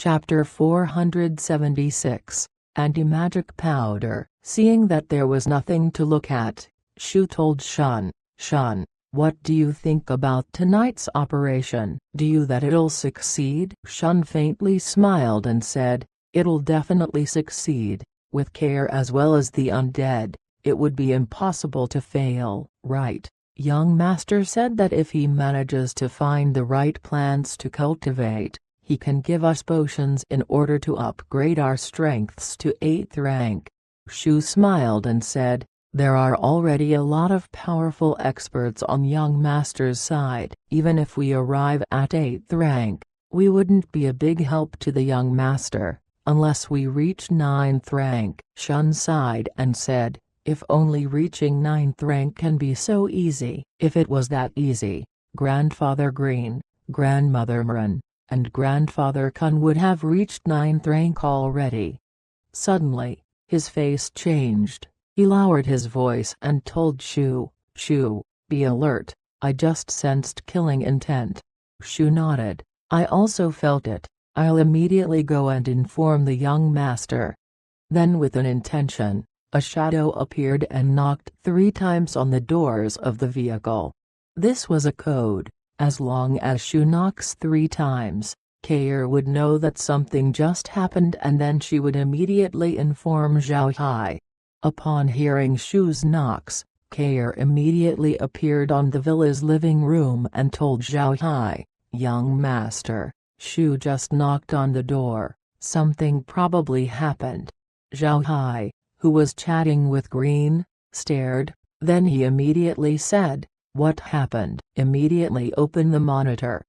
Chapter 476, Anti-Magic Powder. Seeing that there was nothing to look at, Shu told Shun, "Shun, what do you think about tonight's operation? Do you that it'll succeed?" Shun faintly smiled and said, "It'll definitely succeed. With care as well as the undead, it would be impossible to fail." "Right." Young Master said that if he manages to find the right plants to cultivate, he can give us potions in order to upgrade our strengths to 8th rank. Shu smiled and said, "There are already a lot of powerful experts on Young Master's side. Even if we arrive at 8th rank, we wouldn't be a big help to the Young Master, unless we reach 9th rank." Shun sighed and said, "If only reaching 9th rank can be so easy." If it was that easy, Grandfather Green, Grandmother Marin, and Grandfather Kun would have reached 9th rank already. Suddenly, his face changed. He lowered his voice and told Shu, "Shu, be alert, I just sensed killing intent." Shu nodded. "I also felt it. I'll immediately go and inform the Young Master." Then with an intention, a shadow appeared and knocked 3 times on the doors of the vehicle. This was a code. As long as Shu knocks 3 times, Kair would know that something just happened and then she would immediately inform Zhao Hai. Upon hearing Shu's knocks, Kair immediately appeared on the villa's living room and told Zhao Hai, "Young Master, Shu just knocked on the door, something probably happened." Zhao Hai, who was chatting with Green, stared, then he immediately said, "What happened?" "Immediately open the monitor."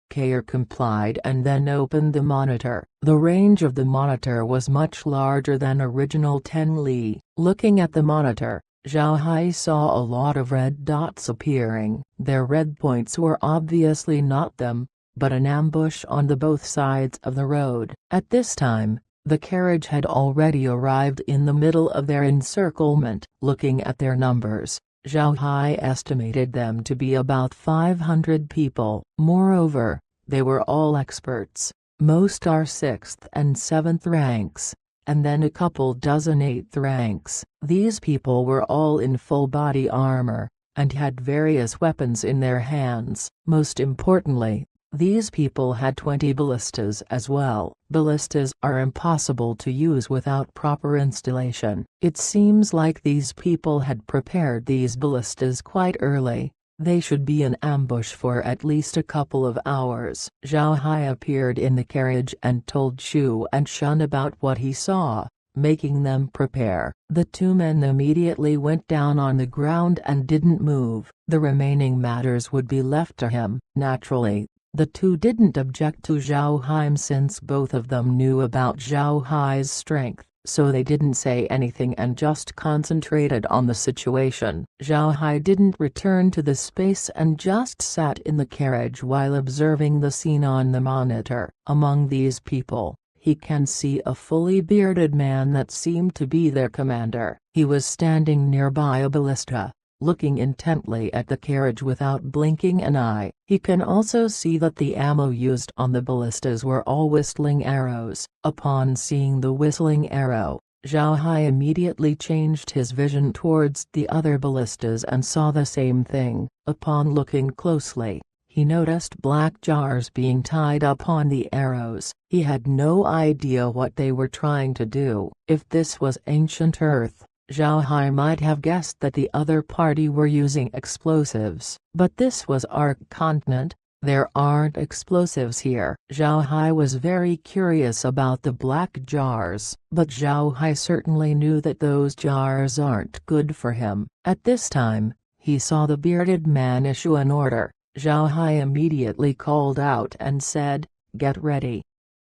Kair complied and then opened the monitor. The range of the monitor was much larger than original 10 Li. Looking at the monitor, Zhao Hai saw a lot of red dots appearing. Their red points were obviously not them, but an ambush on the both sides of the road. At this time, the carriage had already arrived in the middle of their encirclement. Looking at their numbers, Zhao Hai estimated them to be about 500 people. Moreover, they were all experts. Most are 6th and 7th ranks, and then a couple dozen 8th ranks. These people were all in full body armor, and had various weapons in their hands. Most importantly, these people had 20 ballistas as well. Ballistas are impossible to use without proper installation. It seems like these people had prepared these ballistas quite early. They should be in ambush for at least a couple of hours. Zhao Hai appeared in the carriage and told Shu and Shun about what he saw, making them prepare. The 2 men immediately went down on the ground and didn't move. The remaining matters would be left to him. Naturally, the 2 didn't object to Zhao Hai since both of them knew about Zhao Hai's strength, so they didn't say anything and just concentrated on the situation. Zhao Hai didn't return to the space and just sat in the carriage while observing the scene on the monitor. Among these people, he can see a fully bearded man that seemed to be their commander. He was standing nearby a ballista, looking intently at the carriage without blinking an eye. He can also see that the ammo used on the ballistas were all whistling arrows. Upon seeing the whistling arrow, Zhao Hai immediately changed his vision towards the other ballistas and saw the same thing. Upon looking closely, he noticed black jars being tied up on the arrows. He had no idea what they were trying to do. If this was ancient Earth, Zhao Hai might have guessed that the other party were using explosives. But this was Ark Continent, there aren't explosives here. Zhao Hai was very curious about the black jars, but Zhao Hai certainly knew that those jars aren't good for him. At this time, he saw the bearded man issue an order. Zhao Hai immediately called out and said, "Get ready."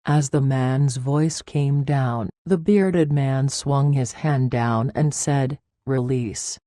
As the man's voice came down, the bearded man swung his hand down and said, "Release."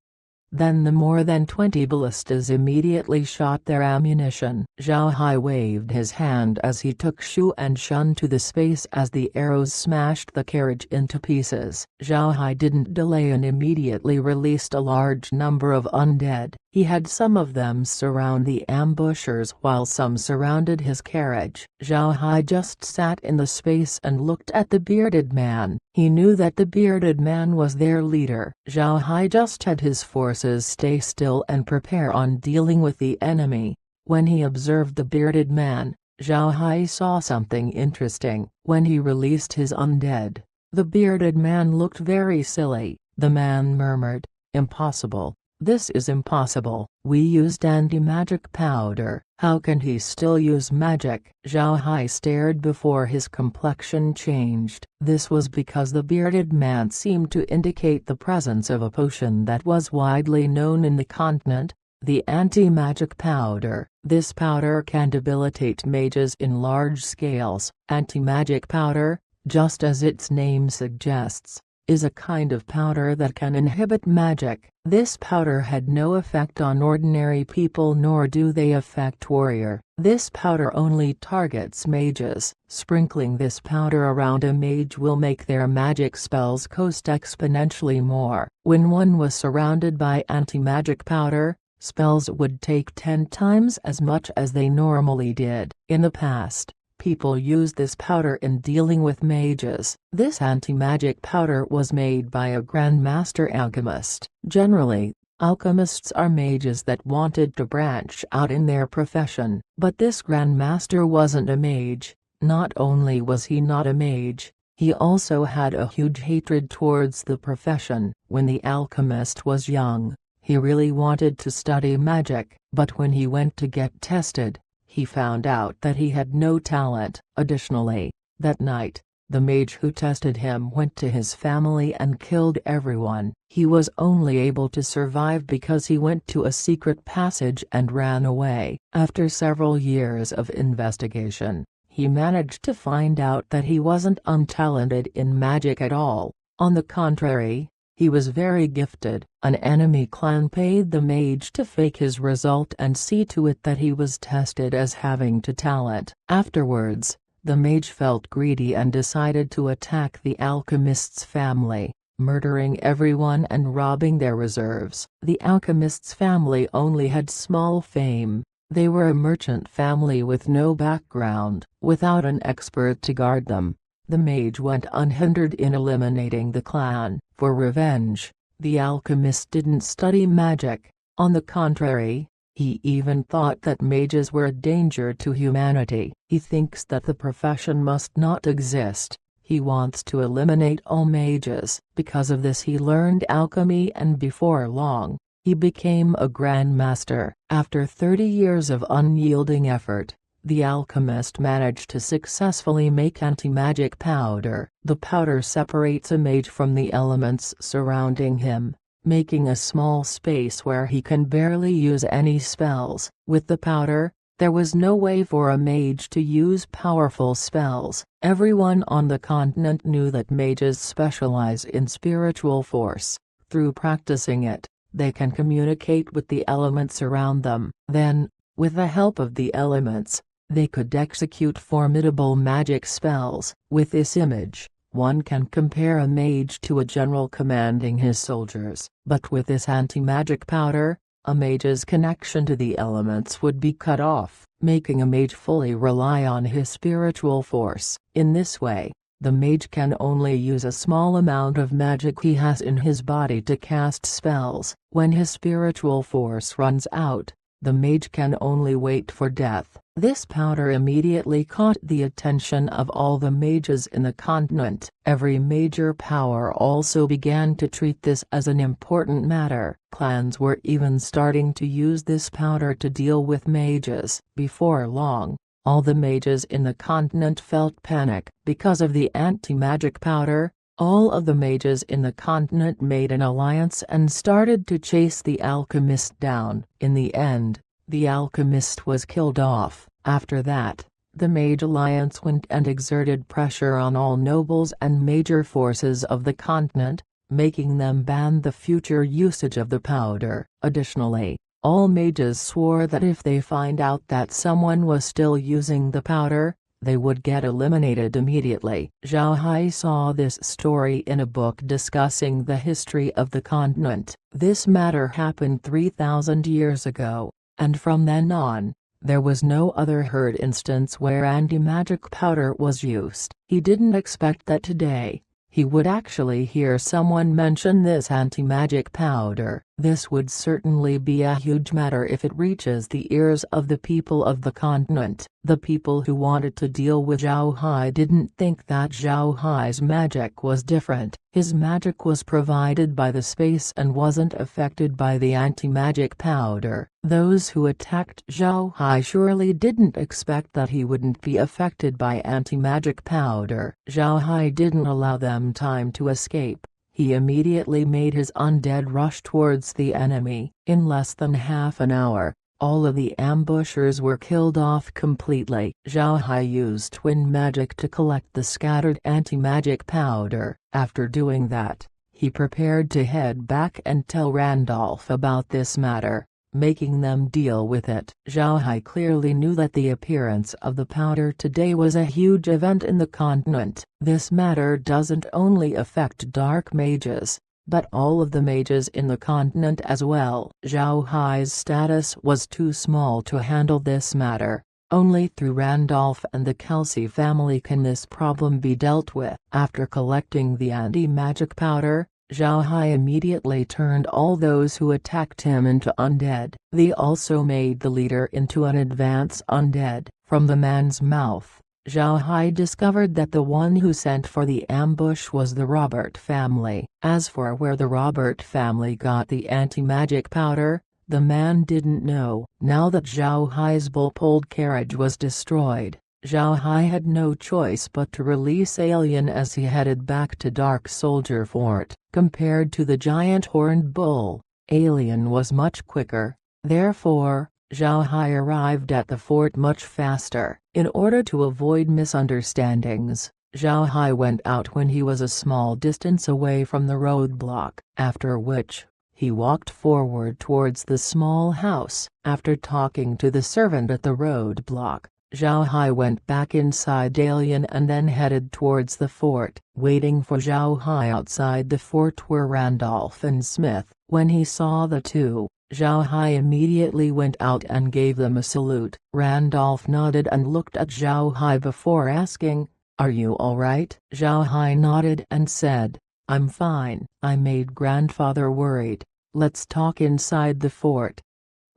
Then the more than 20 ballistas immediately shot their ammunition. Zhao Hai waved his hand as he took Shu and Shun to the space as the arrows smashed the carriage into pieces. Zhao Hai didn't delay and immediately released a large number of undead. He had some of them surround the ambushers while some surrounded his carriage. Zhao Hai just sat in the space and looked at the bearded man. He knew that the bearded man was their leader. Zhao Hai just had his forces stay still and prepare on dealing with the enemy. When he observed the bearded man, Zhao Hai saw something interesting. When he released his undead, the bearded man looked very silly. The man murmured, "Impossible. This is impossible. We used anti-magic powder. How can he still use magic?" Zhao Hai stared before his complexion changed. This was because the bearded man seemed to indicate the presence of a potion that was widely known in the continent, the anti-magic powder. This powder can debilitate mages in large scales. Anti-magic powder, just as its name suggests, is a kind of powder that can inhibit magic. This powder had no effect on ordinary people, nor do they affect warrior. This powder only targets mages. Sprinkling this powder around a mage will make their magic spells cost exponentially more. When one was surrounded by anti-magic powder, spells would take 10 times as much as they normally did. In the past, people used this powder in dealing with mages. This anti-magic powder was made by a grandmaster alchemist. Generally, alchemists are mages that wanted to branch out in their profession. But this grandmaster wasn't a mage. Not only was he not a mage, he also had a huge hatred towards the profession. When the alchemist was young, he really wanted to study magic, but when he went to get tested, he found out that he had no talent. Additionally, that night, the mage who tested him went to his family and killed everyone. He was only able to survive because he went to a secret passage and ran away. After several years of investigation, he managed to find out that he wasn't untalented in magic at all. On the contrary, he was very gifted. An enemy clan paid the mage to fake his result and see to it that he was tested as having talent. Afterwards, the mage felt greedy and decided to attack the alchemist's family, murdering everyone and robbing their reserves. The alchemist's family only had small fame. They were a merchant family with no background, without an expert to guard them. The mage went unhindered in eliminating the clan. For revenge, the alchemist didn't study magic. On the contrary, he even thought that mages were a danger to humanity. He thinks that the profession must not exist. He wants to eliminate all mages. Because of this he learned alchemy, and before long, he became a grandmaster. After 30 years of unyielding effort, the alchemist managed to successfully make anti-magic powder. The powder separates a mage from the elements surrounding him, making a small space where he can barely use any spells. With the powder, there was no way for a mage to use powerful spells. Everyone on the continent knew that mages specialize in spiritual force. Through practicing it, they can communicate with the elements around them. Then, with the help of the elements, they could execute formidable magic spells. With this image, one can compare a mage to a general commanding his soldiers. But with this anti-magic powder, a mage's connection to the elements would be cut off, making a mage fully rely on his spiritual force. In this way, the mage can only use a small amount of magic he has in his body to cast spells. When his spiritual force runs out, the mage can only wait for death. This powder immediately caught the attention of all the mages in the continent. Every major power also began to treat this as an important matter. Clans were even starting to use this powder to deal with mages. Before long, all the mages in the continent felt panic. Because of the anti-magic powder, all of the mages in the continent made an alliance and started to chase the alchemist down. In the end, the alchemist was killed off. After that, the Mage Alliance went and exerted pressure on all nobles and major forces of the continent, making them ban the future usage of the powder. Additionally, all mages swore that if they find out that someone was still using the powder, they would get eliminated immediately. Zhao Hai saw this story in a book discussing the history of the continent. This matter happened 3,000 years ago, and from then on, there was no other heard instance where anti-magic powder was used. He didn't expect that today, he would actually hear someone mention this anti-magic powder. This would certainly be a huge matter if it reaches the ears of the people of the continent. The people who wanted to deal with Zhao Hai didn't think that Zhao Hai's magic was different. His magic was provided by the space and wasn't affected by the anti-magic powder. Those who attacked Zhao Hai surely didn't expect that he wouldn't be affected by anti-magic powder. Zhao Hai didn't allow them time to escape. He immediately made his undead rush towards the enemy. In less than half an hour, all of the ambushers were killed off completely. Zhao Hai used twin magic to collect the scattered anti-magic powder. After doing that, he prepared to head back and tell Randolph about this matter, making them deal with it. Zhao Hai clearly knew that the appearance of the powder today was a huge event in the continent. This matter doesn't only affect dark mages, but all of the mages in the continent as well. Zhao Hai's status was too small to handle this matter. Only through Randolph and the Kelsey family can this problem be dealt with. After collecting the anti-magic powder, Zhao Hai immediately turned all those who attacked him into undead. They also made the leader into an advanced undead. From the man's mouth, Zhao Hai discovered that the one who sent for the ambush was the Robert family. As for where the Robert family got the anti-magic powder, the man didn't know. Now that Zhao Hai's bull-pulled carriage was destroyed, Zhao Hai had no choice but to release Alien as he headed back to Dark Soldier Fort. Compared to the giant horned bull, Alien was much quicker. Therefore, Zhao Hai arrived at the fort much faster. In order to avoid misunderstandings, Zhao Hai went out when he was a small distance away from the roadblock, after which, he walked forward towards the small house. After talking to the servant at the roadblock, Zhao Hai went back inside Alien and then headed towards the fort. Waiting for Zhao Hai outside the fort were Randolph and Smith. When he saw the two, Zhao Hai immediately went out and gave them a salute. Randolph nodded and looked at Zhao Hai before asking, "Are you alright?" Zhao Hai nodded and said, "I'm fine. I made grandfather worried. Let's talk inside the fort."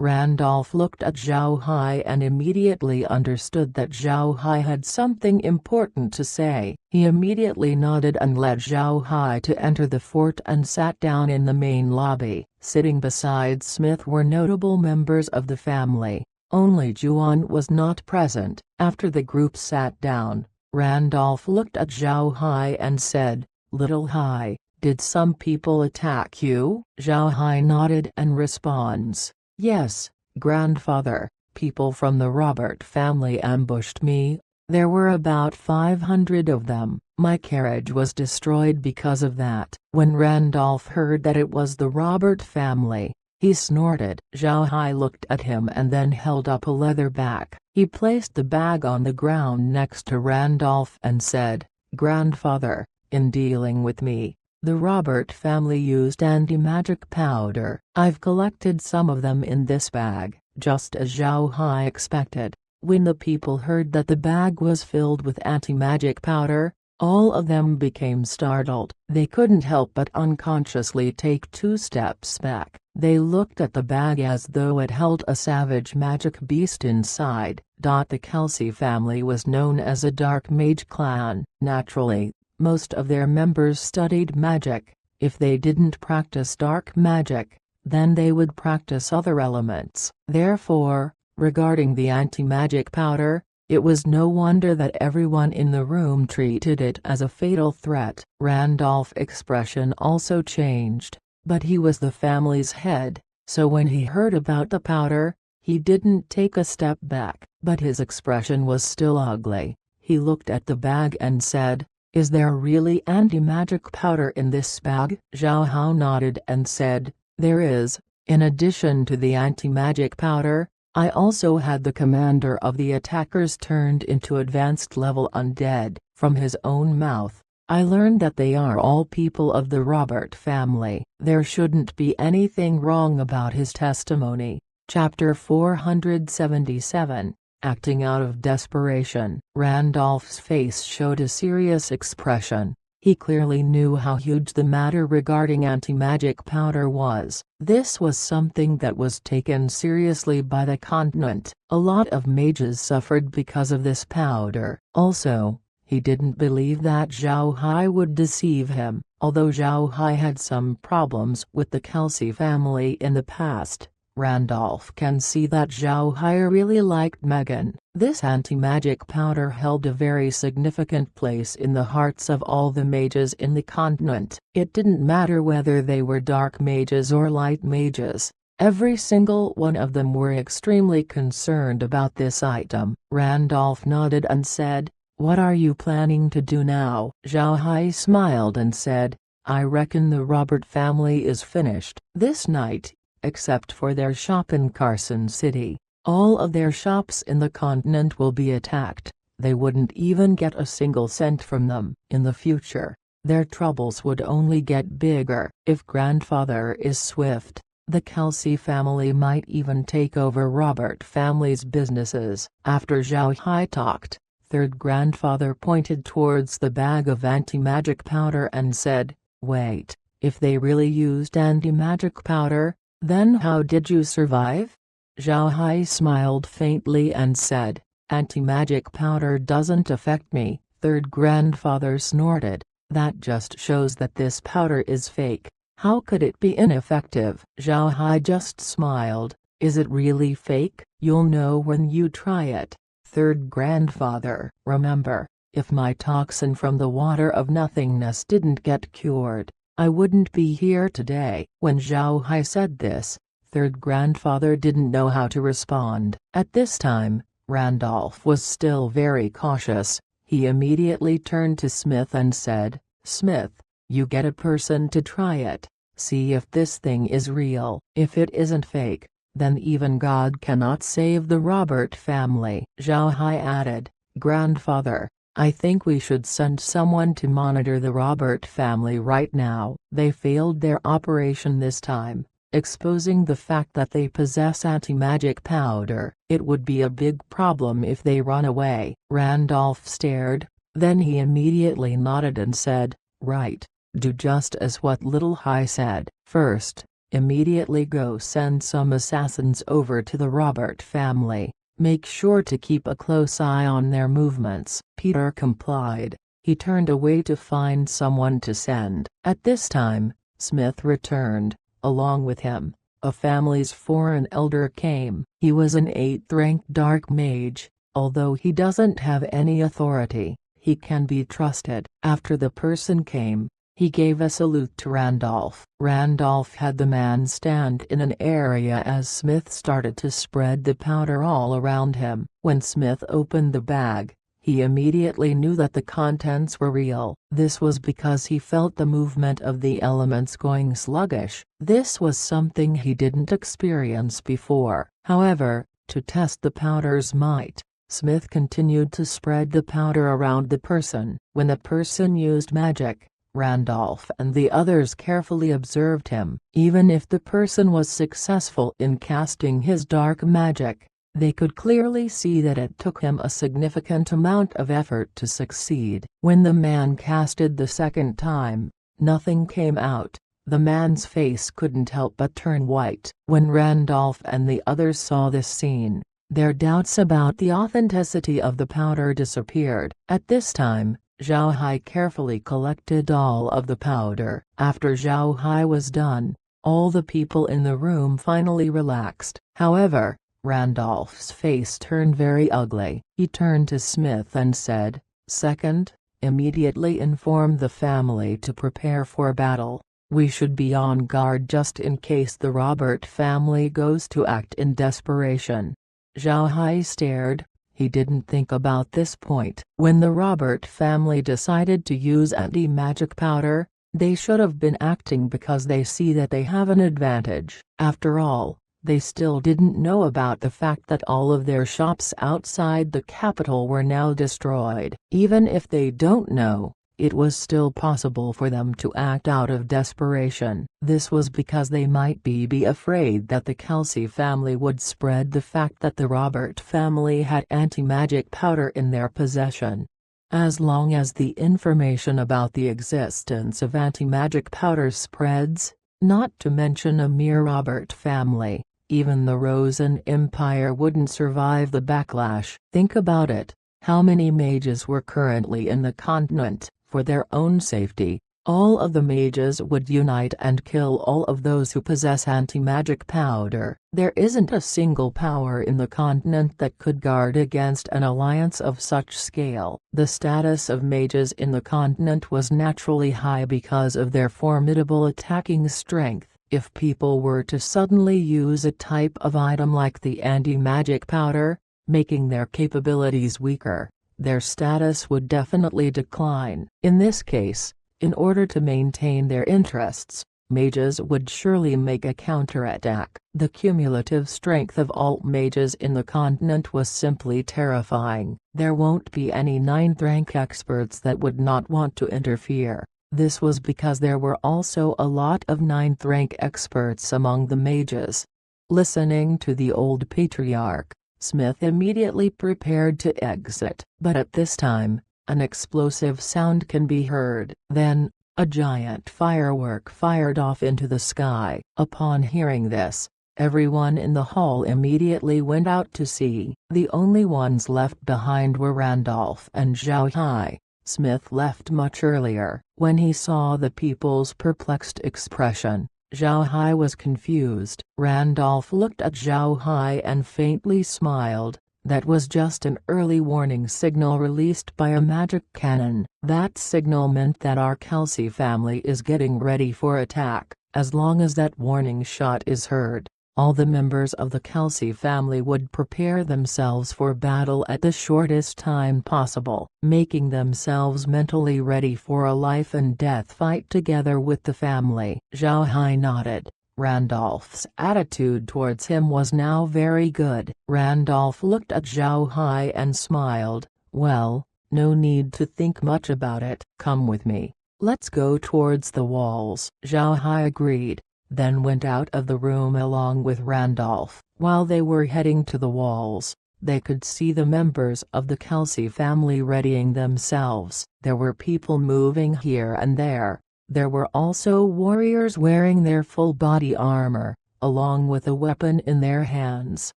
Randolph looked at Zhao Hai and immediately understood that Zhao Hai had something important to say. He immediately nodded and led Zhao Hai to enter the fort and sat down in the main lobby. Sitting beside Smith were notable members of the family. Only Juan was not present. After the group sat down, Randolph looked at Zhao Hai and said, "Little Hai, did some people attack you?" Zhao Hai nodded and responds, "Yes, grandfather, people from the Robert family ambushed me. There were about 500 of them. My carriage was destroyed because of that." When Randolph heard that it was the Robert family, he snorted. Zhao Hai looked at him and then held up a leather bag. He placed the bag on the ground next to Randolph and said, "Grandfather, in dealing with me, the Robert family used anti-magic powder. I've collected some of them in this bag." Just as Zhao Hai expected, when the people heard that the bag was filled with anti-magic powder, all of them became startled. They couldn't help but unconsciously take 2 steps back. They looked at the bag as though it held a savage magic beast inside. The Kelsey family was known as a dark mage clan. Naturally, most of their members studied magic. If they didn't practice dark magic, then they would practice other elements. Therefore, regarding the anti-magic powder, it was no wonder that everyone in the room treated it as a fatal threat. Randolph's expression also changed, but he was the family's head, so when he heard about the powder, he didn't take a step back. But his expression was still ugly. He looked at the bag and said, "Is there really anti-magic powder in this bag?" Zhao Hai nodded and said, "There is. In addition to the anti-magic powder, I also had the commander of the attackers turned into advanced level undead. From his own mouth, I learned that they are all people of the Robert family. There shouldn't be anything wrong about his testimony. Chapter 477, Acting Out of Desperation. Randolph's face showed a serious expression. He clearly knew how huge the matter regarding anti-magic powder was. This was something that was taken seriously by the continent. A lot of mages suffered because of this powder. Also, he didn't believe that Zhao Hai would deceive him. Although Zhao Hai had some problems with the Kelsey family in the past, Randolph can see that Zhao Hai really liked Megan. This anti-magic powder held a very significant place in the hearts of all the mages in the continent. It didn't matter whether they were dark mages or light mages. Every single one of them were extremely concerned about this item. Randolph nodded and said, "What are you planning to do now?" Zhao Hai smiled and said, "I reckon the Robert family is finished this night, except for their shop in Carson City. All of their shops in the continent will be attacked. They wouldn't even get a single cent from them. In the future, their troubles would only get bigger. If grandfather is swift, the Kelsey family might even take over Robert family's businesses." After Zhao Hai talked, third grandfather pointed towards the bag of anti-magic powder and said, "Wait, if they really used anti-magic powder, then how did you survive?" Zhao Hai smiled faintly and said, "Anti-magic powder doesn't affect me." Third grandfather snorted, "That just shows that this powder is fake. How could it be ineffective?" Zhao Hai just smiled, "Is it really fake? You'll know when you try it." Third grandfather, "Remember, if my toxin from the water of nothingness didn't get cured, I wouldn't be here today." When Zhao Hai said this, third grandfather didn't know how to respond. At this time, Randolph was still very cautious. He immediately turned to Smith and said, "Smith, you get a person to try it. See if this thing is real. If it isn't fake, then even God cannot save the Robert family." Zhao Hai added, "Grandfather, I think we should send someone to monitor the Robert family right now. They failed their operation this time, exposing the fact that they possess anti-magic powder. It would be a big problem if they run away." Randolph stared, then he immediately nodded and said, "Right, do just as what Little Hai said. First, immediately go send some assassins over to the Robert family. Make sure to keep a close eye on their movements." Peter complied. He turned away to find someone to send. At this time, Smith returned. Along with him, a family's foreign elder came. He was an 8th-rank dark mage. Although he doesn't have any authority, he can be trusted. After the person came, he gave a salute to Randolph. Randolph had the man stand in an area as Smith started to spread the powder all around him. When Smith opened the bag, he immediately knew that the contents were real. This was because he felt the movement of the elements going sluggish. This was something he didn't experience before. However, to test the powder's might, Smith continued to spread the powder around the person. When the person used magic, Randolph and the others carefully observed him. Even if the person was successful in casting his dark magic, they could clearly see that it took him a significant amount of effort to succeed. When the man casted the second time, nothing came out. The man's face couldn't help but turn white. When Randolph and the others saw this scene, their doubts about the authenticity of the powder disappeared. At this time, Zhao Hai carefully collected all of the powder. After Zhao Hai was done, all the people in the room finally relaxed. However, Randolph's face turned very ugly. He turned to Smith and said, "Second, immediately inform the family to prepare for battle. We should be on guard just in case the Robert family goes to act in desperation." Zhao Hai stared. He didn't think about this point. When the Robert family decided to use anti-magic powder, they should have been acting because they see that they have an advantage. After all, They still didn't know about the fact that all of their shops outside the capital were now destroyed. Even if they don't know, it was still possible for them to act out of desperation. This was because they might be afraid that the Kelsey family would spread the fact that the Robert family had anti-magic powder in their possession. As long as the information about the existence of anti-magic powder spreads, not to mention a mere Robert family, even the Rosen Empire wouldn't survive the backlash. Think about it, how many mages were currently in the continent? For their own safety, all of the mages would unite and kill all of those who possess anti-magic powder. There isn't a single power in the continent that could guard against an alliance of such scale. The status of mages in the continent was naturally high because of their formidable attacking strength. If people were to suddenly use a type of item like the anti-magic powder, making their capabilities weaker, their status would definitely decline. In this case, in order to maintain their interests, mages would surely make a counterattack. The cumulative strength of all mages in the continent was simply terrifying. There won't be any 9th rank experts that would not want to interfere. This was because there were also a lot of 9th rank experts among the mages. Listening to the old patriarch, Smith immediately prepared to exit. But at this time, an explosive sound can be heard. Then, a giant firework fired off into the sky. Upon hearing this, everyone in the hall immediately went out to see. The only ones left behind were Randolph and Zhao Hai. Smith left much earlier. When he saw the people's perplexed expression, Zhao Hai was confused. Randolph looked at Zhao Hai and faintly smiled. That was just an early warning signal released by a magic cannon. That signal meant that our Kelsey family is getting ready for attack. As long as that warning shot is heard, all the members of the Kelsey family would prepare themselves for battle at the shortest time possible, making themselves mentally ready for a life and death fight together with the family. Zhao Hai nodded. Randolph's attitude towards him was now very good. Randolph looked at Zhao Hai and smiled. Well, no need to think much about it. Come with me. Let's go towards the walls. Zhao Hai agreed, then went out of the room along with Randolph. While they were heading to the walls, they could see the members of the Kelsey family readying themselves. There were people moving here and there. There were also warriors wearing their full body armor, along with a weapon in their hands.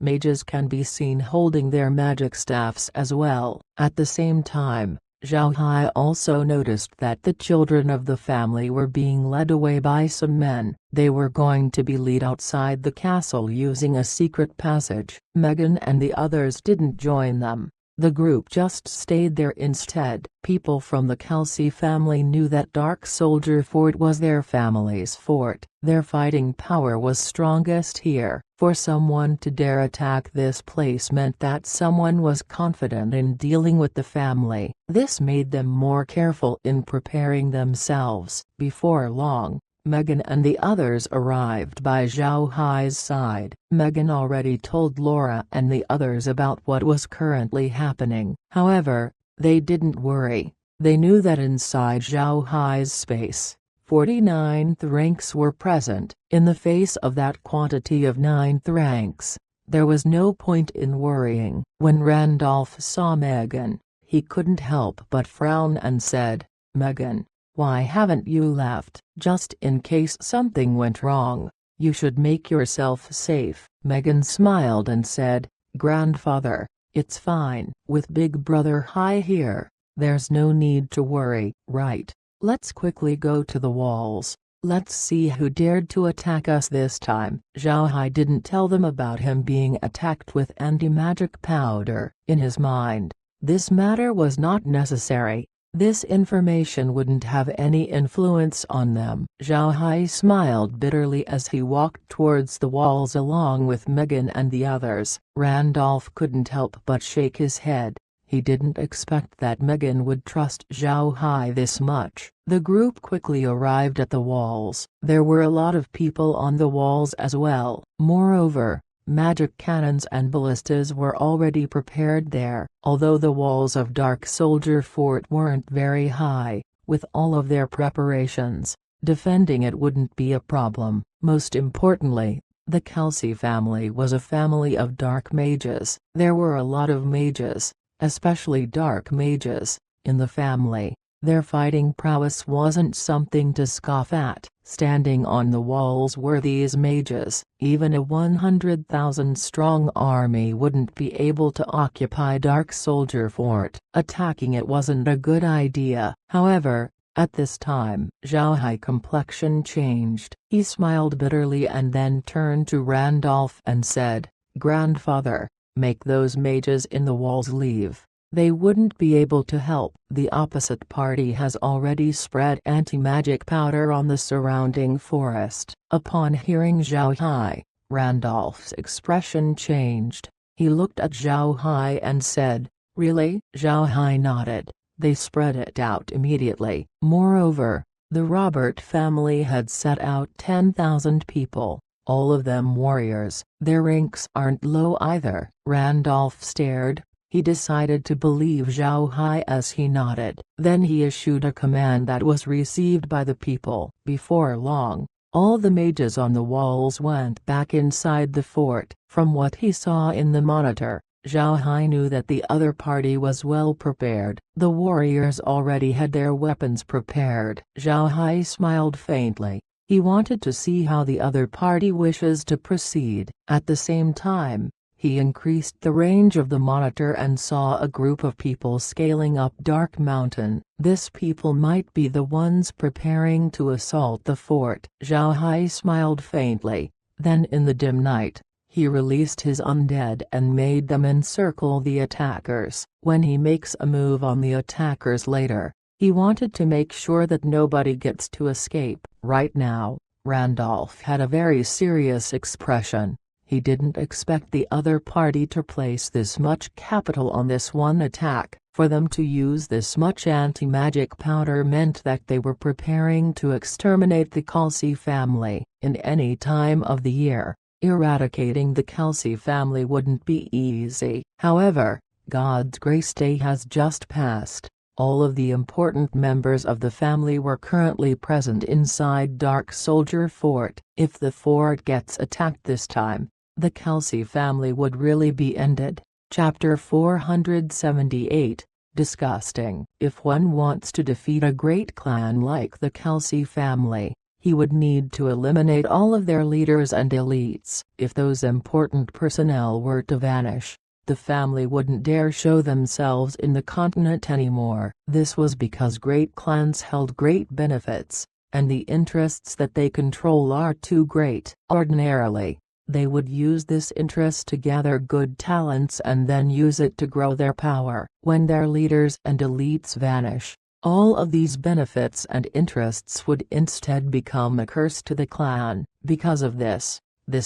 Mages can be seen holding their magic staffs as well. At the same time, Zhao Hai also noticed that the children of the family were being led away by some men. They were going to be led outside the castle using a secret passage. Megan and the others didn't join them. The group just stayed there instead. People from the Kelsey family knew that Dark Soldier Fort was their family's fort. Their fighting power was strongest here. For someone to dare attack this place meant that someone was confident in dealing with the family. This made them more careful in preparing themselves. Before long, Megan and the others arrived by Zhao Hai's side. Megan already told Laura and the others about what was currently happening. However, they didn't worry. They knew that inside Zhao Hai's space, 49th ranks were present. In the face of that quantity of 9th ranks, there was no point in worrying. When Randolph saw Megan, he couldn't help but frown and said, "Megan, why haven't you left? Just in case something went wrong, you should make yourself safe." Megan smiled and said, "Grandfather, it's fine. With Big Brother Hai here, there's no need to worry." "Right. Let's quickly go to the walls. Let's see who dared to attack us this time." Zhao Hai didn't tell them about him being attacked with anti-magic powder. In his mind, this matter was not necessary. This information wouldn't have any influence on them. Zhao Hai smiled bitterly as he walked towards the walls along with Megan and the others. Randolph couldn't help but shake his head. He didn't expect that Megan would trust Zhao Hai this much. The group quickly arrived at the walls. There were a lot of people on the walls as well. Moreover, magic cannons and ballistas were already prepared there. Although the walls of Dark Soldier Fort weren't very high, with all of their preparations, defending it wouldn't be a problem. Most importantly, the Kelsey family was a family of dark mages. There were a lot of mages, especially dark mages, in the family. Their fighting prowess wasn't something to scoff at. Standing on the walls were these mages. Even a 100,000-strong army wouldn't be able to occupy Dark Soldier Fort. Attacking it wasn't a good idea. However, at this time, Zhao Hai's complexion changed. He smiled bitterly and then turned to Randolph and said, "Grandfather, make those mages in the walls leave. They wouldn't be able to help. The opposite party has already spread anti-magic powder on the surrounding forest." Upon hearing Zhao Hai, Randolph's expression changed. He looked at Zhao Hai and said, "Really?" Zhao Hai nodded. They spread it out immediately. Moreover, the Robert family had set out 10,000 people, all of them warriors. Their ranks aren't low either. Randolph stared. He decided to believe Zhao Hai as he nodded. Then he issued a command that was received by the people. Before long, all the mages on the walls went back inside the fort. From what he saw in the monitor, Zhao Hai knew that the other party was well prepared. The warriors already had their weapons prepared. Zhao Hai smiled faintly. He wanted to see how the other party wishes to proceed. At the same time, he increased the range of the monitor and saw a group of people scaling up Dark Mountain. This people might be the ones preparing to assault the fort. Zhao Hai smiled faintly. Then in the dim night, he released his undead and made them encircle the attackers. When he makes a move on the attackers later, he wanted to make sure that nobody gets to escape. Right now, Randolph had a very serious expression. He didn't expect the other party to place this much capital on this one attack. For them to use this much anti-magic powder meant that they were preparing to exterminate the Kelsey family. In any time of the year, eradicating the Kelsey family wouldn't be easy. However, God's Grace Day has just passed. All of the important members of the family were currently present inside Dark Soldier Fort. If the fort gets attacked this time, the Kelsey family would really be ended. Chapter 478, Disgusting. If one wants to defeat a great clan like the Kelsey family, he would need to eliminate all of their leaders and elites. If those important personnel were to vanish, the family wouldn't dare show themselves in the continent anymore. This was because great clans held great benefits, and the interests that they control are too great. Ordinarily, they would use this interest to gather good talents and then use it to grow their power. When their leaders and elites vanish, all of these benefits and interests would instead become a curse to the clan. Because of this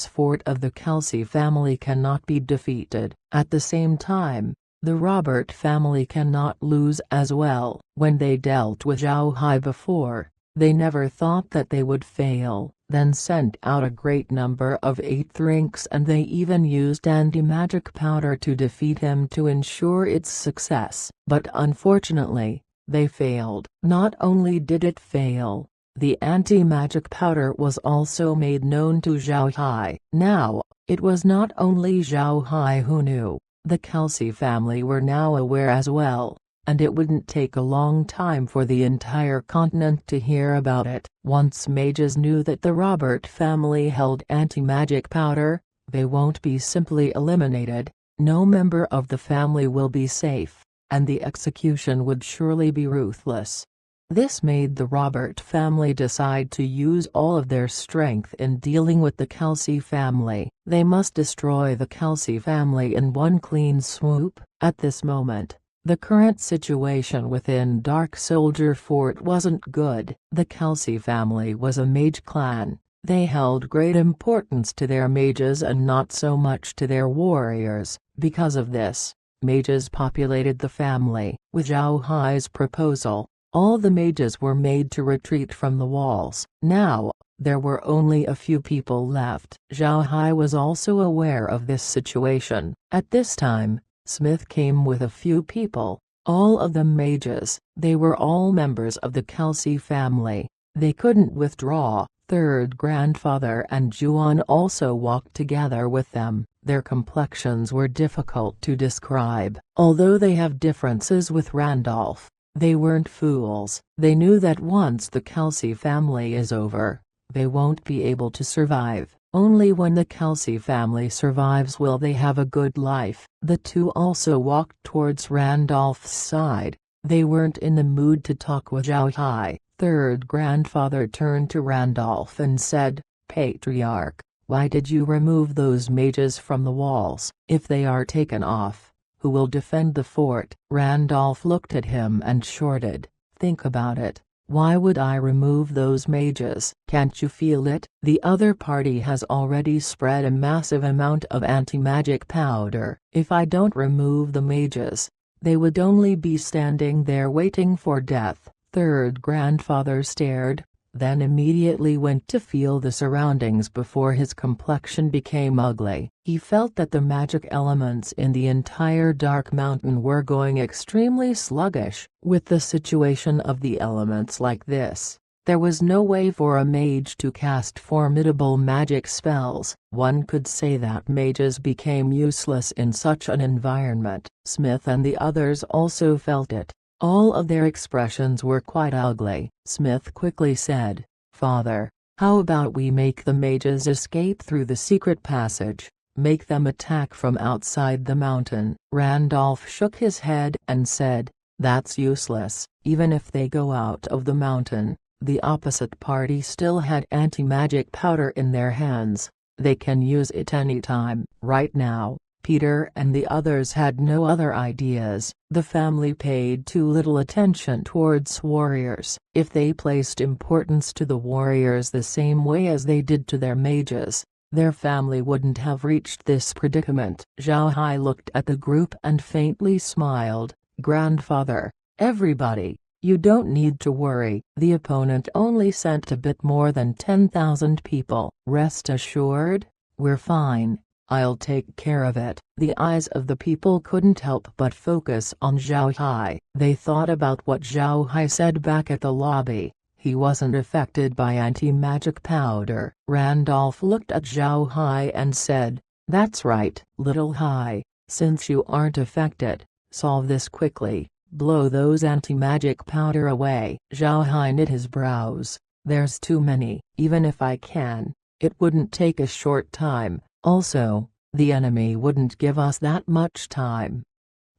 fort of the Kelsey family cannot be defeated. At the same time, the Robert family cannot lose as well. When they dealt with Zhao Hai before, they never thought that they would fail, then sent out a great number of 8th ranks, and they even used anti-magic powder to defeat him to ensure its success. But unfortunately, they failed. Not only did it fail, the anti-magic powder was also made known to Zhao Hai. Now, it was not only Zhao Hai who knew, the Kelsey family were now aware as well, and it wouldn't take a long time for the entire continent to hear about it. Once mages knew that the Robert family held anti-magic powder, they won't be simply eliminated. No member of the family will be safe, and the execution would surely be ruthless. This made the Robert family decide to use all of their strength in dealing with the Kelsey family. They must destroy the Kelsey family in one clean swoop. At this moment, the current situation within Dark Soldier Fort wasn't good. The Kelsey family was a mage clan. They held great importance to their mages and not so much to their warriors. Because of this, mages populated the family. With Zhao Hai's proposal, all the mages were made to retreat from the walls. Now, there were only a few people left. Zhao Hai was also aware of this situation. At this time, Smith came with a few people, all of them mages. They were all members of the Kelsey family. They couldn't withdraw. Third grandfather and Juan also walked together with them. Their complexions were difficult to describe. Although they have differences with Randolph, they weren't fools. They knew that once the Kelsey family is over, they won't be able to survive. Only when the Kelsey family survives will they have a good life. The two also walked towards Randolph's side. They weren't in the mood to talk with Zhao Hai. Third grandfather turned to Randolph and said, "Patriarch, why did you remove those mages from the walls? If they are taken off, who will defend the fort?" Randolph looked at him and shorted, "Think about it. Why would I remove those mages? Can't you feel it? The other party has already spread a massive amount of anti-magic powder. If I don't remove the mages, they would only be standing there waiting for death." Third grandfather stared, then immediately went to feel the surroundings before his complexion became ugly. He felt that the magic elements in the entire Dark Mountain were going extremely sluggish. With the situation of the elements like this, there was no way for a mage to cast formidable magic spells. One could say that mages became useless in such an environment. Smith and the others also felt it. All of their expressions were quite ugly. Smith quickly said, "Father, how about we make the mages escape through the secret passage, make them attack from outside the mountain?" Randolph shook his head and said, "That's useless. Even if they go out of the mountain, the opposite party still had anti-magic powder in their hands. They can use it anytime." Right now, Peter and the others had no other ideas. The family paid too little attention towards warriors. If they placed importance to the warriors the same way as they did to their mages, their family wouldn't have reached this predicament. Zhao Hai looked at the group and faintly smiled. "Grandfather, everybody, you don't need to worry. The opponent only sent a bit more than 10,000 people. Rest assured, we're fine. I'll take care of it." The eyes of the people couldn't help but focus on Zhao Hai. They thought about what Zhao Hai said back at the lobby. He wasn't affected by anti-magic powder. Randolph looked at Zhao Hai and said, "That's right, little Hai, since you aren't affected, solve this quickly, blow those anti-magic powder away." Zhao Hai knit his brows. "There's too many. Even if I can, it wouldn't take a short time. Also, the enemy wouldn't give us that much time."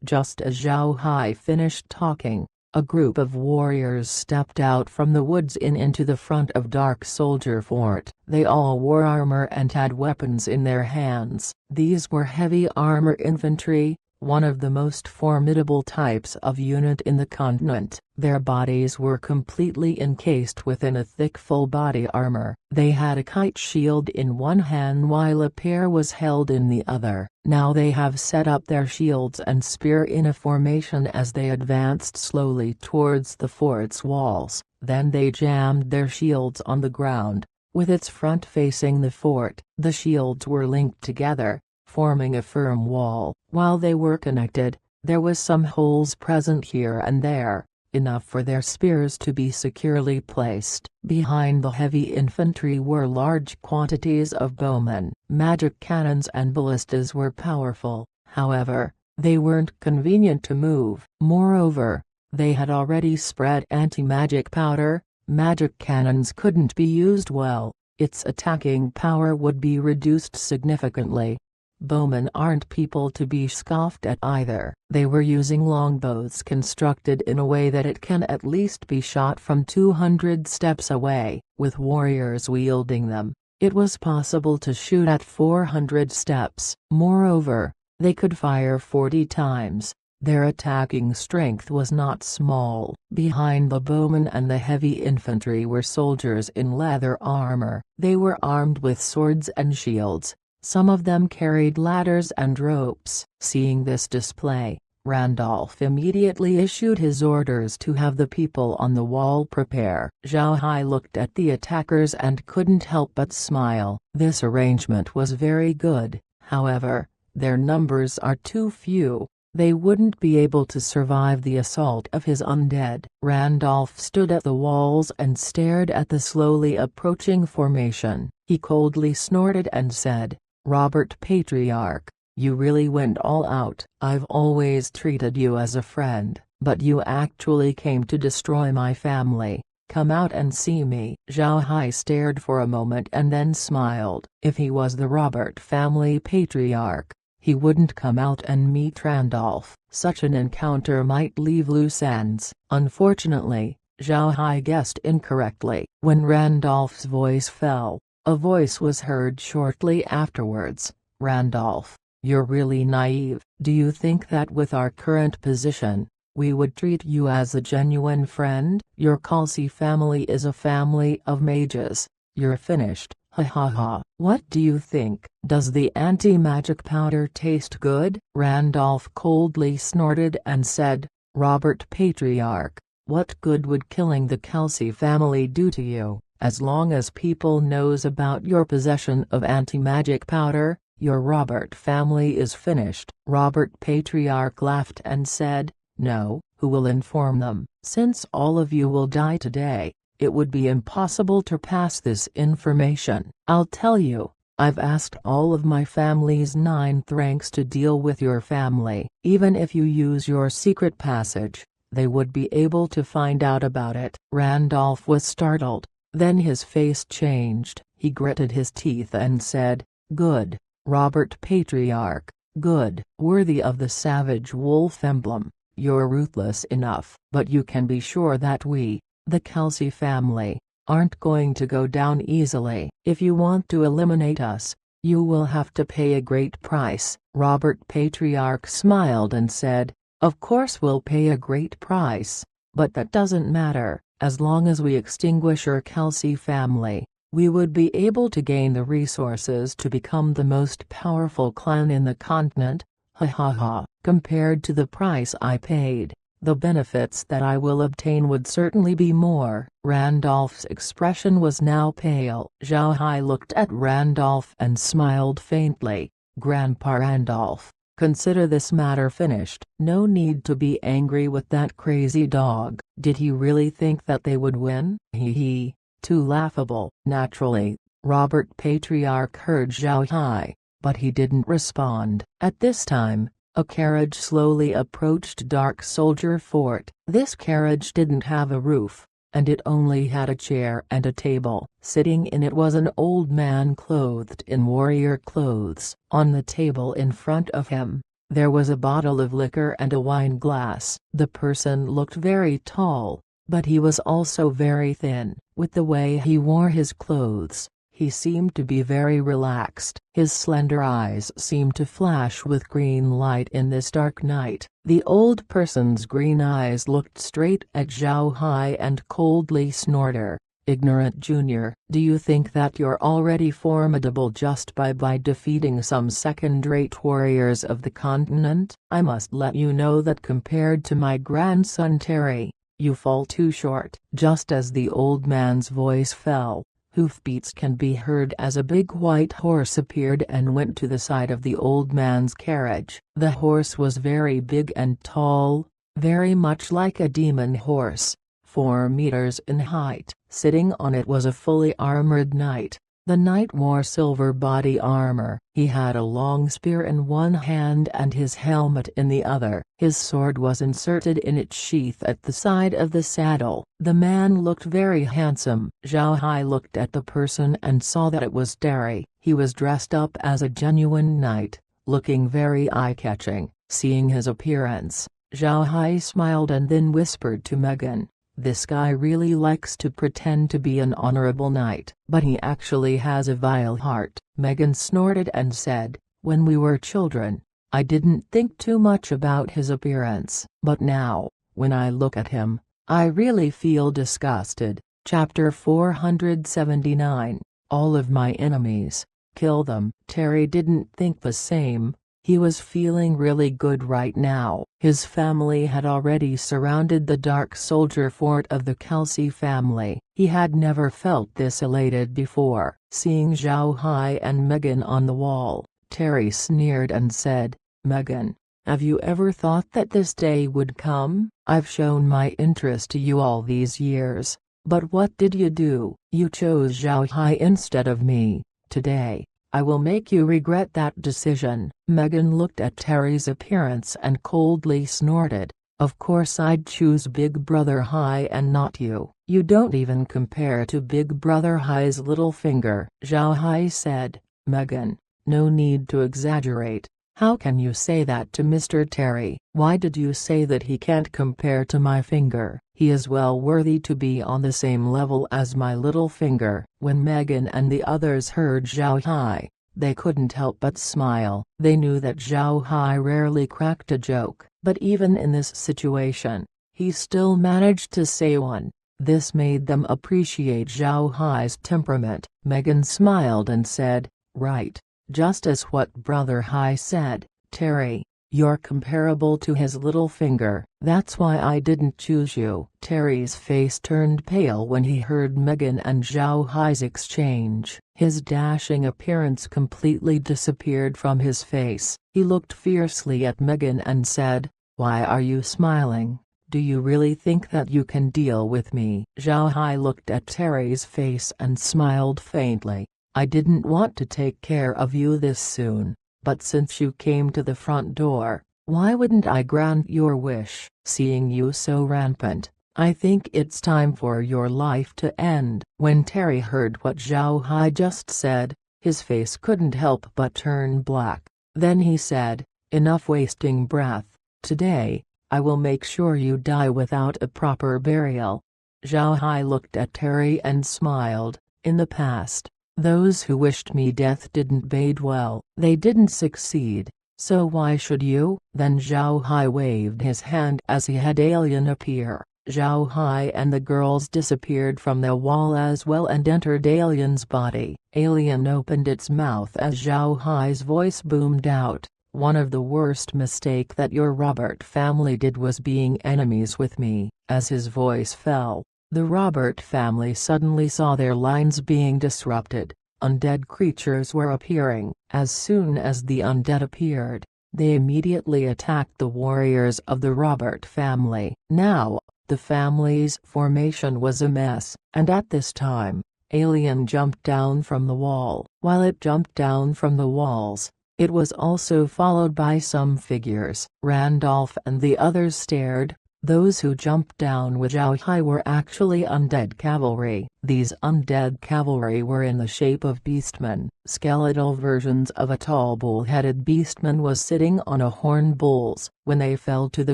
Just as Zhao Hai finished talking, a group of warriors stepped out from the woods into the front of Dark Soldier Fort. They all wore armor and had weapons in their hands. These were heavy armor infantry, one of the most formidable types of unit in the continent. Their bodies were completely encased within a thick full-body armor. They had a kite shield in one hand while a pair was held in the other. Now they have set up their shields and spear in a formation as they advanced slowly towards the fort's walls. Then they jammed their shields on the ground, with its front facing the fort. The shields were linked together, forming a firm wall. While they were connected, there was some holes present here and there, enough for their spears to be securely placed. Behind the heavy infantry were large quantities of bowmen. Magic cannons and ballistas were powerful, however, they weren't convenient to move. Moreover, they had already spread anti-magic powder. Magic cannons couldn't be used well, its attacking power would be reduced significantly. Bowmen aren't people to be scoffed at either. They were using longbows constructed in a way that it can at least be shot from 200 steps away. With warriors wielding them, it was possible to shoot at 400 steps. Moreover, they could fire 40 times. Their attacking strength was not small. Behind the bowmen and the heavy infantry were soldiers in leather armor. They were armed with swords and shields. Some of them carried ladders and ropes. Seeing this display, Randolph immediately issued his orders to have the people on the wall prepare. Zhao Hai looked at the attackers and couldn't help but smile. This arrangement was very good, however, their numbers are too few. They wouldn't be able to survive the assault of his undead. Randolph stood at the walls and stared at the slowly approaching formation. He coldly snorted and said, "Robert Patriarch, you really went all out. I've always treated you as a friend, but you actually came to destroy my family. Come out and see me." Zhao Hai stared for a moment and then smiled. If he was the Robert family patriarch, he wouldn't come out and meet Randolph. Such an encounter might leave loose ends. Unfortunately, Zhao Hai guessed incorrectly. When Randolph's voice fell, a voice was heard shortly afterwards. "Randolph, you're really naive. Do you think that with our current position, we would treat you as a genuine friend? Your Kelsey family is a family of mages. You're finished. Ha ha ha. What do you think? Does the anti-magic powder taste good?" Randolph coldly snorted and said, "Robert Patriarch, what good would killing the Kelsey family do to you? As long as people knows about your possession of anti-magic powder, your Robert family is finished." Robert Patriarch laughed and said, "No, who will inform them? Since all of you will die today, it would be impossible to pass this information. I'll tell you, I've asked all of my family's 9th ranks to deal with your family. Even if you use your secret passage, they would be able to find out about it." Randolph was startled, then his face changed. He gritted his teeth and said, "Good, Robert Patriarch, good. Worthy of the savage wolf emblem, you're ruthless enough. But you can be sure that we, the Kelsey family, aren't going to go down easily. If you want to eliminate us, you will have to pay a great price." Robert Patriarch smiled and said, "Of course we'll pay a great price, but that doesn't matter. As long as we extinguish your Kelsey family, we would be able to gain the resources to become the most powerful clan in the continent. Ha ha ha. Compared to the price I paid, the benefits that I will obtain would certainly be more." Randolph's expression was now pale. Zhao Hai looked at Randolph and smiled faintly. "Grandpa Randolph, consider this matter finished. No need to be angry with that crazy dog. Did he really think that they would win? Hee hee. Too laughable." Naturally, Robert Patriarch heard Zhao Hai, but he didn't respond. At this time, a carriage slowly approached Dark Soldier Fort. This carriage didn't have a roof, and it only had a chair and a table. Sitting in it was an old man clothed in warrior clothes. On the table in front of him, there was a bottle of liquor and a wine glass. The person looked very tall, but he was also very thin. With the way he wore his clothes, he seemed to be very relaxed. His slender eyes seemed to flash with green light in this dark night. The old person's green eyes looked straight at Zhao Hai and coldly snorted, "Ignorant Junior, do you think that you're already formidable just by defeating some second-rate warriors of the continent? I must let you know that compared to my grandson Terry, you fall too short." Just as the old man's voice fell, hoofbeats can be heard as a big white horse appeared and went to the side of the old man's carriage. The horse was very big and tall, very much like a demon horse, 4 meters in height. Sitting on it was a fully armored knight. The knight wore silver body armor. He had a long spear in one hand and his helmet in the other. His sword was inserted in its sheath at the side of the saddle. The man looked very handsome. Zhao Hai looked at the person and saw that it was Terry. He was dressed up as a genuine knight, looking very eye-catching. Seeing his appearance, Zhao Hai smiled and then whispered to Megan, "This guy really likes to pretend to be an honorable knight, but he actually has a vile heart." Megan snorted and said, "When we were children, I didn't think too much about his appearance, but now, when I look at him, I really feel disgusted." Chapter 479. All of my enemies, kill them. Terry didn't think the same. He was feeling really good right now. His family had already surrounded the Dark Soldier fort of the Kelsey family. He had never felt this elated before. Seeing Zhao Hai and Megan on the wall, Terry sneered and said, "Megan, have you ever thought that this day would come? I've shown my interest to you all these years, but what did you do? You chose Zhao Hai instead of me. Today, I will make you regret that decision." Megan looked at Terry's appearance and coldly snorted, "Of course I'd choose Big Brother Hai and not you. You don't even compare to Big Brother Hai's little finger." Zhao Hai said, "Megan, no need to exaggerate. How can you say that to Mr. Terry? Why did you say that he can't compare to my finger? He is well worthy to be on the same level as my little finger." When Megan and the others heard Zhao Hai, they couldn't help but smile. They knew that Zhao Hai rarely cracked a joke, but even in this situation, he still managed to say one. This made them appreciate Zhao Hai's temperament. Megan smiled and said, "Right. Just as what Brother Hai said, Terry, you're comparable to his little finger. That's why I didn't choose you." Terry's face turned pale when he heard Megan and Zhao Hai's exchange. His dashing appearance completely disappeared from his face. He looked fiercely at Megan and said, "Why are you smiling? Do you really think that you can deal with me?" Zhao Hai looked at Terry's face and smiled faintly. "I didn't want to take care of you this soon, but since you came to the front door, why wouldn't I grant your wish? Seeing you so rampant, I think it's time for your life to end." When Terry heard what Zhao Hai just said, his face couldn't help but turn black. Then he said, "Enough wasting breath. Today, I will make sure you die without a proper burial." Zhao Hai looked at Terry and smiled. "In the past, those who wished me death didn't bade well. They didn't succeed, so why should you?" Then Zhao Hai waved his hand as he had Alien appear. Zhao Hai and the girls disappeared from the wall as well and entered Alien's body. Alien opened its mouth as Zhao Hai's voice boomed out, "One of the worst mistake that your Robert family did was being enemies with me." As his voice fell, the Robert family suddenly saw their lines being disrupted. Undead creatures were appearing. As soon as the undead appeared, they immediately attacked the warriors of the Robert family. Now, the family's formation was a mess, and at this time, Alien jumped down from the wall. While it jumped down from the walls, it was also followed by some figures. Randolph and the others stared. Those who jumped down with Zhao Hai were actually undead cavalry. These undead cavalry were in the shape of beastmen. Skeletal versions of a tall bull-headed beastman was sitting on a horned bull's. When they fell to the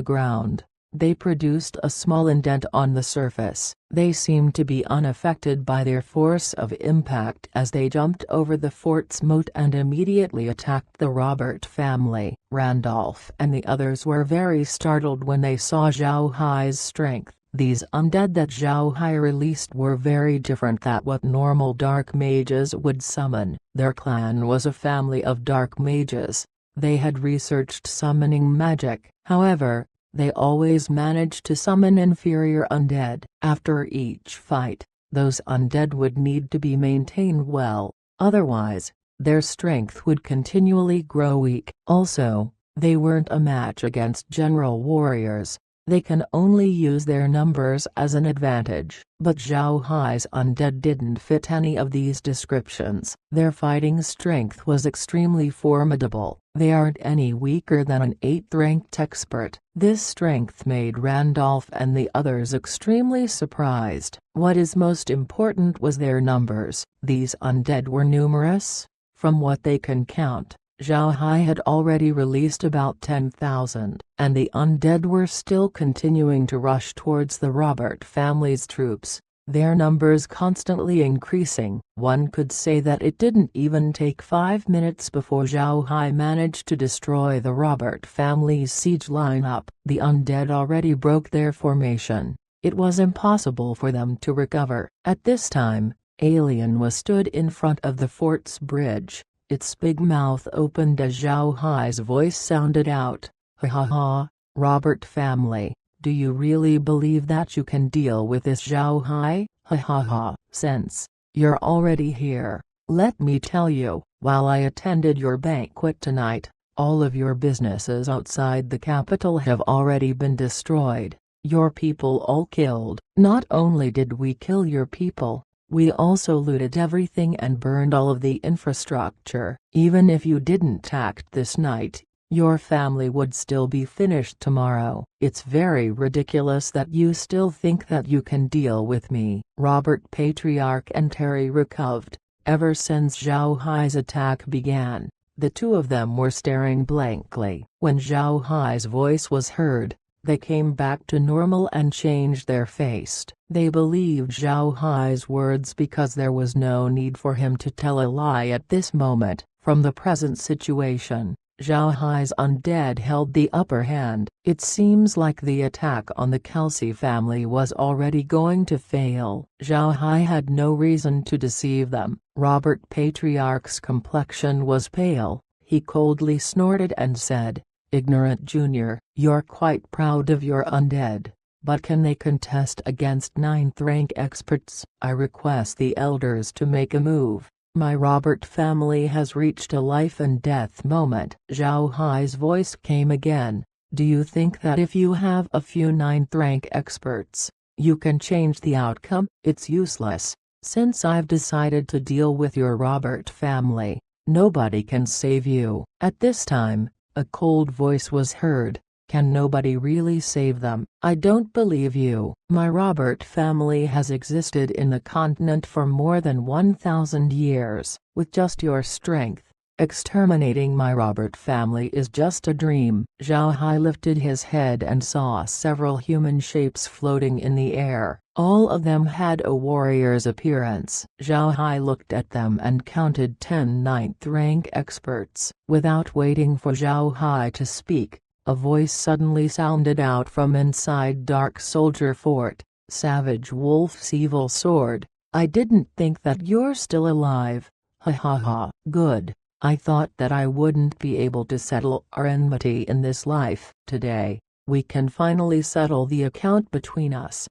ground, they produced a small indent on the surface. They seemed to be unaffected by their force of impact as they jumped over the fort's moat and immediately attacked the Robert family. Randolph and the others were very startled when they saw Zhao Hai's strength. These undead that Zhao Hai released were very different than what normal dark mages would summon. Their clan was a family of dark mages. They had researched summoning magic. However, they always managed to summon inferior undead. After each fight, those undead would need to be maintained well, otherwise, their strength would continually grow weak. Also, they weren't a match against general warriors. They can only use their numbers as an advantage. But Zhao Hai's undead didn't fit any of these descriptions. Their fighting strength was extremely formidable. They aren't any weaker than an 8th-ranked expert. This strength made Randolph and the others extremely surprised. What is most important was their numbers. These undead were numerous. From what they can count, Zhao Hai had already released about 10,000, and the undead were still continuing to rush towards the Robert family's troops, their numbers constantly increasing. One could say that it didn't even take 5 minutes before Zhao Hai managed to destroy the Robert family's siege lineup. The undead already broke their formation. It was impossible for them to recover. At this time, Alien was stood in front of the fort's bridge. Its big mouth opened as Zhao Hai's voice sounded out. Ha ha ha, Robert family, do you really believe that you can deal with this Zhao Hai? Ha ha ha. Since you're already here, let me tell you, while I attended your banquet tonight, all of your businesses outside the capital have already been destroyed, your people all killed. Not only did we kill your people, we also looted everything and burned all of the infrastructure. Even if you didn't act this night, your family would still be finished tomorrow. It's very ridiculous that you still think that you can deal with me. Robert Patriarch and Terry recovered. Ever since Zhao Hai's attack began, the two of them were staring blankly. When Zhao Hai's voice was heard, they came back to normal and changed their face. They believed Zhao Hai's words because there was no need for him to tell a lie at this moment. From the present situation, Zhao Hai's undead held the upper hand. It seems like the attack on the Kelsey family was already going to fail. Zhao Hai had no reason to deceive them. Robert Patriarch's complexion was pale. He coldly snorted and said, "Ignorant Junior, you're quite proud of your undead, but can they contest against 9th rank experts? I request the elders to make a move. My Robert family has reached a life and death moment." Zhao Hai's voice came again. "Do you think that if you have a few 9th rank experts, you can change the outcome? It's useless. Since I've decided to deal with your Robert family, nobody can save you." At this time, a cold voice was heard. "Can nobody really save them? I don't believe you. My Robert family has existed in the continent for more than 1,000 years. With just your strength, exterminating my Robert family is just a dream." Zhao Hai lifted his head and saw several human shapes floating in the air. All of them had a warrior's appearance. Zhao Hai looked at them and counted 10 9th rank experts. Without waiting for Zhao Hai to speak, a voice suddenly sounded out from inside Dark Soldier Fort. "Savage Wolf's evil sword, I didn't think that you're still alive. Ha ha ha. Good. I thought that I wouldn't be able to settle our enmity in this life. Today, we can finally settle the account between us."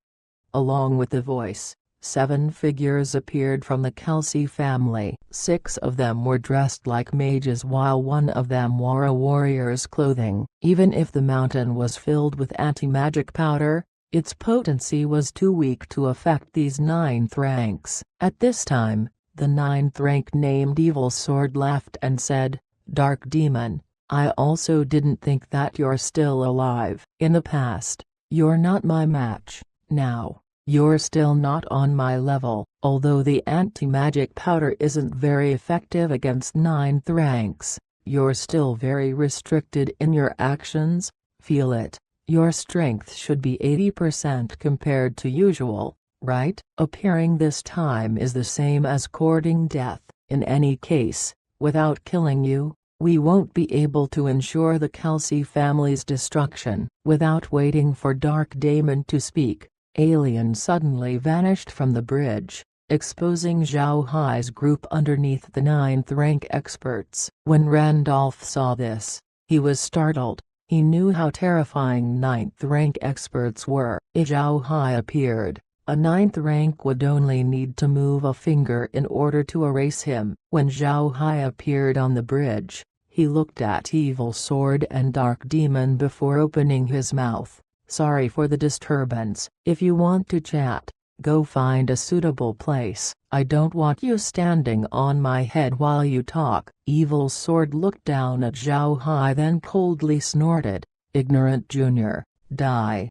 Along with the voice, 7 figures appeared from the Kelsey family. 6 of them were dressed like mages while one of them wore a warrior's clothing. Even if the mountain was filled with anti-magic powder, its potency was too weak to affect these 9th ranks. At this time, the 9th rank named Evil Sword laughed and said, "Dark Demon, I also didn't think that you're still alive. In the past, you're not my match. Now, you're still not on my level." Although the anti-magic powder isn't very effective against 9th ranks, you're still very restricted in your actions. Feel it. Your strength should be 80% compared to usual, right? Appearing this time is the same as courting death. In any case, without killing you, we won't be able to ensure the Kelsey family's destruction. Without waiting for Dark Demon to speak, Alien suddenly vanished from the bridge, exposing Zhao Hai's group underneath the 9th rank experts. When Randolph saw this, he was startled. He knew how terrifying 9th rank experts were. If Zhao Hai appeared, a 9th rank would only need to move a finger in order to erase him. When Zhao Hai appeared on the bridge, he looked at Evil Sword and Dark Demon before opening his mouth. "Sorry for the disturbance. If you want to chat, go find a suitable place. I don't want you standing on my head while you talk." Evil Sword looked down at Zhao Hai then coldly snorted, "Ignorant Junior, die."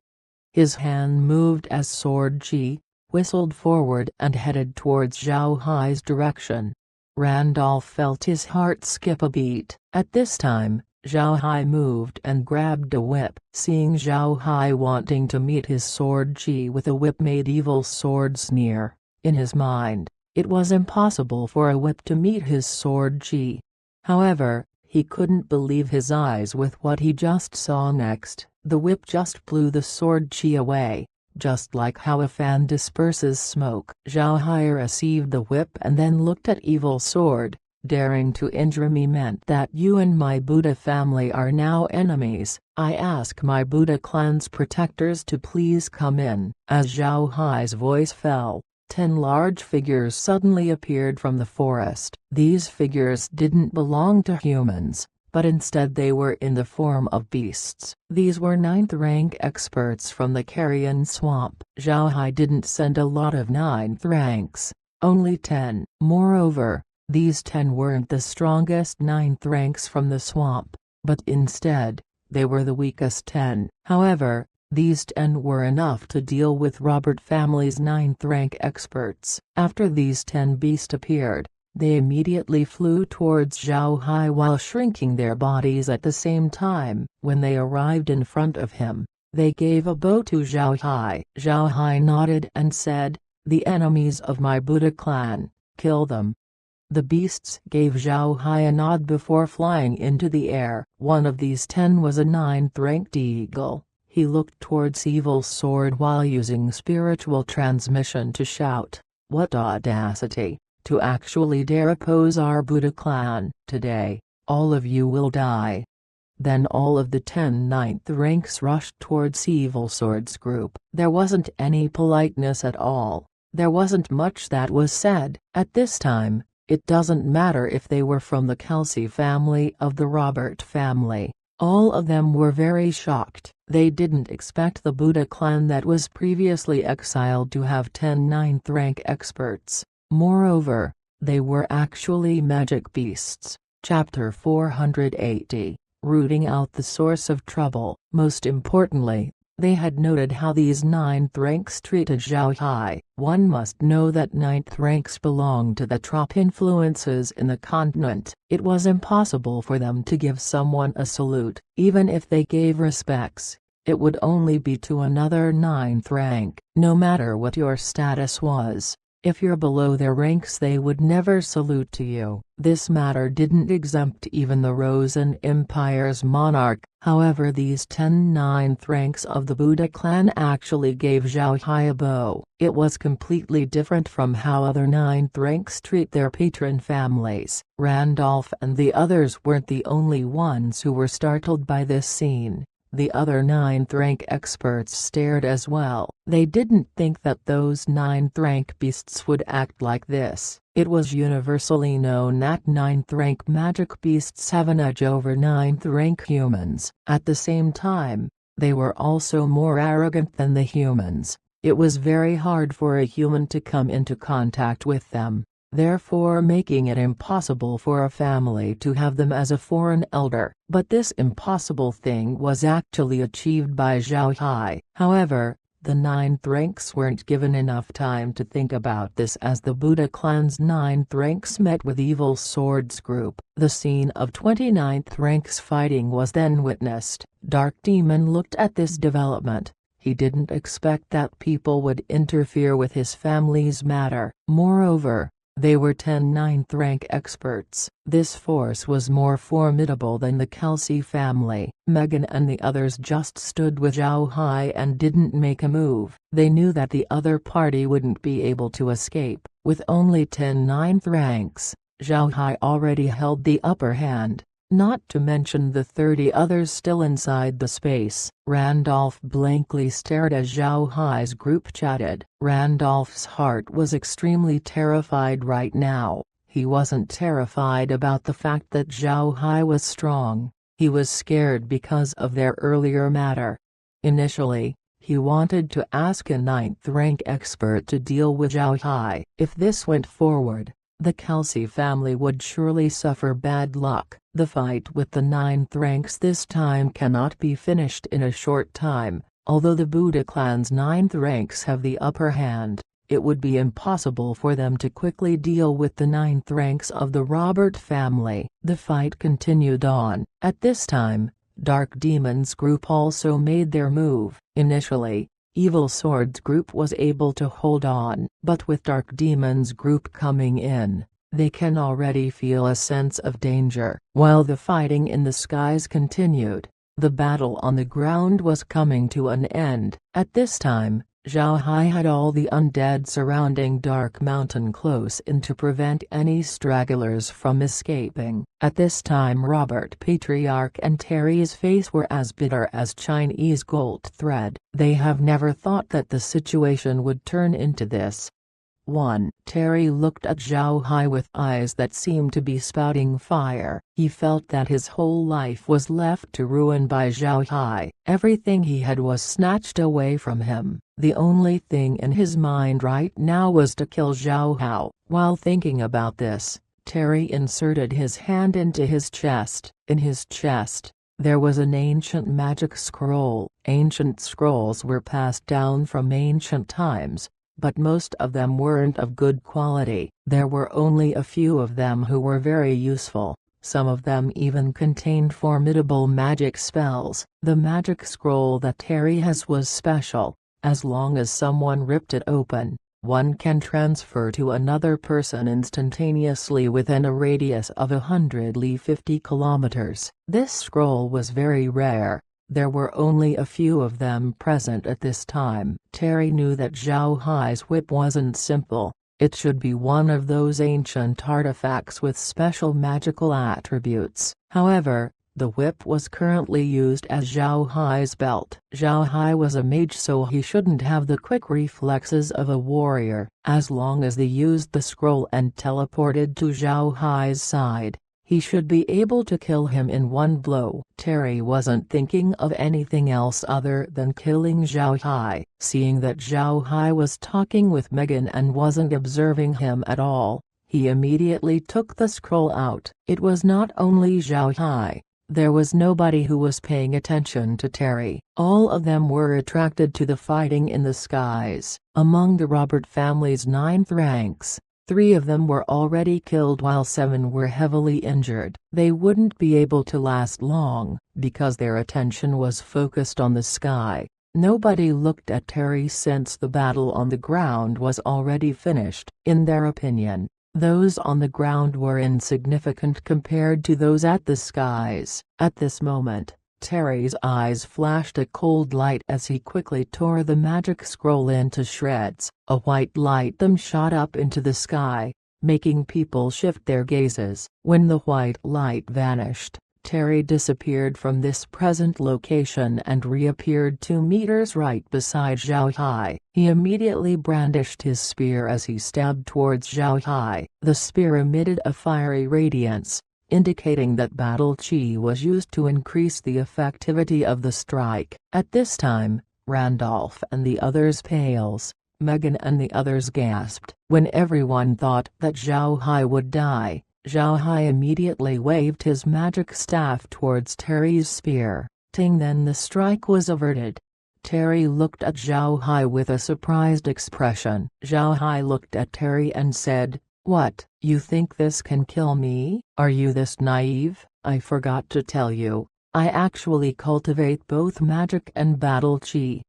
His hand moved as Sword Chi whistled forward and headed towards Zhao Hai's direction. Randolph felt his heart skip a beat. At this time, Zhao Hai moved and grabbed a whip. Seeing Zhao Hai wanting to meet his Sword Chi with a whip made Evil Sword sneer. In his mind, it was impossible for a whip to meet his Sword Chi. However, he couldn't believe his eyes with what he just saw next. The whip just blew the Sword Chi away, just like how a fan disperses smoke. Zhao Hai received the whip and then looked at Evil Sword. Daring to injure me meant that you and my Buddha family are now enemies. I ask my Buddha clan's protectors to please come in." As Zhao Hai's voice fell, 10 large figures suddenly appeared from the forest. These figures didn't belong to humans, but instead they were in the form of beasts. These were 9th rank experts from the carrion swamp. Zhao Hai didn't send a lot of 9th ranks, only 10. Moreover, these 10 weren't the strongest 9th ranks from the swamp, but instead, they were the weakest 10. However, these 10 were enough to deal with Robert family's 9th rank experts. After these 10 beasts appeared, they immediately flew towards Zhao Hai while shrinking their bodies at the same time. When they arrived in front of him, they gave a bow to Zhao Hai. Zhao Hai nodded and said, "The enemies of my Buddha clan, kill them." The beasts gave Zhao Hai a nod before flying into the air. One of these 10 was a 9th ranked eagle. He looked towards Evil Sword while using spiritual transmission to shout, "What audacity, to actually dare oppose our Buddha clan! Today, all of you will die." Then all of the 10 9th ranks rushed towards Evil Sword's group. There wasn't any politeness at all. There wasn't much that was said. At this time, it doesn't matter if they were from the Kelsey family of the Robert family. All of them were very shocked. They didn't expect the Buddha clan that was previously exiled to have 10 9th rank experts. Moreover, they were actually magic beasts. Chapter 480, Rooting Out the Source of Trouble. Most importantly, they had noted how these 9th ranks treated Zhao Hai. One must know that 9th ranks belong to the top influences in the continent. It was impossible for them to give someone a salute. Even if they gave respects, it would only be to another 9th rank. No matter what your status was, if you're below their ranks they would never salute to you. This matter didn't exempt even the Rosen Empire's monarch. However, these 10 9th ranks of the Buddha clan actually gave Zhao Hai a bow. It was completely different from how other 9th ranks treat their patron families. Randolph and the others weren't the only ones who were startled by this scene. The other 9th rank experts stared as well. They didn't think that those 9th rank beasts would act like this. It was universally known that 9th rank magic beasts have an edge over 9th rank humans. At the same time, they were also more arrogant than the humans. It was very hard for a human to come into contact with them, therefore making it impossible for a family to have them as a foreign elder. But this impossible thing was actually achieved by Zhao Hai. However, the 9th ranks weren't given enough time to think about this as the Buddha clan's 9th ranks met with Evil Sword's group. The scene of 29th ranks fighting was then witnessed. Dark Demon looked at this development. He didn't expect that people would interfere with his family's matter. Moreover, they were 10 9th rank experts. This force was more formidable than the Kelsey family. Megan and the others just stood with Zhao Hai and didn't make a move. They knew that the other party wouldn't be able to escape. With only 10 9th ranks, Zhao Hai already held the upper hand. Not to mention the 30 others still inside the space. Randolph blankly stared as Zhao Hai's group chatted. Randolph's heart was extremely terrified right now. He wasn't terrified about the fact that Zhao Hai was strong. He was scared because of their earlier matter. Initially, he wanted to ask a 9th rank expert to deal with Zhao Hai. If this went forward, the Kelsey family would surely suffer bad luck. The fight with the 9th ranks this time cannot be finished in a short time. Although the Buddha clan's 9th ranks have the upper hand, it would be impossible for them to quickly deal with the 9th ranks of the Robert family. The fight continued on. At this time, Dark Demon's group also made their move. Initially, Evil Sword's group was able to hold on, but with Dark Demon's group coming in, they can already feel a sense of danger. While the fighting in the skies continued, the battle on the ground was coming to an end. At this time, Zhao Hai had all the undead surrounding Dark Mountain close in to prevent any stragglers from escaping. At this time Robert Patriarch and Terry's face were as bitter as Chinese gold thread. They have never thought that the situation would turn into this. 1. Terry looked at Zhao Hai with eyes that seemed to be spouting fire. He felt that his whole life was left to ruin by Zhao Hai. Everything he had was snatched away from him. The only thing in his mind right now was to kill Zhao Hai. While thinking about this, Terry inserted his hand into his chest. In his chest, there was an ancient magic scroll. Ancient scrolls were passed down from ancient times, but most of them weren't of good quality. There were only a few of them who were very useful. Some of them even contained formidable magic spells. The magic scroll that Terry has was special. As long as someone ripped it open, one can transfer to another person instantaneously within a radius of 150 kilometers. This scroll was very rare. There were only a few of them present at this time. Terry knew that Zhao Hai's whip wasn't simple. It should be one of those ancient artifacts with special magical attributes. However, the whip was currently used as Zhao Hai's belt. Zhao Hai was a mage, so he shouldn't have the quick reflexes of a warrior. As long as they used the scroll and teleported to Zhao Hai's side, he should be able to kill him in one blow. Terry wasn't thinking of anything else other than killing Zhao Hai. Seeing that Zhao Hai was talking with Megan and wasn't observing him at all, he immediately took the scroll out. It was not only Zhao Hai. There was nobody who was paying attention to Terry. All of them were attracted to the fighting in the skies. Among the Robert family's 9th ranks, 3 of them were already killed while 7 were heavily injured. They wouldn't be able to last long, because their attention was focused on the sky. Nobody looked at Terry since the battle on the ground was already finished. In their opinion, those on the ground were insignificant compared to those at the skies. At this moment, Terry's eyes flashed a cold light as he quickly tore the magic scroll into shreds. A white light shot up into the sky, making people shift their gazes. When the white light vanished, Terry disappeared from this present location and reappeared 2 meters right beside Zhao Hai. He immediately brandished his spear as he stabbed towards Zhao Hai. The spear emitted a fiery radiance, indicating that battle chi was used to increase the effectivity of the strike. At this time, Randolph and the others paled. Megan and the others gasped. When everyone thought that Zhao Hai would die, Zhao Hai immediately waved his magic staff towards Terry's spear. Ting! Then the strike was averted. Terry looked at Zhao Hai with a surprised expression. Zhao Hai looked at Terry and said, "What, you think this can kill me? Are you this naive? I forgot to tell you, I actually cultivate both magic and battle chi."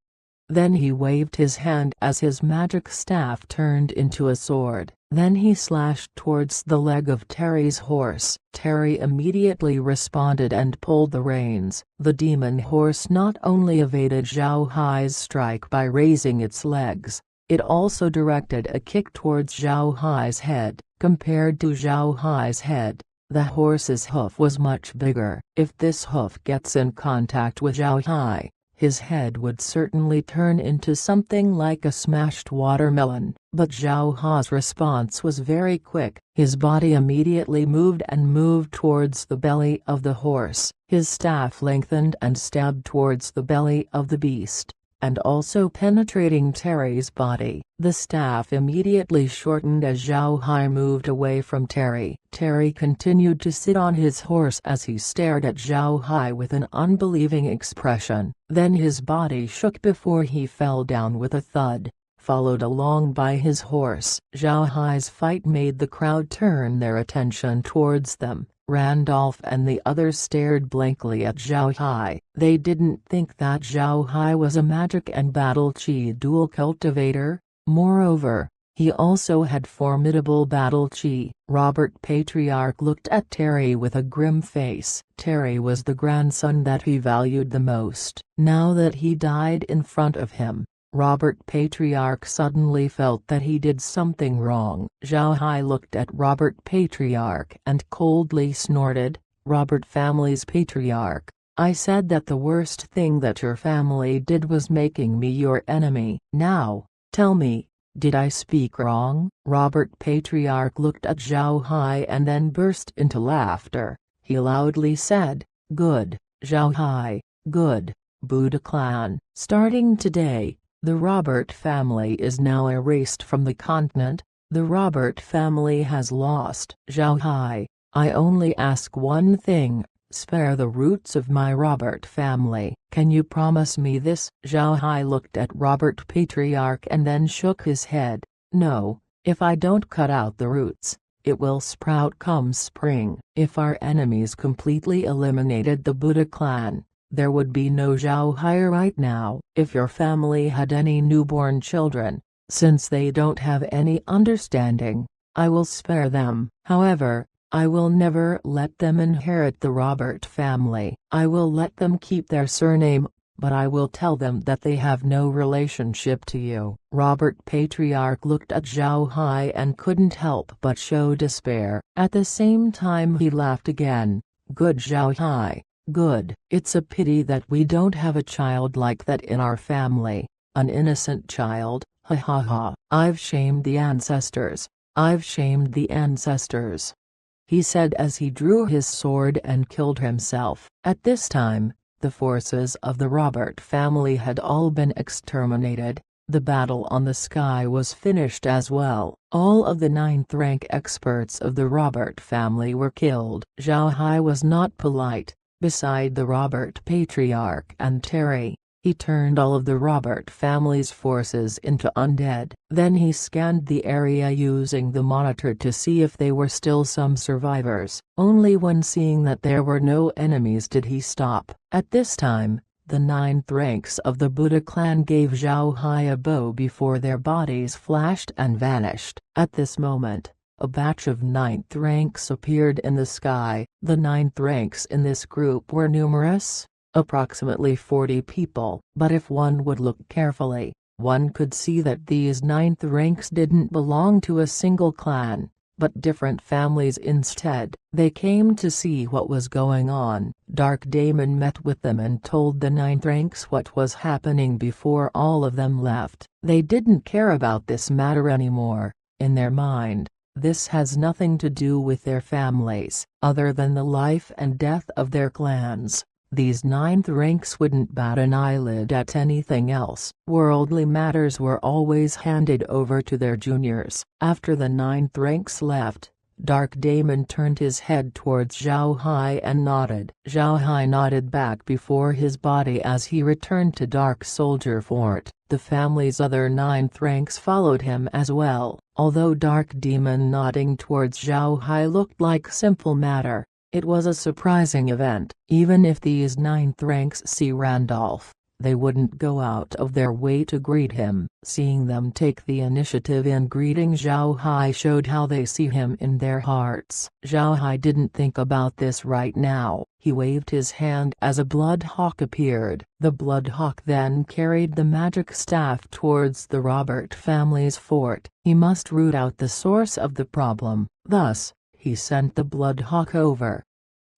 Then he waved his hand as his magic staff turned into a sword. Then he slashed towards the leg of Terry's horse. Terry immediately responded and pulled the reins. The demon horse not only evaded Zhao Hai's strike by raising its legs, it also directed a kick towards Zhao Hai's head. Compared to Zhao Hai's head, the horse's hoof was much bigger. If this hoof gets in contact with Zhao Hai, his head would certainly turn into something like a smashed watermelon. But Zhao Hai's response was very quick. His body immediately moved towards the belly of the horse. His staff lengthened and stabbed towards the belly of the beast, and also penetrating Terry's body. The staff immediately shortened as Zhao Hai moved away from Terry. Terry continued to sit on his horse as he stared at Zhao Hai with an unbelieving expression. Then his body shook before he fell down with a thud, followed along by his horse. Zhao Hai's fight made the crowd turn their attention towards them. Randolph and the others stared blankly at Zhao Hai. They didn't think that Zhao Hai was a magic and battle chi dual cultivator. Moreover, he also had formidable battle chi. Robert Patriarch looked at Terry with a grim face. Terry was the grandson that he valued the most. Now that he died in front of him, Robert Patriarch suddenly felt that he did something wrong. Zhao Hai looked at Robert Patriarch and coldly snorted, "Robert family's patriarch, I said that the worst thing that your family did was making me your enemy. Now, tell me, did I speak wrong?" Robert Patriarch looked at Zhao Hai and then burst into laughter. He loudly said, "Good, Zhao Hai, good. Buddha clan. Starting today, the Robert family is now erased from the continent. The Robert family has lost." "Zhao Hai, I only ask one thing, spare the roots of my Robert family. Can you promise me this?" Zhao Hai looked at Robert Patriarch and then shook his head. "No, if I don't cut out the roots, it will sprout come spring." If our enemies completely eliminated the Buddha clan, there would be no Zhao Hai right now. If your family had any newborn children, since they don't have any understanding, I will spare them. However, I will never let them inherit the Robert family. I will let them keep their surname, but I will tell them that they have no relationship to you." Robert Patriarch looked at Zhao Hai and couldn't help but show despair. At the same time he laughed again. "Good Zhao Hai, good. It's a pity that we don't have a child like that in our family, an innocent child, ha ha ha. I've shamed the ancestors, I've shamed the ancestors," he said as he drew his sword and killed himself. At this time, the forces of the Robert family had all been exterminated. The battle on the sky was finished as well. All of the 9th rank experts of the Robert family were killed. Zhao Hai was not polite. Beside the Robert Patriarch and Terry, he turned all of the Robert family's forces into undead. Then he scanned the area using the monitor to see if there were still some survivors. Only when seeing that there were no enemies did he stop. At this time, the 9th ranks of the Buddha clan gave Zhao Hai a bow before their bodies flashed and vanished. At this moment, a batch of 9th ranks appeared in the sky. The 9th ranks in this group were numerous, approximately 40 people. But if one would look carefully, one could see that these 9th ranks didn't belong to a single clan, but different families instead. They came to see what was going on. Dark Daemon met with them and told the 9th ranks what was happening before all of them left. They didn't care about this matter anymore. In their mind, this has nothing to do with their families. Other than the life and death of their clans, these 9th ranks wouldn't bat an eyelid at anything else. Worldly matters were always handed over to their juniors. After the 9th ranks left, Dark Daemon turned his head towards Zhao Hai and nodded. Zhao Hai nodded back before his body as he returned to Dark Soldier Fort. The family's other 9th ranks followed him as well. Although Dark Demon nodding towards Zhao Hai looked like simple matter, it was a surprising event. Even if these 9th ranks see Randolph, they wouldn't go out of their way to greet him. Seeing them take the initiative in greeting Zhao Hai showed how they see him in their hearts. Zhao Hai didn't think about this right now. He waved his hand as a blood hawk appeared. The blood hawk then carried the magic staff towards the Robert family's fort. He must root out the source of the problem. Thus, he sent the blood hawk over.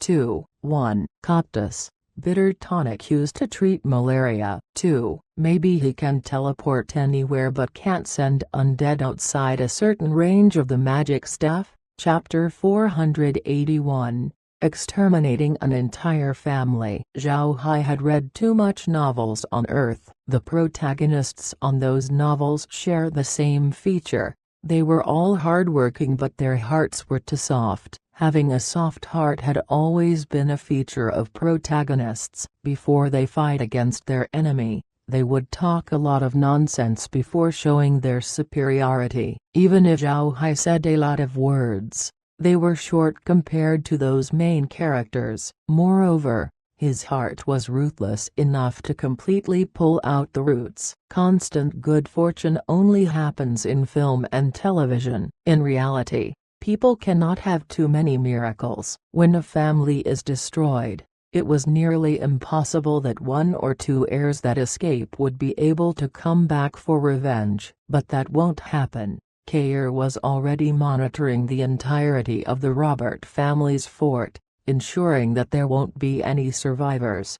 2. 1. Coptus, bitter tonic used to treat malaria. 2. Maybe he can teleport anywhere but can't send undead outside a certain range of the magic staff. Chapter 481, Exterminating an Entire Family. Zhao Hai had read too much novels on Earth. The protagonists on those novels share the same feature. They were all hardworking but their hearts were too soft. Having a soft heart had always been a feature of protagonists. Before they fight against their enemy, they would talk a lot of nonsense before showing their superiority. Even if Zhao Hai said a lot of words, they were short compared to those main characters. Moreover, his heart was ruthless enough to completely pull out the roots. Constant good fortune only happens in film and television. In reality, people cannot have too many miracles. When a family is destroyed, It was nearly impossible that one or two heirs that escape would be able to come back for revenge, but that won't happen. Keir was already monitoring the entirety of the Robert family's fort, ensuring that there won't be any survivors.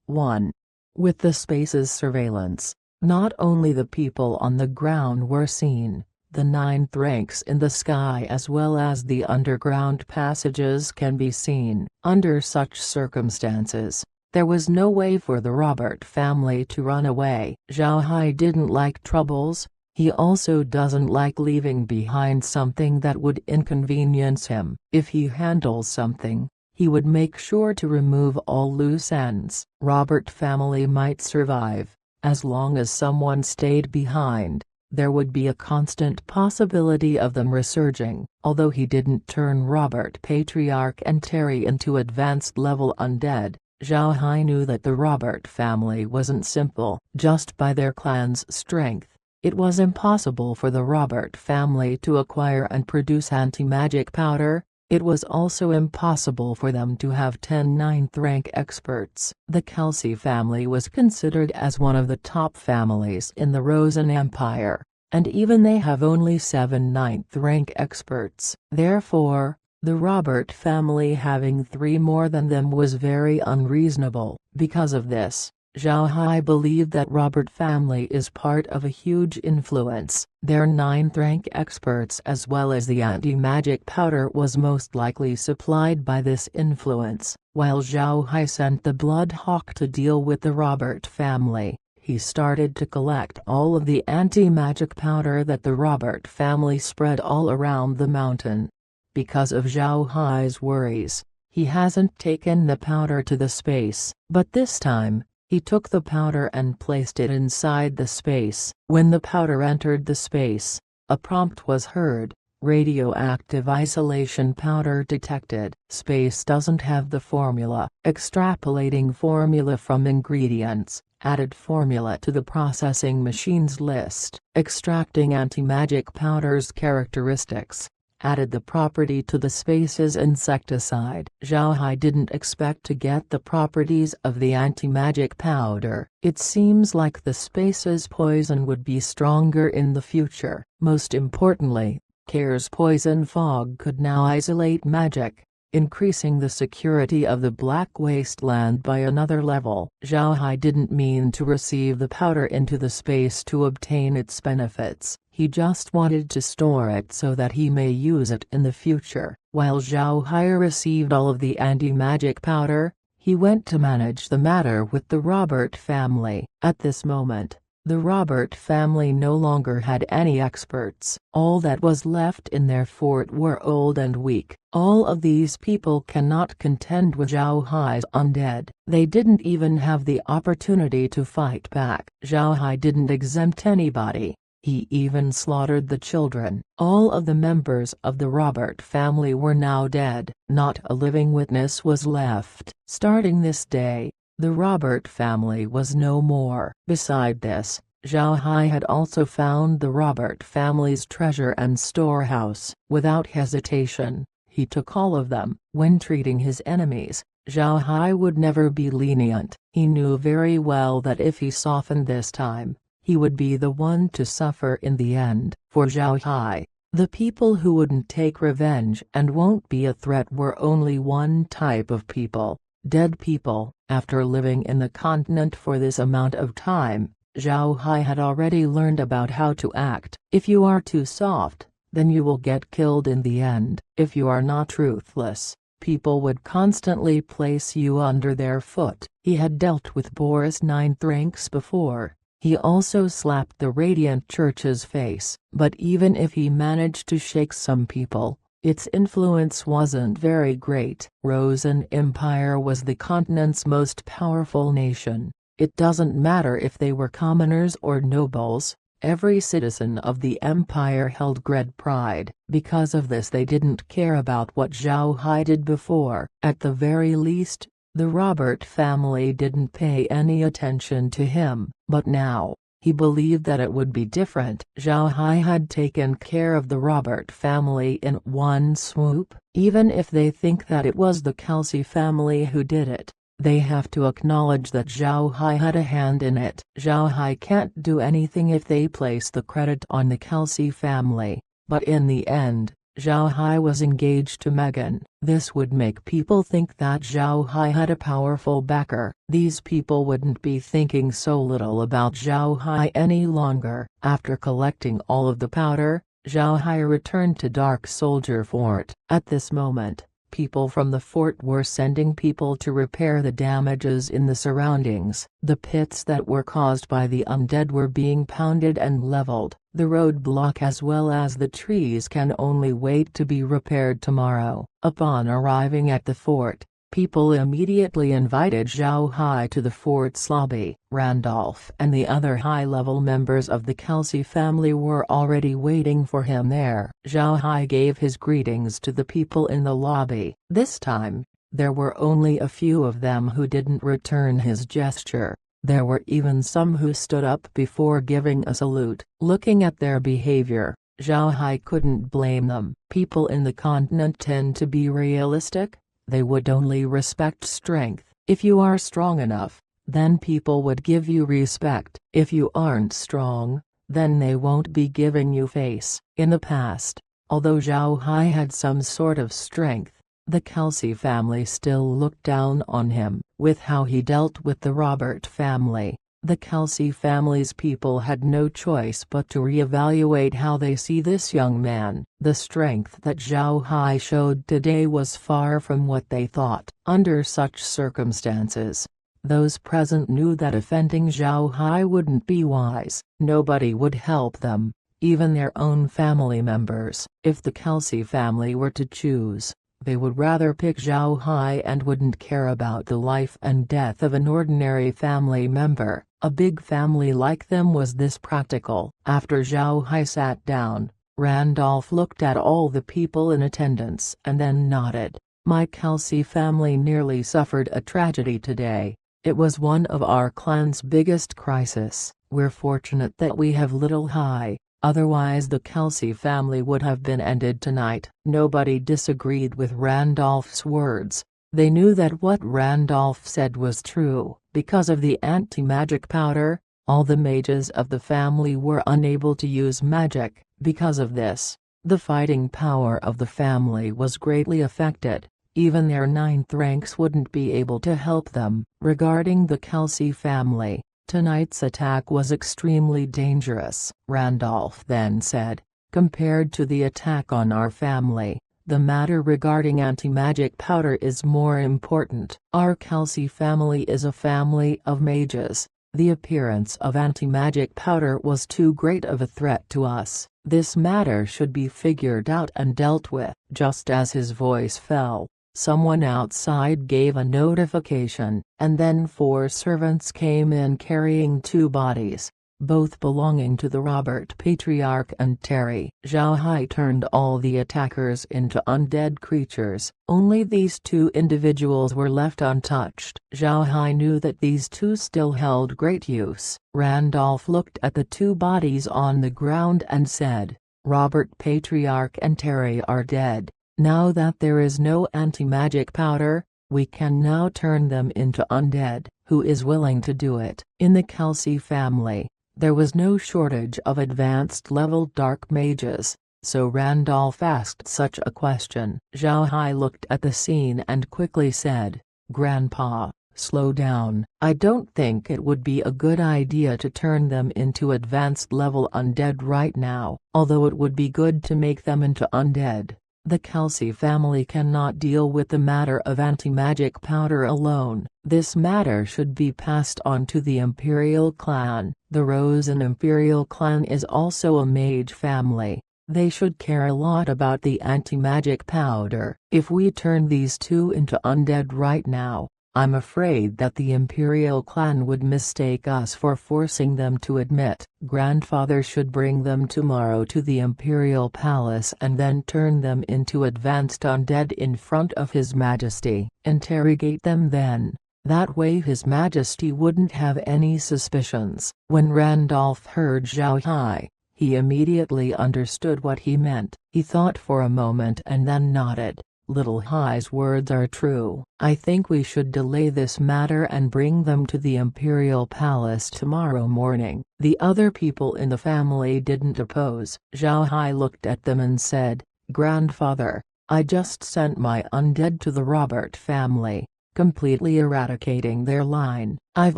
1. With the space's surveillance, not only the people on the ground were seen, the ninth ranks in the sky as well as the underground passages can be seen. Under such circumstances, there was no way for the Robert family to run away. Zhao Hai didn't like troubles. He also doesn't like leaving behind something that would inconvenience him. If he handles something, he would make sure to remove all loose ends. Robert family might survive, as long as someone stayed behind. There would be a constant possibility of them resurging. Although he didn't turn Robert Patriarch and Terry into advanced-level undead, Zhao Hai knew that the Robert family wasn't simple. Just by their clan's strength, it was impossible for the Robert family to acquire and produce anti-magic powder. It was also impossible for them to have 10 ninth-rank experts. The Kelsey family was considered as one of the top families in the Rosen Empire, and even they have only 7 ninth-rank experts. Therefore, the Robert family having 3 more than them was very unreasonable. Because of this, Zhao Hai believed that Robert family is part of a huge influence. Their 9th-rank experts as well as the anti-magic powder was most likely supplied by this influence. While Zhao Hai sent the Blood Hawk to deal with the Robert family, he started to collect all of the anti-magic powder that the Robert family spread all around the mountain. Because of Zhao Hai's worries, he hasn't taken the powder to the space, but this time, he took the powder and placed it inside the space. When the powder entered the space, a prompt was heard: radioactive isolation powder detected. Space doesn't have the formula. Extrapolating formula from ingredients, added formula to the processing machine's list. Extracting anti-magic powder's characteristics, added the property to the space's insecticide. Zhao Hai didn't expect to get the properties of the anti-magic powder. It seems like the space's poison would be stronger in the future. Most importantly, Keir's poison fog could now isolate magic, increasing the security of the Black Wasteland by another level. Zhao Hai didn't mean to receive the powder into the space to obtain its benefits. He just wanted to store it so that he may use it in the future. While Zhao Hai received all of the anti-magic powder, he went to manage the matter with the Robert family. At this moment, the Robert family no longer had any experts. All that was left in their fort were old and weak. All of these people cannot contend with Zhao Hai's undead. They didn't even have the opportunity to fight back. Zhao Hai didn't exempt anybody. He even slaughtered the children. All of the members of the Robert family were now dead. Not a living witness was left. Starting this day, the Robert family was no more. Beside this, Zhao Hai had also found the Robert family's treasure and storehouse. Without hesitation, he took all of them. When treating his enemies, Zhao Hai would never be lenient. He knew very well that if he softened this time, he would be the one to suffer in the end. For Zhao Hai, the people who wouldn't take revenge and won't be a threat were only one type of people: dead people. After living in the continent for this amount of time, Zhao Hai had already learned about how to act. If you are too soft, then you will get killed in the end. If you are not ruthless, people would constantly place you under their foot. He had dealt with Boris 9th ranks before. He also slapped the Radiant Church's face. But even if he managed to shake some people, its influence wasn't very great. Rosen Empire was the continent's most powerful nation. It doesn't matter if they were commoners or nobles, every citizen of the empire held great pride. Because of this they didn't care about what Zhao Hai did before. At the very least, the Robert family didn't pay any attention to him. But now, he believed that it would be different. Zhao Hai had taken care of the Robert family in one swoop. Even if they think that it was the Kelsey family who did it, They have to acknowledge that Zhao Hai had a hand in it. Zhao Hai can't do anything if they place the credit on the Kelsey family, but in the end, Zhao Hai was engaged to Megan. This would make people think that Zhao Hai had a powerful backer. These people wouldn't be thinking so little about Zhao Hai any longer. After collecting all of the powder, Zhao Hai returned to Dark Soldier Fort. At this moment, people from the fort were sending people to repair the damages in the surroundings. The pits that were caused by the undead were being pounded and leveled. The roadblock as well as the trees can only wait to be repaired tomorrow. Upon arriving at the fort, people immediately invited Zhao Hai to the fort's lobby. Randolph and the other high-level members of the Kelsey family were already waiting for him there. Zhao Hai gave his greetings to the people in the lobby. This time, there were only a few of them who didn't return his gesture. There were even some who stood up before giving a salute. Looking at their behavior, Zhao Hai couldn't blame them. People in the continent tend to be realistic. They would only respect strength. If you are strong enough, then people would give you respect. If you aren't strong, then they won't be giving you face. In the past, although Zhao Hai had some sort of strength, the Kelsey family still looked down on him. With how he dealt with the Robert family, the Kelsey family's people had no choice but to reevaluate how they see this young man. The strength that Zhao Hai showed today was far from what they thought. Under such circumstances, those present knew that offending Zhao Hai wouldn't be wise. Nobody would help them, even their own family members. If the Kelsey family were to choose, they would rather pick Zhao Hai and wouldn't care about the life and death of an ordinary family member. A big family like them was this practical. After Zhao Hai sat down, Randolph looked at all the people in attendance and then nodded. My Kelsey family nearly suffered a tragedy today. It was one of our clan's biggest crises. We're fortunate that we have Little Hai. Otherwise the Kelsey family would have been ended tonight. Nobody disagreed with Randolph's words. They knew that what Randolph said was true. Because of the anti-magic powder, all the mages of the family were unable to use magic. Because of this, the fighting power of the family was greatly affected. Even their 9th ranks wouldn't be able to help them. Regarding the Kelsey family, tonight's attack was extremely dangerous. Randolph then said, compared to the attack on our family, the matter regarding anti-magic powder is more important. Our Kelsey family is a family of mages. The appearance of anti-magic powder was too great of a threat to us. This matter should be figured out and dealt with. Just as his voice fell, someone outside gave a notification, and then 4 servants came in carrying 2 bodies, both belonging to the Robert Patriarch and Terry. Zhao Hai turned all the attackers into undead creatures. Only these 2 individuals were left untouched. Zhao Hai knew that these 2 still held great use. Randolph looked at the 2 bodies on the ground and said, Robert Patriarch and Terry are dead. Now that there is no anti-magic powder, we can now turn them into undead. Who is willing to do it? In the Kelsey family, there was no shortage of advanced-level dark mages, so Randolph asked such a question. Zhao Hai looked at the scene and quickly said, Grandpa, slow down. I don't think it would be a good idea to turn them into advanced-level undead right now. Although it would be good to make them into undead, the Kelsey family cannot deal with the matter of anti-magic powder alone. This matter should be passed on to the Imperial clan. The Rosen Imperial clan is also a mage family. They should care a lot about the anti-magic powder. If we turn these 2 into undead right now, I'm afraid that the Imperial clan would mistake us for forcing them to admit. Grandfather should bring them tomorrow to the Imperial Palace and then turn them into advanced undead in front of His Majesty. Interrogate them then. That way His Majesty wouldn't have any suspicions. When Randolph heard Zhao Hai, he immediately understood what he meant. He thought for a moment and then nodded. Little Hai's words are true. I think we should delay this matter and bring them to the imperial palace tomorrow morning. The other people in the family didn't oppose. Zhao Hai looked at them and said, "Grandfather, I just sent my undead to the Robert family, completely eradicating their line. I've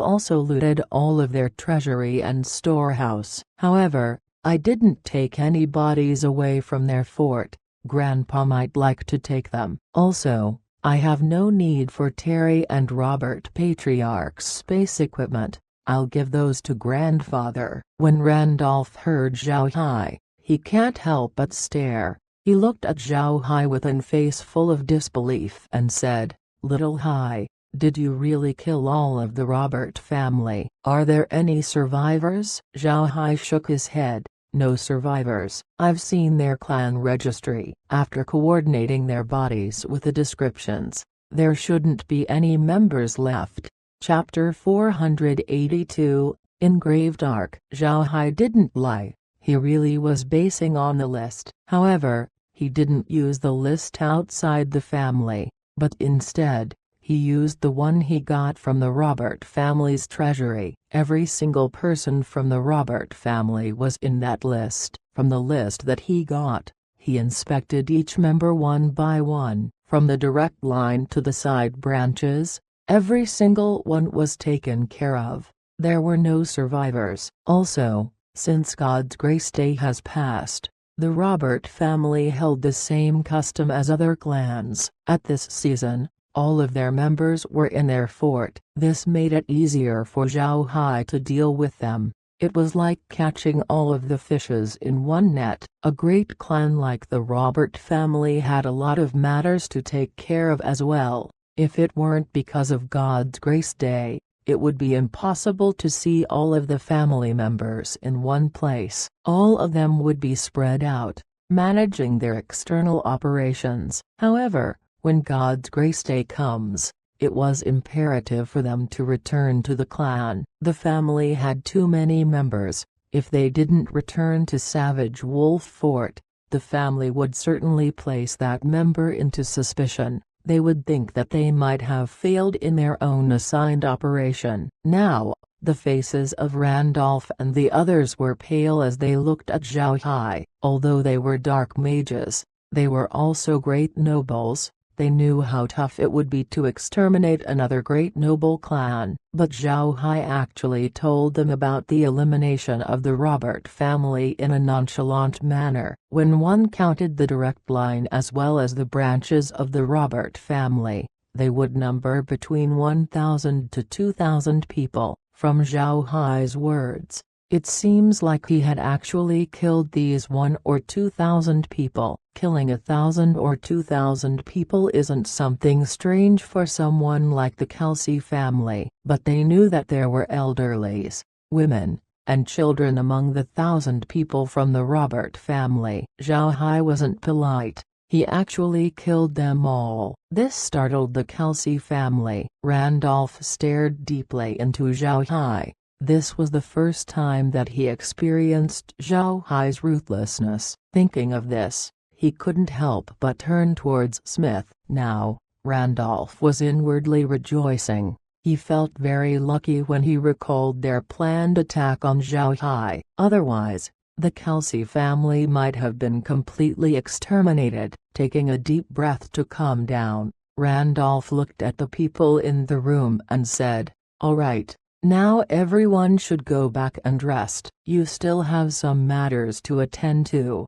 also looted all of their treasury and storehouse. However, I didn't take any bodies away from their fort. Grandpa might like to take them. Also, I have no need for Terry and Robert Patriarch's space equipment. I'll give those to Grandfather." When Randolph heard Zhao Hai, he can't help but stare. He looked at Zhao Hai with a face full of disbelief and said, "Little Hai, did you really kill all of the Robert family? Are there any survivors?" Zhao Hai shook his head. "No survivors. I've seen their clan registry. After coordinating their bodies with the descriptions, there shouldn't be any members left." Chapter 482, Engraved Arc. Zhao Hai didn't lie. He really was basing on the list. However, he didn't use the list outside the family, but instead, he used the one he got from the Robert family's treasury. Every single person from the Robert family was in that list. From the list that he got, he inspected each member one by one. From the direct line to the side branches, every single one was taken care of. There were no survivors. Also, since God's Grace Day has passed, the Robert family held the same custom as other clans. At this season, all of their members were in their fort. This made it easier for Zhao Hai to deal with them. It was like catching all of the fishes in one net. A great clan like the Robert family had a lot of matters to take care of as well. If it weren't because of God's Grace Day, it would be impossible to see all of the family members in one place. All of them would be spread out, managing their external operations. However, when God's Grace Day comes, it was imperative for them to return to the clan. The family had too many members. If they didn't return to Savage Wolf Fort, the family would certainly place that member into suspicion. They would think that they might have failed in their own assigned operation. Now, the faces of Randolph and the others were pale as they looked at Zhao Hai. Although they were dark mages, they were also great nobles. They knew how tough it would be to exterminate another great noble clan. But Zhao Hai actually told them about the elimination of the Robert family in a nonchalant manner. When one counted the direct line as well as the branches of the Robert family, they would number between 1,000 to 2,000 people. From Zhao Hai's words, it seems like he had actually killed these 1,000 or 2,000 people. Killing 1,000 or 2,000 people isn't something strange for someone like the Kelsey family, but they knew that there were elderlies, women, and children among the 1,000 people from the Robert family. Zhao Hai wasn't polite. He actually killed them all. This startled the Kelsey family. Randolph stared deeply into Zhao Hai. This was the first time that he experienced Zhao Hai's ruthlessness. Thinking of this, he couldn't help but turn towards Smith. Now, Randolph was inwardly rejoicing. He felt very lucky when he recalled their planned attack on Zhao Hai. Otherwise, the Kelsey family might have been completely exterminated. Taking a deep breath to calm down, Randolph looked at the people in the room and said, "All right, now everyone should go back and rest. You still have some matters to attend to."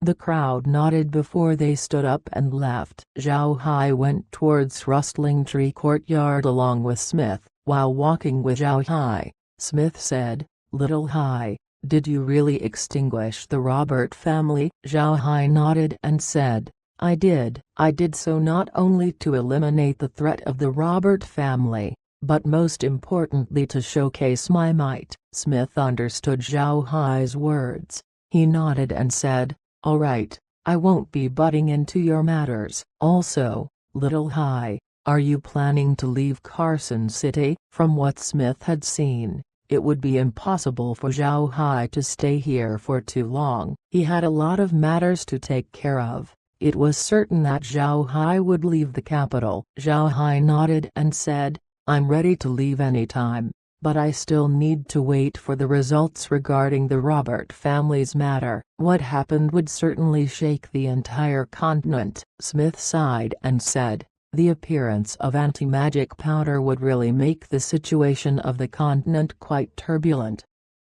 The crowd nodded before they stood up and left. Zhao Hai went towards Rustling Tree Courtyard along with Smith. While walking with Zhao Hai, Smith said, "Little Hai, did you really extinguish the Robert family?" Zhao Hai nodded and said, I did so not only to eliminate the threat of the Robert family, but most importantly to showcase my might." Smith understood Zhao Hai's words. He nodded and said, "All right, I won't be butting into your matters." Also, Little Hai, are you planning to leave Carson City? From what Smith had seen, it would be impossible for Zhao Hai to stay here for too long. He had a lot of matters to take care of. It was certain that Zhao Hai would leave the capital. Zhao Hai nodded and said, "I'm ready to leave anytime, but I still need to wait for the results regarding the Robert family's matter." What happened would certainly shake the entire continent. Smith sighed and said, "The appearance of anti-magic powder would really make the situation of the continent quite turbulent,"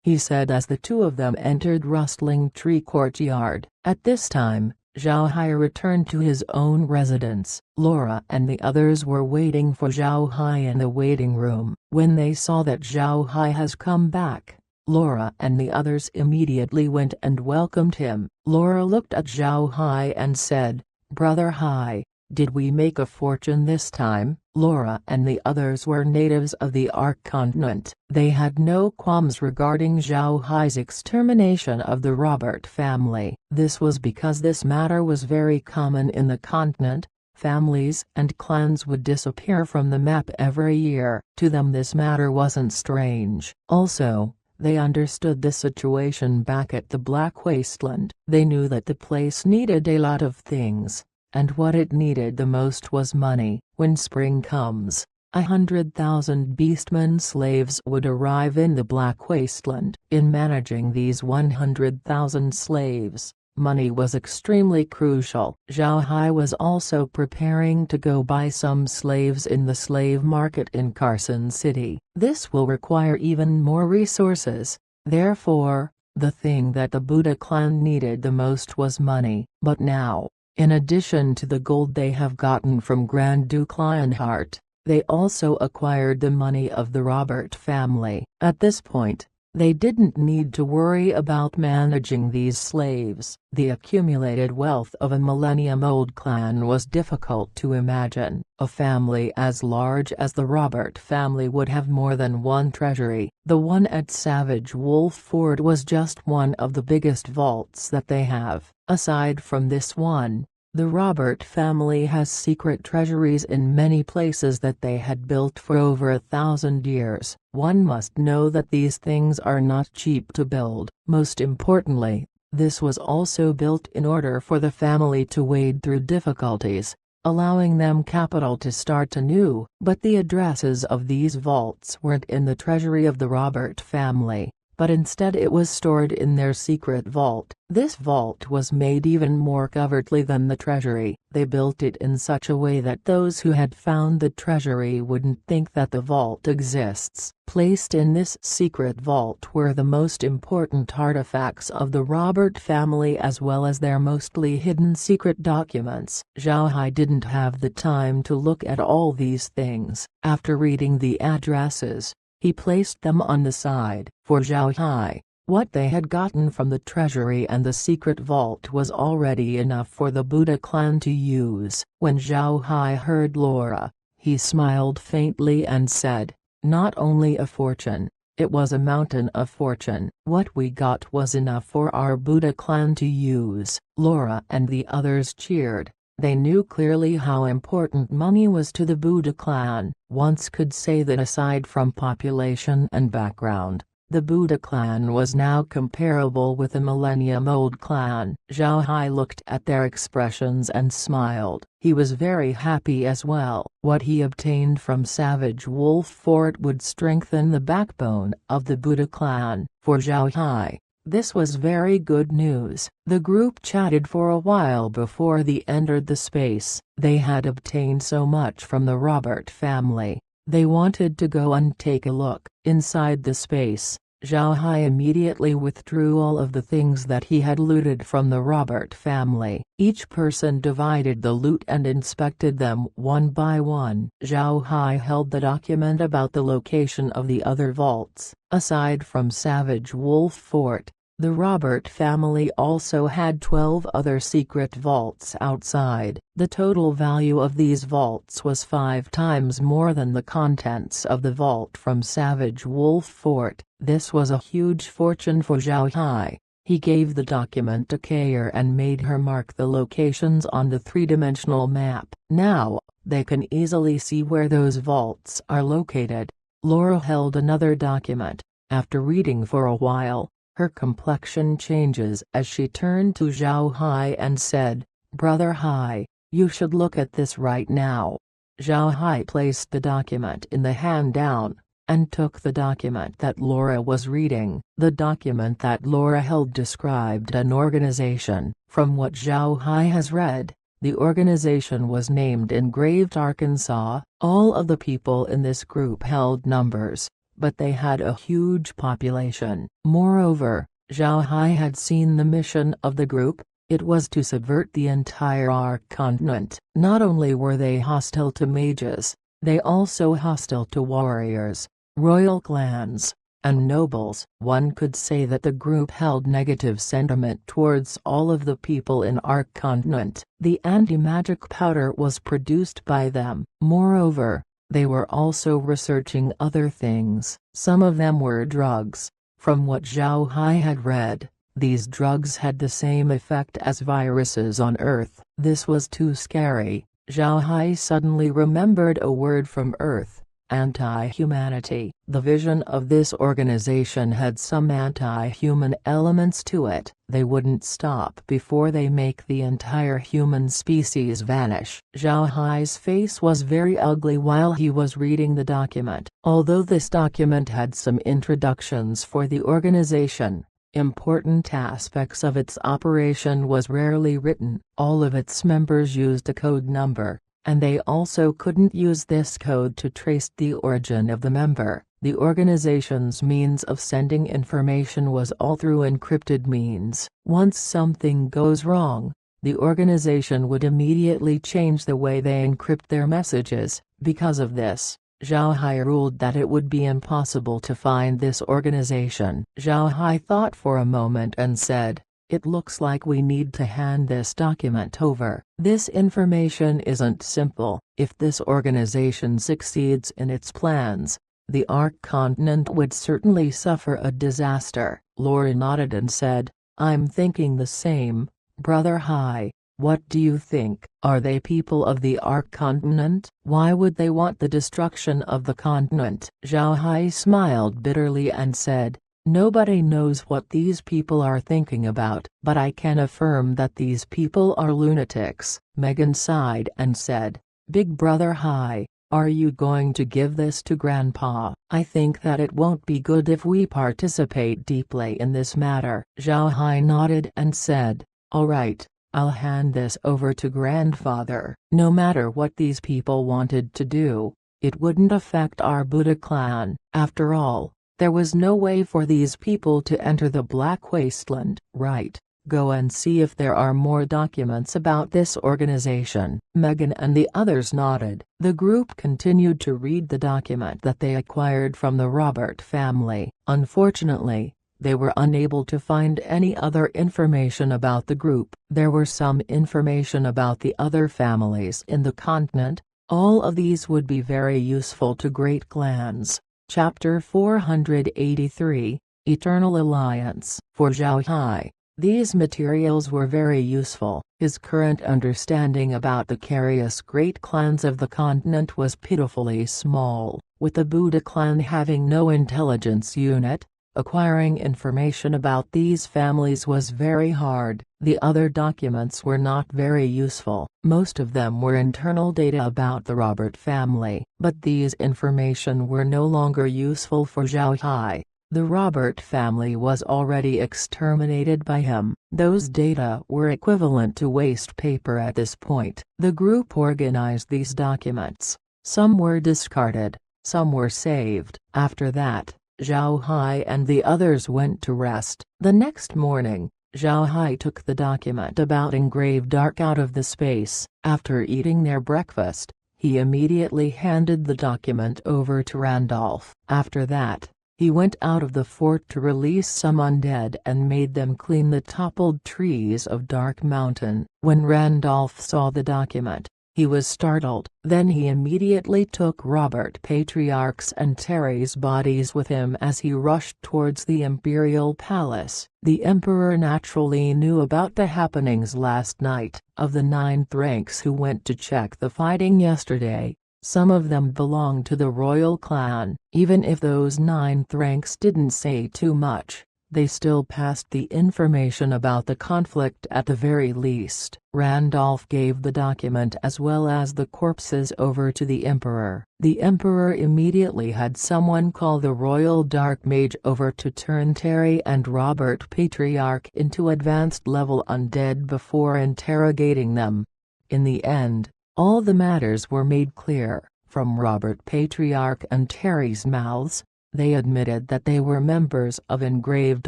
he said as the two of them entered rustling tree courtyard. At this time, Zhao Hai returned to his own residence. Laura and the others were waiting for Zhao Hai in the waiting room. When they saw that Zhao Hai has come back, Laura and the others immediately went and welcomed him. Laura looked at Zhao Hai and said, "Brother Hai, did we make a fortune this time?" Laura and the others were natives of the Ark continent. They had no qualms regarding Zhao Hai's extermination of the Robert family. This was because this matter was very common in the continent. Families and clans would disappear from the map every year. To them this matter wasn't strange. Also, they understood the situation back at the Black Wasteland. They knew that the place needed a lot of things, and what it needed the most was money. When spring comes, 100,000 beastmen slaves would arrive in the Black Wasteland. In managing these 100,000 slaves, money was extremely crucial. Zhao Hai was also preparing to go buy some slaves in the slave market in Carson City. This will require even more resources. Therefore, the thing that the Buddha clan needed the most was money. But now, in addition to the gold they have gotten from Grand Duke Lionheart, they also acquired the money of the Robert family. At this point, they didn't need to worry about managing these slaves. The accumulated wealth of a millennium-old clan was difficult to imagine. A family as large as the Robert family would have more than one treasury. The one at Savage Wolf Fort was just one of the biggest vaults that they have. Aside from this one, the Robert family has secret treasuries in many places that they had built for over 1,000 years. One must know that these things are not cheap to build. Most importantly, this was also built in order for the family to wade through difficulties, allowing them capital to start anew. But the addresses of these vaults weren't in the treasury of the Robert family, but instead it was stored in their secret vault. This vault was made even more covertly than the treasury. They built it in such a way that those who had found the treasury wouldn't think that the vault exists. Placed in this secret vault were the most important artifacts of the Robert family as well as their mostly hidden secret documents. Zhao Hai didn't have the time to look at all these things. After reading the addresses, he placed them on the side. For Zhao Hai, what they had gotten from the treasury and the secret vault was already enough for the Buddha clan to use. When Zhao Hai heard Laura, he smiled faintly and said, "Not only a fortune, it was a mountain of fortune. What we got was enough for our Buddha clan to use." Laura and the others cheered. They knew clearly how important money was to the Buddha clan. Once could say that aside from population and background, the Buddha clan was now comparable with a millennium-old clan. Zhao Hai looked at their expressions and smiled. He was very happy as well. What he obtained from Savage Wolf Fort would strengthen the backbone of the Buddha clan. For Zhao Hai, this was very good news. The group chatted for a while before they entered the space. They had obtained so much from the Robert family. They wanted to go and take a look. Inside the space, Zhao Hai immediately withdrew all of the things that he had looted from the Robert family. Each person divided the loot and inspected them one by one. Zhao Hai held the document about the location of the other vaults. Aside from Savage Wolf Fort, the Robert family also had 12 other secret vaults outside. The total value of these vaults was 5 times more than the contents of the vault from Savage Wolf Fort. This was a huge fortune for Zhao Hai. He gave the document to Kayer and made her mark the locations on the 3-dimensional map. Now, they can easily see where those vaults are located. Laura held another document. After reading for a while, her complexion changes as she turned to Zhao Hai and said, Brother Hai, you should look at this right now. Zhao Hai placed the document in the hand down, and took the document that Laura was reading. The document that Laura held described an organization. From what Zhao Hai has read, the organization was named Engraved Arkansas. All of the people in this group held numbers, but they had a huge population. Moreover, Zhao Hai had seen the mission of the group. It was to subvert the entire Ark continent. Not only were they hostile to mages, they also hostile to warriors, royal clans, and nobles. One could say that the group held negative sentiment towards all of the people in Ark continent. The anti-magic powder was produced by them. Moreover, they were also researching other things. Some of them were drugs. From what Zhao Hai had read, these drugs had the same effect as viruses on Earth. This was too scary. Zhao Hai suddenly remembered a word from Earth: anti-humanity. The vision of this organization had some anti-human elements to it. They wouldn't stop before they make the entire human species vanish. Zhao Hai's face was very ugly while he was reading the document. Although this document had some introductions for the organization, important aspects of its operation was rarely written. All of its members used a code number, and they also couldn't use this code to trace the origin of the member. The organization's means of sending information was all through encrypted means. Once something goes wrong, the organization would immediately change the way they encrypt their messages. Because of this, Zhao Hai ruled that it would be impossible to find this organization. Zhao Hai thought for a moment and said, "It looks like we need to hand this document over. This information isn't simple. If this organization succeeds in its plans, the Ark continent would certainly suffer a disaster." Laura nodded and said, "I'm thinking the same, Brother Hai. What do you think? Are they people of the Ark continent? Why would they want the destruction of the continent?" Zhao Hai smiled bitterly and said, "Nobody knows what these people are thinking about, but I can affirm that these people are lunatics." Megan sighed and said, "Big Brother Hai, are you going to give this to Grandpa?" "I think that it won't be good if we participate deeply in this matter." Zhao Hai nodded and said, "All right. I'll hand this over to Grandfather." No matter what these people wanted to do, it wouldn't affect our Buddha clan. After all, there was no way for these people to enter the Black Wasteland. "Right, go and see if there are more documents about this organization." Megan and the others nodded. The group continued to read the document that they acquired from the Robert family. Unfortunately, they were unable to find any other information about the group. There were some information about the other families in the continent. All of these would be very useful to great clans. Chapter 483, Eternal Alliance. For Zhao Hai, these materials were very useful. His current understanding about the various great clans of the continent was pitifully small. With the Buddha clan having no intelligence unit, acquiring information about these families was very hard. The other documents were not very useful. Most of them were internal data about the Robert family, but these information were no longer useful for Zhao Hai. The Robert family was already exterminated by him. Those data were equivalent to waste paper at this point. The group organized these documents. Some were discarded, some were saved. After that, Zhao Hai and the others went to rest. The next morning, Zhao Hai took the document about engraved Ark out of the space. After eating their breakfast, he immediately handed the document over to Randolph. After that, he went out of the fort to release some undead and made them clean the toppled trees of Dark Mountain. When Randolph saw the document, he was startled. Then he immediately took Robert Patriarch's and Terry's bodies with him as he rushed towards the Imperial Palace. The Emperor naturally knew about the happenings last night. Of the 9th ranks who went to check the fighting yesterday, some of them belonged to the royal clan. Even if those 9th ranks didn't say too much, They still passed the information about the conflict at the very least. Randolph gave the document as well as the corpses over to the Emperor. The Emperor immediately had someone call the Royal Dark Mage over to turn Terry and Robert Patriarch into advanced level undead before interrogating them. In the end, all the matters were made clear. From Robert Patriarch and Terry's mouths, they admitted that they were members of Engraved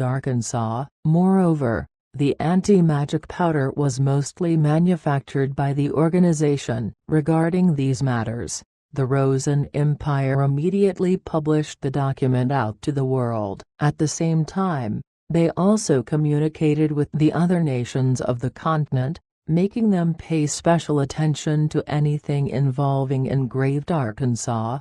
Arkansas. Moreover, the anti-magic powder was mostly manufactured by the organization. Regarding these matters, the Rosen Empire immediately published the document out to the world. At the same time, they also communicated with the other nations of the continent, making them pay special attention to anything involving Engraved Arkansas.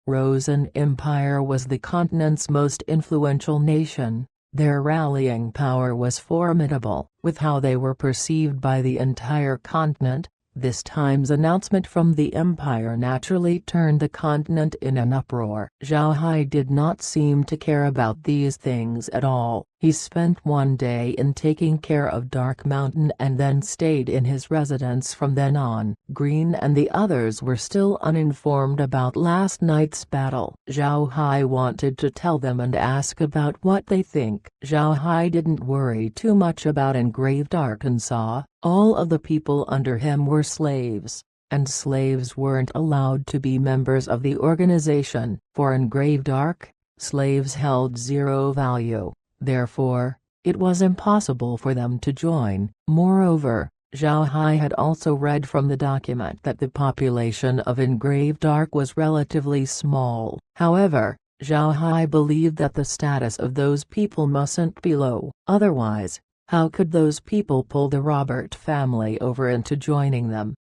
Rosen Empire was the continent's most influential nation. Their rallying power was formidable. With how they were perceived by the entire continent, this time's announcement from the Empire naturally turned the continent in an uproar. Zhao Hai did not seem to care about these things at all. He spent one day in taking care of Dark Mountain and then stayed in his residence from then on. Green and the others were still uninformed about last night's battle. Zhao Hai wanted to tell them and ask about what they think. Zhao Hai didn't worry too much about Engraved Arkansas. All of the people under him were slaves, and slaves weren't allowed to be members of the organization. For Engraved Ark, slaves held zero value. Therefore, it was impossible for them to join. Moreover, Zhao Hai had also read from the document that the population of Engraved Ark was relatively small. However, Zhao Hai believed that the status of those people mustn't be low. Otherwise, how could those people pull the Robert family over into joining them?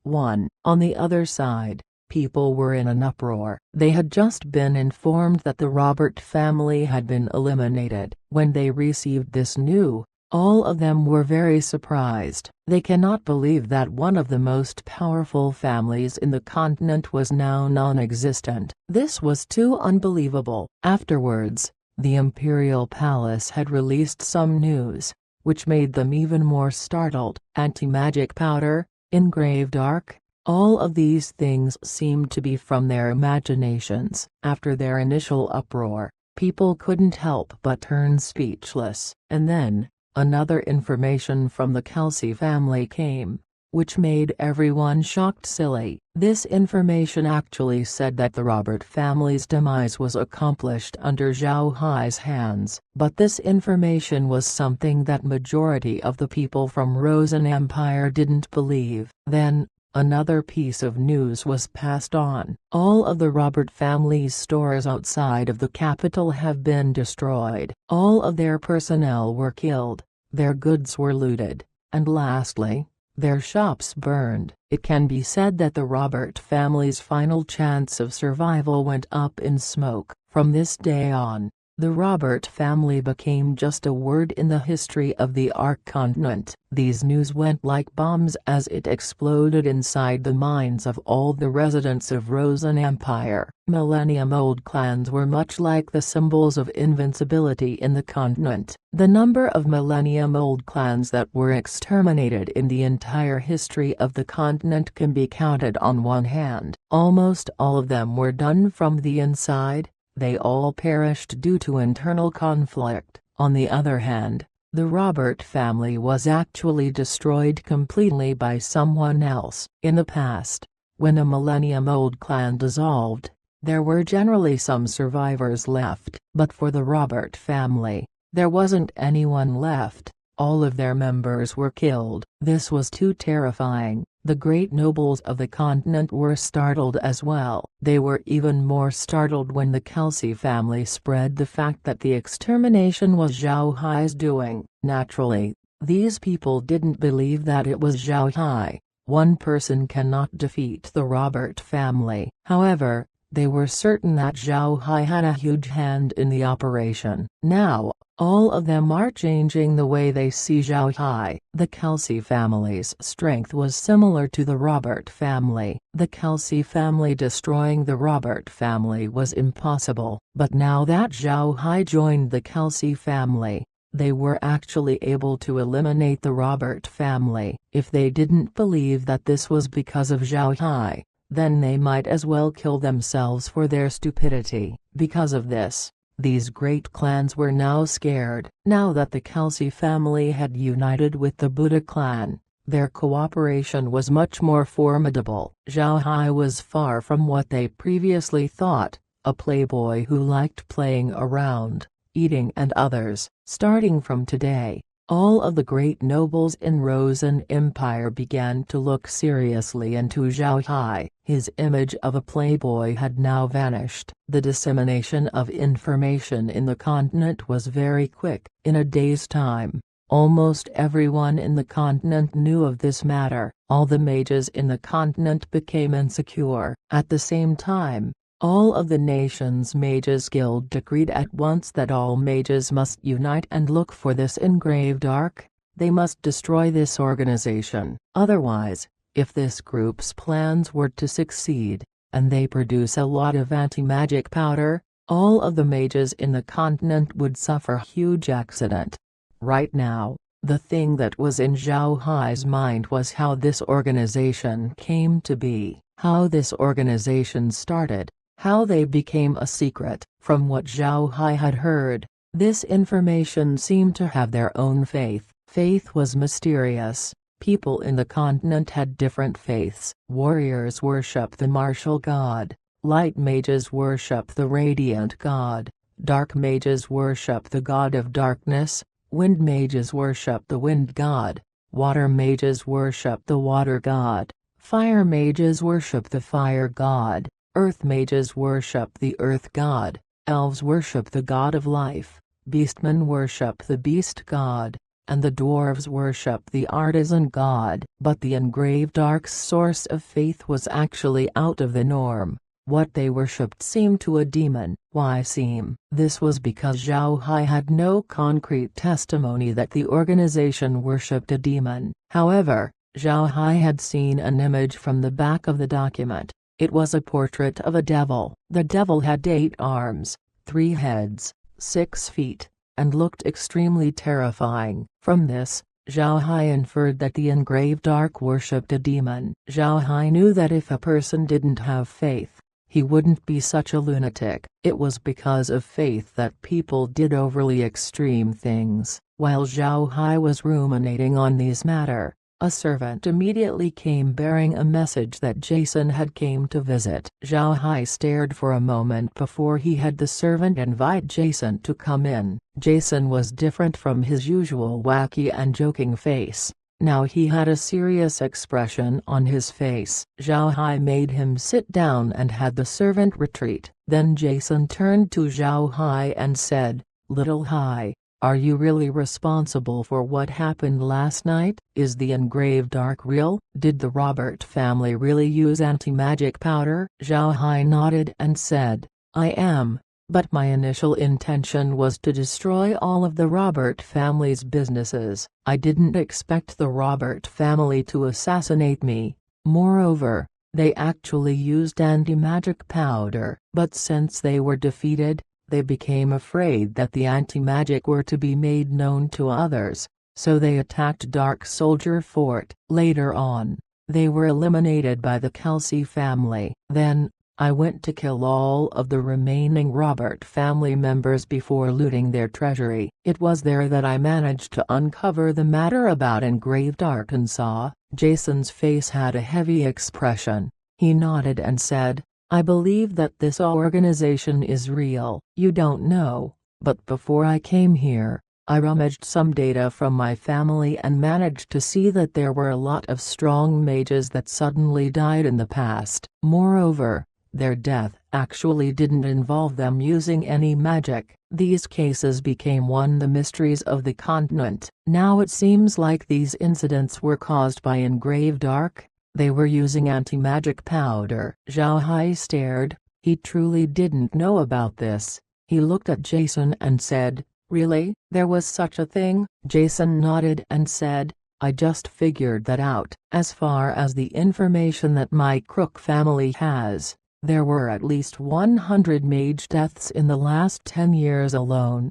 1. On the other side, people were in an uproar. They had just been informed that the Robert family had been eliminated. When they received this news, all of them were very surprised. They cannot believe that one of the most powerful families in the continent was now non-existent. This was too unbelievable. Afterwards, the Imperial Palace had released some news, which made them even more startled. Anti-magic powder, Engraved Ark, all of these things seemed to be from their imaginations. After their initial uproar, people couldn't help but turn speechless. And then, another information from the Kelsey family came, which made everyone shocked silly. This information actually said that the Robert family's demise was accomplished under Zhao Hai's hands. But this information was something that majority of the people from Rosen Empire didn't believe. Then, another piece of news was passed on. All of the Robert family's stores outside of the capital have been destroyed. All of their personnel were killed, their goods were looted, and lastly, their shops burned. It can be said that the Robert family's final chance of survival went up in smoke. From this day on, the Robert family became just a word in the history of the Ark continent. These news went like bombs as it exploded inside the minds of all the residents of Rosen Empire. Millennium-old clans were much like the symbols of invincibility in the continent. The number of millennium-old clans that were exterminated in the entire history of the continent can be counted on one hand. Almost all of them were done from the inside. They all perished due to internal conflict. On the other hand, the Robert family was actually destroyed completely by someone else. In the past, when a millennium-old clan dissolved, there were generally some survivors left. But for the Robert family, there wasn't anyone left. All of their members were killed. This was too terrifying. The great nobles of the continent were startled as well. They were even more startled when the Kelsey family spread the fact that the extermination was Zhao Hai's doing. Naturally, these people didn't believe that it was Zhao Hai. One person cannot defeat the Robert family. However, they were certain that Zhao Hai had a huge hand in the operation. Now, all of them are changing the way they see Zhao Hai. The Kelsey family's strength was similar to the Robert family. The Kelsey family destroying the Robert family was impossible. But now that Zhao Hai joined the Kelsey family, They were actually able to eliminate the Robert family. If they didn't believe that this was because of Zhao Hai, then they might as well kill themselves for their stupidity. Because of this, these great clans were now scared. Now that the Kelsey family had united with the Buddha clan, their cooperation was much more formidable. Zhao Hai was far from what they previously thought, a playboy who liked playing around, eating and others. Starting from today, all of the great nobles in Rosen Empire began to look seriously into Zhao Hai. His image of a playboy had now vanished. The dissemination of information in the continent was very quick. In a day's time, almost everyone in the continent knew of this matter. All the mages in the continent became insecure. At the same time, all of the nation's mages guild decreed at once that all mages must unite and look for this engraved ark. They must destroy this organization. Otherwise, if this group's plans were to succeed, and they produce a lot of anti-magic powder, all of the mages in the continent would suffer a huge accident. Right now, the thing that was in Zhao Hai's mind was how this organization came to be, how this organization started, how they became a secret. From what Zhao Hai had heard, this information seemed to have their own faith. Faith was mysterious. People in the continent had different faiths. Warriors worship the martial god, light mages worship the radiant god, dark mages worship the god of darkness, wind mages worship the wind god, water mages worship the water god, fire mages worship the fire god, earth mages worship the earth god, elves worship the god of life, beastmen worship the beast god, and the dwarves worship the artisan god. But the engraved ark's source of faith was actually out of the norm. What they worshipped seemed to a demon. Why seem? This was because Zhao Hai had no concrete testimony that the organization worshipped a demon. However, Zhao Hai had seen an image from the back of the document. It was a portrait of a devil. The devil had 8 arms, 3 heads, 6 feet, and looked extremely terrifying. From this, Zhao Hai inferred that the engraved ark worshipped a demon. Zhao Hai knew that if a person didn't have faith, he wouldn't be such a lunatic. It was because of faith that people did overly extreme things. While Zhao Hai was ruminating on these matters, a servant immediately came bearing a message that Jason had came to visit. Zhao Hai stared for a moment before he had the servant invite Jason to come in. Jason was different from his usual wacky and joking face. Now he had a serious expression on his face. Zhao Hai made him sit down and had the servant retreat. Then Jason turned to Zhao Hai and said, "Little Hai, are you really responsible for what happened last night? Is the engraved ark real? Did the Robert family really use anti-magic powder?" Zhao Hai nodded and said, "I am, but my initial intention was to destroy all of the Robert family's businesses. I didn't expect the Robert family to assassinate me. Moreover, they actually used anti-magic powder. But since they were defeated, they became afraid that the anti-magic were to be made known to others, so they attacked Dark Soldier Fort. Later on, they were eliminated by the Kelsey family. Then, I went to kill all of the remaining Robert family members before looting their treasury. It was there that I managed to uncover the matter about engraved Arkansas." Jason's face had a heavy expression. He nodded and said, "I believe that this organization is real." "You don't know, but before I came here, I rummaged some data from my family and managed to see that there were a lot of strong mages that suddenly died in the past. Moreover, their death actually didn't involve them using any magic. These cases became one of the mysteries of the continent. Now it seems like these incidents were caused by engraved ark. They were using anti-magic powder." Zhao Hai stared. He truly didn't know about this. He looked at Jason and said, "Really? There was such a thing?" Jason nodded and said, "I just figured that out. As far as the information that my Crook family has, there were at least 100 mage deaths in the last 10 years alone.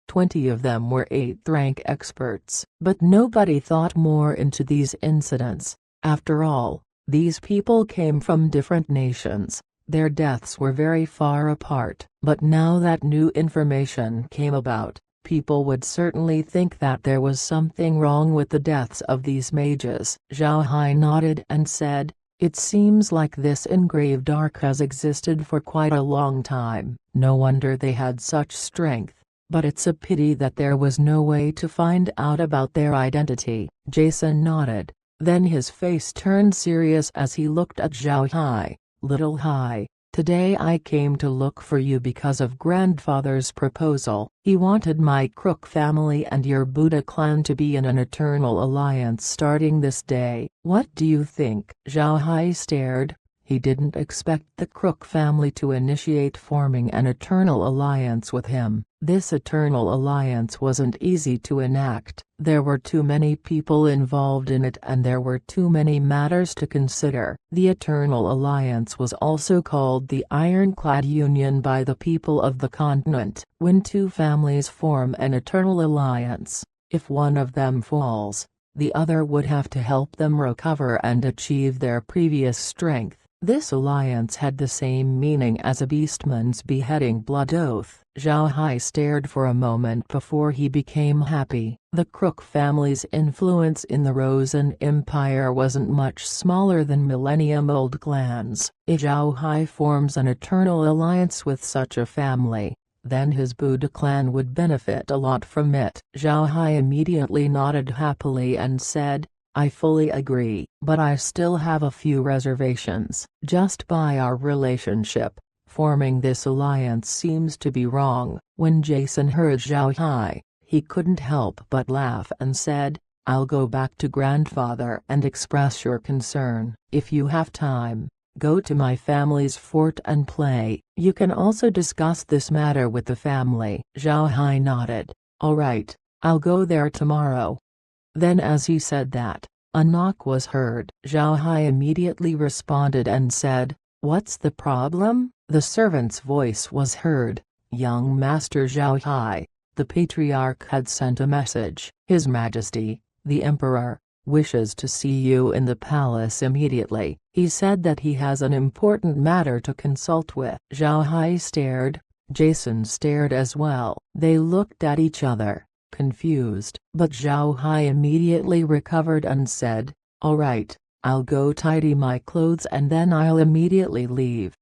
20 of them were 8th rank experts. But nobody thought more into these incidents. After all, these people came from different nations. Their deaths were very far apart. But now that new information came about, people would certainly think that there was something wrong with the deaths of these mages. Zhao Hai nodded and said, "It seems like this engraved arc has existed for quite a long time. No wonder they had such strength. But it's a pity that there was no way to find out about their identity." Jason nodded. Then his face turned serious as he looked at Zhao Hai. "Little Hai, today I came to look for you because of grandfather's proposal. He wanted my Crook family and your Buddha clan to be in an eternal alliance starting this day. What do you think?" Zhao Hai stared. He didn't expect the Crook family to initiate forming an eternal alliance with him. This eternal alliance wasn't easy to enact. There were too many people involved in it and there were too many matters to consider. The eternal alliance was also called the Ironclad Union by the people of the continent. When two families form an eternal alliance, if one of them falls, the other would have to help them recover and achieve their previous strength. This alliance had the same meaning as a beastman's beheading blood oath. Zhao Hai stared for a moment before he became happy. The Crook family's influence in the Rosen Empire wasn't much smaller than millennium-old clans. If Zhao Hai forms an eternal alliance with such a family, then his Buddha clan would benefit a lot from it. Zhao Hai immediately nodded happily and said, "I fully agree. But I still have a few reservations. Just by our relationship, forming this alliance seems to be wrong." When Jason heard Zhao Hai, he couldn't help but laugh and said, "I'll go back to grandfather and express your concern. If you have time, go to my family's fort and play. You can also discuss this matter with the family." Zhao Hai nodded. "All right, I'll go there tomorrow." Then as he said that, a knock was heard. Zhao Hai immediately responded and said, "What's the problem?" The servant's voice was heard. "Young Master Zhao Hai, the Patriarch had sent a message. His Majesty, the Emperor, wishes to see you in the palace immediately. He said that he has an important matter to consult with." Zhao Hai stared. Jason stared as well. They looked at each other, confused. But Zhao Hai immediately recovered and said, "All right, I'll go tidy my clothes and then I'll immediately leave."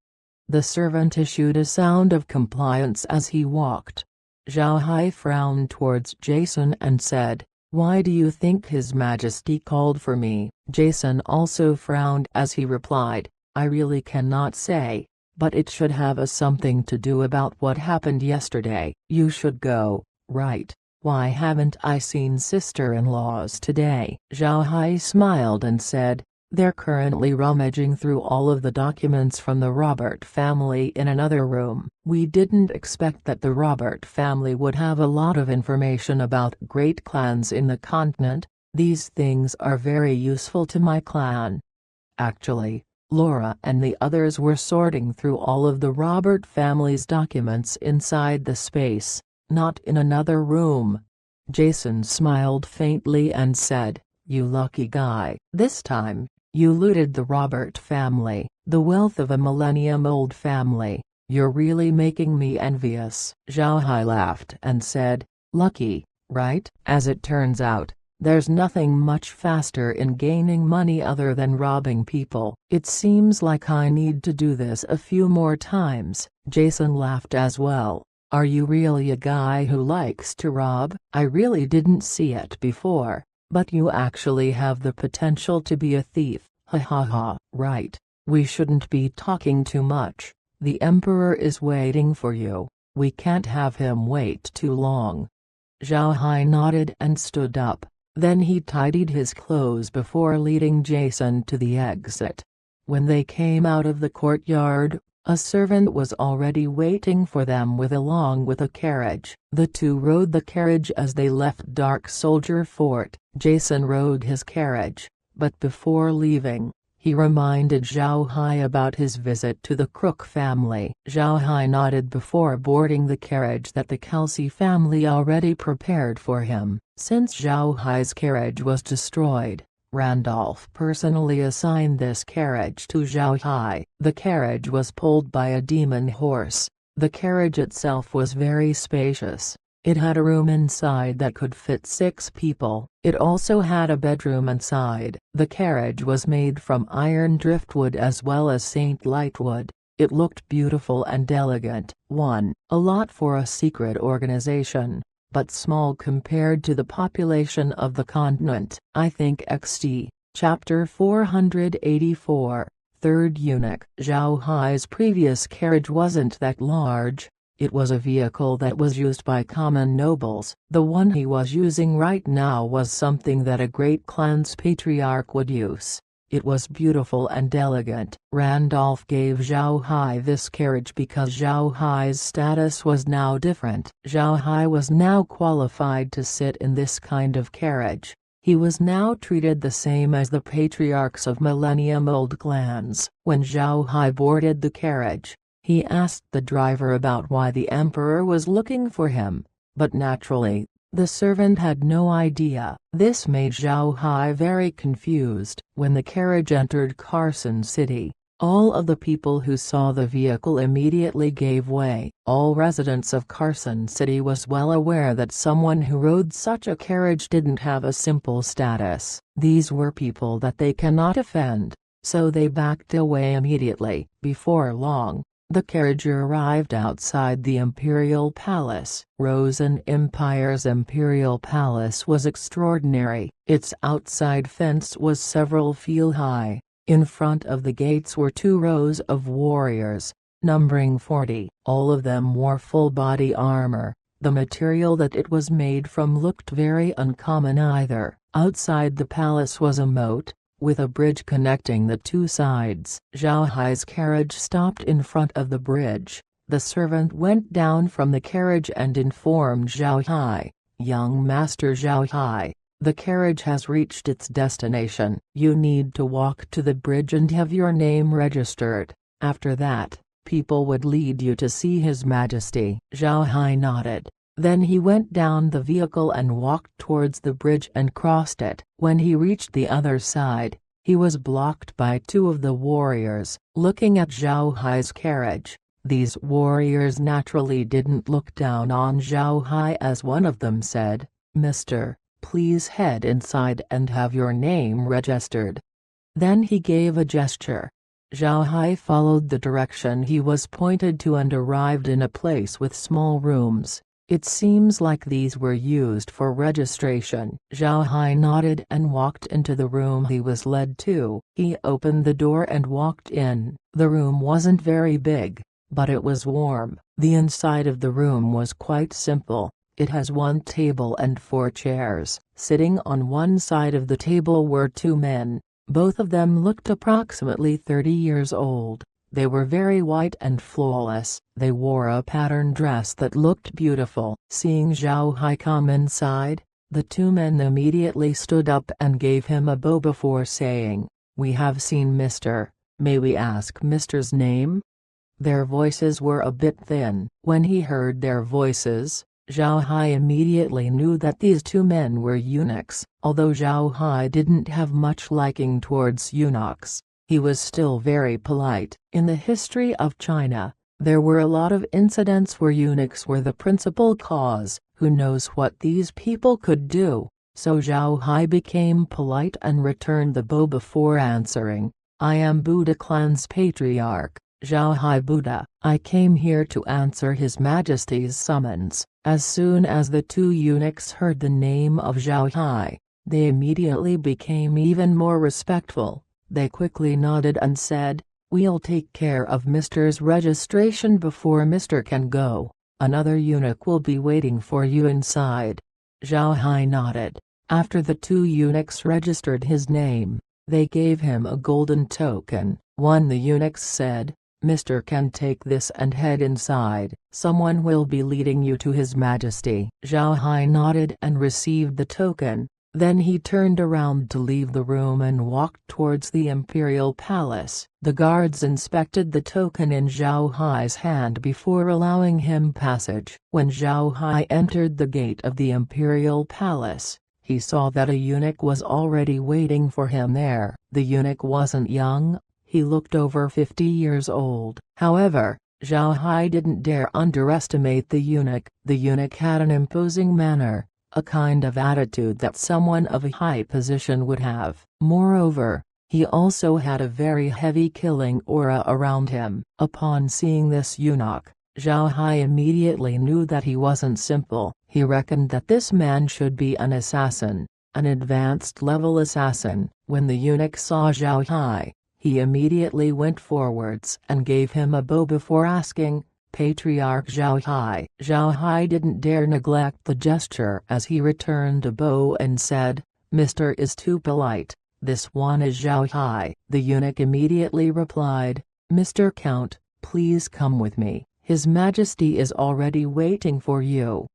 The servant issued a sound of compliance as he walked. Zhao Hai frowned towards Jason and said, "Why do you think His Majesty called for me?" Jason also frowned as he replied, "I really cannot say, but it should have something to do about what happened yesterday. You should go, right? Why haven't I seen sister-in-laws today?" Zhao Hai smiled and said, "They're currently rummaging through all of the documents from the Robert family in another room. We didn't expect that the Robert family would have a lot of information about great clans in the continent. These things are very useful to my clan." Actually, Laura and the others were sorting through all of the Robert family's documents inside the space, not in another room. Jason smiled faintly and said, "You lucky guy. This time, you looted the Robert family, the wealth of a millennium-old family. You're really making me envious." Zhao Hai laughed and said, "Lucky, right? As it turns out, there's nothing much faster in gaining money other than robbing people. It seems like I need to do this a few more times." Jason laughed as well. "Are you really a guy who likes to rob? I really didn't see it before, but you actually have the potential to be a thief. Ha ha ha." "Right, we shouldn't be talking too much. The Emperor is waiting for you. We can't have him wait too long." Zhao Hai nodded and stood up. Then he tidied his clothes before leading Jason to the exit. When they came out of the courtyard, a servant was already waiting for them along with a carriage. The two rode the carriage as they left Dark Soldier Fort. Jason rode his carriage, but before leaving, He reminded Zhao Hai about his visit to the Crook family. Zhao Hai nodded before boarding the carriage that the Kelsey family already prepared for him. Since Zhao Hai's carriage was destroyed, Randolph personally assigned this carriage to Zhao Hai. The carriage was pulled by a demon horse. The carriage itself was very spacious. It had a room inside that could fit 6 people. It also had a bedroom inside. The carriage was made from iron driftwood as well as Saint Lightwood. It looked beautiful and elegant. A lot for a secret organization, but small compared to the population of the continent. I think XT. Chapter 484, Third Eunuch. Zhao Hai's previous carriage wasn't that large. It was a vehicle that was used by common nobles. The one he was using right now was something that a great clan's patriarch would use. It was beautiful and elegant. Randolph gave Zhao Hai this carriage because Zhao Hai's status was now different. Zhao Hai was now qualified to sit in this kind of carriage. He was now treated the same as the patriarchs of millennium-old clans. When Zhao Hai boarded the carriage, he asked the driver about why the emperor was looking for him, but naturally, the servant had no idea. This made Zhao Hai very confused. When the carriage entered Carson City, all of the people who saw the vehicle immediately gave way. All residents of Carson City was well aware that someone who rode such a carriage didn't have a simple status. These were people that they cannot offend, so they backed away immediately. Before long, the carriage arrived outside the Imperial Palace. Rosen Empire's Imperial Palace was extraordinary. Its outside fence was several feet high. In front of the gates were 2 rows of warriors, numbering 40. All of them wore full-body armor. The material that it was made from looked very uncommon either. Outside the palace was a moat, with a bridge connecting the 2 sides. Zhao Hai's carriage stopped in front of the bridge. The servant went down from the carriage and informed Zhao Hai, "Young Master Zhao Hai, the carriage has reached its destination. You need to walk to the bridge and have your name registered. After that, people would lead you to see His Majesty." Zhao Hai nodded. Then he went down the vehicle and walked towards the bridge and crossed it. When he reached the other side, he was blocked by 2 of the warriors. Looking at Zhao Hai's carriage, these warriors naturally didn't look down on Zhao Hai as one of them said, "Mister, please head inside and have your name registered." Then he gave a gesture. Zhao Hai followed the direction he was pointed to and arrived in a place with small rooms. It seems like these were used for registration. Zhao Hai nodded and walked into the room he was led to. He opened the door and walked in. The room wasn't very big, but it was warm. The inside of the room was quite simple. It has 1 table and 4 chairs. Sitting on one side of the table were 2 men. Both of them looked approximately 30 years old. They were very white and flawless. They wore a patterned dress that looked beautiful. Seeing Zhao Hai come inside, the 2 men immediately stood up and gave him a bow before saying, "We have seen Mr. May we ask Mr.'s name?" Their voices were a bit thin. When he heard their voices, Zhao Hai immediately knew that these 2 men were eunuchs. Although Zhao Hai didn't have much liking towards eunuchs, he was still very polite. In the history of China, there were a lot of incidents where eunuchs were the principal cause. Who knows what these people could do? So Zhao Hai became polite and returned the bow before answering, "I am Buddha clan's patriarch, Zhao Hai Buddha. I came here to answer His Majesty's summons." As soon as the 2 eunuchs heard the name of Zhao Hai, they immediately became even more respectful. They quickly nodded and said, "We'll take care of Mr.'s registration before Mr. can go. Another eunuch will be waiting for you inside." Zhao Hai nodded. After the 2 eunuchs registered his name, they gave him a golden token. One the eunuchs said, "Mr. can take this and head inside. Someone will be leading you to His Majesty." Zhao Hai nodded and received the token. Then he turned around to leave the room and walked towards the imperial palace. The guards inspected the token in Zhao Hai's hand before allowing him passage. When Zhao Hai entered the gate of the imperial palace, he saw that a eunuch was already waiting for him there. The eunuch wasn't young, he looked over 50 years old. However, Zhao Hai didn't dare underestimate the eunuch. The eunuch had an imposing manner, a kind of attitude that someone of a high position would have. Moreover, he also had a very heavy killing aura around him. Upon seeing this eunuch, Zhao Hai immediately knew that he wasn't simple. He reckoned that this man should be an assassin, an advanced level assassin. When the eunuch saw Zhao Hai, he immediately went forwards and gave him a bow before asking, "Patriarch Zhao Hai." Zhao Hai didn't dare neglect the gesture as he returned a bow and said, "Mr. is too polite, this one is Zhao Hai." The eunuch immediately replied, "Mr. Count, please come with me, His Majesty is already waiting for you."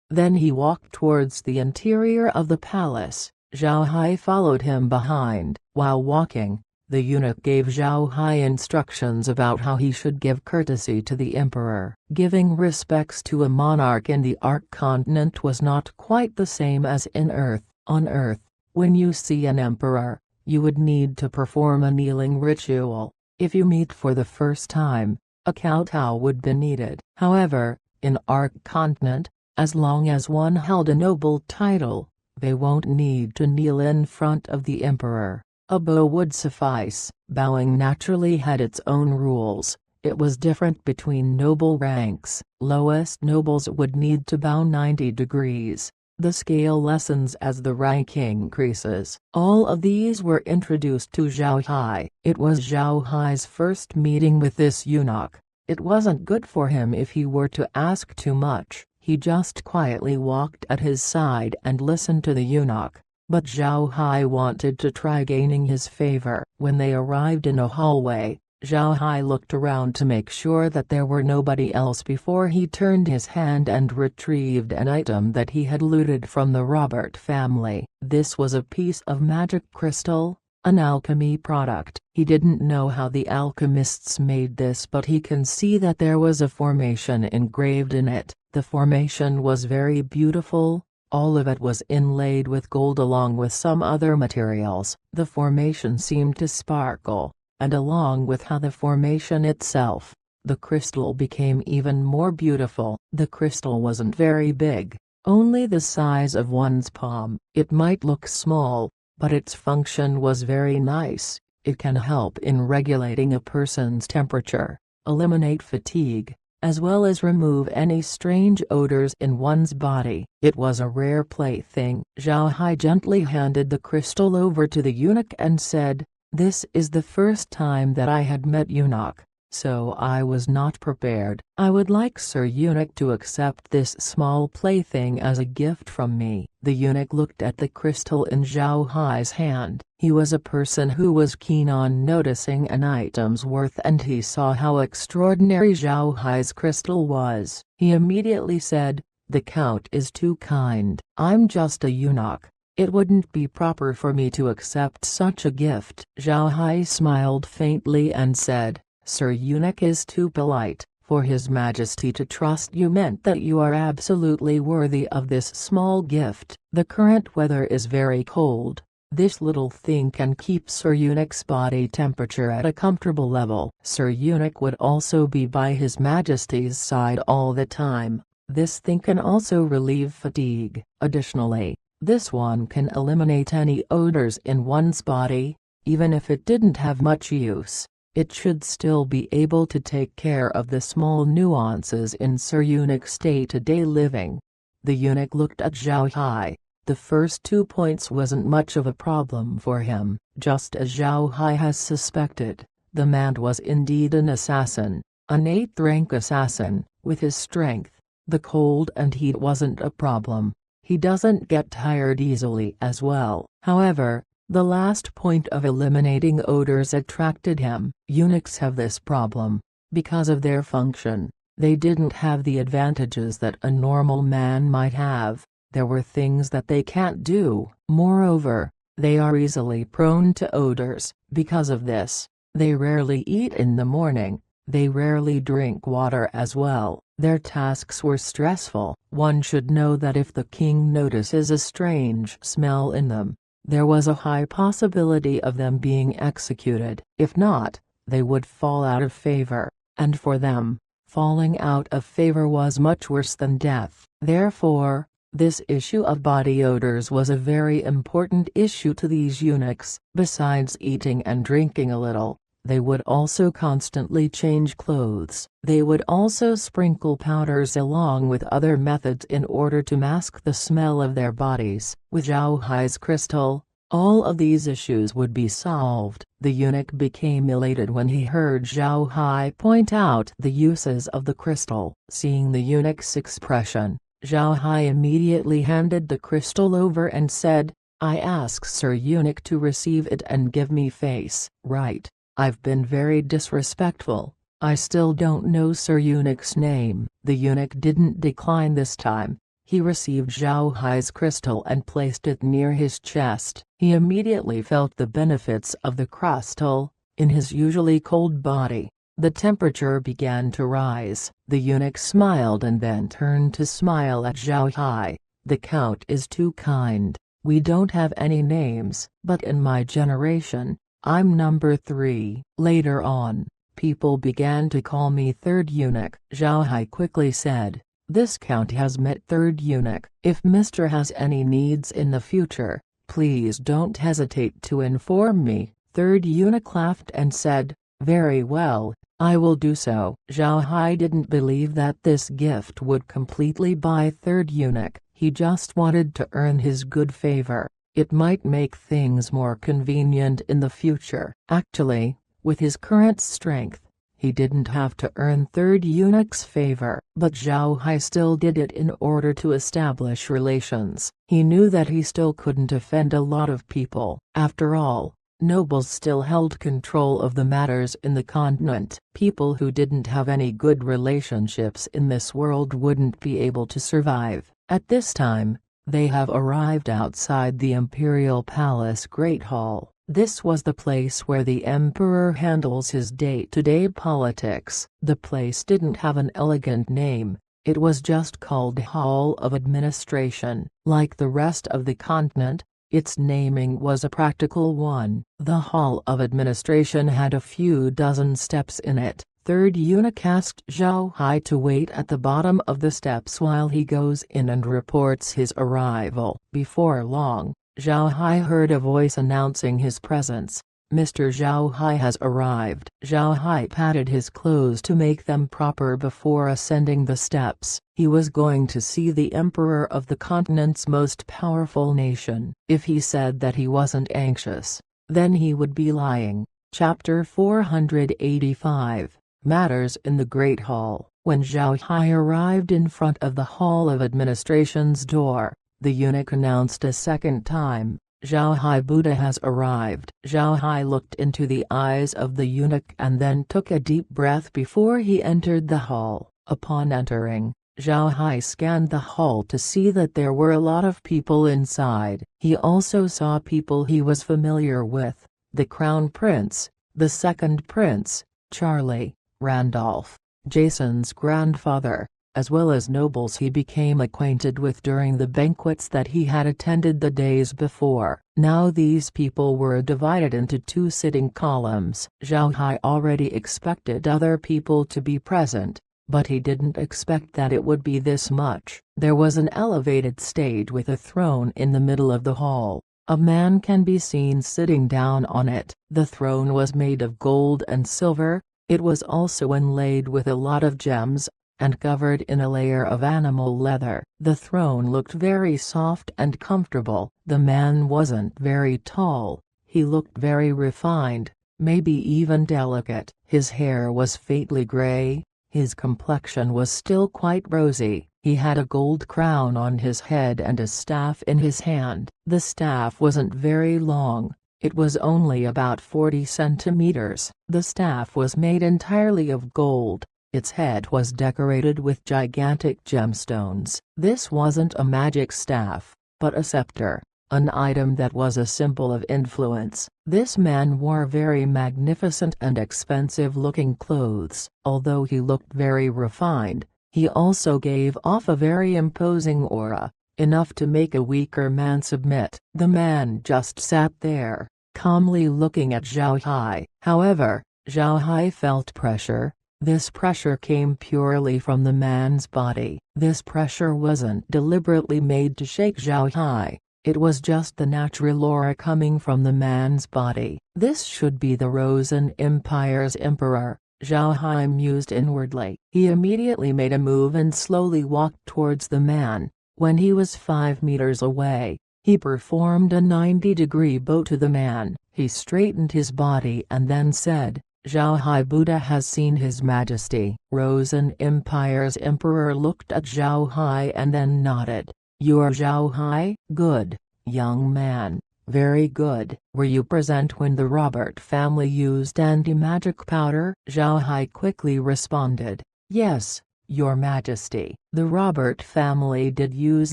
Then he walked towards the interior of the palace. Zhao Hai followed him behind. While walking, the eunuch gave Zhao Hai instructions about how he should give courtesy to the emperor. Giving respects to a monarch in the Ark continent was not quite the same as in Earth. On Earth, when you see an emperor, you would need to perform a kneeling ritual. If you meet for the first time, a kowtow would be needed. However, in Ark continent, as long as one held a noble title, they won't need to kneel in front of the emperor. A bow would suffice. Bowing naturally had its own rules. It was different between noble ranks. Lowest nobles would need to bow 90 degrees. The scale lessens as the rank increases. All of these were introduced to Zhao Hai. It was Zhao Hai's first meeting with this eunuch. It wasn't good for him if he were to ask too much. He just quietly walked at his side and listened to the eunuch. But Zhao Hai wanted to try gaining his favor. When they arrived in a hallway, Zhao Hai looked around to make sure that there were nobody else before he turned his hand and retrieved an item that he had looted from the Robert family. This was a piece of magic crystal, an alchemy product. He didn't know how the alchemists made this, but he can see that there was a formation engraved in it. The formation was very beautiful. All of it was inlaid with gold along with some other materials. The formation seemed to sparkle, and along with how the formation itself, the crystal became even more beautiful. The crystal wasn't very big, only the size of one's palm. It might look small, but its function was very nice. It can help in regulating a person's temperature, eliminate fatigue, as well as remove any strange odors in one's body. It was a rare plaything. Zhao Hai gently handed the crystal over to the eunuch and said, "This is the first time that I had met eunuch, so I was not prepared. I would like Sir Eunuch to accept this small plaything as a gift from me." The eunuch looked at the crystal in Zhao Hai's hand. He was a person who was keen on noticing an item's worth, and he saw how extraordinary Zhao Hai's crystal was. He immediately said, "The Count is too kind. I'm just a eunuch. It wouldn't be proper for me to accept such a gift." Zhao Hai smiled faintly and said, "Sir Eunuch is too polite. For His Majesty to trust you meant that you are absolutely worthy of this small gift. The current weather is very cold. This little thing can keep Sir Eunuch's body temperature at a comfortable level. Sir Eunuch would also be by His Majesty's side all the time. This thing can also relieve fatigue. Additionally, this one can eliminate any odors in one's body, even if it didn't have much use. It should still be able to take care of the small nuances in Sir Eunuch's day-to-day living." The eunuch looked at Zhao Hai. The first 2 points wasn't much of a problem for him. Just as Zhao Hai has suspected, the man was indeed an assassin, an 8th-rank assassin. With his strength, the cold and heat wasn't a problem. He doesn't get tired easily as well. However, the last point of eliminating odors attracted him. Eunuchs have this problem. Because of their function, they didn't have the advantages that a normal man might have. There were things that they can't do. Moreover, they are easily prone to odors. Because of this, they rarely eat in the morning. They rarely drink water as well. Their tasks were stressful. One should know that if the king notices a strange smell in them, there was a high possibility of them being executed. If not, they would fall out of favor, and for them, falling out of favor was much worse than death. Therefore, this issue of body odors was a very important issue to these eunuchs. Besides eating and drinking a little, they would also constantly change clothes. They would also sprinkle powders along with other methods in order to mask the smell of their bodies. With Zhao Hai's crystal, all of these issues would be solved. The eunuch became elated when he heard Zhao Hai point out the uses of the crystal. Seeing the eunuch's expression, Zhao Hai immediately handed the crystal over and said, "I ask Sir Eunuch to receive it and give me face." "Right. I've been very disrespectful. I still don't know Sir Eunuch's name." The eunuch didn't decline this time. He received Zhao Hai's crystal and placed it near his chest. He immediately felt the benefits of the crystal. In his usually cold body, the temperature began to rise. The eunuch smiled and then turned to smile at Zhao Hai. "The Count is too kind. We don't have any names, but in my generation, I'm number 3. Later on, people began to call me Third Eunuch." Zhao Hai quickly said, "This Count has met Third Eunuch. If Mr. has any needs in the future, please don't hesitate to inform me." Third Eunuch laughed and said, "Very well, I will do so." Zhao Hai didn't believe that this gift would completely buy Third Eunuch. He just wanted to earn his good favor. It might make things more convenient in the future. Actually, with his current strength, he didn't have to earn Third Eunuch's favor. But Zhao Hai still did it in order to establish relations. He knew that he still couldn't offend a lot of people. After all, nobles still held control of the matters in the continent. People who didn't have any good relationships in this world wouldn't be able to survive. At this time, they have arrived outside the Imperial Palace Great Hall. This was the place where the emperor handles his day-to-day politics. The place didn't have an elegant name, it was just called Hall of Administration. Like the rest of the continent, its naming was a practical one. The Hall of Administration had a few dozen steps in it. Third Eunuch asked Zhao Hai to wait at the bottom of the steps while he goes in and reports his arrival. Before long, Zhao Hai heard a voice announcing his presence. "Mr. Zhao Hai has arrived." Zhao Hai patted his clothes to make them proper before ascending the steps. He was going to see the emperor of the continent's most powerful nation. If he said that he wasn't anxious, then he would be lying. Chapter 485. Matters in the Great Hall. When Zhao Hai arrived in front of the Hall of Administration's door, the eunuch announced a second time, "Zhao Hai Buddha has arrived." Zhao Hai looked into the eyes of the eunuch and then took a deep breath before he entered the hall. Upon entering, Zhao Hai scanned the hall to see that there were a lot of people inside. He also saw people he was familiar with, the Crown Prince, the Second Prince, Charlie, Randolph, Jason's grandfather, as well as nobles he became acquainted with during the banquets that he had attended the days before. Now these people were divided into 2 sitting columns. Zhao Hai already expected other people to be present, but he didn't expect that it would be this much. There was an elevated stage with a throne in the middle of the hall. A man can be seen sitting down on it. The throne was made of gold and silver. It was also inlaid with a lot of gems, and covered in a layer of animal leather. The throne looked very soft and comfortable. The man wasn't very tall, he looked very refined, maybe even delicate. His hair was faintly gray, his complexion was still quite rosy. He had a gold crown on his head and a staff in his hand. The staff wasn't very long. It was only about 40 centimeters. The staff was made entirely of gold, Its head was decorated with gigantic gemstones. This wasn't a magic staff, but a scepter, an item that was a symbol of influence. This man wore very magnificent and expensive-looking clothes. Although he looked very refined, he also gave off a very imposing aura, enough to make a weaker man submit. The man just sat there, calmly looking at Zhao Hai. However, Zhao Hai felt pressure. This pressure came purely from the man's body. This pressure wasn't deliberately made to shake Zhao Hai. It was just the natural aura coming from the man's body. This should be the Rosen Empire's emperor, Zhao Hai mused inwardly. He immediately made a move and slowly walked towards the man. When he was 5 meters away, he performed a 90-degree bow to the man. He straightened his body and then said, "Zhao Hai Buddha has seen His Majesty." Rosen Empire's emperor looked at Zhao Hai and then nodded. "You are Zhao Hai? Good, young man, very good. Were you present when the Robert family used anti-magic powder?" Zhao Hai quickly responded, "Yes, Your Majesty. The Robert family did use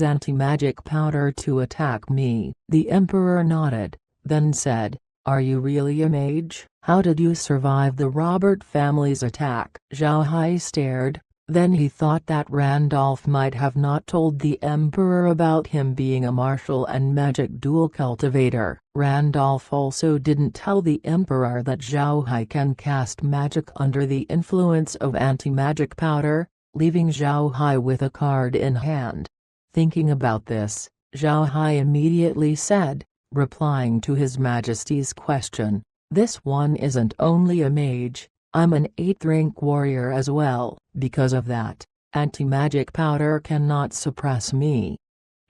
anti-magic powder to attack me." The emperor nodded, then said, "Are you really a mage? How did you survive the Robert family's attack?" Zhao Hai stared. Then he thought that Randolph might have not told the emperor about him being a martial and magic dual cultivator. Randolph also didn't tell the emperor that Zhao Hai can cast magic under the influence of anti-magic powder, leaving Zhao Hai with a card in hand. Thinking about this, Zhao Hai immediately said, replying to His Majesty's question, "This one isn't only a mage, I'm an 8th rank warrior as well. Because of that, anti-magic powder cannot suppress me."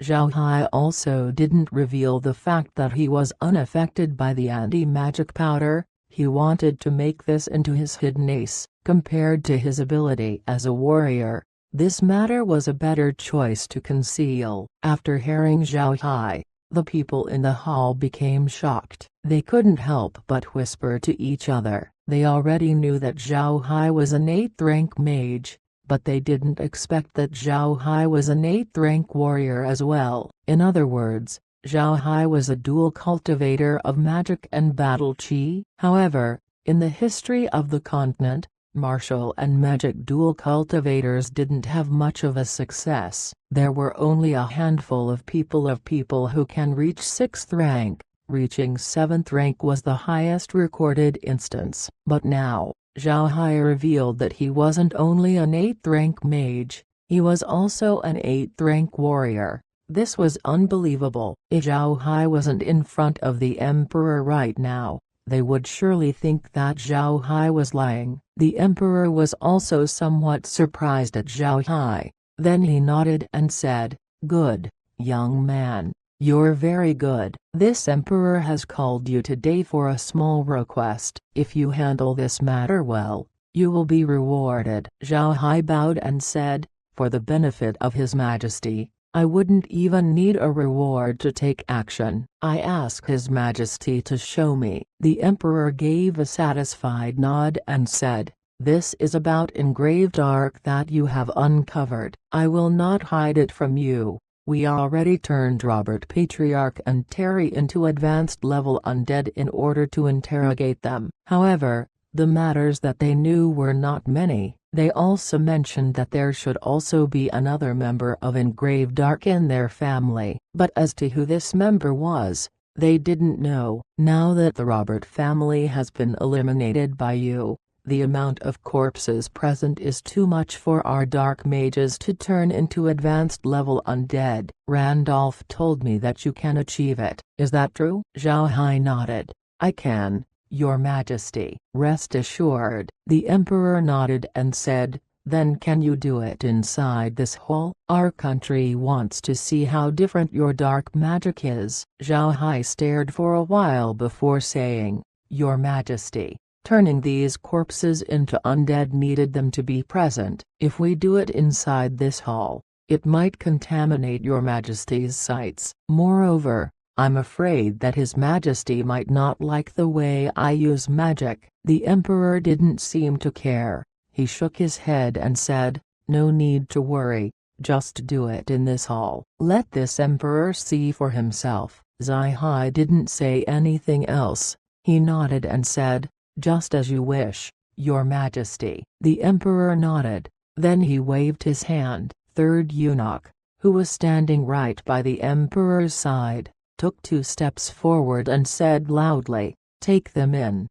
Zhao Hai also didn't reveal the fact that he was unaffected by the anti-magic powder. He wanted to make this into his hidden ace. Compared to his ability as a warrior, this matter was a better choice to conceal. After hearing Zhao Hai, the people in the hall became shocked. They couldn't help but whisper to each other. They already knew that Zhao Hai was an 8th rank mage, but they didn't expect that Zhao Hai was an 8th rank warrior as well. In other words, Zhao Hai was a dual cultivator of magic and battle chi. However, in the history of the continent, martial and magic dual cultivators didn't have much of a success. There were only a handful of people who can reach 6th rank. Reaching 7th rank was the highest recorded instance. But now, Zhao Hai revealed that he wasn't only an 8th rank mage, he was also an 8th rank warrior. This was unbelievable. If Zhao Hai wasn't in front of the emperor right now, they would surely think that Zhao Hai was lying. The emperor was also somewhat surprised at Zhao Hai. Then he nodded and said, "Good, young man. You're very good. This emperor has called you today for a small request. If you handle this matter well, you will be rewarded." Zhao Hai bowed and said, "For the benefit of His Majesty, I wouldn't even need a reward to take action. I ask His Majesty to show me." The emperor gave a satisfied nod and said, "This is about engraved art that you have uncovered. I will not hide it from you. We already turned Robert Patriarch and Terry into advanced level undead in order to interrogate them. However, the matters that they knew were not many. They also mentioned that there should also be another member of Engraved Arc in their family. But as to who this member was, they didn't know. Now that the Robert family has been eliminated by you, the amount of corpses present is too much for our dark mages to turn into advanced level undead. Randolph told me that you can achieve it. Is that true?" Zhao Hai nodded. "I can, Your Majesty." "Rest assured." The emperor nodded and said, "Then can you do it inside this hall? Our country wants to see how different your dark magic is." Zhao Hai stared for a while before saying, "Your Majesty, turning these corpses into undead needed them to be present. If we do it inside this hall, it might contaminate Your Majesty's sights. Moreover, I'm afraid that His Majesty might not like the way I use magic." The emperor didn't seem to care. He shook his head and said, "No need to worry, just do it in this hall. Let this emperor see for himself." Zai didn't say anything else. He nodded and said, "Just as you wish, Your Majesty." The emperor nodded, then he waved his hand. Third eunuch, who was standing right by the emperor's side, took 2 steps forward and said loudly, "Take them in."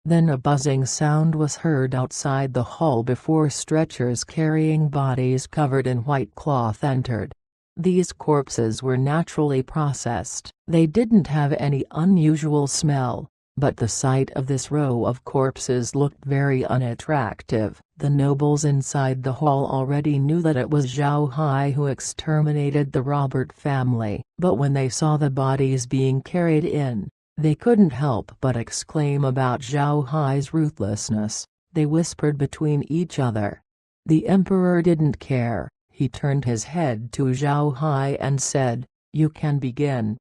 Then a buzzing sound was heard outside the hall before stretchers carrying bodies covered in white cloth entered. These corpses were naturally processed. They didn't have any unusual smell, but the sight of this row of corpses looked very unattractive. The nobles inside the hall already knew that it was Zhao Hai who exterminated the Robert family, but when they saw the bodies being carried in, they couldn't help but exclaim about Zhao Hai's ruthlessness. They whispered between each other. The emperor didn't care. He turned his head to Zhao Hai and said, "You can begin."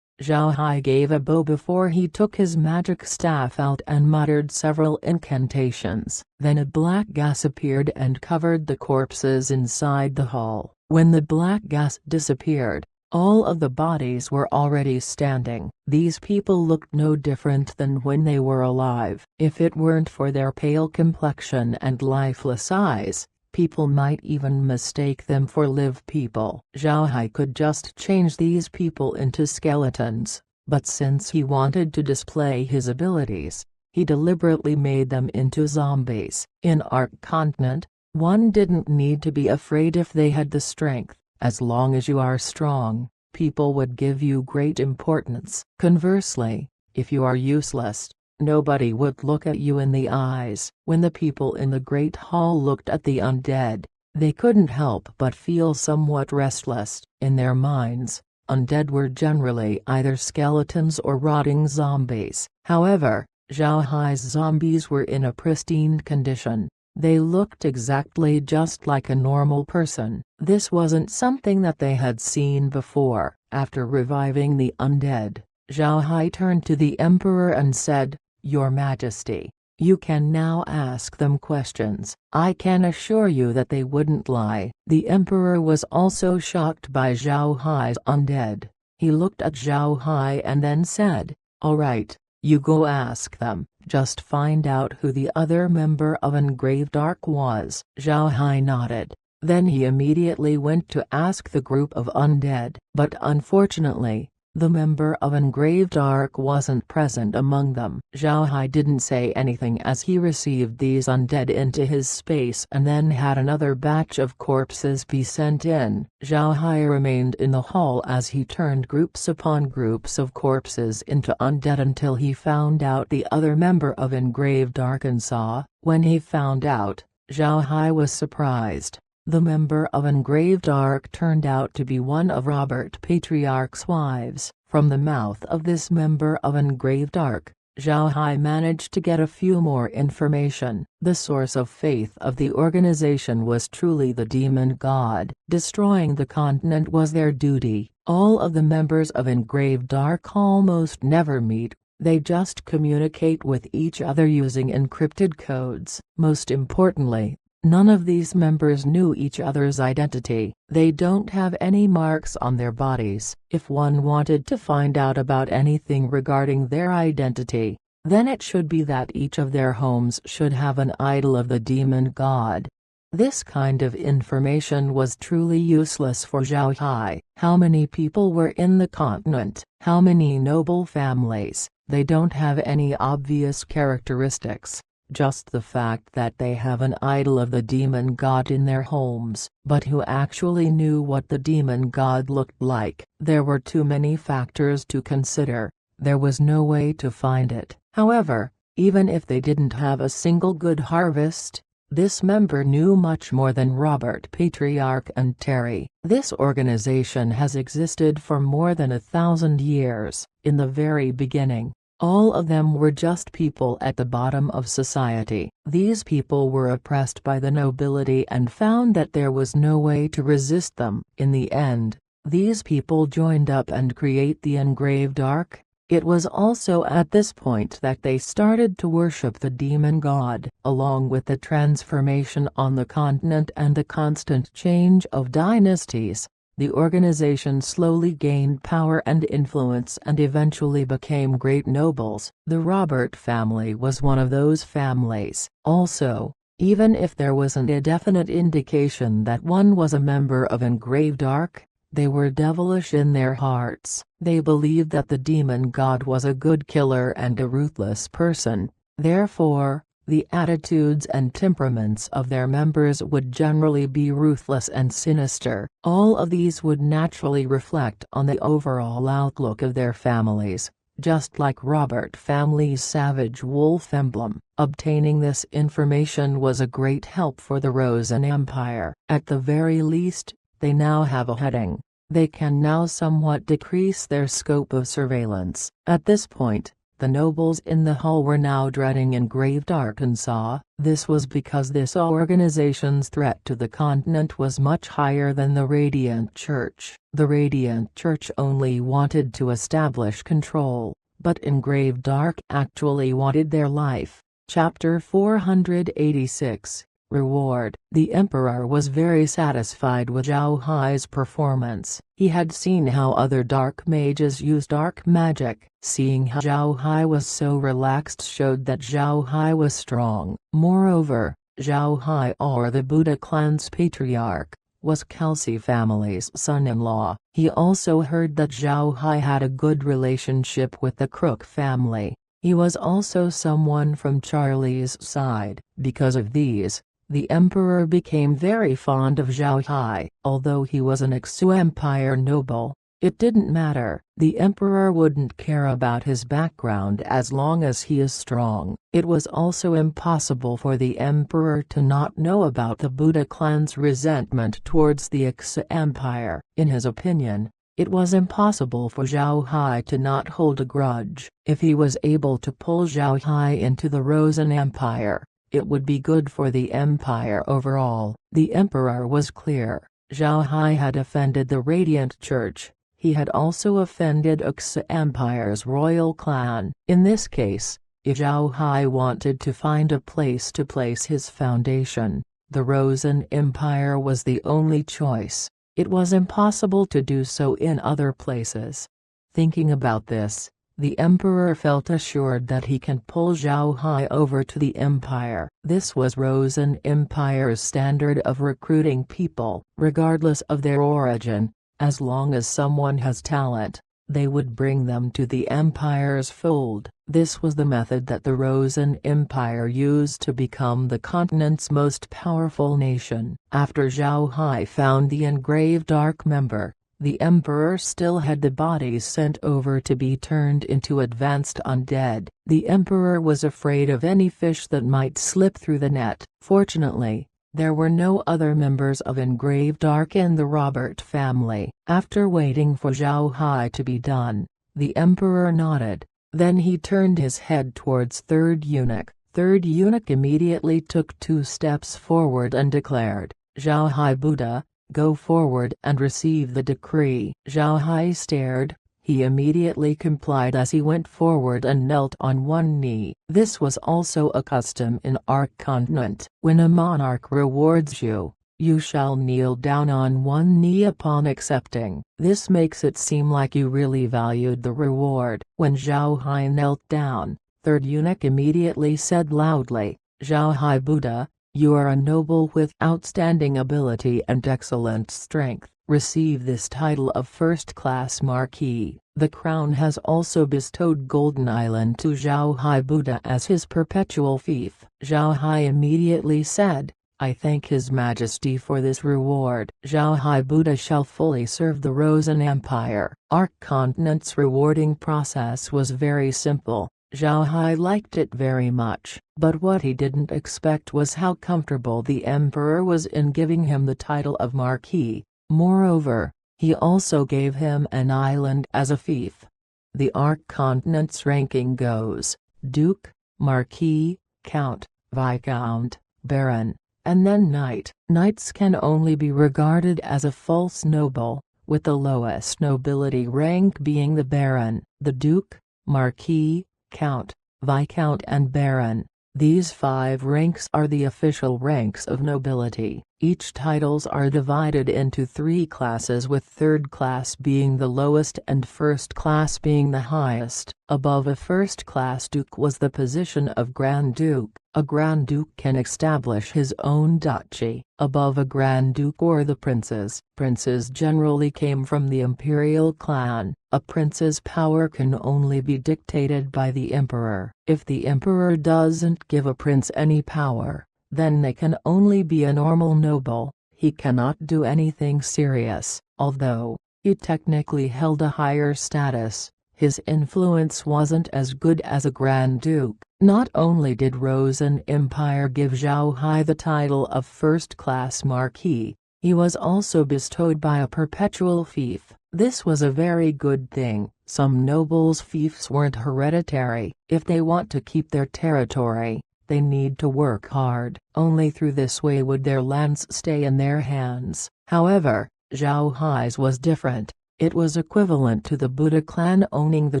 Zhao Hai gave a bow before he took his magic staff out and muttered several incantations. Then a black gas appeared and covered the corpses inside the hall. When the black gas disappeared, all of the bodies were already standing. These people looked no different than when they were alive. If it weren't for their pale complexion and lifeless eyes, people might even mistake them for live people. Zhao Hai could just change these people into skeletons, but since he wanted to display his abilities, he deliberately made them into zombies. In Ark Continent, one didn't need to be afraid if they had the strength. As long as you are strong, people would give you great importance. Conversely, if you are useless, nobody would look at you in the eyes. When the people in the Great Hall looked at the undead, they couldn't help but feel somewhat restless. In their minds, undead were generally either skeletons or rotting zombies. However, Zhao Hai's zombies were in a pristine condition. They looked exactly just like a normal person. This wasn't something that they had seen before. After reviving the undead, Zhao Hai turned to the emperor and said, "Your Majesty, you can now ask them questions. I can assure you that they wouldn't lie." The emperor was also shocked by Zhao Hai's undead. He looked at Zhao Hai and then said, "All right, you go ask them. Just find out who the other member of Engraved Ark was." Zhao Hai nodded. Then he immediately went to ask the group of undead. But unfortunately, the member of Engraved Ark wasn't present among them. Zhao Hai didn't say anything as he received these undead into his space and then had another batch of corpses be sent in. Zhao Hai remained in the hall as he turned groups upon groups of corpses into undead until he found out the other member of Engraved Ark and saw. When he found out, Zhao Hai was surprised. The member of Engraved Ark turned out to be one of Robert Patriarch's wives. From the mouth of this member of Engraved Ark, Zhao Hai managed to get a few more information. The source of faith of the organization was truly the demon god. Destroying the continent was their duty. All of the members of Engraved Ark almost never meet. They just communicate with each other using encrypted codes. Most importantly, none of these members knew each other's identity. They don't have any marks on their bodies. If one wanted to find out about anything regarding their identity, then it should be that each of their homes should have an idol of the demon god. This kind of information was truly useless for Zhao Hai. How many people were in the continent? How many noble families? They don't have any obvious characteristics. Just the fact that they have an idol of the demon god in their homes. But who actually knew what the demon god looked like? There were too many factors to consider. There was no way to find it. However, even if they didn't have a single good harvest, this member knew much more than Robert Patriarch and Terry. This organization has existed for more than 1,000 years. In the very beginning, all of them were just people at the bottom of society. These people were oppressed by the nobility and found that there was no way to resist them. In the end, these people joined up and create the Engraved Ark. It was also at this point that they started to worship the demon god. Along with the transformation on the continent and the constant change of dynasties, the organization slowly gained power and influence and eventually became great nobles. The Robert family was one of those families. Also, even if there wasn't a definite indication that one was a member of Engraved Arc, they were devilish in their hearts. They believed that the demon god was a good killer and a ruthless person, therefore, the attitudes and temperaments of their members would generally be ruthless and sinister. All of these would naturally reflect on the overall outlook of their families, just like Robert family's savage wolf emblem. Obtaining this information was a great help for the Rosen Empire. At the very least, they now have a heading. They can now somewhat decrease their scope of surveillance. At this point, the nobles in the hall were now dreading Engraved Arkansas. This was because this organization's threat to the continent was much higher than the Radiant Church. The Radiant Church only wanted to establish control, but Engraved Arc actually wanted their life. Chapter 486, Reward. The Emperor was very satisfied with Zhao Hai's performance. He had seen how other dark mages used dark magic. Seeing how Zhao Hai was so relaxed showed that Zhao Hai was strong. Moreover, Zhao Hai, or the Buddha clan's patriarch, was Kelsey family's son-in-law. He also heard that Zhao Hai had a good relationship with the Crook family. He was also someone from Charlie's side. Because of these, the emperor became very fond of Zhao Hai. Although he was an ex-Empire noble, it didn't matter. The emperor wouldn't care about his background as long as he is strong. It was also impossible for the emperor to not know about the Buddha clan's resentment towards the ex-empire. In his opinion, it was impossible for Zhao Hai to not hold a grudge. If he was able to pull Zhao Hai into the Rosen Empire, it would be good for the empire overall. The emperor was clear. Zhao Hai had offended the Radiant Church. He had also offended Empire's royal clan. In this case, if Zhao Hai wanted to find a place to place his foundation, the Rosen Empire was the only choice. It was impossible to do so in other places. Thinking about this, the emperor felt assured that he can pull Zhao Hai over to the empire. This was Rosen Empire's standard of recruiting people. Regardless of their origin, as long as someone has talent, they would bring them to the empire's fold. This was the method that the Rosen Empire used to become the continent's most powerful nation. After Zhao Hai found the Engraved Arc member, the emperor still had the bodies sent over to be turned into advanced undead. The emperor was afraid of any fish that might slip through the net. Fortunately, there were no other members of Engraved Arc in the Robert family. After waiting for Zhao Hai to be done, the emperor nodded. Then he turned his head towards Third Eunuch. Third Eunuch immediately took 2 steps forward and declared, "Zhao Hai Buddha, go forward and receive the decree." Zhao Hai stared. He immediately complied as he went forward and knelt on one knee. This was also a custom in Arc Continent. When a monarch rewards you, you shall kneel down on one knee upon accepting. This makes it seem like you really valued the reward. When Zhao Hai knelt down, Third Eunuch immediately said loudly, "Zhao Hai Buddha, you are a noble with outstanding ability and excellent strength. Receive this title of first-class marquis." The crown has also bestowed Golden Island to Zhao Hai Buddha as his perpetual fief. Zhao Hai immediately said, "I thank His Majesty for this reward." Zhao Hai Buddha shall fully serve the Rosen Empire. Arc Continent's rewarding process was very simple. Zhao Hai liked it very much, but what he didn't expect was how comfortable the emperor was in giving him the title of marquis. Moreover, he also gave him an island as a fief. The Arc Continent's ranking goes: Duke, Marquis, Count, Viscount, Baron, and then Knight. Knights can only be regarded as a false noble, with the lowest nobility rank being the Baron, the Duke, Marquis, Count, Viscount and Baron. These 5 ranks are the official ranks of nobility. Each titles are divided into 3 classes, with 3rd class being the lowest and 1st class being the highest. Above a 1st class duke was the position of Grand Duke. A Grand Duke can establish his own duchy. Above a Grand Duke or the princes. Princes generally came from the imperial clan. A prince's power can only be dictated by the emperor. If the emperor doesn't give a prince any power, then they can only be a normal noble. He cannot do anything serious. Although he technically held a higher status, his influence wasn't as good as a Grand Duke. Not only did Rosen Empire give Zhao Hai the title of first-class marquis, he was also bestowed by a perpetual fief. This was a very good thing. Some nobles' fiefs weren't hereditary. If they want to keep their territory, they need to work hard. Only through this way would their lands stay in their hands. However, Zhao Hai's was different. It was equivalent to the Buddha clan owning the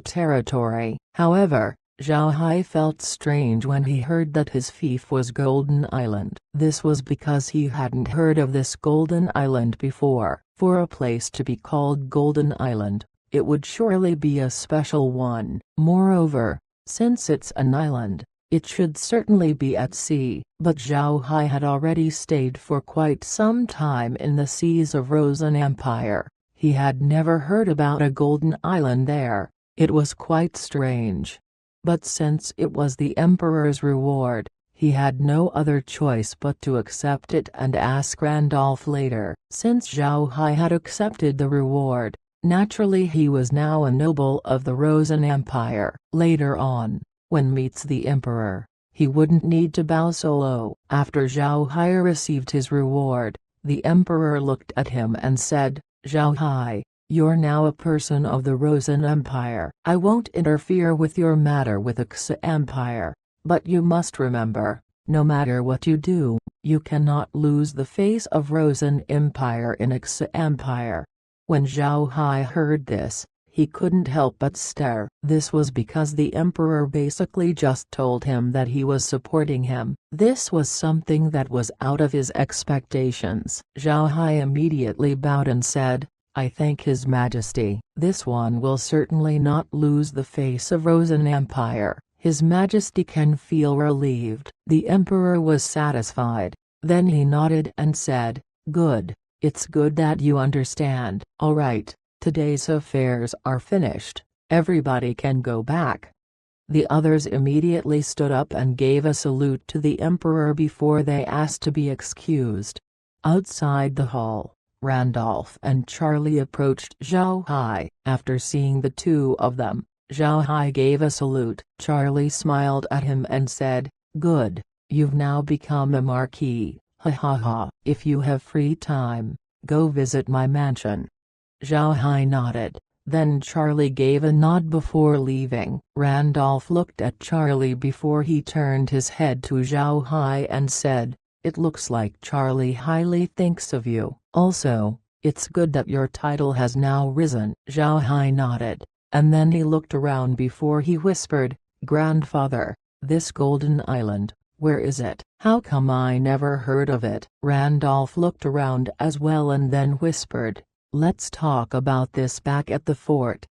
territory. However, Zhao Hai felt strange when he heard that his fief was Golden Island. This was because he hadn't heard of this Golden Island before. For a place to be called Golden Island, it would surely be a special one. Moreover, since it's an island, it should certainly be at sea. But Zhao Hai had already stayed for quite some time in the seas of Rosen Empire. He had never heard about a Golden Island there. It was quite strange. But since it was the emperor's reward, he had no other choice but to accept it and ask Randolph later. Since Zhao Hai had accepted the reward, naturally he was now a noble of the Rosen Empire. Later on, when meets the emperor, he wouldn't need to bow so low. After Zhao Hai received his reward, the emperor looked at him and said, "Zhao Hai, you're now a person of the Rosen Empire. I won't interfere with your matter with the Wuxia Empire, but you must remember, no matter what you do, you cannot lose the face of Rosen Empire in Wuxia Empire." When Zhao Hai heard this, he couldn't help but stare. This was because the emperor basically just told him that he was supporting him. This was something that was out of his expectations. Zhao Hai immediately bowed and said, "I thank His Majesty. This one will certainly not lose the face of Rosen Empire." His Majesty can feel relieved. The emperor was satisfied. Then he nodded and said, "Good. It's good that you understand. All right, today's affairs are finished. Everybody can go back." The others immediately stood up and gave a salute to the emperor before they asked to be excused. Outside the hall, Randolph and Charlie approached Zhao Hai. After seeing the two of them, Zhao Hai gave a salute. Charlie smiled at him and said, "Good, you've now become a marquis, ha ha ha. If you have free time, go visit my mansion." Zhao Hai nodded, then Charlie gave a nod before leaving. Randolph looked at Charlie before he turned his head to Zhao Hai and said, "It looks like Charlie highly thinks of you. Also, it's good that your title has now risen." Zhao Hai nodded, and then he looked around before he whispered, "Grandfather, this Golden Island, where is it? How come I never heard of it?" Randolph looked around as well and then whispered, "Let's talk about this back at the fort."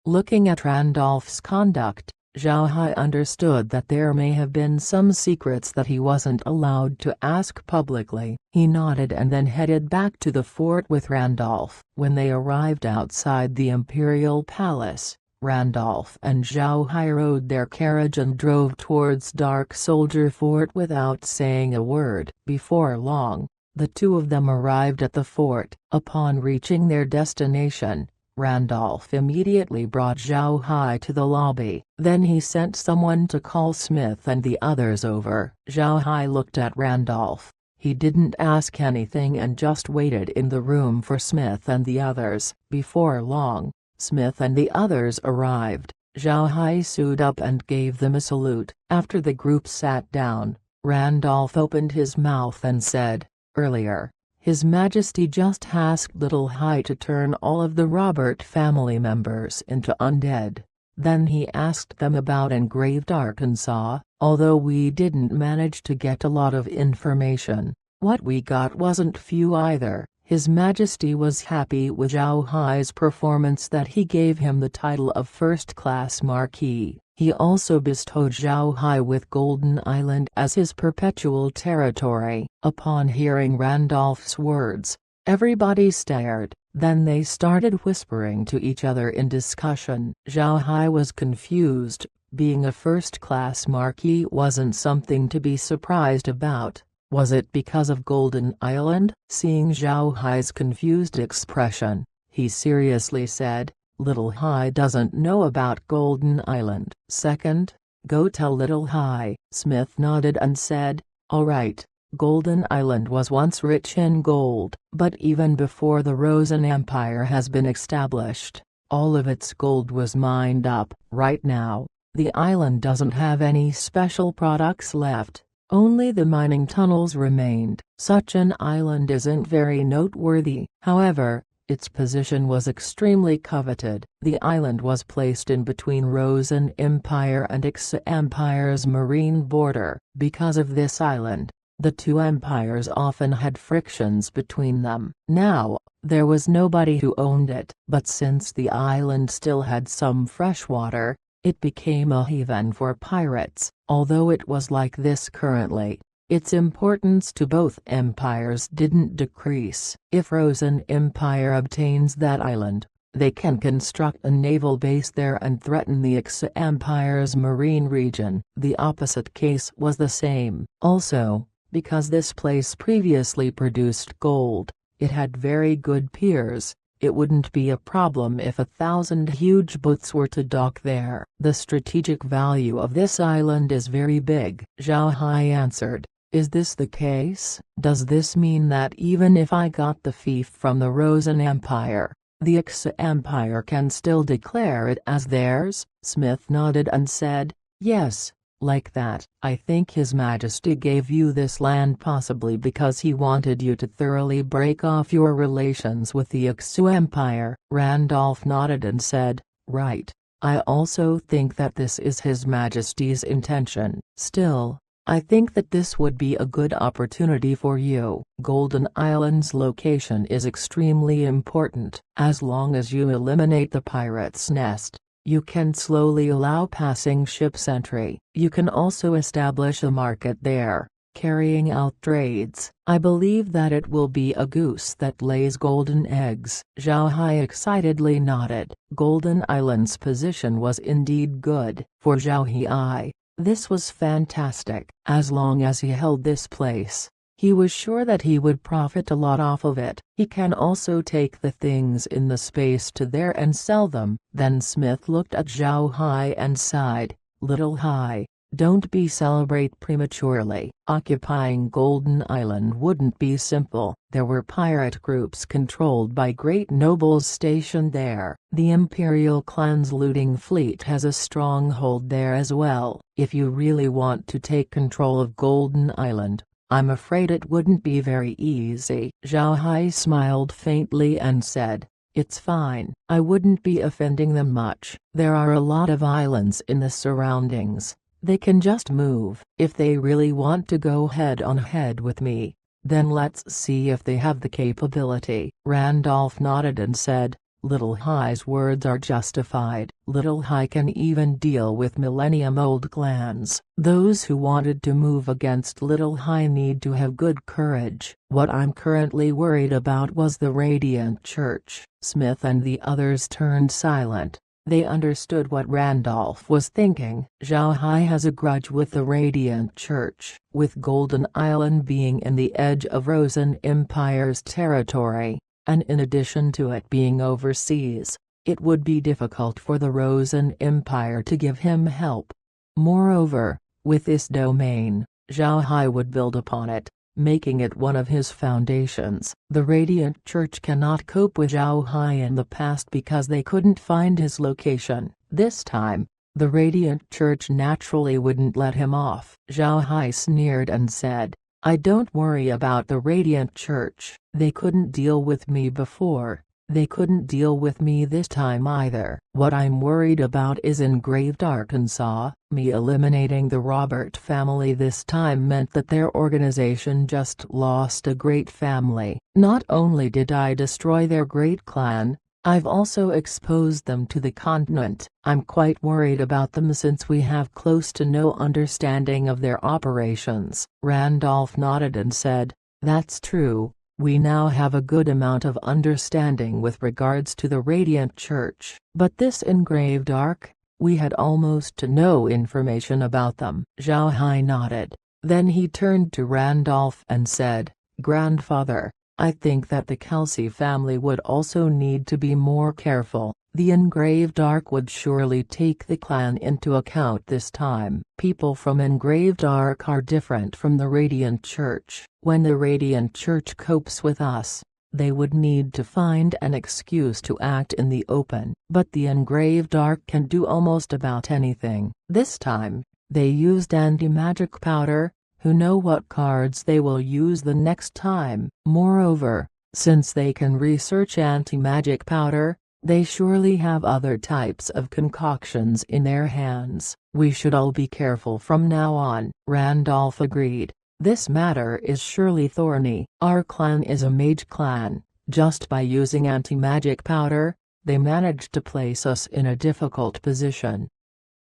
Looking at Randolph's conduct, Zhao Hai understood that there may have been some secrets that he wasn't allowed to ask publicly. He nodded and then headed back to the fort with Randolph. When they arrived outside the imperial palace, Randolph and Zhao Hai rode their carriage and drove towards Dark Soldier Fort without saying a word. Before long, the two of them arrived at the fort. Upon reaching their destination, Randolph immediately brought Zhao Hai to the lobby. Then he sent someone to call Smith and the others over. Zhao Hai looked at Randolph. He didn't ask anything and just waited in the room for Smith and the others. Before long, Smith and the others arrived. Zhao Hai stood up and gave them a salute. After the group sat down, Randolph opened his mouth and said, "Earlier, His Majesty just asked Little Hai to turn all of the Robert family members into undead. Then he asked them about engraved Arkansas, although we didn't manage to get a lot of information. What we got wasn't few either. His Majesty was happy with Zhao Hai's performance that he gave him the title of first-class marquis. He also bestowed Zhao Hai with Golden Island as his perpetual territory. Upon hearing Randolph's words, everybody stared, then they started whispering to each other in discussion. Zhao Hai was confused. Being a first-class marquis wasn't something to be surprised about. Was it because of Golden Island? Seeing Zhao Hai's confused expression, he seriously said, "Little Hai doesn't know about Golden Island." "Second, go tell Little Hai." Smith nodded and said, "All right." Golden Island was once rich in gold, but even before the Rosen Empire has been established, all of its gold was mined up. Right now, the island doesn't have any special products left. Only the mining tunnels remained. Such an island isn't very noteworthy. However, its position was extremely coveted. The island was placed in between Rosen Empire and Wuxia Empire's marine border. Because of this island, the two empires often had frictions between them. Now, there was nobody who owned it, but since the island still had some fresh water, it became a haven for pirates. Although it was like this currently, its importance to both empires didn't decrease. If Rosen Empire obtains that island, they can construct a naval base there and threaten the Wuxia Empire's marine region. The opposite case was the same. Also, because this place previously produced gold, it had very good piers. It wouldn't be a problem if 1,000 huge boats were to dock there. The strategic value of this island is very big. Zhao Hai answered, "Is this the case? Does this mean that even if I got the fief from the Rosen Empire, the Wuxia Empire can still declare it as theirs?" Smith nodded and said, "Yes. Like that. I think His Majesty gave you this land possibly because he wanted you to thoroughly break off your relations with the Wuxia Empire." Randolph nodded and said, "Right. I also think that this is His Majesty's intention. Still, I think that this would be a good opportunity for you. Golden Island's location is extremely important. As long as you eliminate the pirate's nest, you can slowly allow passing ships entry. You can also establish a market there, carrying out trades. I believe that it will be a goose that lays golden eggs." Zhao Hai excitedly nodded. Golden Island's position was indeed good. For Zhao Hai, this was fantastic. As long as he held this place, he was sure that he would profit a lot off of it. He can also take the things in the space to there and sell them. Then Smith looked at Zhao Hai and sighed, "Little Hai, don't be celebrate prematurely." Occupying Golden Island wouldn't be simple. There were pirate groups controlled by great nobles stationed there. The Imperial clan's looting fleet has a stronghold there as well. If you really want to take control of Golden Island, I'm afraid it wouldn't be very easy. Zhao Hai smiled faintly and said, "It's fine. I wouldn't be offending them much. There are a lot of islands in the surroundings. They can just move. If they really want to go head on head with me, then let's see if they have the capability." Randolph nodded and said, "Little Hai's words are justified. Little Hai can even deal with millennium-old clans. Those who wanted to move against Little Hai need to have good courage." "What I'm currently worried about was the Radiant Church." Smith and the others turned silent. They understood what Randolph was thinking. Zhao Hai has a grudge with the Radiant Church. With Golden Island being in the edge of Rosen Empire's territory, and in addition to it being overseas, it would be difficult for the Rosen Empire to give him help. Moreover, with this domain, Zhao Hai would build upon it, making it one of his foundations. The Radiant Church cannot cope with Zhao Hai in the past because they couldn't find his location. This time, the Radiant Church naturally wouldn't let him off. Zhao Hai sneered and said, "I don't worry about the Radiant Church. They couldn't deal with me before. They couldn't deal with me this time either. What I'm worried about is engraved Arkansas. Me eliminating the Robert family this time meant that their organization just lost a great family. Not only did I destroy their great clan, I've also exposed them to the continent. I'm quite worried about them since we have close to no understanding of their operations. Randolph nodded and said, "That's true. We now have a good amount of understanding with regards to the Radiant Church. But this engraved ark, we had almost no information about them." Zhao Hai nodded. Then he turned to Randolph and said, "Grandfather, I think that the Kelsey family would also need to be more careful. The engraved ark would surely take the clan into account this time. People from engraved ark are different from the Radiant Church. When the Radiant Church copes with us, they would need to find an excuse to act in the open. But the engraved ark can do almost about anything. This time, they used anti-magic powder. Who know what cards they will use the next time. Moreover, since they can research anti-magic powder, they surely have other types of concoctions in their hands. We should all be careful from now on." Randolph agreed. "This matter is surely thorny. Our clan is a mage clan. Just by using anti-magic powder, they managed to place us in a difficult position."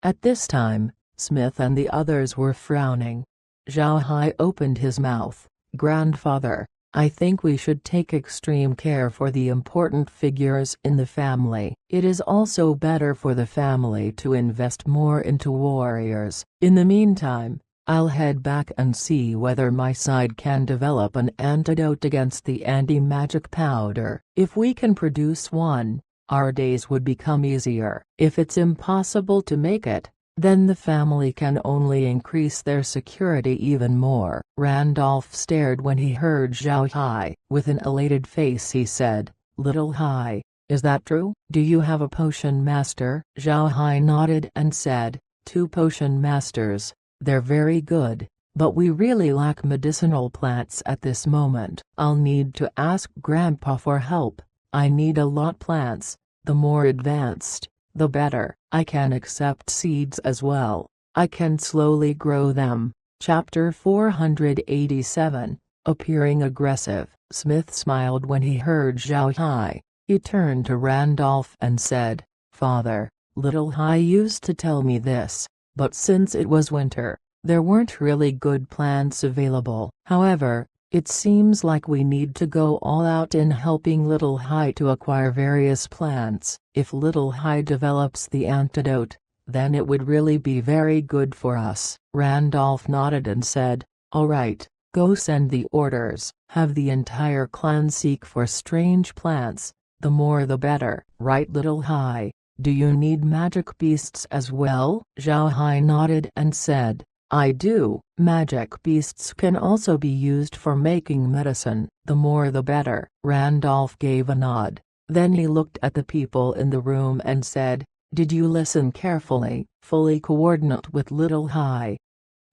At this time, Smith and the others were frowning. Zhao Hai opened his mouth. "Grandfather, I think we should take extreme care for the important figures in the family. It is also better for the family to invest more into warriors. In the meantime, I'll head back and see whether my side can develop an antidote against the anti-magic powder. If we can produce one, our days would become easier. If it's impossible to make it, then the family can only increase their security even more." Randolph stared when he heard Zhao Hai. With an elated face he said, "Little Hai, is that true? Do you have a potion master?" Zhao Hai nodded and said, "2 potion masters. They're very good, but we really lack medicinal plants at this moment. I'll need to ask Grandpa for help. I need a lot plants, the more advanced, the better. I can accept seeds as well. I can slowly grow them." Chapter 487, Appearing Aggressive. Smith smiled when he heard Zhao Hai. He turned to Randolph and said, "Father, Little Hai used to tell me this, but since it was winter, there weren't really good plants available. However, it seems like we need to go all out in helping Little Hai to acquire various plants. If Little Hai develops the antidote, then it would really be very good for us." Randolph nodded and said, "All right, go send the orders. Have the entire clan seek for strange plants, the more the better." "Right, Little Hai. Do you need magic beasts as well?" Zhao Hai nodded and said, "I do. Magic beasts can also be used for making medicine, the more the better." Randolph gave a nod. Then he looked at the people in the room and said, "Did you listen carefully, fully coordinate with Little Hai?"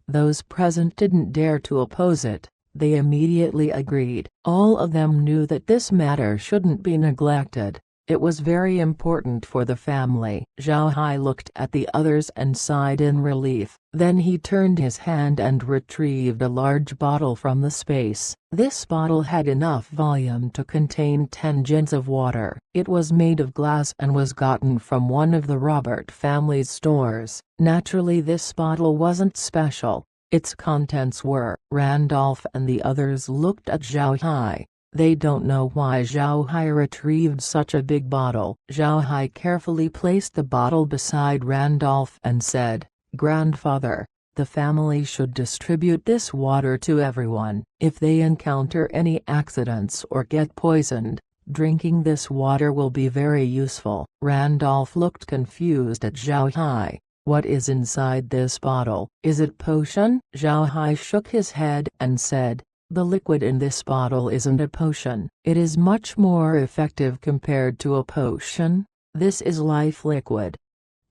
Those present didn't dare to oppose it. They immediately agreed. All of them knew that this matter shouldn't be neglected. It was very important for the family. Zhao Hai looked at the others and sighed in relief. Then he turned his hand and retrieved a large bottle from the space. This bottle had enough volume to contain 10 gins of water. It was made of glass and was gotten from one of the Robert family's stores. Naturally, this bottle wasn't special. Its contents were. Randolph and the others looked at Zhao Hai. They don't know why Zhao Hai retrieved such a big bottle. Zhao Hai carefully placed the bottle beside Randolph and said, "Grandfather, the family should distribute this water to everyone. If they encounter any accidents or get poisoned, drinking this water will be very useful." Randolph looked confused at Zhao Hai. "What is inside this bottle? Is it potion?" Zhao Hai shook his head and said, "The liquid in this bottle isn't a potion. It is much more effective compared to a potion. This is life liquid."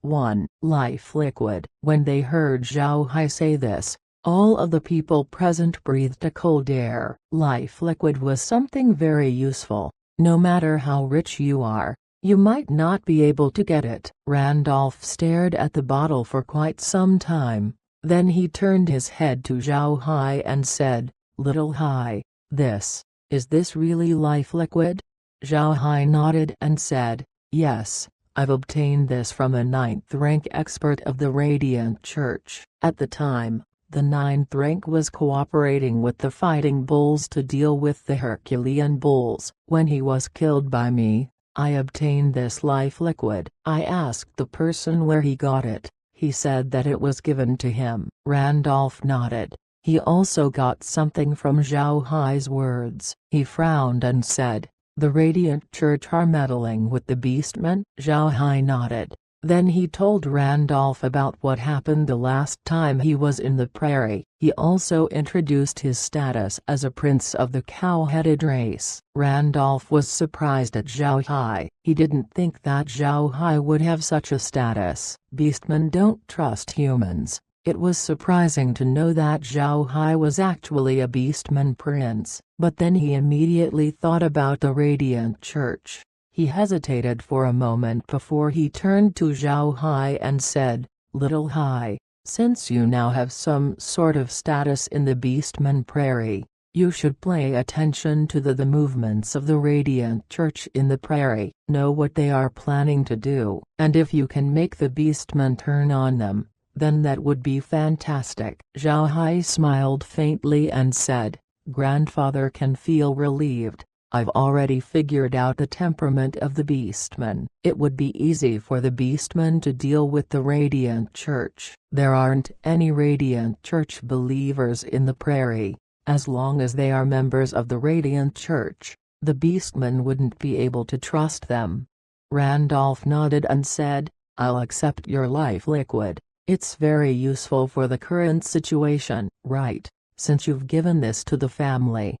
1. Life liquid. When they heard Zhao Hai say this, all of the people present breathed a cold air. Life liquid was something very useful. No matter how rich you are, you might not be able to get it." Randolph stared at the bottle for quite some time, then he turned his head to Zhao Hai and said, "Little Hai, is this really life liquid?" Zhao Hai nodded and said, "Yes, I've obtained this from a 9th rank expert of the Radiant Church." At the time, the 9th rank was cooperating with the Fighting Bulls to deal with the Herculean Bulls. "When he was killed by me, I obtained this life liquid. I asked the person where he got it. He said that it was given to him." Randolph nodded. He also got something from Zhao Hai's words. He frowned and said, "The Radiant Church are meddling with the Beastmen?" Zhao Hai nodded. Then he told Randolph about what happened the last time he was in the prairie. He also introduced his status as a prince of the cow-headed race. Randolph was surprised at Zhao Hai. He didn't think that Zhao Hai would have such a status. Beastmen don't trust humans. It was surprising to know that Zhao Hai was actually a Beastman prince, but then he immediately thought about the Radiant Church. He hesitated for a moment before he turned to Zhao Hai and said, "Little Hai, since you now have some sort of status in the Beastman Prairie, you should pay attention to the movements of the Radiant Church in the prairie. Know what they are planning to do, and if you can make the Beastmen turn on them, then that would be fantastic." Zhao Hai smiled faintly and said, "Grandfather can feel relieved. I've already figured out the temperament of the Beastmen. It would be easy for the Beastmen to deal with the Radiant Church. There aren't any Radiant Church believers in the prairie. As long as they are members of the Radiant Church, the Beastmen wouldn't be able to trust them." Randolph nodded and said, "I'll accept your life liquid. It's very useful for the current situation." "Right, since you've given this to the family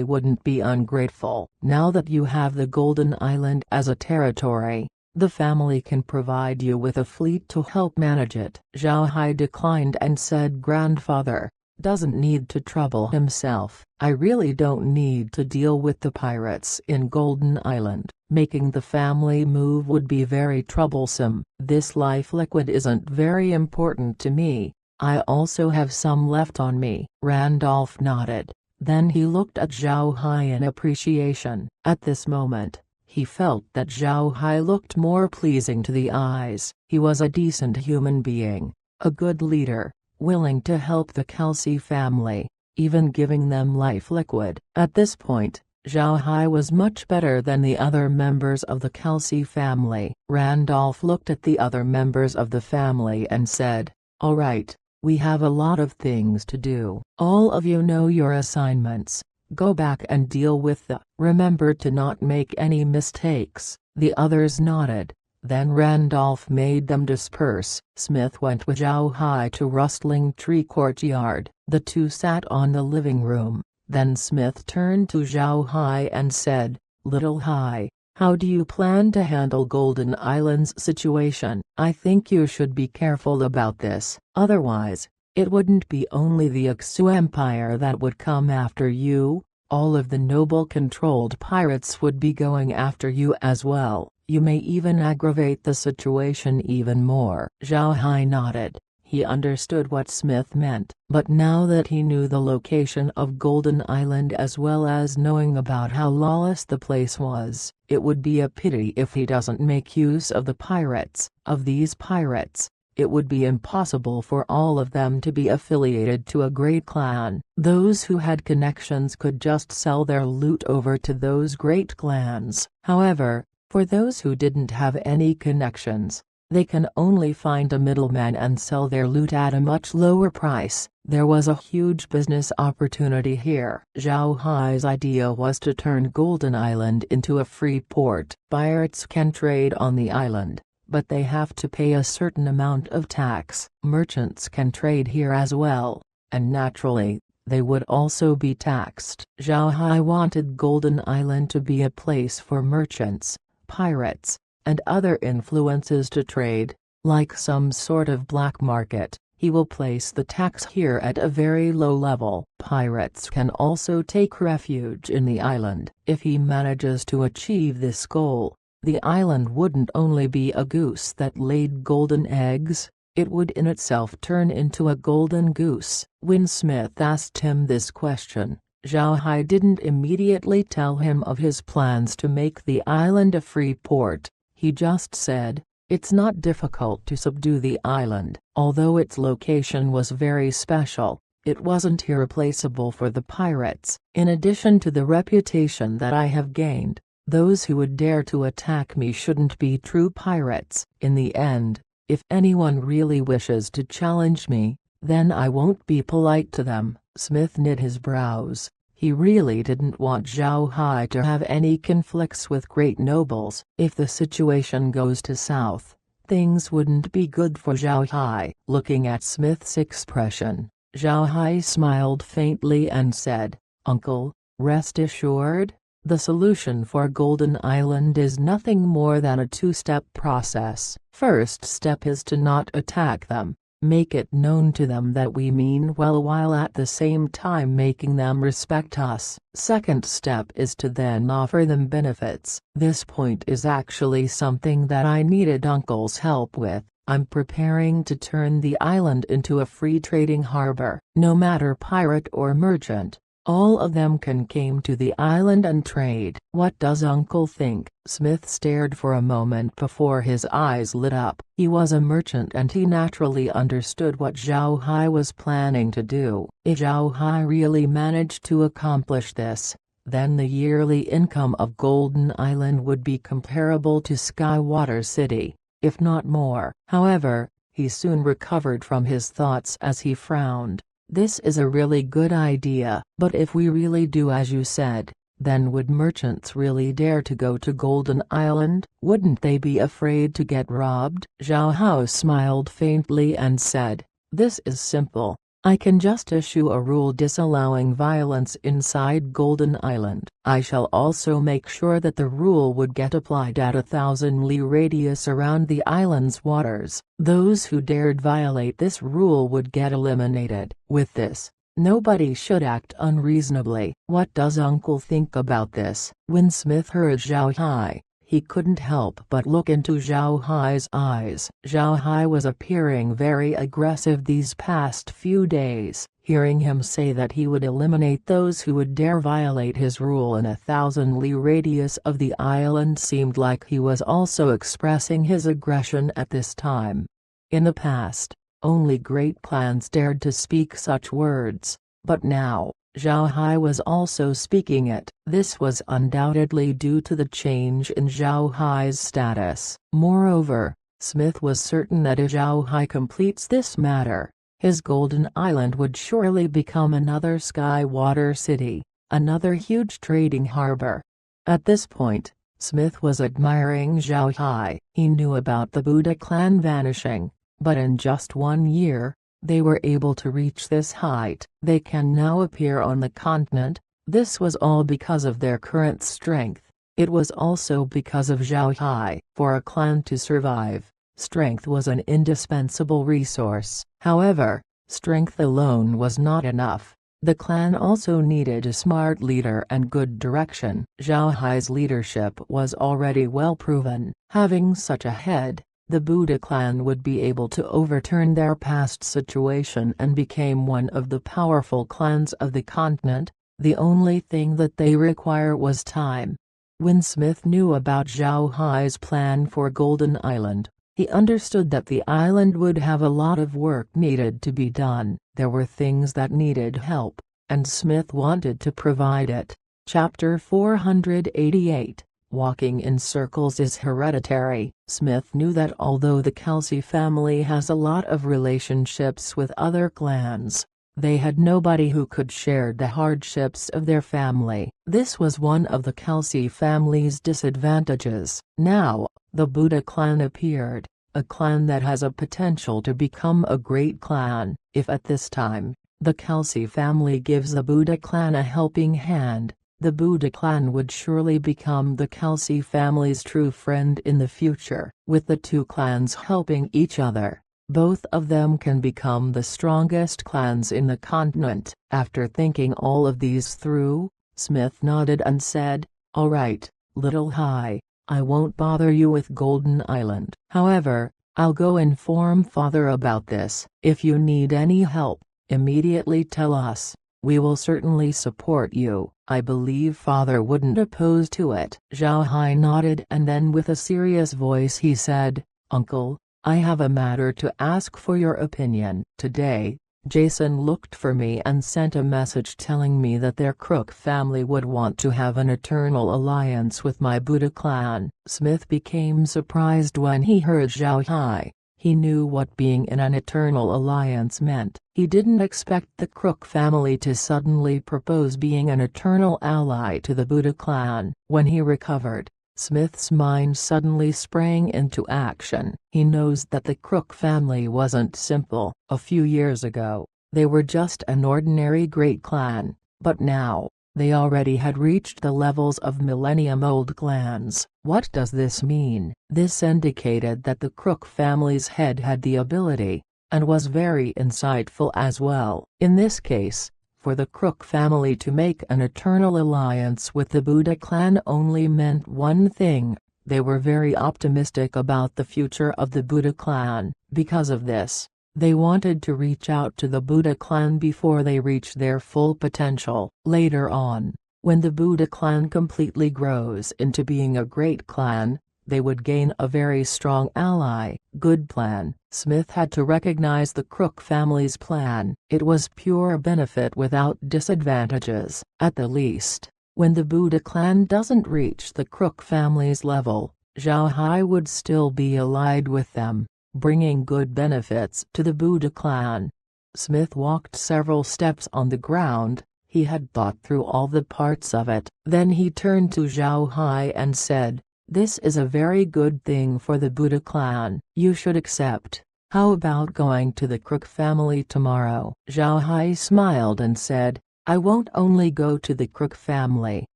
wouldn't be ungrateful. Now that you have the Golden Island as a territory, the family can provide you with a fleet to help manage it." Zhao Hai declined and said, "Grandfather doesn't need to trouble himself. I really don't need to deal with the pirates in Golden Island. Making the family move would be very troublesome. This life liquid isn't very important to me. I also have some left on me." Randolph nodded. Then he looked at Zhao Hai in appreciation. At this moment, he felt that Zhao Hai looked more pleasing to the eyes. He was a decent human being, a good leader, willing to help the Kelsey family, even giving them life liquid. At this point, Zhao Hai was much better than the other members of the Kelsey family. Randolph looked at the other members of the family and said, "All right. We have a lot of things to do. All of you know your assignments. Go back and deal with the. Remember to not make any mistakes." The others nodded. Then Randolph made them disperse. Smith went with Zhao Hai to Rustling Tree Courtyard. The two sat on the living room. Then Smith turned to Zhao Hai and said, "Little Hai, how do you plan to handle Golden Island's situation? I think you should be careful about this. Otherwise, it wouldn't be only the Ixu Empire that would come after you. All of the noble-controlled pirates would be going after you as well. You may even aggravate the situation even more." Zhao Hai nodded. He understood what Smith meant, but now that he knew the location of Golden Island as well as knowing about how lawless the place was, it would be a pity if he doesn't make use of the pirates. Of these pirates, it would be impossible for all of them to be affiliated to a great clan. Those who had connections could just sell their loot over to those great clans. However, for those who didn't have any connections, they can only find a middleman and sell their loot at a much lower price. There was a huge business opportunity here. Zhao Hai's idea was to turn Golden Island into a free port. Pirates can trade on the island, but they have to pay a certain amount of tax. Merchants can trade here as well, and naturally, they would also be taxed. Zhao Hai wanted Golden Island to be a place for merchants, pirates, and other influences to trade, like some sort of black market. He will place the tax here at a very low level. Pirates can also take refuge in the island. If he manages to achieve this goal, the island wouldn't only be a goose that laid golden eggs, it would in itself turn into a golden goose. When Smith asked him this question, Zhao Hai didn't immediately tell him of his plans to make the island a free port. He just said, "It's not difficult to subdue the island." Although its location was very special, it wasn't irreplaceable for the pirates. In addition to the reputation that I have gained, those who would dare to attack me shouldn't be true pirates. In the end, if anyone really wishes to challenge me, then I won't be polite to them. Smith knit his brows. He really didn't want Zhao Hai to have any conflicts with great nobles. If the situation goes to south, things wouldn't be good for Zhao Hai. Looking at Smith's expression, Zhao Hai smiled faintly and said, "Uncle, rest assured, the solution for Golden Island is nothing more than a two-step process. First step is to not attack them. Make it known to them that we mean well while at the same time making them respect us. Second step is to then offer them benefits. This point is actually something that I needed Uncle's help with. I'm preparing to turn the island into a free trading harbor. No matter pirate or merchant, all of them can come to the island and trade." "What does Uncle think?" Smith stared for a moment before his eyes lit up. He was a merchant and he naturally understood what Zhao Hai was planning to do. If Zhao Hai really managed to accomplish this, then the yearly income of Golden Island would be comparable to Skywater City, if not more. However, he soon recovered from his thoughts as he frowned. "This is a really good idea. But if we really do as you said, then would merchants really dare to go to Golden Island? Wouldn't they be afraid to get robbed?" Zhao Hao smiled faintly and said, "This is simple. I can just issue a rule disallowing violence inside Golden Island. I shall also make sure that the rule would get applied at 1,000 li radius around the island's waters. Those who dared violate this rule would get eliminated. With this, nobody should act unreasonably." "What does Uncle think about this?" When Smith heard Zhao Hai, he couldn't help but look into Zhao Hai's eyes. Zhao Hai was appearing very aggressive these past few days. Hearing him say that he would eliminate those who would dare violate his rule in 1,000 li radius of the island seemed like he was also expressing his aggression at this time. In the past, only great clans dared to speak such words, but now, Zhao Hai was also speaking it. This was undoubtedly due to the change in Zhao Hai's status. Moreover, Smith was certain that if Zhao Hai completes this matter, his Golden Island would surely become another Skywater City, another huge trading harbor. At this point, Smith was admiring Zhao Hai. He knew about the Buddha clan vanishing, but in just 1 year, they were able to reach this height. They can now appear on the continent. This was all because of their current strength. It was also because of Zhao Hai. For a clan to survive, strength was an indispensable resource. However, strength alone was not enough. The clan also needed a smart leader and good direction. Zhao Hai's leadership was already well proven. Having such a head, the Buddha clan would be able to overturn their past situation and became one of the powerful clans of the continent. The only thing that they require was time. When Smith knew about Zhao Hai's plan for Golden Island, he understood that the island would have a lot of work needed to be done. There were things that needed help, and Smith wanted to provide it. Chapter 488. Walking in circles is hereditary. Smith knew that although the Kelsey family has a lot of relationships with other clans, they had nobody who could share the hardships of their family. This was one of the Kelsey family's disadvantages. Now, the Buddha clan appeared, a clan that has a potential to become a great clan. If at this time, the Kelsey family gives the Buddha clan a helping hand, the Buddha clan would surely become the Kelsey family's true friend in the future. With the two clans helping each other, Both of them can become the strongest clans in the continent. After thinking all of these through, Smith nodded and said, "All right, Little High, I won't bother you with Golden Island. However, I'll go inform Father about this. If you need any help, immediately tell us. We will certainly support you." "I believe Father wouldn't oppose to it." Zhao Hai nodded, and then with a serious voice he said, "Uncle, I have a matter to ask for your opinion. Today, Jason looked for me and sent a message telling me that their Crook family would want to have an eternal alliance with my Buddha clan." Smith became surprised when he heard Zhao Hai. He knew what being in an eternal alliance meant. He didn't expect the Crook family to suddenly propose being an eternal ally to the Buddha clan. When he recovered, Smith's mind suddenly sprang into action. He knows that the Crook family wasn't simple. A few years ago, they were just an ordinary great clan, but now, they already had reached the levels of millennium-old clans. What does this mean? This indicated that the Crook family's head had the ability, and was very insightful as well. In this case, for the Crook family to make an eternal alliance with the Buddha clan only meant one thing: they were very optimistic about the future of the Buddha clan. Because of this, they wanted to reach out to the Buddha clan before they reached their full potential. Later on, when the Buddha clan completely grows into being a great clan, they would gain a very strong ally. Good plan. Smith had to recognize the Crook family's plan. It was pure benefit without disadvantages. At the least, when the Buddha clan doesn't reach the Crook family's level, Zhao Hai would still be allied with them, bringing good benefits to the Buddha clan. Smith walked several steps on the ground. He had thought through all the parts of it. Then he turned to Zhao Hai and said, "This is a very good thing for the Buddha clan. You should accept. How about going to the Crook family tomorrow?" Zhao Hai smiled and said, "I won't only go to the Crook family,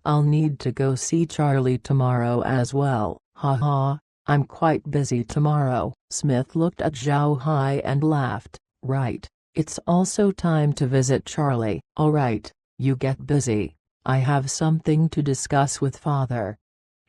I'll need to go see Charlie tomorrow as well." "Haha, I'm quite busy tomorrow." Smith looked at Zhao Hai and laughed. "Right, it's also time to visit Charlie." "All right, you get busy. I have something to discuss with Father."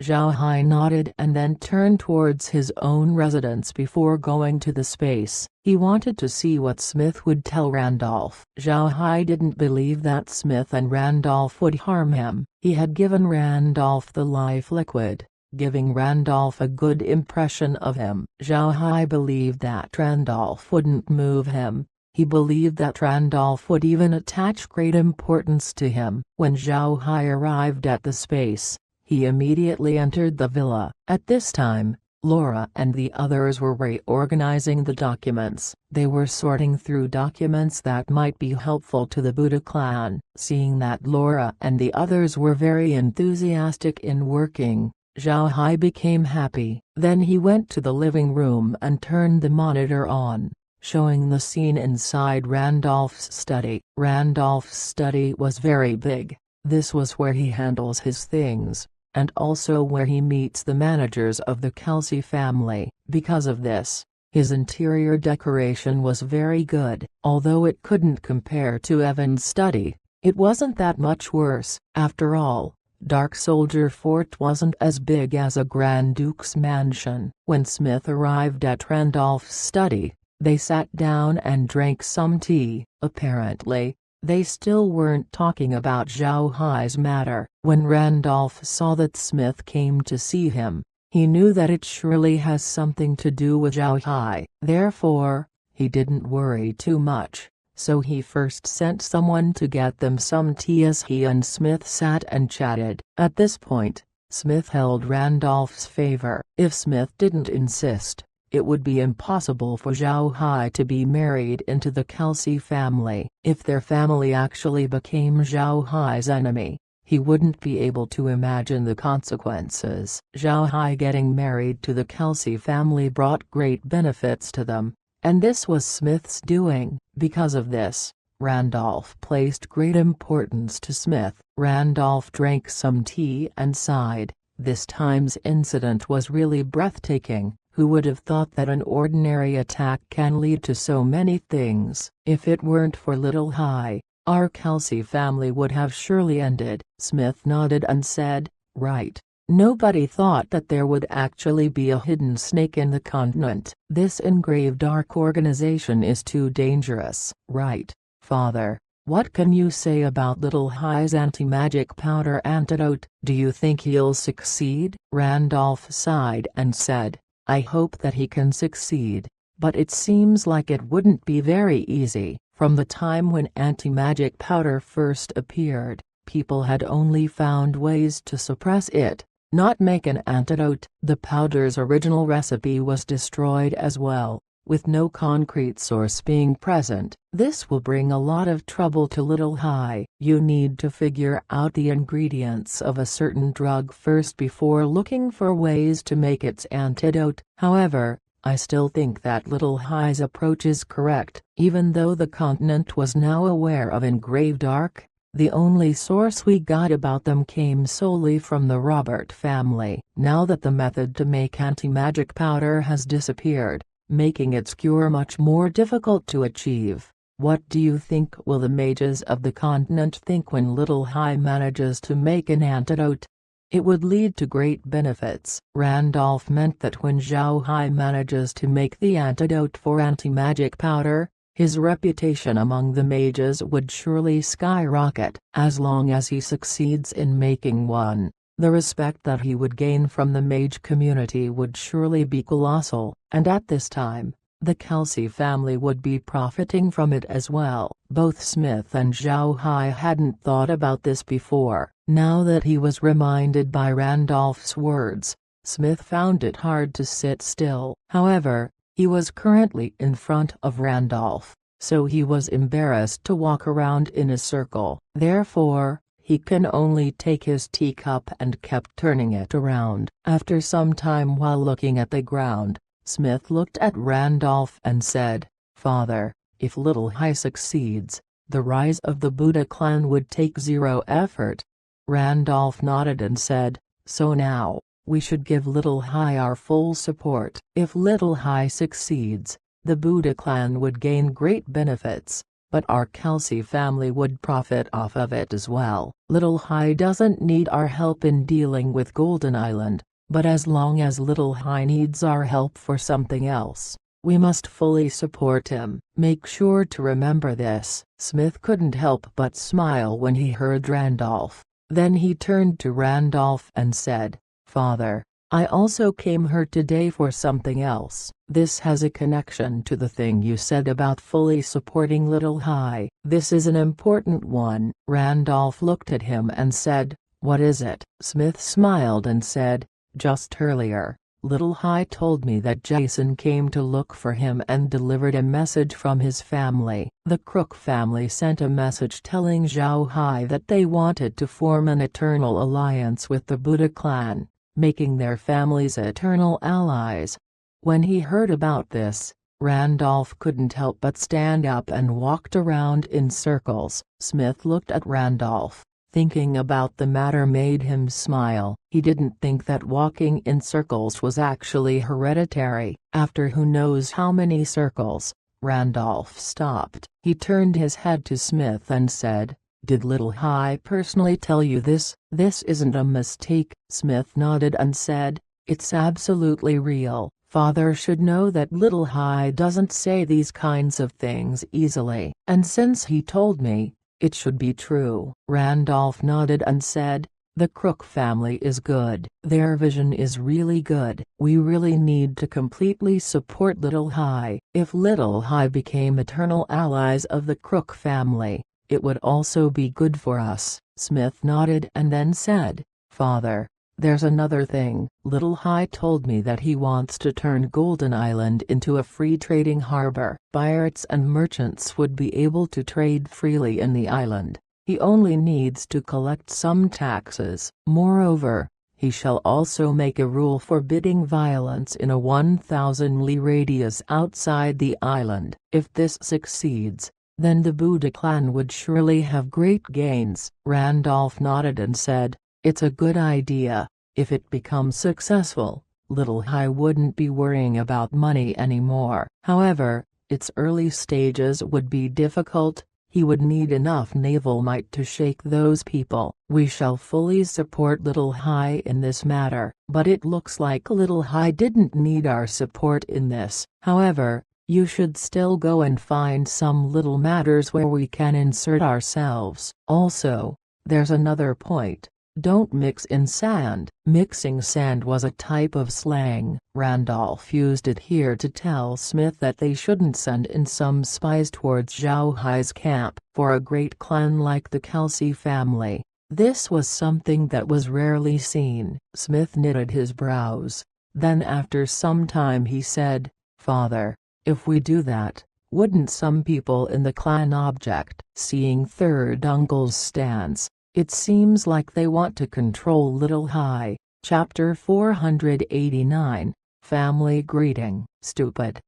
Zhao Hai nodded and then turned towards his own residence before going to the space. He wanted to see what Smith would tell Randolph. Zhao Hai didn't believe that Smith and Randolph would harm him. He had given Randolph the life liquid, giving Randolph a good impression of him. Zhao Hai believed that Randolph wouldn't move him. He believed that Randolph would even attach great importance to him. When Zhao Hai arrived at the space, he immediately entered the villa. At this time, Laura and the others were reorganizing the documents. They were sorting through documents that might be helpful to the Buddha clan. Seeing that Laura and the others were very enthusiastic in working, Zhao Hai became happy. Then he went to the living room and turned the monitor on, showing the scene inside Randolph's study. Randolph's study was very big. This was where he handles his things, and also where he meets the managers of the Kelsey family. Because of this, his interior decoration was very good. Although it couldn't compare to Evan's study, it wasn't that much worse. After all, Dark Soldier Fort wasn't as big as a Grand Duke's mansion. When Smith arrived at Randolph's study, they sat down and drank some tea. Apparently, they still weren't talking about Zhao Hai's matter. When Randolph saw that Smith came to see him, he knew that it surely has something to do with Zhao Hai. Therefore, he didn't worry too much, so he first sent someone to get them some tea as he and Smith sat and chatted. At this point, Smith held Randolph's favor. If Smith didn't insist, it would be impossible for Zhao Hai to be married into the Kelsey family. If their family actually became Zhao Hai's enemy, he wouldn't be able to imagine the consequences. Zhao Hai getting married to the Kelsey family brought great benefits to them, and this was Smith's doing. Because of this, Randolph placed great importance to Smith. Randolph drank some tea and sighed. This time's incident was really breathtaking. Who would have thought that an ordinary attack can lead to so many things? If it weren't for Little Hai, our Kelsey family would have surely ended. Smith nodded and said, right. Nobody thought that there would actually be a hidden snake in the continent. This engraved arc organization is too dangerous. Right, Father. What can you say about Little Hai's anti-magic powder antidote? Do you think he'll succeed? Randolph sighed and said, I hope that he can succeed, but it seems like it wouldn't be very easy. From the time when anti-magic powder first appeared, people had only found ways to suppress it, not make an antidote. The powder's original recipe was destroyed as well, with no concrete source being present. This will bring a lot of trouble to Little Hai. You need to figure out the ingredients of a certain drug first before looking for ways to make its antidote. However, I still think that Little Hai's approach is correct. Even though the continent was now aware of engraved arc, the only source we got about them came solely from the Robert family. Now that the method to make anti-magic powder has disappeared, making its cure much more difficult to achieve, what do you think will the mages of the continent think when Little Hai manages to make an antidote? It would lead to great benefits. Randolph meant that when Zhao Hai manages to make the antidote for anti-magic powder, his reputation among the mages would surely skyrocket. As long as he succeeds in making one, the respect that he would gain from the mage community would surely be colossal, and at this time, the Kelsey family would be profiting from it as well. Both Smith and Zhao Hai hadn't thought about this before. Now that he was reminded by Randolph's words, Smith found it hard to sit still. However, he was currently in front of Randolph, so he was embarrassed to walk around in a circle. Therefore, he can only take his teacup and kept turning it around. After some time while looking at the ground, Smith looked at Randolph and said, Father, if Little Hai succeeds, the rise of the Buddha clan would take zero effort. Randolph nodded and said, so now, we should give Little Hai our full support. If Little Hai succeeds, the Buddha clan would gain great benefits, but our Kelsey family would profit off of it as well. Little Hai doesn't need our help in dealing with Golden Island, but as long as Little Hai needs our help for something else, we must fully support him. Make sure to remember this. Smith couldn't help but smile when he heard Randolph. Then he turned to Randolph and said, Father, I also came here today for something else. This has a connection to the thing you said about fully supporting Little Hai. This is an important one. Randolph looked at him and said, what is it? Smith smiled and said, just earlier, Little Hai told me that Jason came to look for him and delivered a message from his family. The Crook family sent a message telling Zhao Hai that they wanted to form an eternal alliance with the Buddha clan, making their families eternal allies. When he heard about this, Randolph couldn't help but stand up and walked around in circles. Smith looked at Randolph. Thinking about the matter made him smile. He didn't think that walking in circles was actually hereditary. After who knows how many circles, Randolph stopped. He turned his head to Smith and said, did Little Hai personally tell you this? This isn't a mistake. Smith nodded and said, it's absolutely real. Father should know that Little Hai doesn't say these kinds of things easily. And since he told me, it should be true. Randolph nodded and said, the Crook family is good. Their vision is really good. We really need to completely support Little Hai. If Little Hai became eternal allies of the Crook family, it would also be good for us. Smith nodded and then said, Father, there's another thing. Little Hai told me that he wants to turn Golden Island into a free trading harbor. Pirates and merchants would be able to trade freely in the island. He only needs to collect some taxes. Moreover, he shall also make a rule forbidding violence in a 1,000 li radius outside the island. If this succeeds, then the Buddha clan would surely have great gains. Randolph nodded and said, it's a good idea. If it becomes successful, Little Hai wouldn't be worrying about money anymore. However, its early stages would be difficult. He would need enough naval might to shake those people. We shall fully support Little Hai in this matter. But it looks like Little Hai didn't need our support in this. However, you should still go and find some little matters where we can insert ourselves. Also, there's another point. Don't mix in sand. Mixing sand was a type of slang. Randolph used it here to tell Smith that they shouldn't send in some spies towards Zhao Hai's camp. For a great clan like the Kelsey family, this was something that was rarely seen. Smith knitted his brows. Then after some time he said, "Father, if we do that, wouldn't some people in the clan object?" Seeing third uncle's stance, it seems like they want to control Little Hai. Chapter 489, Family Greeting. "Stupid,"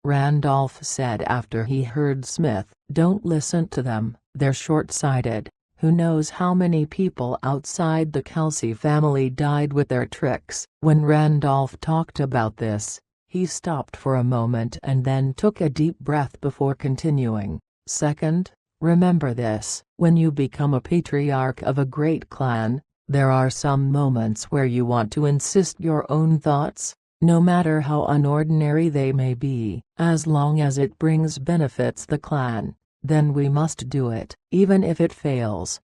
Randolph said after he heard Smith. "Don't listen to them, they're short-sighted. Who knows how many people outside the Kelsey family died with their tricks." When Randolph talked about this, he stopped for a moment and then took a deep breath before continuing. "Second, remember this, when you become a patriarch of a great clan, there are some moments where you want to insist your own thoughts, no matter how unordinary they may be. As long as it brings benefits the clan, then we must do it. Even if it fails,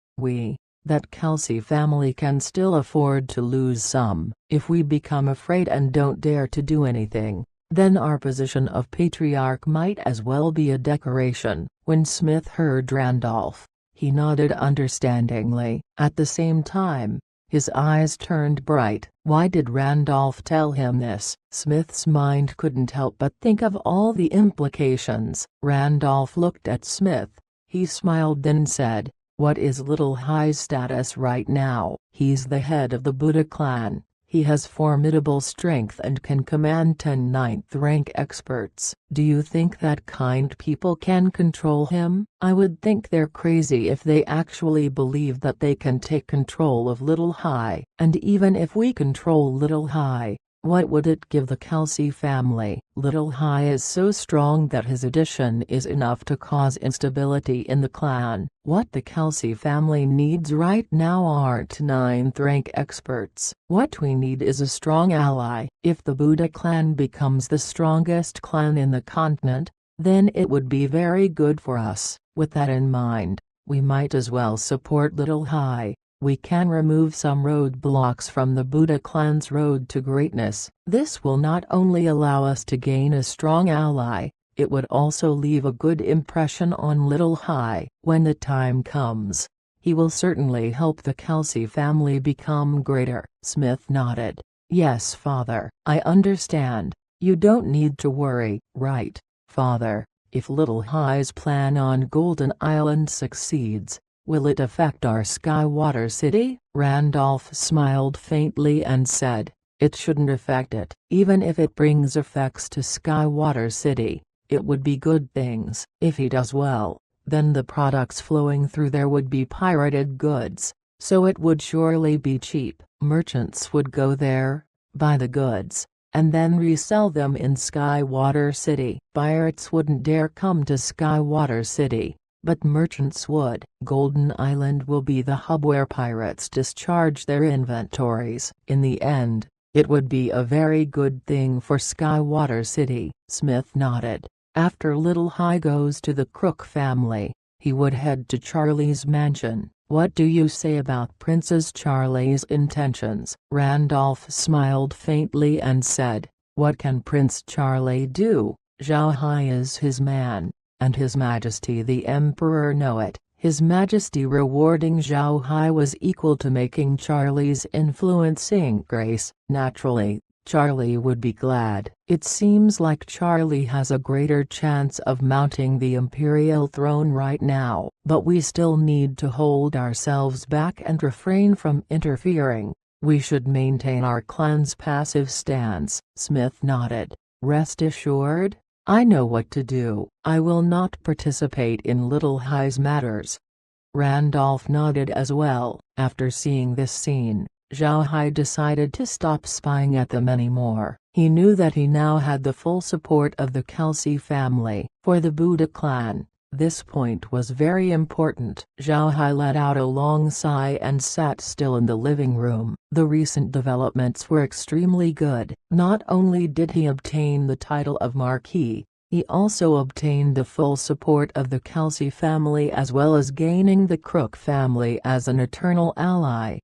that Kelsey family can still afford to lose some. If we become afraid and don't dare to do anything, then our position of patriarch might as well be a decoration." When Smith heard Randolph, he nodded understandingly. At the same time, his eyes turned bright. Why did Randolph tell him this? Smith's mind couldn't help but think of all the implications. Randolph looked at Smith. He smiled then said, "What is Little Hai's status right now?" "He's the head of the Buddha clan. He has formidable strength and can command 10 ninth-rank experts." "Do you think that kind people can control him?" "I would think they're crazy if they actually believe that they can take control of Little Hai. And even if we control Little Hai, what would it give the Kelsey family?" "Little Hai is so strong that his addition is enough to cause instability in the clan. What the Kelsey family needs right now aren't 9th-rank experts. What we need is a strong ally. If the Buddha clan becomes the strongest clan in the continent, then it would be very good for us. With that in mind, we might as well support Little Hai. We can remove some roadblocks from the Buddha clan's road to greatness. This will not only allow us to gain a strong ally, it would also leave a good impression on Little Hai. When the time comes, he will certainly help the Kelsey family become greater." Smith nodded. "Yes, Father, I understand. You don't need to worry." "Right, Father. If Little Hai's plan on Golden Island succeeds, will it affect our Skywater City?" Randolph smiled faintly and said, "It shouldn't affect it. Even if it brings effects to Skywater City, it would be good things. If he does well, then the products flowing through there would be pirated goods, so it would surely be cheap. Merchants would go there, buy the goods, and then resell them in Skywater City. Pirates wouldn't dare come to Skywater City, but merchants would. Golden Island will be the hub where pirates discharge their inventories. In the end, it would be a very good thing for Skywater City." Smith nodded. After Little Hai goes to the Crook family, he would head to Charlie's mansion. "What do you say about Princess Charlie's intentions?" Randolph smiled faintly and said, "What can Prince Charlie do? Zhao Hai is his man, and His Majesty the Emperor know it." His Majesty rewarding Zhao Hai was equal to making Charlie's influence increase. Naturally, Charlie would be glad. It seems like Charlie has a greater chance of mounting the imperial throne right now. But we still need to hold ourselves back and refrain from interfering. We should maintain our clan's passive stance. Smith nodded. "Rest assured, I know what to do. I will not participate in Little Hai's matters." Randolph nodded as well. After seeing this scene, Zhao Hai decided to stop spying at them anymore. He knew that he now had the full support of the Kelsey family. For the Buddha clan, this point was very important. Zhao Hai let out a long sigh and sat still in the living room. The recent developments were extremely good. Not only did he obtain the title of Marquis, he also obtained the full support of the Kelsey family as well as gaining the Crook family as an eternal ally.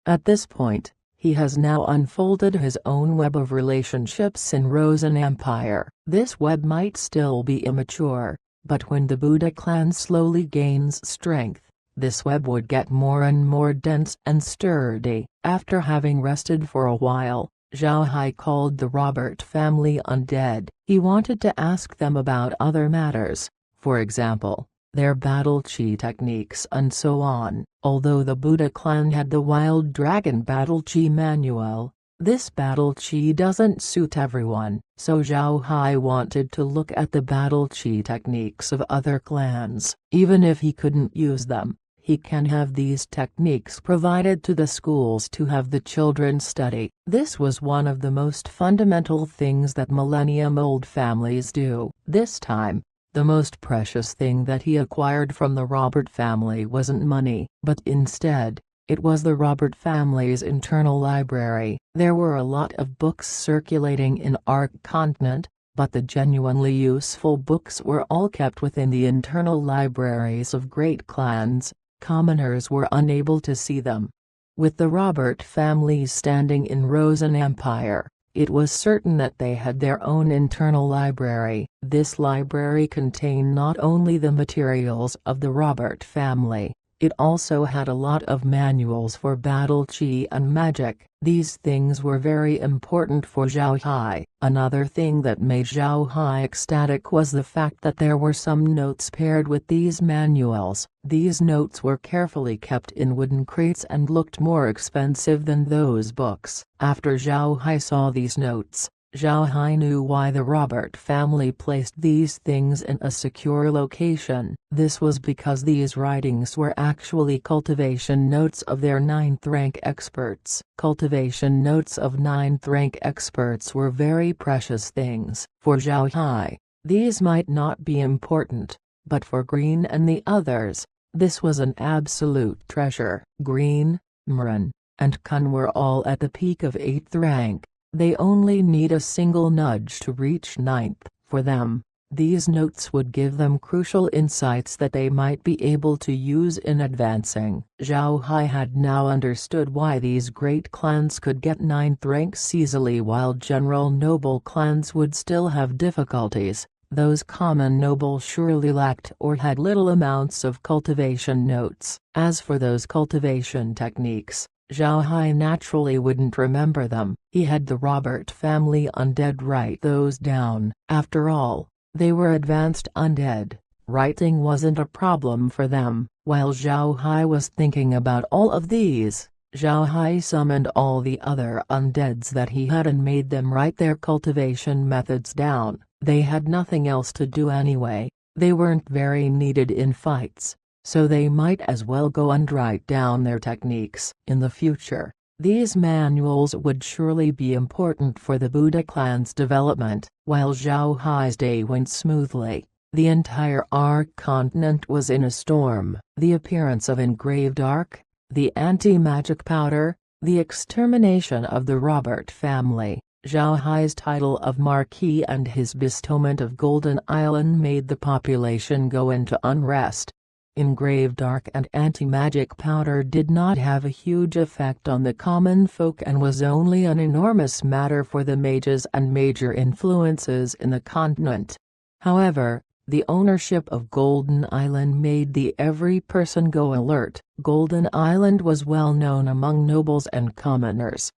At this point, he has now unfolded his own web of relationships in Rosen Empire. This web might still be immature, but when the Buddha clan slowly gains strength, this web would get more and more dense and sturdy. After having rested for a while, Zhao Hai called the Robert family undead. He wanted to ask them about other matters, for example, their battle chi techniques and so on. Although the Buddha clan had the Wild Dragon battle chi manual, this battle chi doesn't suit everyone, so Zhao Hai wanted to look at the battle chi techniques of other clans. Even if he couldn't use them, he can have these techniques provided to the schools to have the children study. This was one of the most fundamental things that millennium-old families do. This time, the most precious thing that he acquired from the Robert family wasn't money, but instead, it was the Robert family's internal library. There were a lot of books circulating in Ark Continent, but the genuinely useful books were all kept within the internal libraries of great clans. Commoners were unable to see them. With the Robert families standing in Rosen Empire, it was certain that they had their own internal library. This library contained not only the materials of the Robert family, it also had a lot of manuals for battle chi and magic. These things were very important for Zhao Hai. Another thing that made Zhao Hai ecstatic was the fact that there were some notes paired with these manuals. These notes were carefully kept in wooden crates and looked more expensive than those books. After Zhao Hai saw these notes, Zhao Hai knew why the Robert family placed these things in a secure location. This was because these writings were actually cultivation notes of their 9th rank experts. Cultivation notes of 9th rank experts were very precious things. For Zhao Hai, these might not be important, but for Green and the others, this was an absolute treasure. Green, Mren, and Kun were all at the peak of 8th rank. They only need a single nudge to reach 9th. For them, these notes would give them crucial insights that they might be able to use in advancing. Zhao Hai had now understood why these great clans could get 9th ranks easily while general noble clans would still have difficulties. Those common nobles surely lacked or had little amounts of cultivation notes. As for those cultivation techniques, Zhao Hai naturally wouldn't remember them. He had the Robert family undead write those down. After all, they were advanced undead. Writing wasn't a problem for them. While Zhao Hai was thinking about all of these, Zhao Hai summoned all the other undeads that he had and made them write their cultivation methods down. They had nothing else to do anyway. They weren't very needed in fights, so they might as well go and write down their techniques. In the future, these manuals would surely be important for the Buddha clan's development. While Zhao Hai's day went smoothly, the entire Ark continent was in a storm. The appearance of engraved Ark, the anti-magic powder, the extermination of the Robert family, Zhao Hai's title of Marquis and his bestowment of Golden Island made the population go into unrest. Engraved Ark and anti-magic powder did not have a huge effect on the common folk and was only an enormous matter for the mages and major influences in the continent. However, the ownership of Golden Island made the every person go alert. Golden Island was well known among nobles and commoners.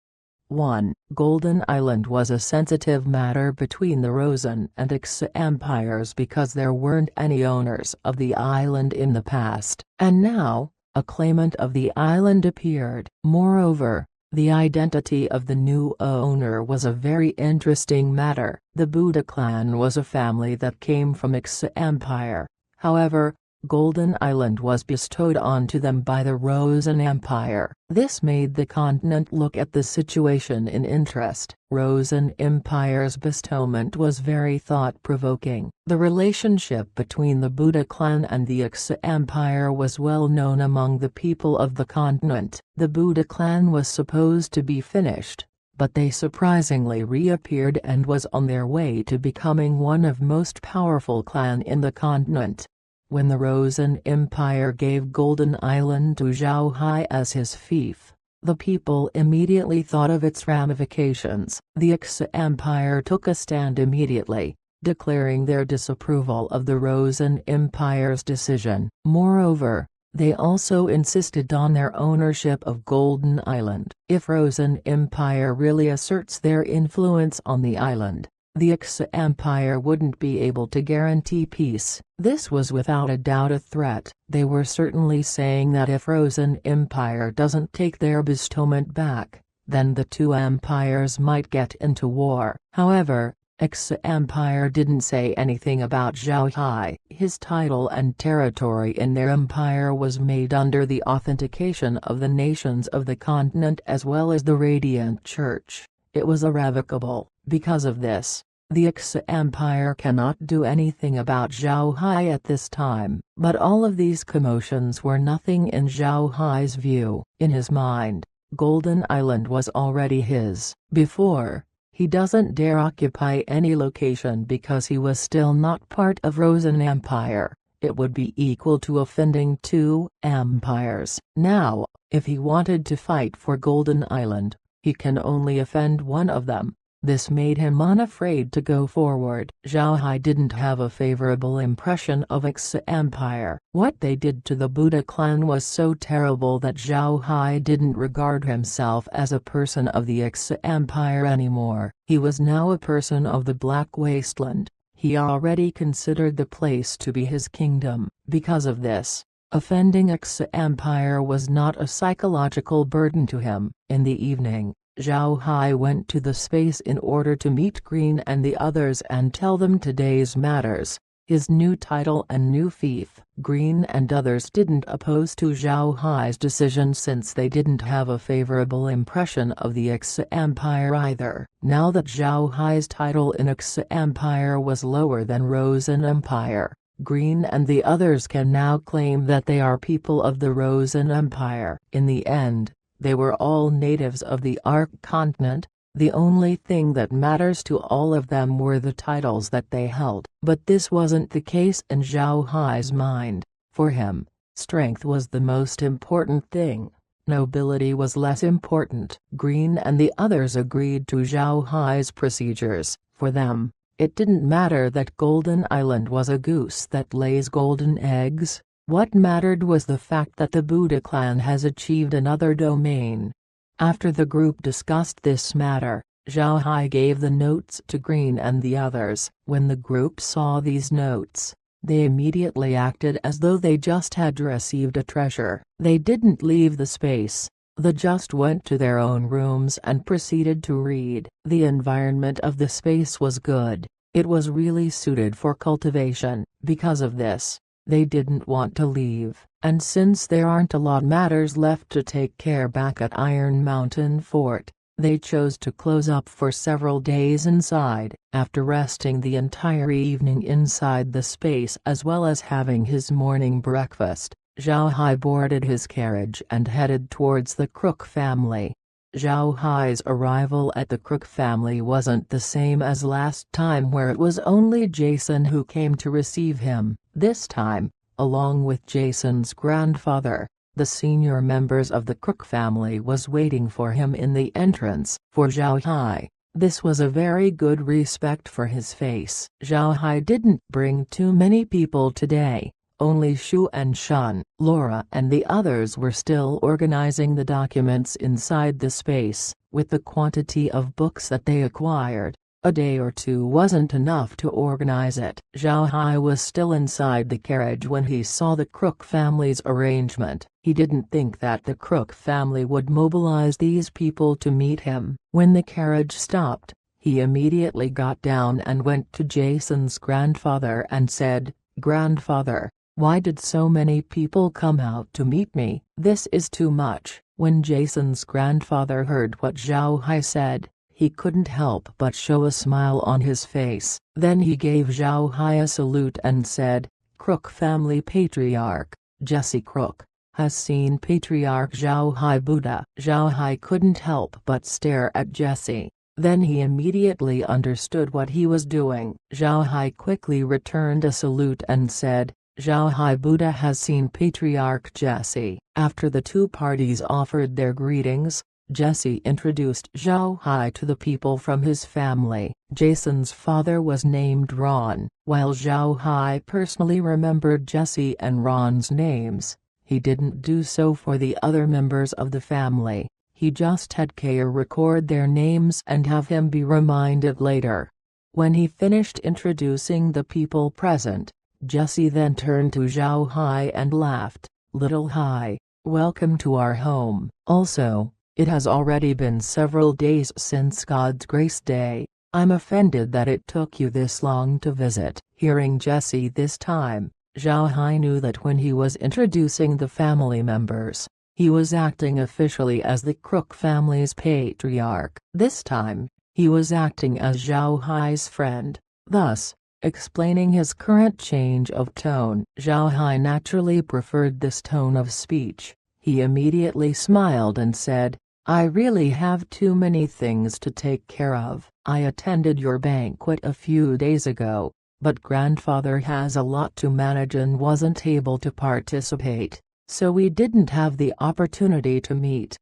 1. Golden Island was a sensitive matter between the Rosen and Wuxia empires because there weren't any owners of the island in the past, and now, a claimant of the island appeared. Moreover, the identity of the new owner was a very interesting matter. The Buddha clan was a family that came from Wuxia Empire. However, Golden Island was bestowed onto them by the Rosen Empire. This made the continent look at the situation in interest. Rosen Empire's bestowment was very thought-provoking. The relationship between the Buddha clan and the Wuxia Empire was well known among the people of the continent. The Buddha clan was supposed to be finished, but they surprisingly reappeared and was on their way to becoming one of most powerful clan in the continent. When the Rosen Empire gave Golden Island to Zhao Hai as his fief, the people immediately thought of its ramifications. The Wuxia Empire took a stand immediately, declaring their disapproval of the Rosen Empire's decision. Moreover, they also insisted on their ownership of Golden Island. If Rosen Empire really asserts their influence on the island, the Wuxia Empire wouldn't be able to guarantee peace. This was without a doubt a threat. They were certainly saying that if Rosen Empire doesn't take their bestowment back, then the two empires might get into war. However, Wuxia Empire didn't say anything about Zhao Hai. His title and territory in their empire was made under the authentication of the nations of the continent as well as the Radiant Church. It was irrevocable. Because of this, the Wuxia Empire cannot do anything about Zhao Hai at this time. But all of these commotions were nothing in Zhao Hai's view. In his mind, Golden Island was already his. Before, he doesn't dare occupy any location because he was still not part of Rosen Empire. It would be equal to offending two empires. Now, if he wanted to fight for Golden Island, he can only offend one of them. This made him unafraid to go forward. Zhao Hai didn't have a favorable impression of Wuxia Empire. What they did to the Buddha clan was so terrible that Zhao Hai didn't regard himself as a person of the Wuxia Empire anymore. He was now a person of the Black Wasteland. He already considered the place to be his kingdom. Because of this, offending Wuxia Empire was not a psychological burden to him. In the evening, Zhao Hai went to the space in order to meet Green and the others and tell them today's matters, his new title and new fief. Green and others didn't oppose to Zhao Hai's decision since they didn't have a favorable impression of the Wuxia Empire either. Now that Zhao Hai's title in Wuxia Empire was lower than Rosen Empire, Green and the others can now claim that they are people of the Rosen Empire. In the end, they were all natives of the Ark continent. The only thing that matters to all of them were the titles that they held. But this wasn't the case in Zhao Hai's mind. For him, strength was the most important thing. Nobility was less important. Green and the others agreed to Zhao Hai's procedures. For them, it didn't matter that Golden Island was a goose that lays golden eggs. What mattered was the fact that the Buddha clan has achieved another domain. After the group discussed this matter, Zhao Hai gave the notes to Green and the others. When the group saw these notes, they immediately acted as though they just had received a treasure. They didn't leave the space, they just went to their own rooms and proceeded to read. The environment of the space was good. It was really suited for cultivation. Because of this, they didn't want to leave, and since there aren't a lot matters left to take care back at Iron Mountain Fort, they chose to close up for several days inside. After resting the entire evening inside the space as well as having his morning breakfast, Zhao Hai boarded his carriage and headed towards the Crook family. Zhao Hai's arrival at the Crook family wasn't the same as last time where it was only Jason who came to receive him. This time, along with Jason's grandfather, the senior members of the Crook family was waiting for him in the entrance. For Zhao Hai, this was a very good respect for his face. Zhao Hai didn't bring too many people today. Only Shu and Shun, Laura and the others were still organizing the documents inside the space. With the quantity of books that they acquired, a day or two wasn't enough to organize it. Zhao Hai was still inside the carriage when he saw the Crook family's arrangement. He didn't think that the Crook family would mobilize these people to meet him. When the carriage stopped, he immediately got down and went to Jason's grandfather and said, "Grandfather, Why did so many people come out to meet me? This is too much." When Jason's grandfather heard what Zhao Hai said, he couldn't help but show a smile on his face. Then he gave Zhao Hai a salute and said, "Crook family patriarch, Jesse Crook, has seen Patriarch Zhao Hai Buddha." Zhao Hai couldn't help but stare at Jesse. Then he immediately understood what he was doing. Zhao Hai quickly returned a salute and said, "Zhao Hai Buddha has seen Patriarch Jesse." After the two parties offered their greetings, Jesse introduced Zhao Hai to the people from his family. Jason's father was named Ron. While Zhao Hai personally remembered Jesse and Ron's names, he didn't do so for the other members of the family. He just had Kaya record their names and have him be reminded later. When he finished introducing the people present, Jesse then turned to Zhao Hai and laughed, "Little Hai, welcome to our home. Also, it has already been several days since God's Grace Day. I'm offended that it took you this long to visit." Hearing Jesse this time, Zhao Hai knew that when he was introducing the family members, he was acting officially as the Crook family's patriarch. This time, he was acting as Zhao Hai's friend, thus explaining his current change of tone. Zhao Hai naturally preferred this tone of speech. He immediately smiled and said, "I really have too many things to take care of. I attended your banquet a few days ago, but grandfather has a lot to manage and wasn't able to participate, so we didn't have the opportunity to meet."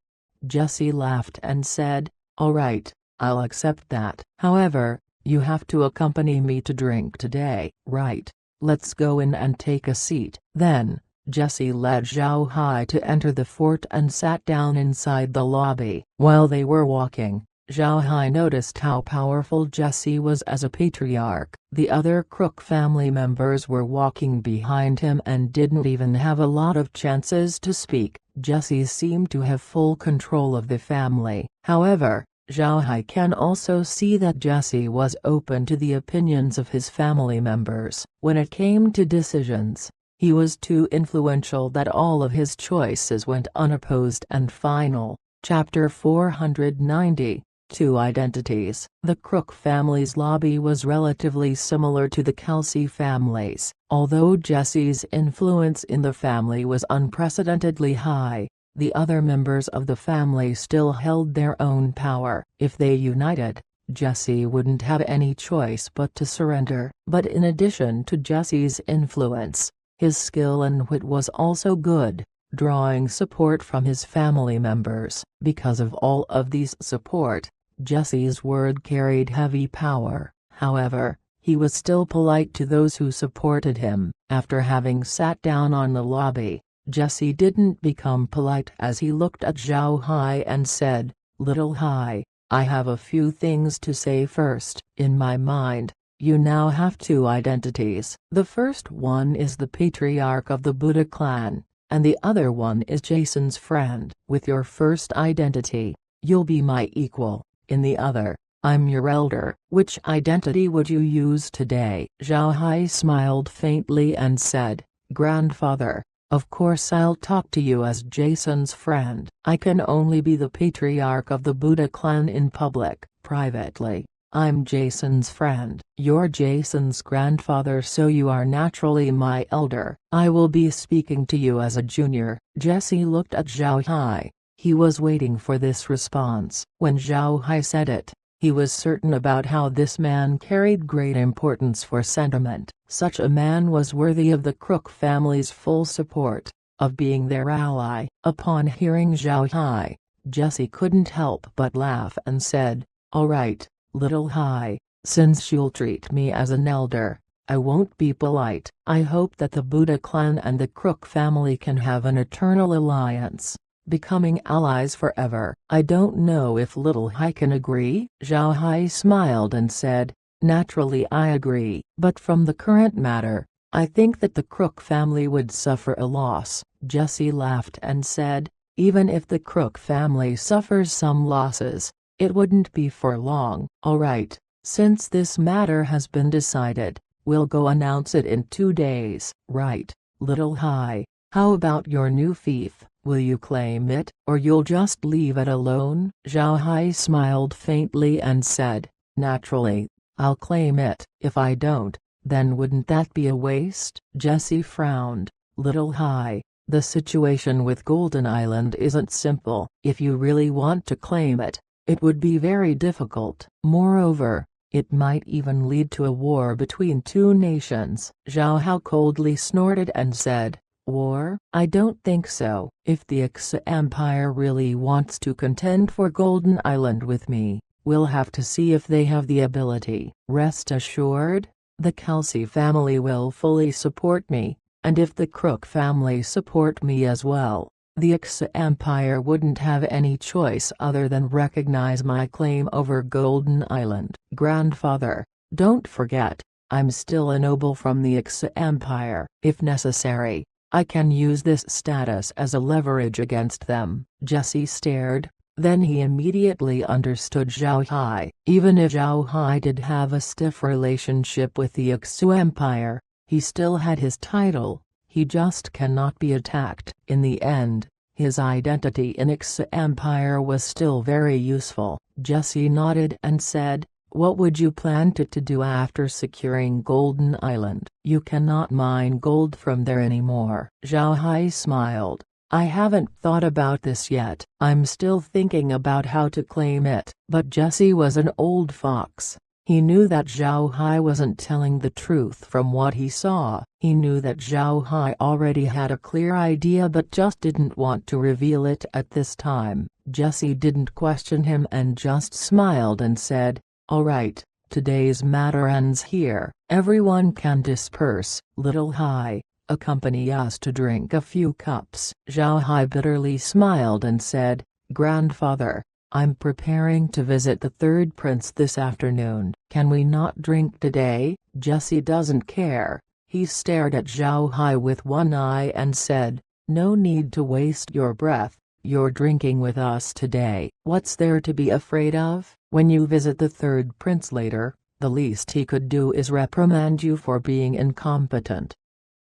Jesse laughed and said, "All right, I'll accept that. However, you have to accompany me to drink today, right? Let's go in and take a seat." Then, Jesse led Zhao Hai to enter the fort and sat down inside the lobby. While they were walking, Zhao Hai noticed how powerful Jesse was as a patriarch. The other Crook family members were walking behind him and didn't even have a lot of chances to speak. Jesse seemed to have full control of the family. However, Zhao Hai can also see that Jesse was open to the opinions of his family members. When it came to decisions, he was too influential that all of his choices went unopposed and final. Chapter 490. Two identities. The Crook family's lobby was relatively similar to the Kelsey family's. Although Jesse's influence in the family was unprecedentedly high, the other members of the family still held their own power. If they united, Jesse wouldn't have any choice but to surrender. But in addition to Jesse's influence, his skill and wit was also good, drawing support from his family members. Because of all of these support, Jesse's word carried heavy power. However, he was still polite to those who supported him. After having sat down on the lobby, Jesse didn't become polite as he looked at Zhao Hai and said, "Little Hai, I have a few things to say first. In my mind, you now have two identities. The first one is the patriarch of the Buddha clan, and the other one is Jason's friend. With your first identity, you'll be my equal. In the other, I'm your elder." "Which identity would you use today?" Zhao Hai smiled faintly and said, "Grandfather, of course I'll talk to you as Jason's friend. I can only be the patriarch of the Buddha clan in public. Privately, I'm Jason's friend. You're Jason's grandfather, so you are naturally my elder. I will be speaking to you as a junior." Jesse looked at Zhao Hai. He was waiting for this response. When Zhao Hai said it, he was certain about how this man carried great importance for sentiment. Such a man was worthy of the Crook family's full support, of being their ally. Upon hearing Zhao Hai, Jesse couldn't help but laugh and said, "All right, Little Hai, since you'll treat me as an elder, I won't be polite. I hope that the Buddha clan and the Crook family can have an eternal alliance, becoming allies forever." "I don't know if Little Hai can agree." Zhao Hai smiled and said, "Naturally I agree. But from the current matter, I think that the Crook family would suffer a loss." Jesse laughed and said, "Even if the Crook family suffers some losses, it wouldn't be for long." "All right, since this matter has been decided, we'll go announce it in 2 days." "Right, Little Hai, how about your new fief? Will you claim it, or you'll just leave it alone? Zhao Hai smiled faintly and said, naturally, I'll claim it. If I don't, then wouldn't that be a waste? Jessie frowned. Little Hai, the situation with Golden Island isn't simple. If you really want to claim it, it would be very difficult. Moreover, it might even lead to a war between two nations. Zhao Hao coldly snorted and said, war? I don't think so. If the Wuxia Empire really wants to contend for Golden Island with me, we'll have to see if they have the ability. Rest assured, the Kelsey family will fully support me, and if the Crook family support me as well, the Wuxia Empire wouldn't have any choice other than recognize my claim over Golden Island. Grandfather, don't forget, I'm still a noble from the Wuxia Empire. If necessary, I can use this status as a leverage against them. Jessie stared, then he immediately understood Zhao Hai. Even if Zhao Hai did have a stiff relationship with the Wuxia Empire, he still had his title. He just cannot be attacked. In the end, his identity in Wuxia Empire was still very useful. Jessie nodded and said, what would you plan to do after securing Golden Island? You cannot mine gold from there anymore. Zhao Hai smiled. I haven't thought about this yet. I'm still thinking about how to claim it. But Jessie was an old fox. He knew that Zhao Hai wasn't telling the truth from what he saw. He knew that Zhao Hai already had a clear idea but just didn't want to reveal it at this time. Jessie didn't question him and just smiled and said, all right, today's matter ends here. Everyone can disperse. Little Hai, accompany us to drink a few cups. Zhao Hai bitterly smiled and said, Grandfather, I'm preparing to visit the third prince this afternoon. Can we not drink today? Jessie doesn't care. He stared at Zhao Hai with one eye and said, no need to waste your breath. You're drinking with us today. What's there to be afraid of? When you visit the third prince later, the least he could do is reprimand you for being incompetent.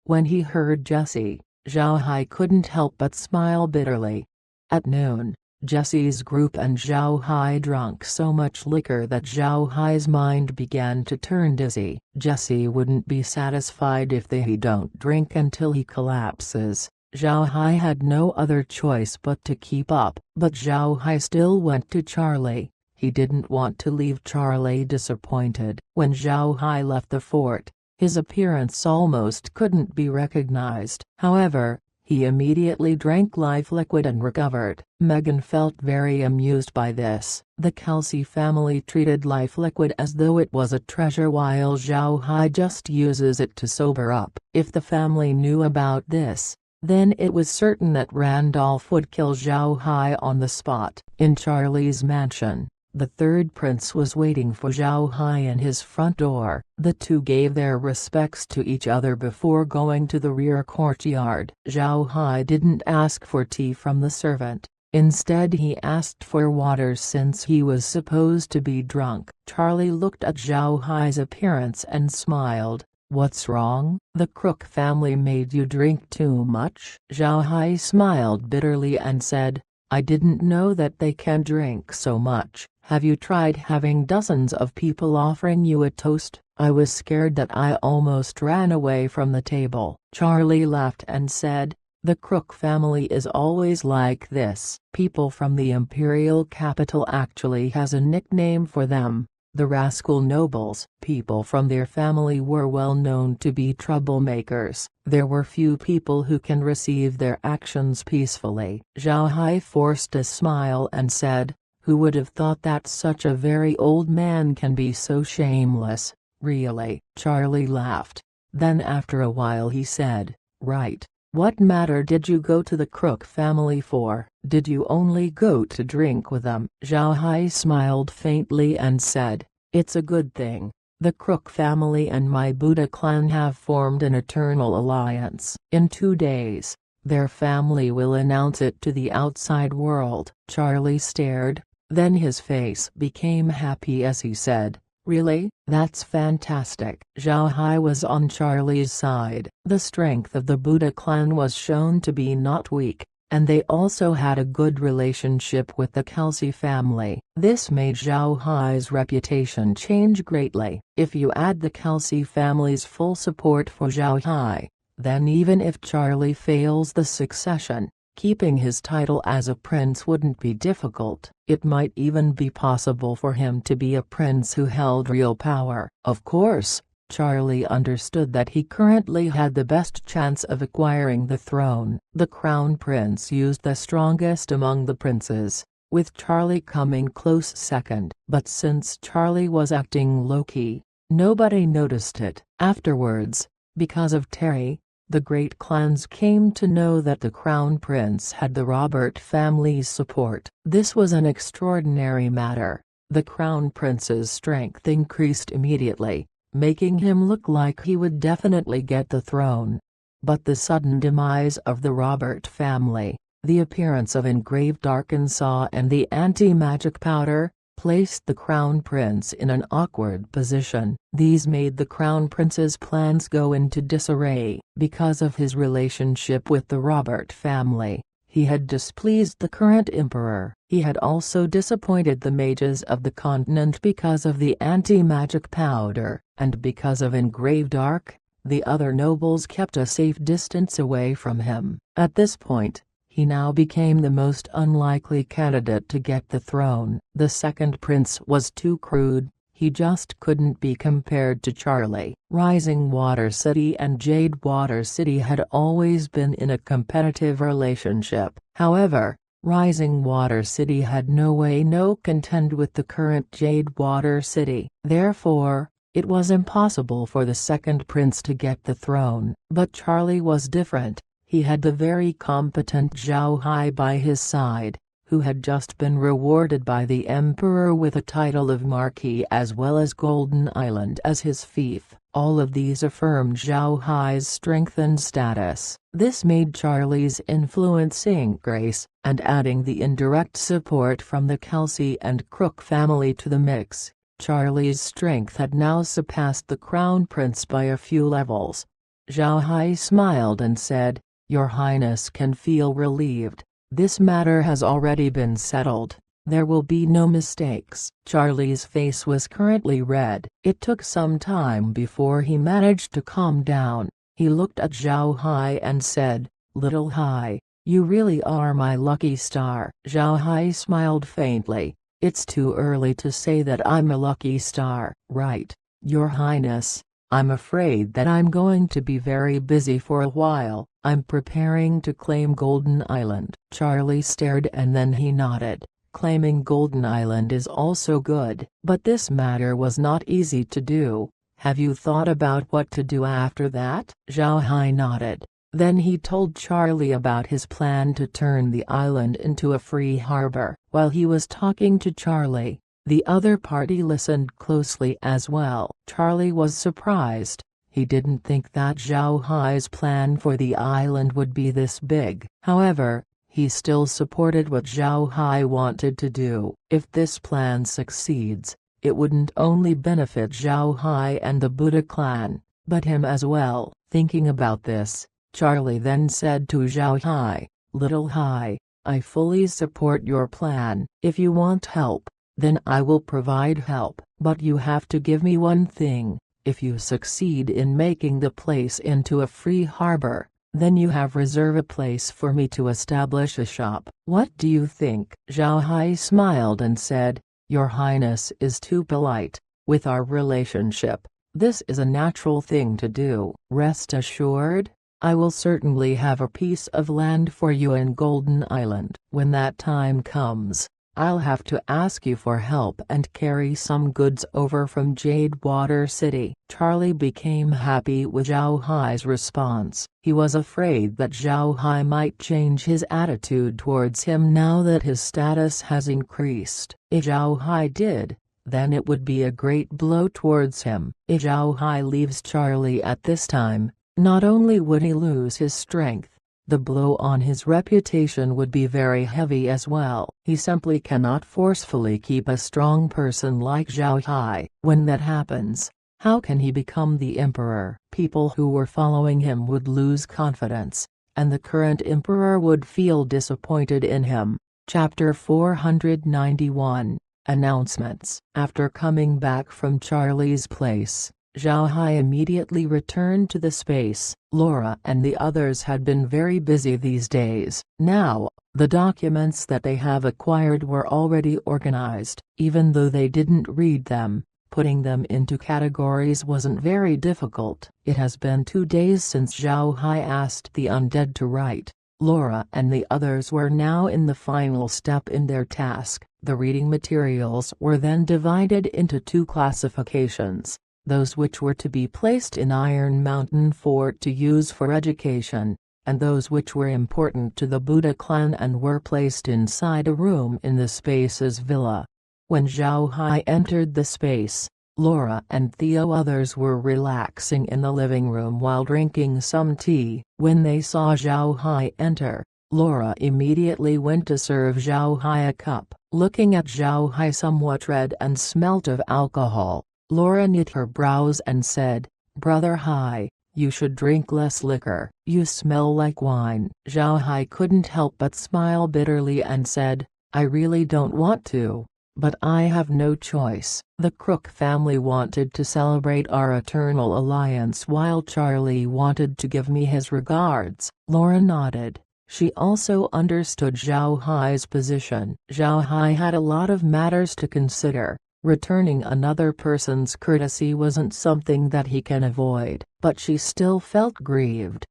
When he heard Jessie, Zhao Hai couldn't help but smile bitterly. At noon, Jessie's group and Zhao Hai drank so much liquor that Zhao Hai's mind began to turn dizzy. Jessie wouldn't be satisfied if he don't drink until he collapses. Zhao Hai had no other choice but to keep up. But Zhao Hai still went to Charlie. He didn't want to leave Charlie disappointed. When Zhao Hai left the fort, his appearance almost couldn't be recognized. However, he immediately drank life liquid and recovered. Megan felt very amused by this. The Kelsey family treated life liquid as though it was a treasure while Zhao Hai just uses it to sober up. If the family knew about this, then it was certain that Randolph would kill Zhao Hai on the spot. In Charlie's mansion, the third prince was waiting for Zhao Hai in his front door. The two gave their respects to each other before going to the rear courtyard. Zhao Hai didn't ask for tea from the servant. Instead he asked for water since he was supposed to be drunk. Charlie looked at Zhao Hai's appearance and smiled. What's wrong? The Crook family made you drink too much? Zhao Hai smiled bitterly and said, I didn't know that they can drink so much. Have you tried having dozens of people offering you a toast? I was scared that I almost ran away from the table. Charlie laughed and said, the Crook family is always like this. People from the imperial capital actually has a nickname for them. The rascal nobles. People from their family were well known to be troublemakers. There were few people who can receive their actions peacefully. Zhao Hai forced a smile and said, who would have thought that such a very old man can be so shameless? Really? Charlie laughed. Then after a while he said, right. What matter did you go to the Crook family for? Did you only go to drink with them? Zhao Hai smiled faintly and said, it's a good thing. The Crook family and my Buddha clan have formed an eternal alliance. In 2 days, their family will announce it to the outside world. Charlie stared, then his face became happy as he said, Really? That's fantastic. Zhao Hai was on Charlie's side. The strength of the Buddha clan was shown to be not weak, and they also had a good relationship with the Kelsey family. This made Zhao Hai's reputation change greatly. If you add the Kelsey family's full support for Zhao Hai, then even if Charlie fails the succession, keeping his title as a prince wouldn't be difficult. It might even be possible for him to be a prince who held real power. Of course, Charlie understood that he currently had the best chance of acquiring the throne. The crown prince used the strongest among the princes, with Charlie coming close second. But since Charlie was acting low-key, nobody noticed it. Afterwards, because of Terry, the great clans came to know that the crown prince had the Robert family's support. This was an extraordinary matter. The crown prince's strength increased immediately, making him look like he would definitely get the throne. But the sudden demise of the Robert family, the appearance of engraved Arkansas and the anti-magic powder, placed the crown prince in an awkward position. These made the crown prince's plans go into disarray. Because of his relationship with the Robert family, he had displeased the current emperor. He had also disappointed the mages of the continent because of the anti-magic powder, and because of engraved arc, the other nobles kept a safe distance away from him. At this point, he now became the most unlikely candidate to get the throne. The second prince was too crude, he just couldn't be compared to Charlie. Rising Water City and Jade Water City had always been in a competitive relationship. However, Rising Water City had no contend with the current Jade Water City. Therefore, it was impossible for the second prince to get the throne. But Charlie was different. He had the very competent Zhao Hai by his side, who had just been rewarded by the emperor with a title of Marquis as well as Golden Island as his fief. All of these affirmed Zhao Hai's strength and status. This made Charlie's influence increase, and adding the indirect support from the Kelsey and Crook family to the mix, Charlie's strength had now surpassed the crown prince by a few levels. Zhao Hai smiled and said, "Your Highness can feel relieved. This matter has already been settled. There will be no mistakes." Charlie's face was currently red. It took some time before he managed to calm down. He looked at Zhao Hai and said, "Little Hai, you really are my lucky star." Zhao Hai smiled faintly. "It's too early to say that I'm a lucky star." "Right, Your Highness. I'm afraid that I'm going to be very busy for a while. I'm preparing to claim Golden Island." Charlie stared and then he nodded. Claiming Golden Island is also good. But this matter was not easy to do. "Have you thought about what to do after that?" Zhao Hai nodded. Then he told Charlie about his plan to turn the island into a free harbor. While he was talking to Charlie, the other party listened closely as well. Charlie was surprised. He didn't think that Zhao Hai's plan for the island would be this big. However, he still supported what Zhao Hai wanted to do. If this plan succeeds, it wouldn't only benefit Zhao Hai and the Buddha clan, but him as well. Thinking about this, Charlie then said to Zhao Hai, "Little Hai, I fully support your plan. If you want help, then I will provide help. But you have to give me one thing. If you succeed in making the place into a free harbor, then you have reserve a place for me to establish a shop. What do you think?" Zhao Hai smiled and said, "Your Highness is too polite. With our relationship, this is a natural thing to do. Rest assured, I will certainly have a piece of land for you in Golden Island. When that time comes, I'll have to ask you for help and carry some goods over from Jade Water City." Charlie became happy with Zhao Hai's response. He was afraid that Zhao Hai might change his attitude towards him now that his status has increased. If Zhao Hai did, then it would be a great blow towards him. If Zhao Hai leaves Charlie at this time, not only would he lose his strength, The blow on his reputation would be very heavy as well. He simply cannot forcefully keep a strong person like Zhao Hai. When that happens, how can he become the emperor? People who were following him would lose confidence, and the current emperor would feel disappointed in him. Chapter 491, Announcements. After coming back from Charlie's place, Zhao Hai immediately returned to the space. Laura and the others had been very busy these days. Now, the documents that they have acquired were already organized. Even though they didn't read them, putting them into categories wasn't very difficult. It has been 2 days since Zhao Hai asked the undead to write. Laura and the others were now in the final step in their task. The reading materials were then divided into 2 classifications. Those which were to be placed in Iron Mountain Fort to use for education, and those which were important to the Buddha clan and were placed inside a room in the space's villa. When Zhao Hai entered the space, Laura and the others were relaxing in the living room while drinking some tea. When they saw Zhao Hai enter, Laura immediately went to serve Zhao Hai a cup. Looking at Zhao Hai somewhat red and smelt of alcohol, Laura knit her brows and said, "Brother Hai, you should drink less liquor. You smell like wine." Zhao Hai couldn't help but smile bitterly and said, "I really don't want to, but I have no choice." The Crook family wanted to celebrate our eternal alliance while Charlie wanted to give me his regards. Laura nodded. She also understood Zhao Hai's position. Zhao Hai had a lot of matters to consider. Returning another person's courtesy wasn't something that he can avoid. But she still felt grieved.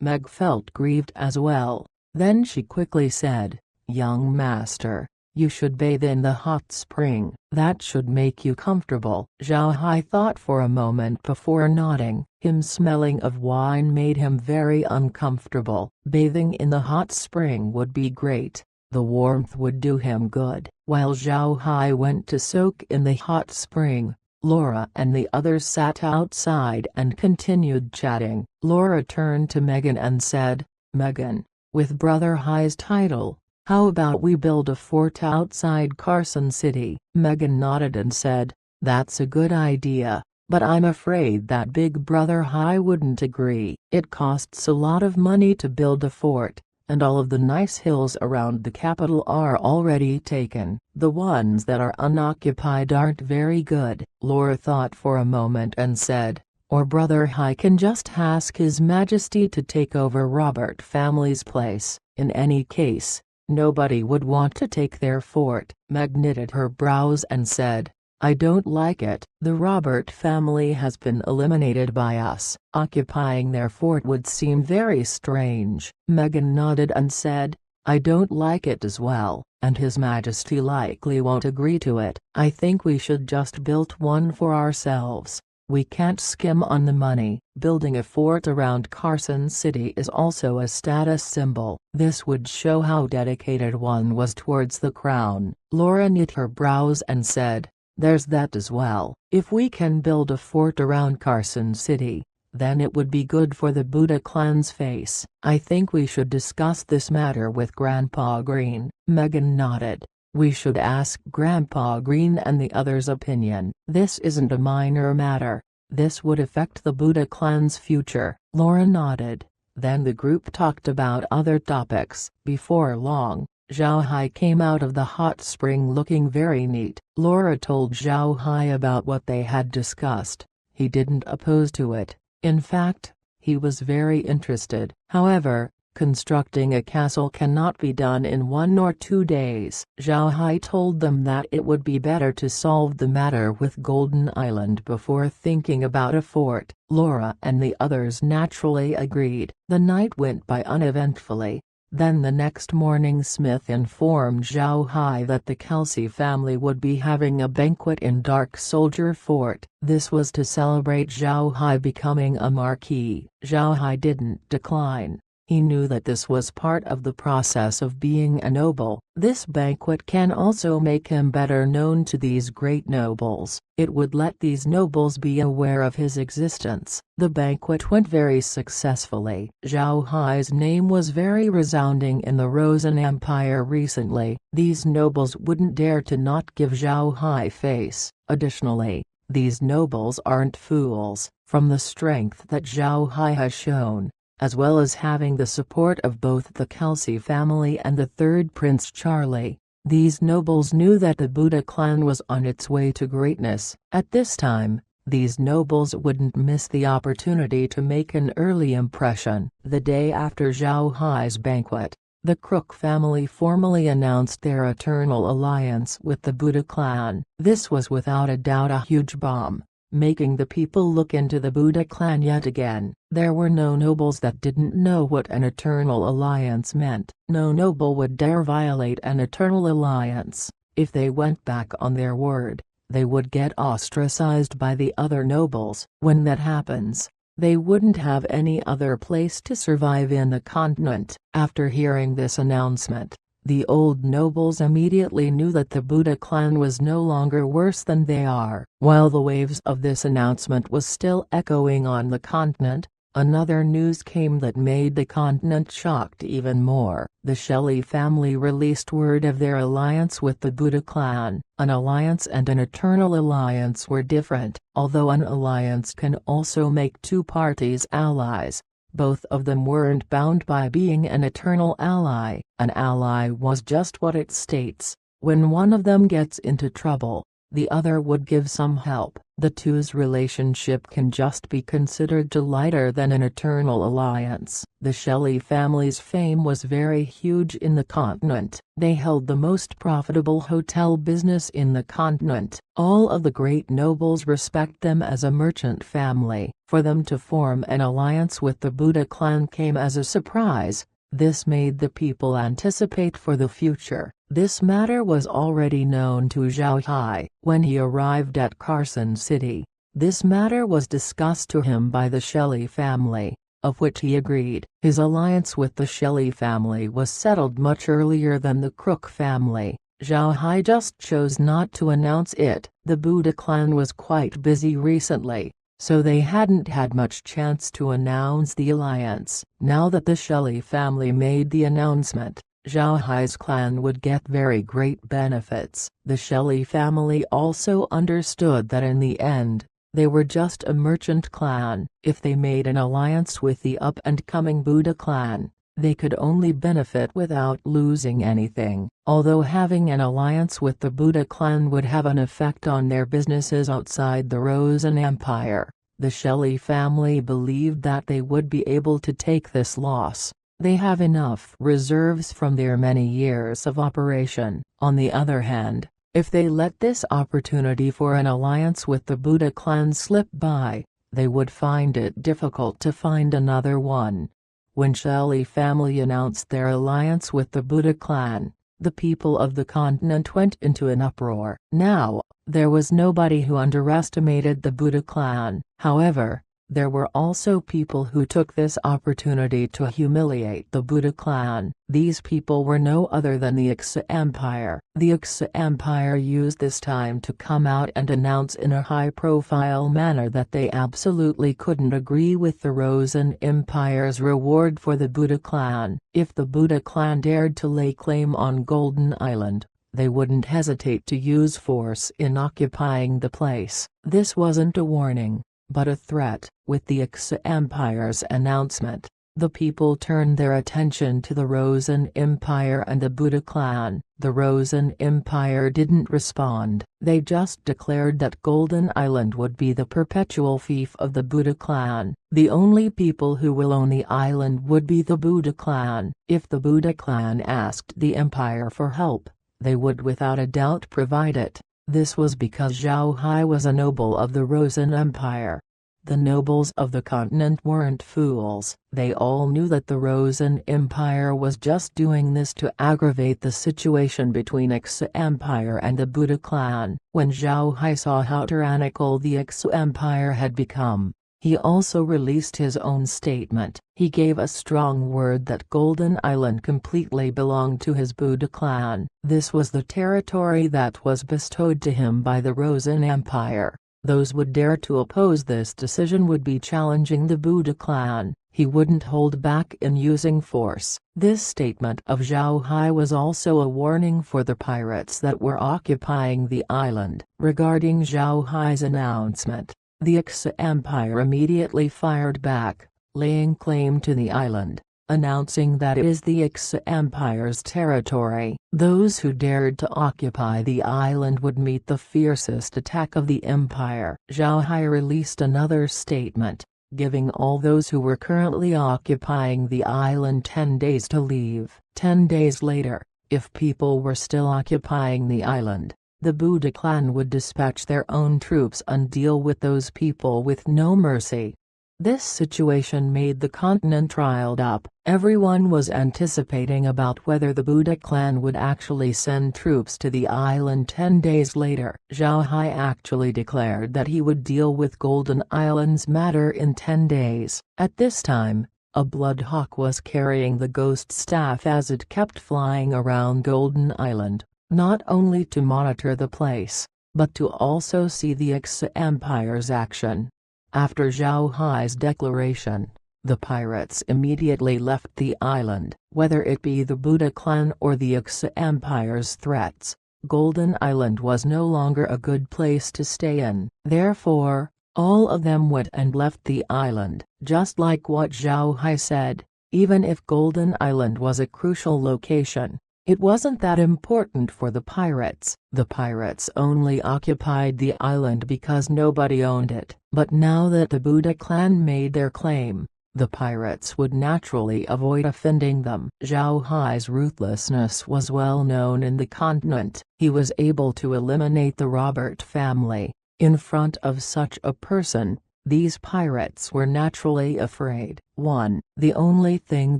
Meg felt grieved as well. Then she quickly said, "Young master, you should bathe in the hot spring. That should make you comfortable." Zhao Hai thought for a moment before nodding. Him smelling of wine made him very uncomfortable. Bathing in the hot spring would be great. The warmth would do him good. While Zhao Hai went to soak in the hot spring, Laura and the others sat outside and continued chatting. Laura turned to Megan and said, "Megan, with Brother Hai's title, how about we build a fort outside Carson City?" Megan nodded and said, "That's a good idea, but I'm afraid that Big Brother Hai wouldn't agree. It costs a lot of money to build a fort, and all of the nice hills around the capital are already taken. The ones that are unoccupied aren't very good." Laura thought for a moment and said, "Or Brother Hai can just ask His Majesty to take over Robert family's place. In any case, nobody would want to take their fort." Meg knitted her brows and said, "I don't like it. The Robert family has been eliminated by us. Occupying their fort would seem very strange." Megan nodded and said, "I don't like it as well, and His Majesty likely won't agree to it. I think we should just build one for ourselves. We can't skim on the money." Building a fort around Carson City is also a status symbol. This would show how dedicated one was towards the crown. Laura knit her brows and said, "There's that as well. If we can build a fort around Carson City, then it would be good for the Buddha clan's face. I think we should discuss this matter with Grandpa Green." Megan nodded. "We should ask Grandpa Green and the others' opinion. This isn't a minor matter. This would affect the Buddha clan's future." Laura nodded. Then the group talked about other topics. Before long, Zhao Hai came out of the hot spring looking very neat. Laura told Zhao Hai about what they had discussed. He didn't oppose to it. In fact, he was very interested. However, constructing a castle cannot be done in 1 or 2 days. Zhao Hai told them that it would be better to solve the matter with Golden Island before thinking about a fort. Laura and the others naturally agreed. The night went by uneventfully. Then the next morning Smith informed Zhao Hai that the Kelsey family would be having a banquet in Dark Soldier Fort. This was to celebrate Zhao Hai becoming a marquis. Zhao Hai didn't decline. He knew that this was part of the process of being a noble. This banquet can also make him better known to these great nobles. It would let these nobles be aware of his existence. The banquet went very successfully. Zhao Hai's name was very resounding in the Rosen Empire recently. These nobles wouldn't dare to not give Zhao Hai face. Additionally, these nobles aren't fools. From the strength that Zhao Hai has shown, as well as having the support of both the Kelsey family and the third Prince Charlie, these nobles knew that the Buddha clan was on its way to greatness. At this time, these nobles wouldn't miss the opportunity to make an early impression. The day after Zhao Hai's banquet, the Crook family formally announced their eternal alliance with the Buddha clan. This was without a doubt a huge bomb, making the people look into the Buddha clan yet again. There were no nobles that didn't know what an eternal alliance meant. No noble would dare violate an eternal alliance. If they went back on their word, they would get ostracized by the other nobles. When that happens, they wouldn't have any other place to survive in the continent. After hearing this announcement, the old nobles immediately knew that the Buddha clan was no longer worse than they are. While the waves of this announcement was still echoing on the continent, another news came that made the continent shocked even more. The Shelley family released word of their alliance with the Buddha clan. An alliance and an eternal alliance were different. Although an alliance can also make two parties allies, both of them weren't bound by being an eternal ally. An ally was just what it states. When one of them gets into trouble, the other would give some help. The two's relationship can just be considered to lighter than an eternal alliance. The Shelley family's fame was very huge in the continent. They held the most profitable hotel business in the continent. All of the great nobles respect them as a merchant family. For them to form an alliance with the Buddha clan came as a surprise. This made the people anticipate for the future. This matter was already known to Zhao Hai. When he arrived at Carson City, this matter was discussed to him by the Shelley family, of which he agreed. His alliance with the Shelley family was settled much earlier than the Crook family. Zhao Hai just chose not to announce it. The Buddha clan was quite busy recently, so they hadn't had much chance to announce the alliance. Now that the Shelley family made the announcement, Zhao Hai's clan would get very great benefits. The Shelley family also understood that in the end, they were just a merchant clan. If they made an alliance with the up-and-coming Buddha clan, they could only benefit without losing anything. Although having an alliance with the Buddha clan would have an effect on their businesses outside the Rosen Empire, the Shelley family believed that they would be able to take this loss. They have enough reserves from their many years of operation. On the other hand, if they let this opportunity for an alliance with the Buddha clan slip by, they would find it difficult to find another one. When Shelley family announced their alliance with the Buddha clan, the people of the continent went into an uproar. Now, there was nobody who underestimated the Buddha clan. However, there were also people who took this opportunity to humiliate the Buddha clan. These people were no other than the Wuxia Empire. The Wuxia Empire used this time to come out and announce in a high-profile manner that they absolutely couldn't agree with the Rosen Empire's reward for the Buddha clan. If the Buddha clan dared to lay claim on Golden Island, they wouldn't hesitate to use force in occupying the place. This wasn't a warning, but a threat. With the Wuxia Empire's announcement, the people turned their attention to the Rosen Empire and the Buddha clan. The Rosen Empire didn't respond. They just declared that Golden Island would be the perpetual fief of the Buddha clan. The only people who will own the island would be the Buddha clan. If the Buddha clan asked the empire for help, they would without a doubt provide it. This was because Zhao Hai was a noble of the Rosen Empire. The nobles of the continent weren't fools. They all knew that the Rosen Empire was just doing this to aggravate the situation between Wuxia Empire and the Buddha clan. When Zhao Hai saw how tyrannical the Wuxia Empire had become, He also released his own statement. He gave a strong word that Golden Island completely belonged to his Buddha clan. This was the territory that was bestowed to him by the Rosen Empire. Those would dare to oppose this decision would be challenging the Buddha clan. He wouldn't hold back in using force. This statement of Zhao Hai was also a warning for the pirates that were occupying the island. Regarding Zhao Hai's announcement, the Wuxia Empire immediately fired back, laying claim to the island, announcing that it is the Wuxia Empire's territory. Those who dared to occupy the island would meet the fiercest attack of the empire. Zhao Hai released another statement, giving all those who were currently occupying the island 10 days to leave. 10 days later, if people were still occupying the island, the Buddha clan would dispatch their own troops and deal with those people with no mercy. This situation made the continent riled up. Everyone was anticipating about whether the Buddha clan would actually send troops to the island 10 days later. Zhao Hai actually declared that he would deal with Golden Island's matter in 10 days. At this time, a blood hawk was carrying the ghost staff as it kept flying around Golden Island, not only to monitor the place, but to also see the Wuxia Empire's action. After Zhao Hai's declaration, the pirates immediately left the island. Whether it be the Buddha clan or the Wuxia Empire's threats, Golden Island was no longer a good place to stay in. Therefore, all of them went and left the island. Just like what Zhao Hai said, even if Golden Island was a crucial location, it wasn't that important for the pirates. The pirates only occupied the island because nobody owned it. But now that the Buddha clan made their claim, the pirates would naturally avoid offending them. Zhao Hai's ruthlessness was well known in the continent. He was able to eliminate the Robert family. In front of such a person, these pirates were naturally afraid. 1. The only thing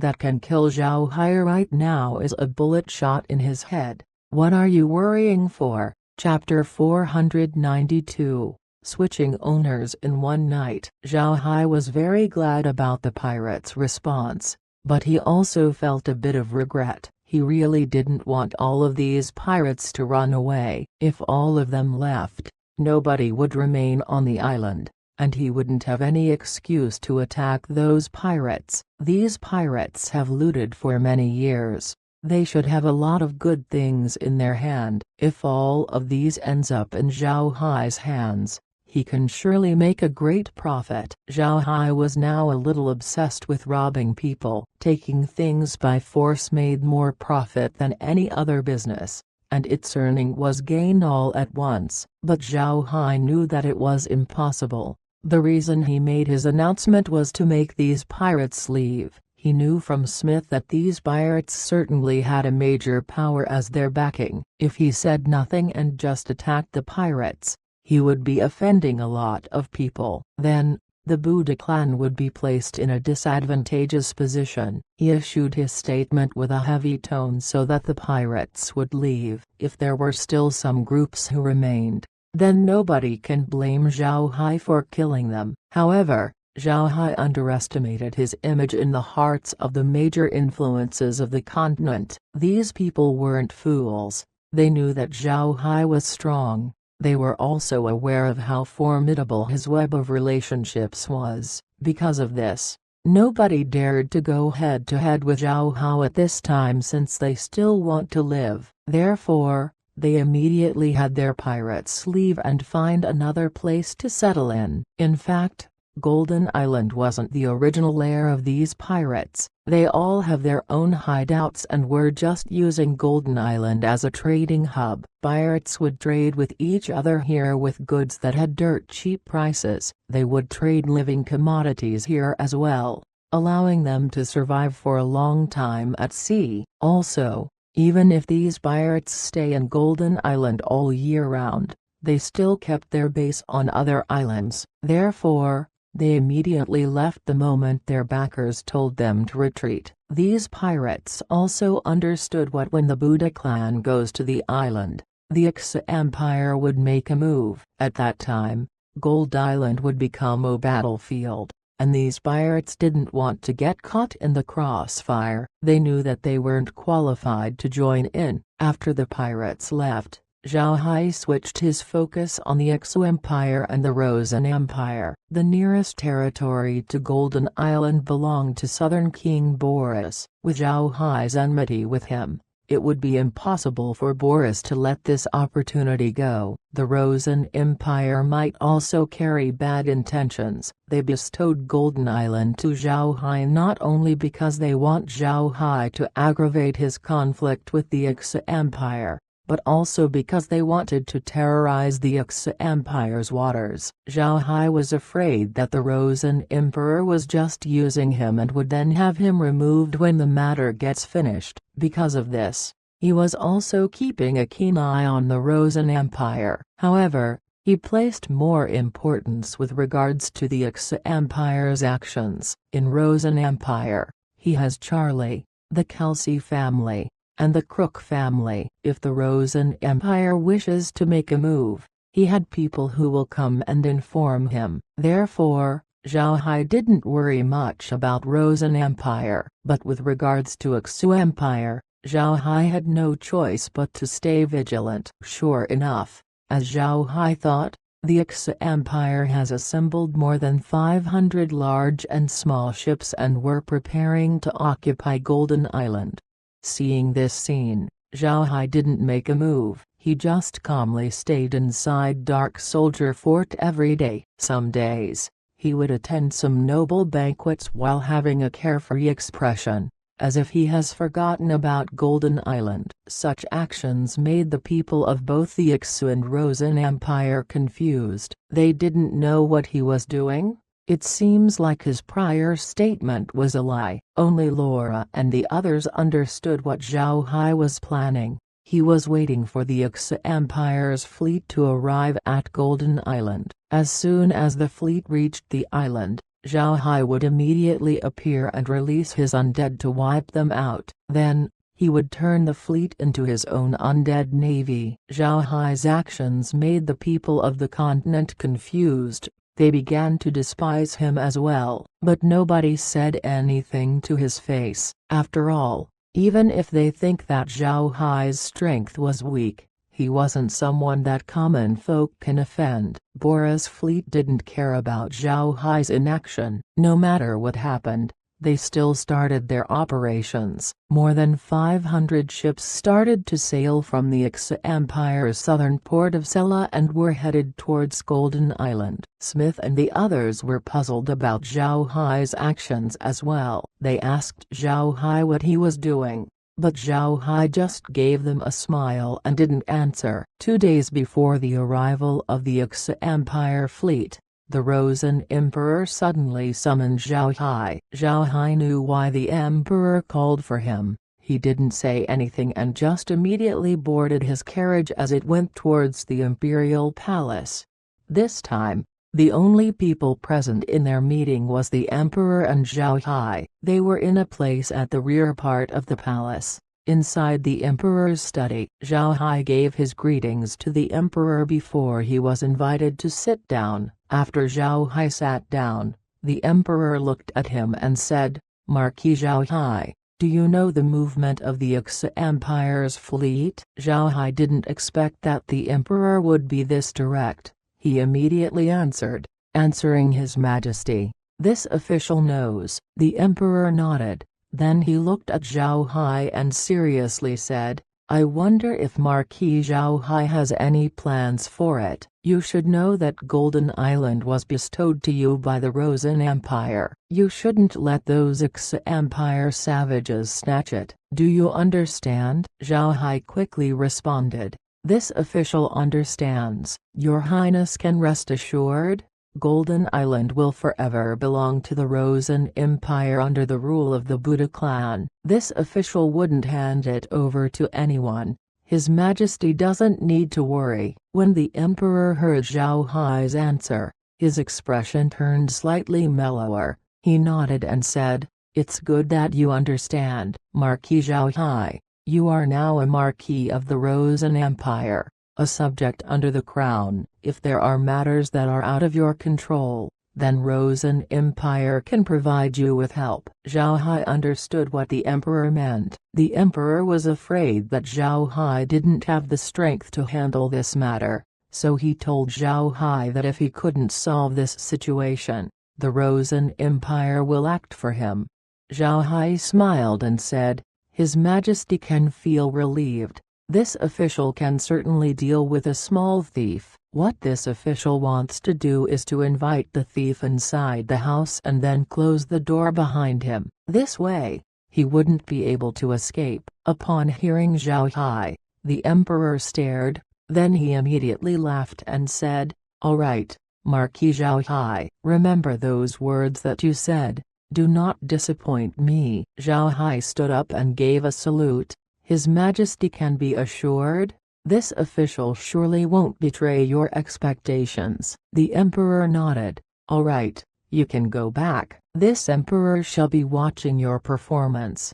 that can kill Zhao Hai right now is a bullet shot in his head. What are you worrying for? Chapter 492. Switching owners in one night. Zhao Hai was very glad about the pirates' response, but he also felt a bit of regret. He really didn't want all of these pirates to run away. If all of them left, nobody would remain on the island, and he wouldn't have any excuse to attack those pirates. These pirates have looted for many years. They should have a lot of good things in their hand. If all of these ends up in Zhao Hai's hands, he can surely make a great profit. Zhao Hai was now a little obsessed with robbing people. Taking things by force made more profit than any other business, and its earning was gained all at once. But Zhao Hai knew that it was impossible. The reason he made his announcement was to make these pirates leave. He knew from Smith that these pirates certainly had a major power as their backing. If he said nothing and just attacked the pirates, he would be offending a lot of people. Then, the Buddha clan would be placed in a disadvantageous position. He issued his statement with a heavy tone so that the pirates would leave. If there were still some groups who remained, then nobody can blame Zhao Hai for killing them. However, Zhao Hai underestimated his image in the hearts of the major influences of the continent. These people weren't fools. They knew that Zhao Hai was strong. They were also aware of how formidable his web of relationships was. Because of this, nobody dared to go head-to-head with Zhao Hai at this time since they still want to live. Therefore, they immediately had their pirates leave and find another place to settle in. In fact, Golden Island wasn't the original lair of these pirates. They all have their own hideouts and were just using Golden Island as a trading hub. Pirates would trade with each other here with goods that had dirt cheap prices. They would trade living commodities here as well, allowing them to survive for a long time at sea. Also, even if these pirates stay in Golden Island all year round, they still kept their base on other islands. Therefore, they immediately left the moment their backers told them to retreat. These pirates also understood what when the Buddha clan goes to the island, the Wuxia Empire would make a move. At that time, Gold Island would become a battlefield, and these pirates didn't want to get caught in the crossfire. They knew that they weren't qualified to join in. After the pirates left, Zhao Hai switched his focus on the Xu Empire and the Rosen Empire. The nearest territory to Golden Island belonged to southern King Boris. With Zhao Hai's enmity with him, it would be impossible for Boris to let this opportunity go. The Rosen Empire might also carry bad intentions. They bestowed Golden Island to Zhao Hai not only because they want Zhao Hai to aggravate his conflict with the Xu Empire, but also because they wanted to terrorize the Xu Empire's waters. Zhao Hai was afraid that the Rosen Emperor was just using him and would then have him removed when the matter gets finished. Because of this, he was also keeping a keen eye on the Rosen Empire. However, he placed more importance with regards to the Xu Empire's actions. In Rosen Empire, he has Charlie, the Kelsey family, and the Crook family. If the Rosen Empire wishes to make a move, he had people who will come and inform him. Therefore, Zhao Hai didn't worry much about Rosen Empire. But with regards to Xu Empire, Zhao Hai had no choice but to stay vigilant. Sure enough, as Zhao Hai thought, the Xu Empire has assembled more than 500 large and small ships and were preparing to occupy Golden Island. Seeing this scene, Zhao Hai didn't make a move. He just calmly stayed inside Dark Soldier Fort every day. Some days, he would attend some noble banquets while having a carefree expression, as if he has forgotten about Golden Island. Such actions made the people of both the Xu and Rosen Empire confused. They didn't know what he was doing. It seems like his prior statement was a lie. Only Laura and the others understood what Zhao Hai was planning. He was waiting for the Xu Empire's fleet to arrive at Golden Island. As soon as the fleet reached the island, Zhao Hai would immediately appear and release his undead to wipe them out. Then, he would turn the fleet into his own undead navy. Zhao Hai's actions made the people of the continent confused. They began to despise him as well. But nobody said anything to his face. After all, even if they think that Zhao Hai's strength was weak, he wasn't someone that common folk can offend. Boris' fleet didn't care about Zhao Hai's inaction. No matter what happened, they still started their operations. More than 500 ships started to sail from the Xu Empire's southern port of Sela and were headed towards Golden Island. Smith and the others were puzzled about Zhao Hai's actions as well. They asked Zhao Hai what he was doing, but Zhao Hai just gave them a smile and didn't answer. 2 days before the arrival of the Xu Empire fleet, the Rosen Emperor suddenly summoned Zhao Hai. Zhao Hai knew why the Emperor called for him. He didn't say anything and just immediately boarded his carriage as it went towards the Imperial Palace. This time, the only people present in their meeting was the Emperor and Zhao Hai. They were in a place at the rear part of the palace, inside the Emperor's study. Zhao Hai gave his greetings to the Emperor before he was invited to sit down. After Zhao Hai sat down, the Emperor looked at him and said, "Marquis Zhao Hai, do you know the movement of the Xu Empire's fleet?" Zhao Hai didn't expect that the Emperor would be this direct. He immediately answered, "Answering His Majesty, this official knows." The Emperor nodded. Then he looked at Zhao Hai and seriously said, "I wonder if Marquis Zhao Hai has any plans for it. You should know that Golden Island was bestowed to you by the Rosen Empire. You shouldn't let those Xu Empire savages snatch it. Do you understand?" Zhao Hai quickly responded, "This official understands. Your Highness can rest assured. Golden Island will forever belong to the Rosen Empire under the rule of the Buddha clan. This official wouldn't hand it over to anyone. His Majesty doesn't need to worry." When the Emperor heard Zhao Hai's answer, his expression turned slightly mellower. He nodded and said, "It's good that you understand, Marquis Zhao Hai. You are now a Marquis of the Rosen Empire. a subject under the crown. If there are matters that are out of your control, then Rosen Empire can provide you with help. Zhao Hai understood what the emperor meant. The emperor was afraid that Zhao Hai didn't have the strength to handle this matter, so he told Zhao Hai that if he couldn't solve this situation, the Rosen Empire will act for him. Zhao Hai smiled and said, "His Majesty can feel relieved. This official can certainly deal with a small thief. What this official wants to do is to invite the thief inside the house and then close the door behind him. This way, he wouldn't be able to escape." Upon hearing Zhao Hai, the emperor stared, then he immediately laughed and said, "All right, Marquis Zhao Hai, remember those words that you said. Do not disappoint me." Zhao Hai stood up and gave a salute. "His Majesty can be assured, this official surely won't betray your expectations." The emperor nodded. "All right, you can go back. This emperor shall be watching your performance."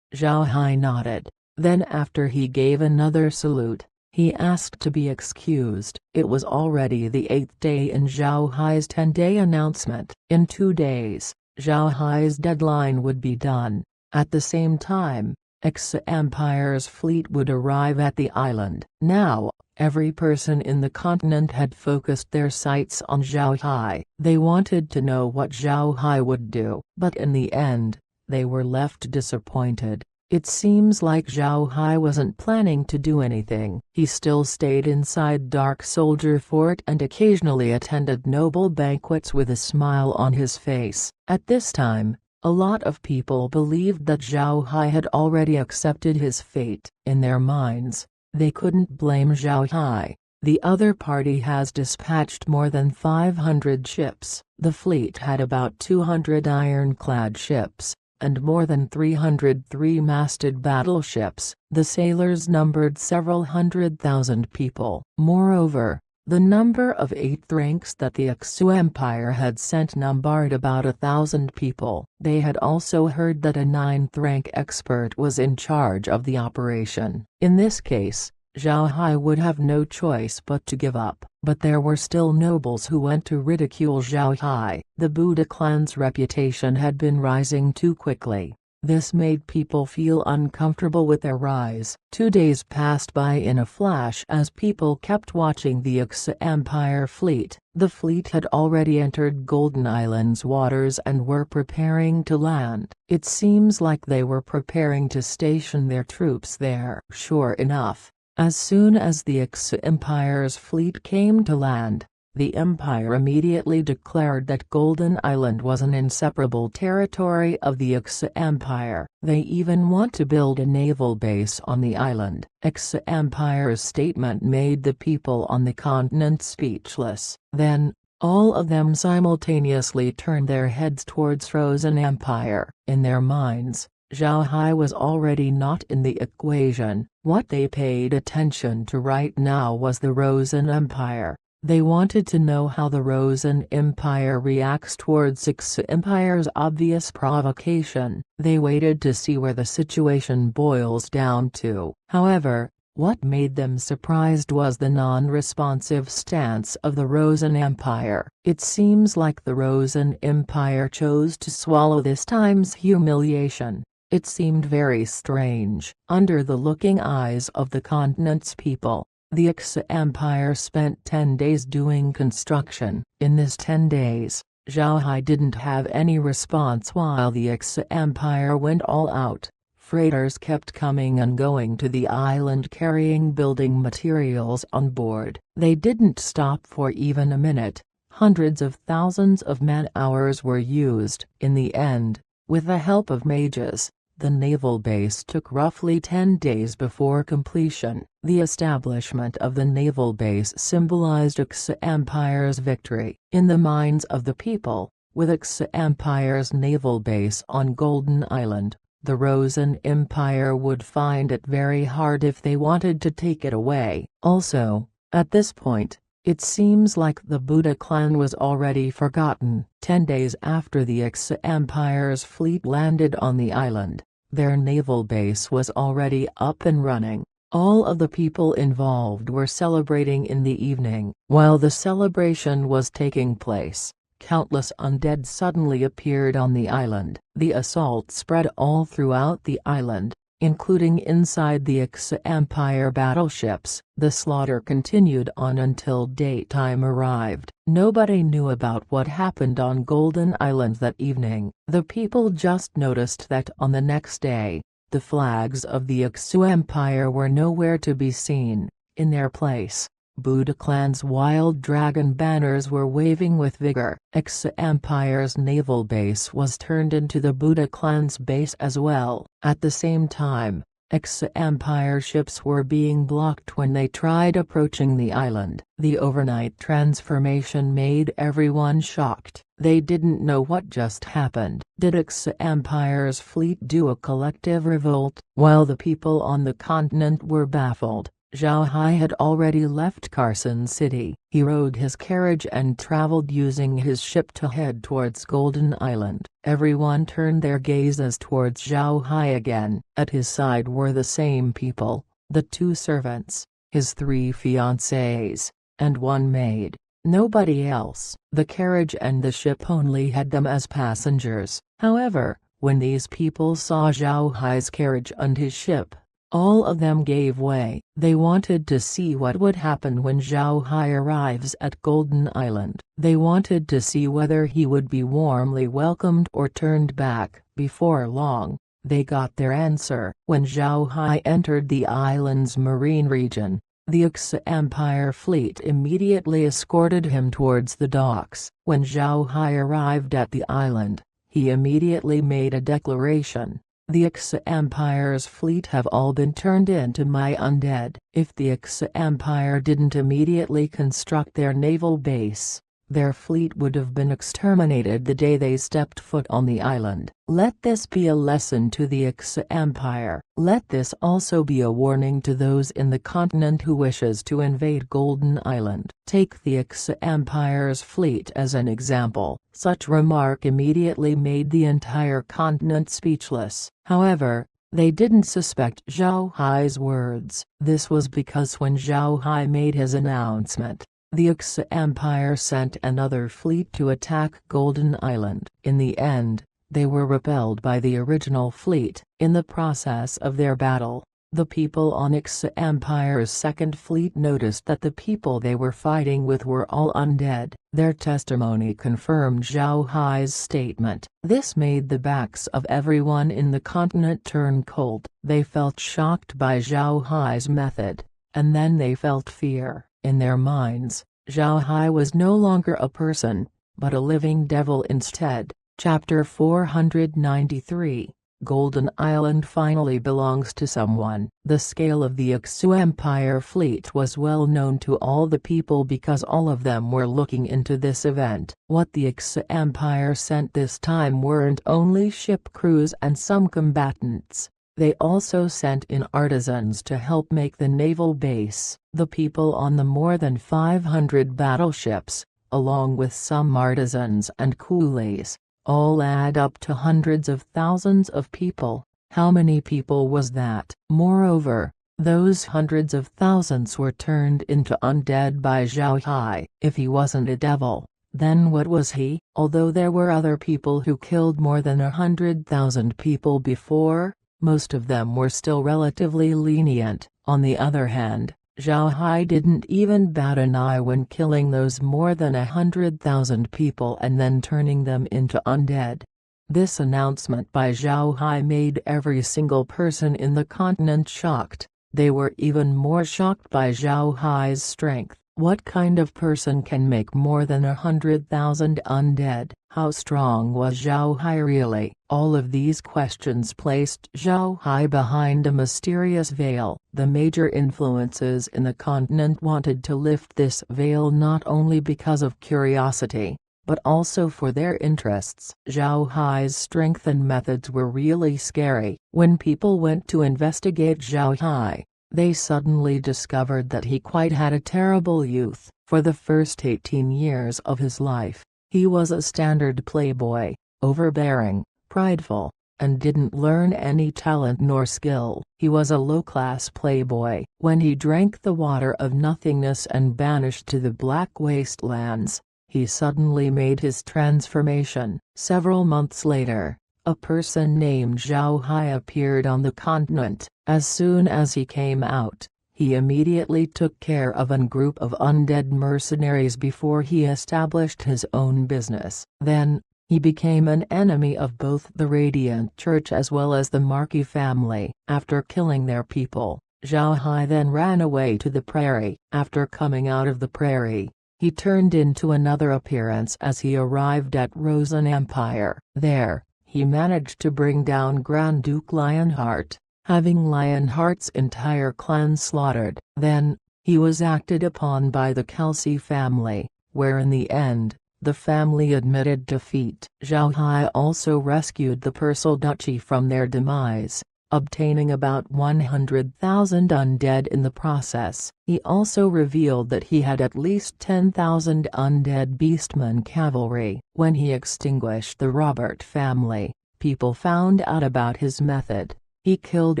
Zhao Hai nodded. Then after he gave another salute, he asked to be excused. It was already the 8th day in Zhao Hai's 10-day announcement. In 2 days, Zhao Hai's deadline would be done. At the same time, Wuxia Empire's fleet would arrive at the island. Now, every person in the continent had focused their sights on Zhao Hai. They wanted to know what Zhao Hai would do. But in the end, they were left disappointed. It seems like Zhao Hai wasn't planning to do anything. He still stayed inside Dark Soldier Fort and occasionally attended noble banquets with a smile on his face. At this time, a lot of people believed that Zhao Hai had already accepted his fate. In their minds, they couldn't blame Zhao Hai. The other party has dispatched more than 500 ships. The fleet had about 200 ironclad ships, and more than 300 three-masted battleships. The sailors numbered several 100,000 people. Moreover, the number of 8th ranks that the Wuxiao Empire had sent numbered about 1,000 people. They had also heard that a 9th rank expert was in charge of the operation. In this case, Zhao Hai would have no choice but to give up. But there were still nobles who went to ridicule Zhao Hai. The Buddha clan's reputation had been rising too quickly. This made people feel uncomfortable with their rise. 2 days passed by in a flash as people kept watching the Wuxia Empire fleet. The fleet had already entered Golden Island's waters and were preparing to land. It seems like they were preparing to station their troops there. Sure enough, as soon as the Wuxia Empire's fleet came to land, the Empire immediately declared that Golden Island was an inseparable territory of the Wuxia Empire. They even want to build a naval base on the island. Wuxia Empire's statement made the people on the continent speechless. Then, all of them simultaneously turned their heads towards Rosen Empire. In their minds, Zhao Hai was already not in the equation. What they paid attention to right now was the Rosen Empire. They wanted to know how the Rosen Empire reacts towards Wuxia Empire's obvious provocation. They waited to see where the situation boils down to. However, what made them surprised was the non-responsive stance of the Rosen Empire. It seems like the Rosen Empire chose to swallow this time's humiliation. It seemed very strange. Under the looking eyes of the continent's people, the Wuxia Empire spent 10 days doing construction. In this 10 days, Zhao Hai didn't have any response while the Wuxia Empire went all out. Freighters kept coming and going to the island carrying building materials on board. They didn't stop for even a minute. Hundreds of thousands of man-hours were used. In the end, with the help of mages, the naval base took roughly 10 days before completion. The establishment of the naval base symbolized Wuxia Empire's victory. In the minds of the people, with Wuxia Empire's naval base on Golden Island, the Rosen Empire would find it very hard if they wanted to take it away. Also, at this point, it seems like the Buddha clan was already forgotten. 10 days after the Wuxia Empire's fleet landed on the island, their naval base was already up and running. All of the people involved were celebrating in the evening. While the celebration was taking place, countless undead suddenly appeared on the island. The assault spread all throughout the island, including inside the Wuxia Empire battleships. The slaughter continued on until daytime arrived. Nobody knew about what happened on Golden Island that evening. The people just noticed that on the next day, the flags of the Wuxia Empire were nowhere to be seen. In their place, Buddha clan's wild dragon banners were waving with vigor. Wuxia Empire's naval base was turned into the Buddha clan's base as well. At the same time, Wuxia Empire ships were being blocked when they tried approaching the island. The overnight transformation made everyone shocked. They didn't know what just happened. Did Wuxia Empire's fleet do a collective revolt? While the people on the continent were baffled, Zhao Hai had already left Carson City. He rode his carriage and traveled using his ship to head towards Golden Island. Everyone turned their gazes towards Zhao Hai again. At his side were the same people, the 2 servants, his 3 fiancées, and 1 maid. Nobody else. The carriage and the ship only had them as passengers. However, when these people saw Zhao Hai's carriage and his ship, all of them gave way. They wanted to see what would happen when Zhao Hai arrives at Golden Island. They wanted to see whether he would be warmly welcomed or turned back. Before long, they got their answer. When Zhao Hai entered the island's marine region, the Wuxia Empire fleet immediately escorted him towards the docks. When Zhao Hai arrived at the island, he immediately made a declaration. The Wuxia Empire's fleet have all been turned into my undead. If the Wuxia Empire didn't immediately construct their naval base, their fleet would have been exterminated the day they stepped foot on the island. Let this be a lesson to the Wuxia Empire. Let this also be a warning to those in the continent who wishes to invade Golden Island. Take the Wuxia Empire's fleet as an example. Such remark immediately made the entire continent speechless. However, they didn't suspect Zhao Hai's words. This was because when Zhao Hai made his announcement, the Wuxia Empire sent another fleet to attack Golden Island. In the end, they were repelled by the original fleet. In the process of their battle, the people on Wuxia Empire's second fleet noticed that the people they were fighting with were all undead. Their testimony confirmed Zhao Hai's statement. This made the backs of everyone in the continent turn cold. They felt shocked by Zhao Hai's method, and then they felt fear. In their minds, Zhao Hai was no longer a person, but a living devil instead. Chapter 493 Golden Island finally belongs to someone. The scale of the Wuxia Empire fleet was well known to all the people because all of them were looking into this event. What the Wuxia Empire sent this time weren't only ship crews and some combatants. They also sent in artisans to help make the naval base. The people on the more than 500 battleships, along with some artisans and coolies, all add up to hundreds of thousands of people. How many people was that? Moreover, those hundreds of thousands were turned into undead by Zhao Hai. If he wasn't a devil, then what was he? Although there were other people who killed more than 100,000 people before, most of them were still relatively lenient. On the other hand, Zhao Hai didn't even bat an eye when killing those more than 100,000 people and then turning them into undead. This announcement by Zhao Hai made every single person in the continent shocked. They were even more shocked by Zhao Hai's strength. What kind of person can make more than 100,000 undead? How strong was Zhao Hai really? All of these questions placed Zhao Hai behind a mysterious veil. The major influences in the continent wanted to lift this veil not only because of curiosity, but also for their interests. Zhao Hai's strength and methods were really scary. When people went to investigate Zhao Hai, they suddenly discovered that he quite had a terrible youth. For the first 18 years of his life, he was a standard playboy, overbearing, prideful, and didn't learn any talent nor skill. He was a low-class playboy. When he drank the water of nothingness and banished to the black wastelands, he suddenly made his transformation. Several months later, a person named Zhao Hai appeared on the continent. As soon as he came out, he immediately took care of a group of undead mercenaries before he established his own business. Then, he became an enemy of both the Radiant Church as well as the Marquis family. After killing their people, Zhao Hai then ran away to the prairie. After coming out of the prairie, he turned into another appearance as he arrived at Rosen Empire. There, he managed to bring down Grand Duke Lionheart, having Lionheart's entire clan slaughtered. Then, he was acted upon by the Kelsey family, where in the end, the family admitted defeat. Zhao Hai also rescued the Persal Duchy from their demise, obtaining about 100,000 undead in the process. He also revealed that he had at least 10,000 undead beastmen cavalry. When he extinguished the Robert family, people found out about his method. He killed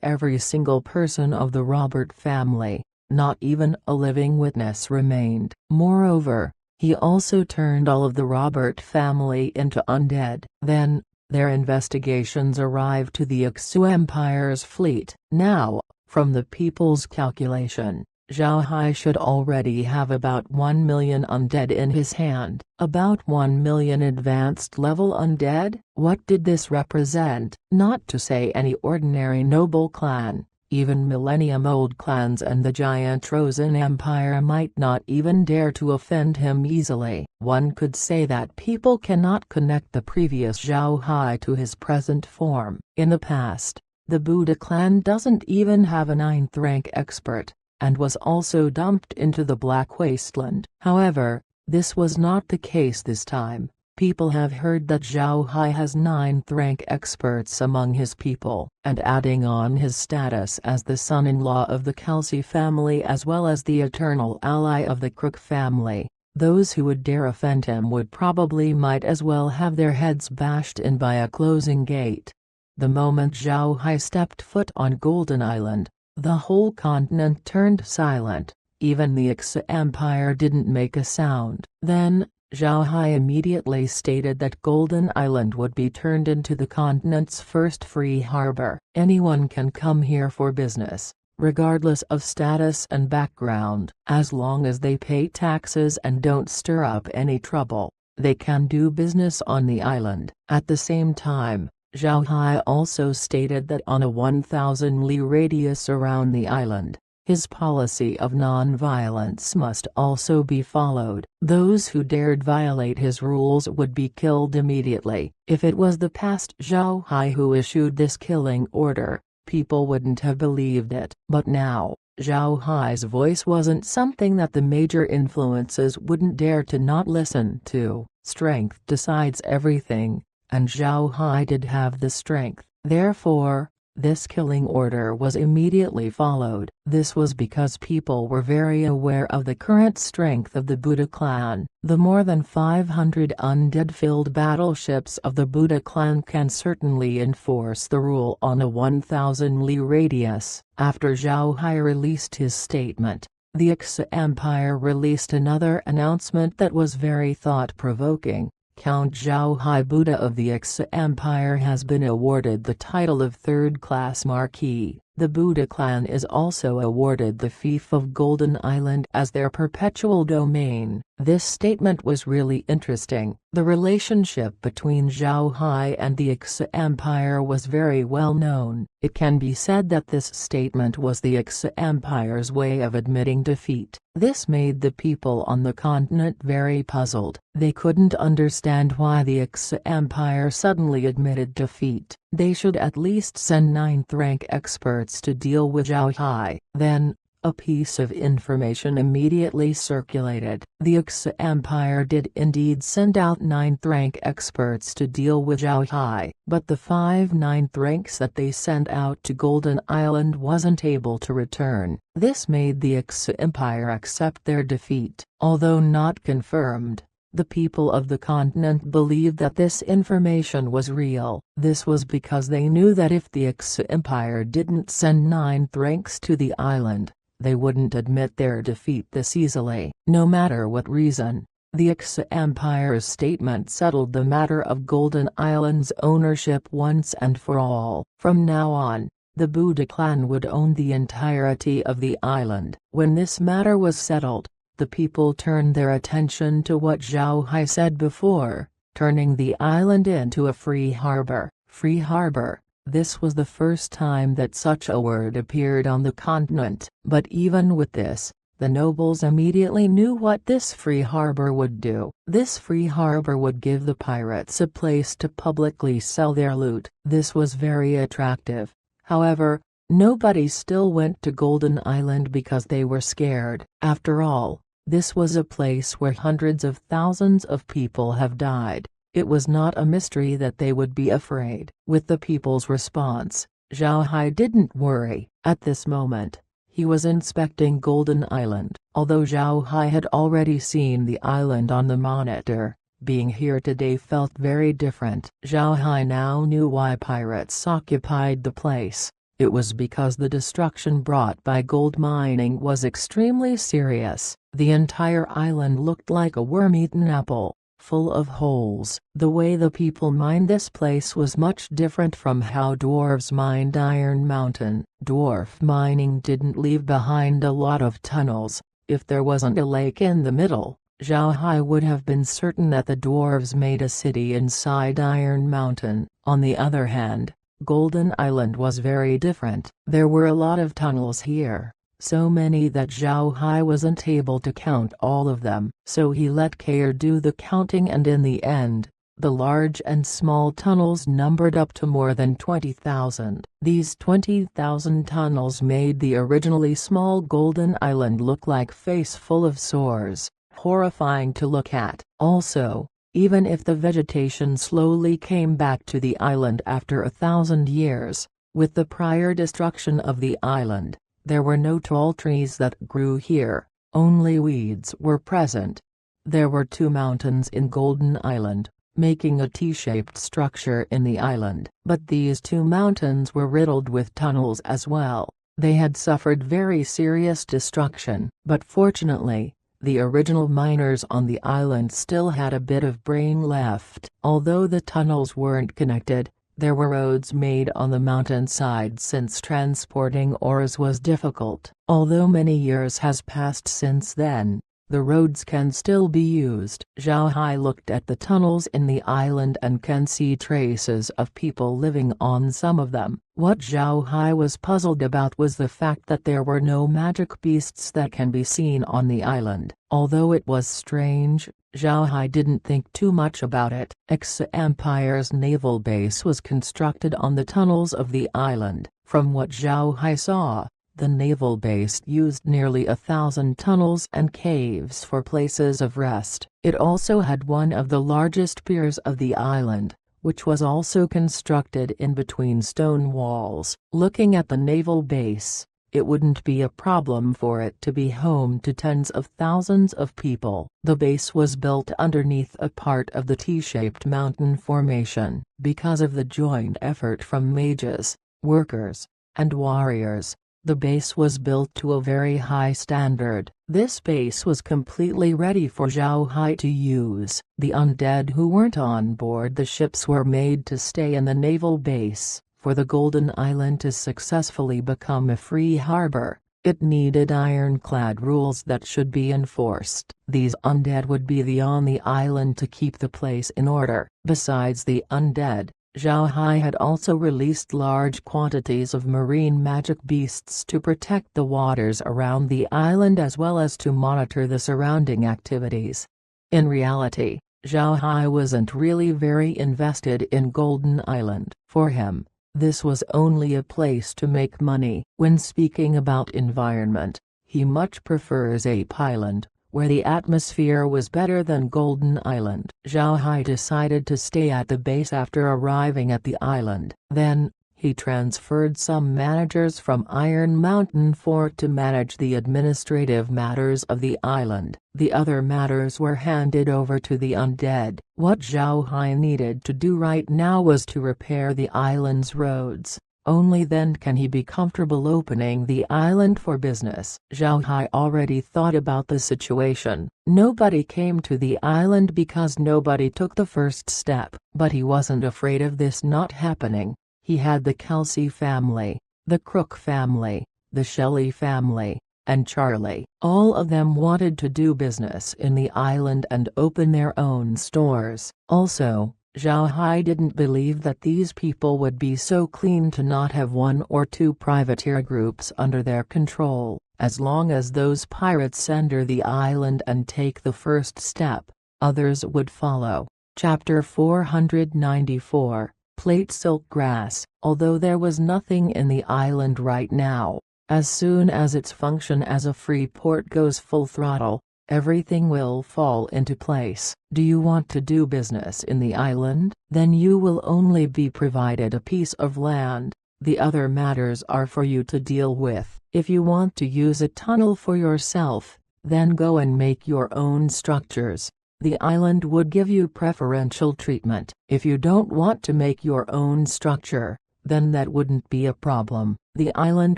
every single person of the Robert family, not even a living witness remained. Moreover, he also turned all of the Robert family into undead. Then, their investigations arrived to the Ixu Empire's fleet. Now, from the people's calculation, Zhao Hai should already have about 1 million undead in his hand. About 1 million advanced level undead? What did this represent? Not to say any ordinary noble clan, even millennium-old clans and the giant Rosen Empire might not even dare to offend him easily. One could say that people cannot connect the previous Zhao Hai to his present form. In the past, the Buddha clan doesn't even have a 9th rank expert, and was also dumped into the Black Wasteland. However, this was not the case this time. People have heard that Zhao Hai has 9th rank experts among his people, and adding on his status as the son-in-law of the Kelsey family as well as the eternal ally of the Crook family, those who would dare offend him would probably might as well have their heads bashed in by a closing gate. The moment Zhao Hai stepped foot on Golden Island, the whole continent turned silent. Even the Ixu Empire didn't make a sound. Then, Zhao Hai immediately stated that Golden Island would be turned into the continent's first free harbor. Anyone can come here for business, regardless of status and background. As long as they pay taxes and don't stir up any trouble, they can do business on the island. At the same time, Zhao Hai also stated that on a 1,000 li radius around the island, his policy of non-violence must also be followed. Those who dared violate his rules would be killed immediately. If it was the past Zhao Hai who issued this killing order, people wouldn't have believed it. But now, Zhao Hai's voice wasn't something that the major influences wouldn't dare to not listen to. Strength decides everything, and Zhao Hai did have the strength. Therefore, this killing order was immediately followed. This was because people were very aware of the current strength of the Buddha clan. The more than 500 undead-filled battleships of the Buddha clan can certainly enforce the rule on a 1,000 li radius. After Zhao Hai released his statement, the Ixu Empire released another announcement that was very thought-provoking. Count Zhao Hai Buddha of the Ixu Empire has been awarded the title of third-class Marquis. The Buddha clan is also awarded the fief of Golden Island as their perpetual domain. This statement was really interesting. The relationship between Zhao Hai and the Ixu Empire was very well known. It can be said that this statement was the Ixu Empire's way of admitting defeat. This made the people on the continent very puzzled. They couldn't understand why the Ixu Empire suddenly admitted defeat. They should at least send 9th rank experts to deal with Zhao Hai. Then, a piece of information immediately circulated. The Ixu Empire did indeed send out 9th rank experts to deal with Zhao Hai, but the 5 9th ranks that they sent out to Golden Island wasn't able to return. This made the Ixu Empire accept their defeat. Although not confirmed, The people of the continent believed that this information was real. This was because they knew that if the Wuxia Empire didn't send 9th ranks to the island, they wouldn't admit their defeat this easily. No matter what reason, the Wuxia Empire's statement settled the matter of Golden Island's ownership once and for all. From now on, the Buddha clan would own the entirety of the island. When this matter was settled, the people turned their attention to what Zhao Hai said before, turning the island into a free harbor. Free harbor. This was the first time that such a word appeared on the continent. But even with this, the nobles immediately knew what this free harbor would do. This free harbor would give the pirates a place to publicly sell their loot. This was very attractive. However, nobody still went to Golden Island because they were scared. After all, this was a place where hundreds of thousands of people have died. It was not a mystery that they would be afraid. With the people's response, Zhao Hai didn't worry. At this moment, he was inspecting Golden Island. Although Zhao Hai had already seen the island on the monitor, being here today felt very different. Zhao Hai now knew why pirates occupied the place. It was because the destruction brought by gold mining was extremely serious. The entire island looked like a worm-eaten apple, full of holes. The way the people mined this place was much different from how dwarves mined Iron Mountain. Dwarf mining didn't leave behind a lot of tunnels. If there wasn't a lake in the middle, Zhao Hai would have been certain that the dwarves made a city inside Iron Mountain. On the other hand, Golden Island was very different. There were a lot of tunnels here, so many that Zhao Hai wasn't able to count all of them. So he let Kair do the counting, and in the end, the large and small tunnels numbered up to more than 20,000. These 20,000 tunnels made the originally small Golden Island look like a face full of sores. Horrifying to look at. Also, even if the vegetation slowly came back to the island after 1,000 years, with the prior destruction of the island, there were no tall trees that grew here, only weeds were present. There were 2 mountains in Golden Island, making a T-shaped structure in the island. But these 2 mountains were riddled with tunnels as well. They had suffered very serious destruction. But fortunately, the original miners on the island still had a bit of brain left. Although the tunnels weren't connected, there were roads made on the mountainside since transporting ores was difficult. Although many years has passed since then, the roads can still be used. Zhao Hai looked at the tunnels in the island and can see traces of people living on some of them. What Zhao Hai was puzzled about was the fact that there were no magic beasts that can be seen on the island. Although it was strange, Zhao Hai didn't think too much about it. Wuxia Empire's naval base was constructed on the tunnels of the island. From what Zhao Hai saw, the naval base used nearly 1,000 tunnels and caves for places of rest. It also had one of the largest piers of the island, which was also constructed in between stone walls. Looking at the naval base, it wouldn't be a problem for it to be home to tens of thousands of people. The base was built underneath a part of the T-shaped mountain formation. Because of the joint effort from mages, workers, and warriors, the base was built to a very high standard. This base was completely ready for Zhao Hai to use. The undead who weren't on board the ships were made to stay in the naval base. For the Golden Island to successfully become a free harbor, it needed ironclad rules that should be enforced. These undead would be on the island to keep the place in order. Besides the undead, Zhao Hai had also released large quantities of marine magic beasts to protect the waters around the island as well as to monitor the surrounding activities. In reality, Zhao Hai wasn't really very invested in Golden Island. For him, this was only a place to make money. When speaking about environment, he much prefers Ape Island, where the atmosphere was better than Golden Island. Zhao Hai decided to stay at the base after arriving at the island. Then, He transferred some managers from Iron Mountain Fort to manage the administrative matters of the island. The other matters were handed over to the undead. What Zhao Hai needed to do right now was to repair the island's roads. Only then can he be comfortable opening the island for business. Zhao Hai already thought about the situation. Nobody came to the island because nobody took the first step. But he wasn't afraid of this not happening. He had the Kelsey family, the Crook family, the Shelley family, and Charlie. All of them wanted to do business in the island and open their own stores. Also, Zhao Hai didn't believe that these people would be so clean to not have one or two privateer groups under their control. As long as those pirates enter the island and take the first step, others would follow. Chapter 494, Plate Silk Grass. Although there was nothing in the island right now, as soon as its function as a free port goes full throttle, everything will fall into place. Do you want to do business in the island? Then you will only be provided a piece of land. The other matters are for you to deal with. If you want to use a tunnel for yourself, then go and make your own structures. The island would give you preferential treatment. If you don't want to make your own structure, then that wouldn't be a problem. The island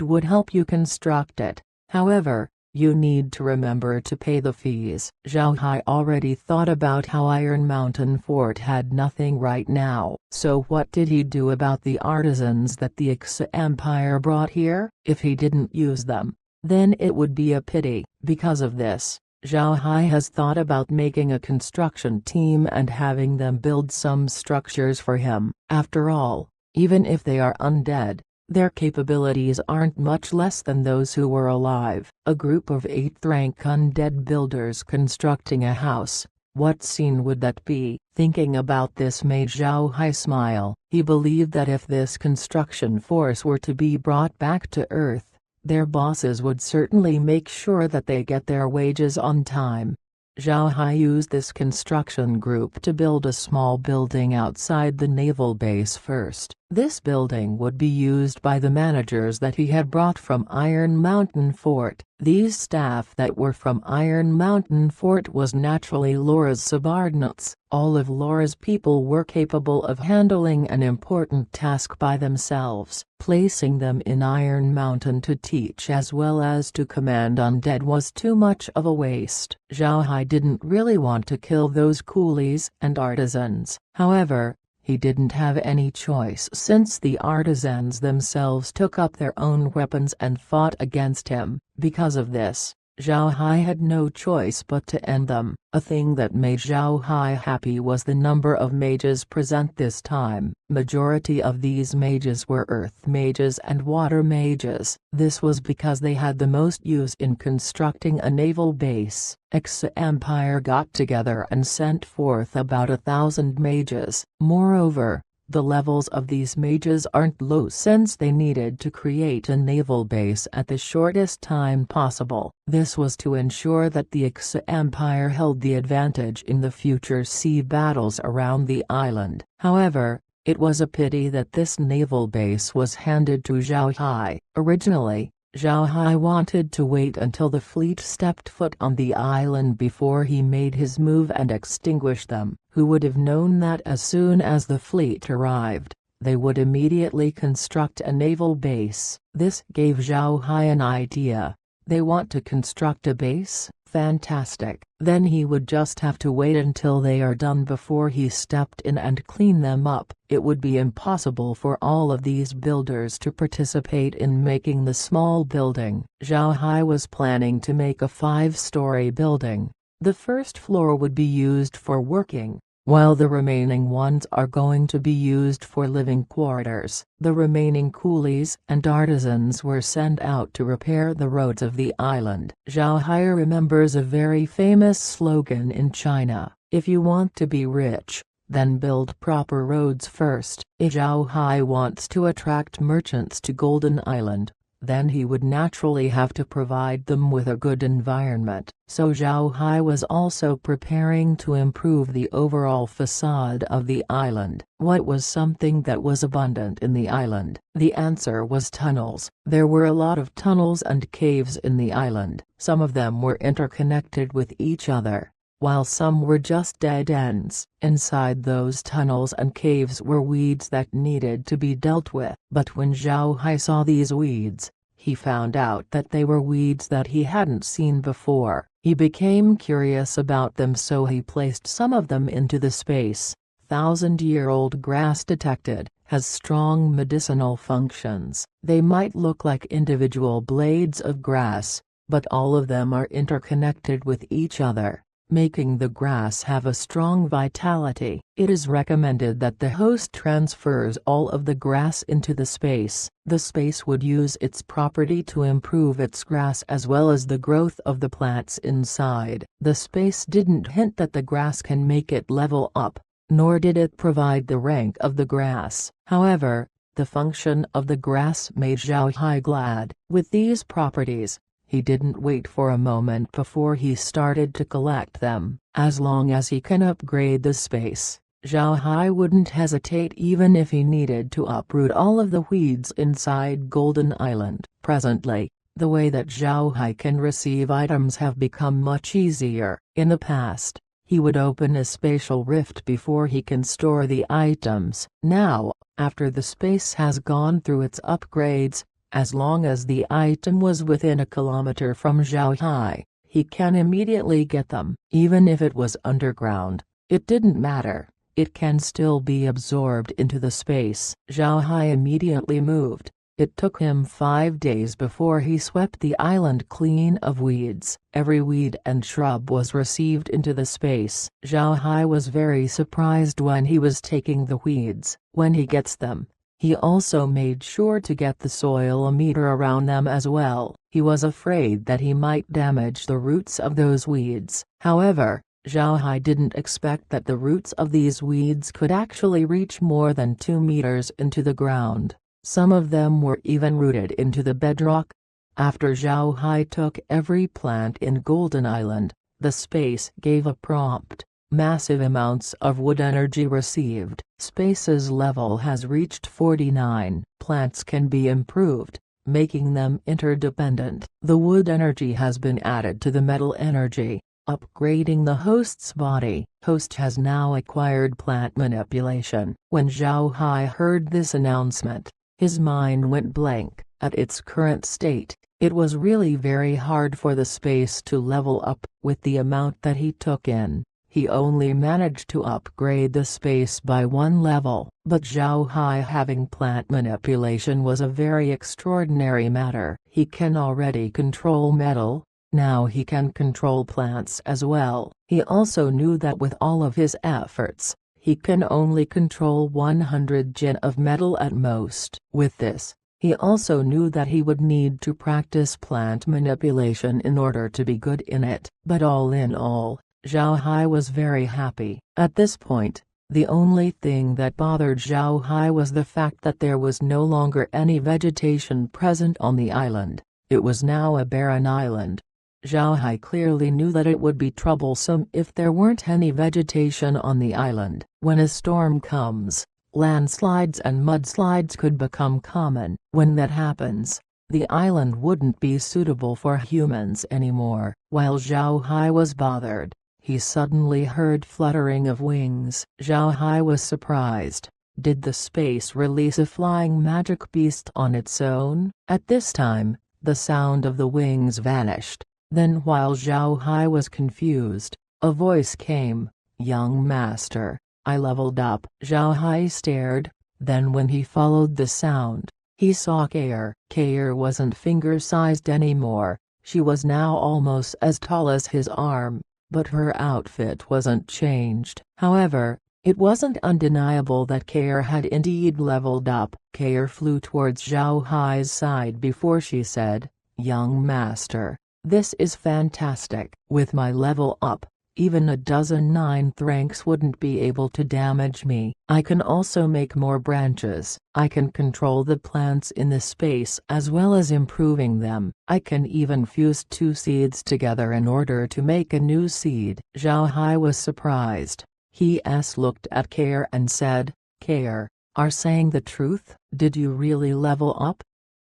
would help you construct it. However, you need to remember to pay the fees. Zhao Hai already thought about how Iron Mountain Fort had nothing right now. So what did he do about the artisans that the Wuxia Empire brought here? If he didn't use them, then it would be a pity. Because of this, Zhao Hai has thought about making a construction team and having them build some structures for him. After all, even if they are undead, their capabilities aren't much less than those who were alive. A group of 8th-rank undead builders constructing a house. What scene would that be? Thinking about this made Zhao Hai smile. He believed that if this construction force were to be brought back to Earth, their bosses would certainly make sure that they get their wages on time. Zhao Hai used this construction group to build a small building outside the naval base first. This building would be used by the managers that he had brought from Iron Mountain Fort. These staff that were from Iron Mountain Fort was naturally Laura's subordinates. All of Laura's people were capable of handling an important task by themselves. Placing them in Iron Mountain to teach as well as to command undead was too much of a waste. Zhao Hai didn't really want to kill those coolies and artisans. However, he didn't have any choice since the artisans themselves took up their own weapons and fought against him. Because of this, Zhao Hai had no choice but to end them. A thing that made Zhao Hai happy was the number of mages present this time. Majority of these mages were earth mages and water mages. This was because they had the most use in constructing a naval base. Wuxia Empire got together and sent forth about 1,000 mages. Moreover, the levels of these mages aren't low since they needed to create a naval base at the shortest time possible. This was to ensure that the Wuxia Empire held the advantage in the future sea battles around the island. However, it was a pity that this naval base was handed to Zhao Hai. Originally, Zhao Hai wanted to wait until the fleet stepped foot on the island before he made his move and extinguished them. Who would have known that as soon as the fleet arrived, they would immediately construct a naval base? This gave Zhao Hai an idea. They want to construct a base? Fantastic. Then he would just have to wait until they are done before he stepped in and clean them up. It would be impossible for all of these builders to participate in making the small building. Zhao Hai was planning to make a 5-story building. The first floor would be used for working, while the remaining ones are going to be used for living quarters. The remaining coolies and artisans were sent out to repair the roads of the island. Zhao Hai remembers a very famous slogan in China: if you want to be rich, then build proper roads first. Zhao Hai wants to attract merchants to Golden Island, then he would naturally have to provide them with a good environment. So Zhao Hai was also preparing to improve the overall facade of the island. What was something that was abundant in the island? The answer was tunnels. There were a lot of tunnels and caves in the island. Some of them were interconnected with each other, while some were just dead ends. Inside those tunnels and caves were weeds that needed to be dealt with. But when Zhao Hai saw these weeds, he found out that they were weeds that he hadn't seen before. He became curious about them, so he placed some of them into the space. Thousand-year-old grass detected has strong medicinal functions. They might look like individual blades of grass, but all of them are interconnected with each other, making the grass have a strong vitality. It is recommended that the host transfers all of the grass into the space. The space would use its property to improve its grass as well as the growth of the plants inside. The space didn't hint that the grass can make it level up, nor did it provide the rank of the grass. However, the function of the grass made Zhao Hai glad. With these properties, he didn't wait for a moment before he started to collect them. As long as he can upgrade the space, Zhao Hai wouldn't hesitate even if he needed to uproot all of the weeds inside Golden Island. Presently, the way that Zhao Hai can receive items have become much easier. In the past, he would open a spatial rift before he can store the items. Now, after the space has gone through its upgrades, as long as the item was within a kilometer from Zhao Hai, he can immediately get them. Even if it was underground, it didn't matter, it can still be absorbed into the space. Zhao Hai immediately moved. It took him 5 days before he swept the island clean of weeds. Every weed and shrub was received into the space. Zhao Hai was very surprised when he was taking the weeds. When he gets them, he also made sure to get the soil meter around them as well. He was afraid that he might damage the roots of those weeds. However, Zhao Hai didn't expect that the roots of these weeds could actually reach more than 2 meters into the ground. Some of them were even rooted into the bedrock. After Zhao Hai took every plant in Golden Island, the space gave a prompt. Massive amounts of wood energy received. Space's level has reached 49. Plants can be improved, making them interdependent. The wood energy has been added to the metal energy, upgrading the host's body. Host has now acquired plant manipulation. When Zhao Hai heard this announcement, his mind went blank. At its current state, it was really very hard for the space to level up. With the amount that he took in, he only managed to upgrade the space by 1 level. But Zhao Hai having plant manipulation was a very extraordinary matter. He can already control metal, now he can control plants as well. He also knew that with all of his efforts, he can only control 100 jin of metal at most. With this, he also knew that he would need to practice plant manipulation in order to be good in it. But all in all, Zhao Hai was very happy. At this point, the only thing that bothered Zhao Hai was the fact that there was no longer any vegetation present on the island. It was now a barren island. Zhao Hai clearly knew that it would be troublesome if there weren't any vegetation on the island. When a storm comes, landslides and mudslides could become common. When that happens, the island wouldn't be suitable for humans anymore. While Zhao Hai was bothered, he suddenly heard fluttering of wings. Zhao Hai was surprised. Did the space release a flying magic beast on its own? At this time, the sound of the wings vanished. Then while Zhao Hai was confused, a voice came, "Young master, I leveled up." Zhao Hai stared, then when he followed the sound, he saw Kair. Kair wasn't finger-sized anymore, she was now almost as tall as his arm, but her outfit wasn't changed. However, it wasn't undeniable that Kair had indeed leveled up. Kair flew towards Zhao Hai's side before she said, "Young master, this is fantastic. With my level up, Even a dozen 9th ranks wouldn't be able to damage me. I can also make more branches. I can control the plants in the space as well as improving them. I can even fuse 2 seeds together in order to make a new seed." Zhao Hai was surprised. He looked at Care and said, "Care, are saying the truth? Did you really level up?"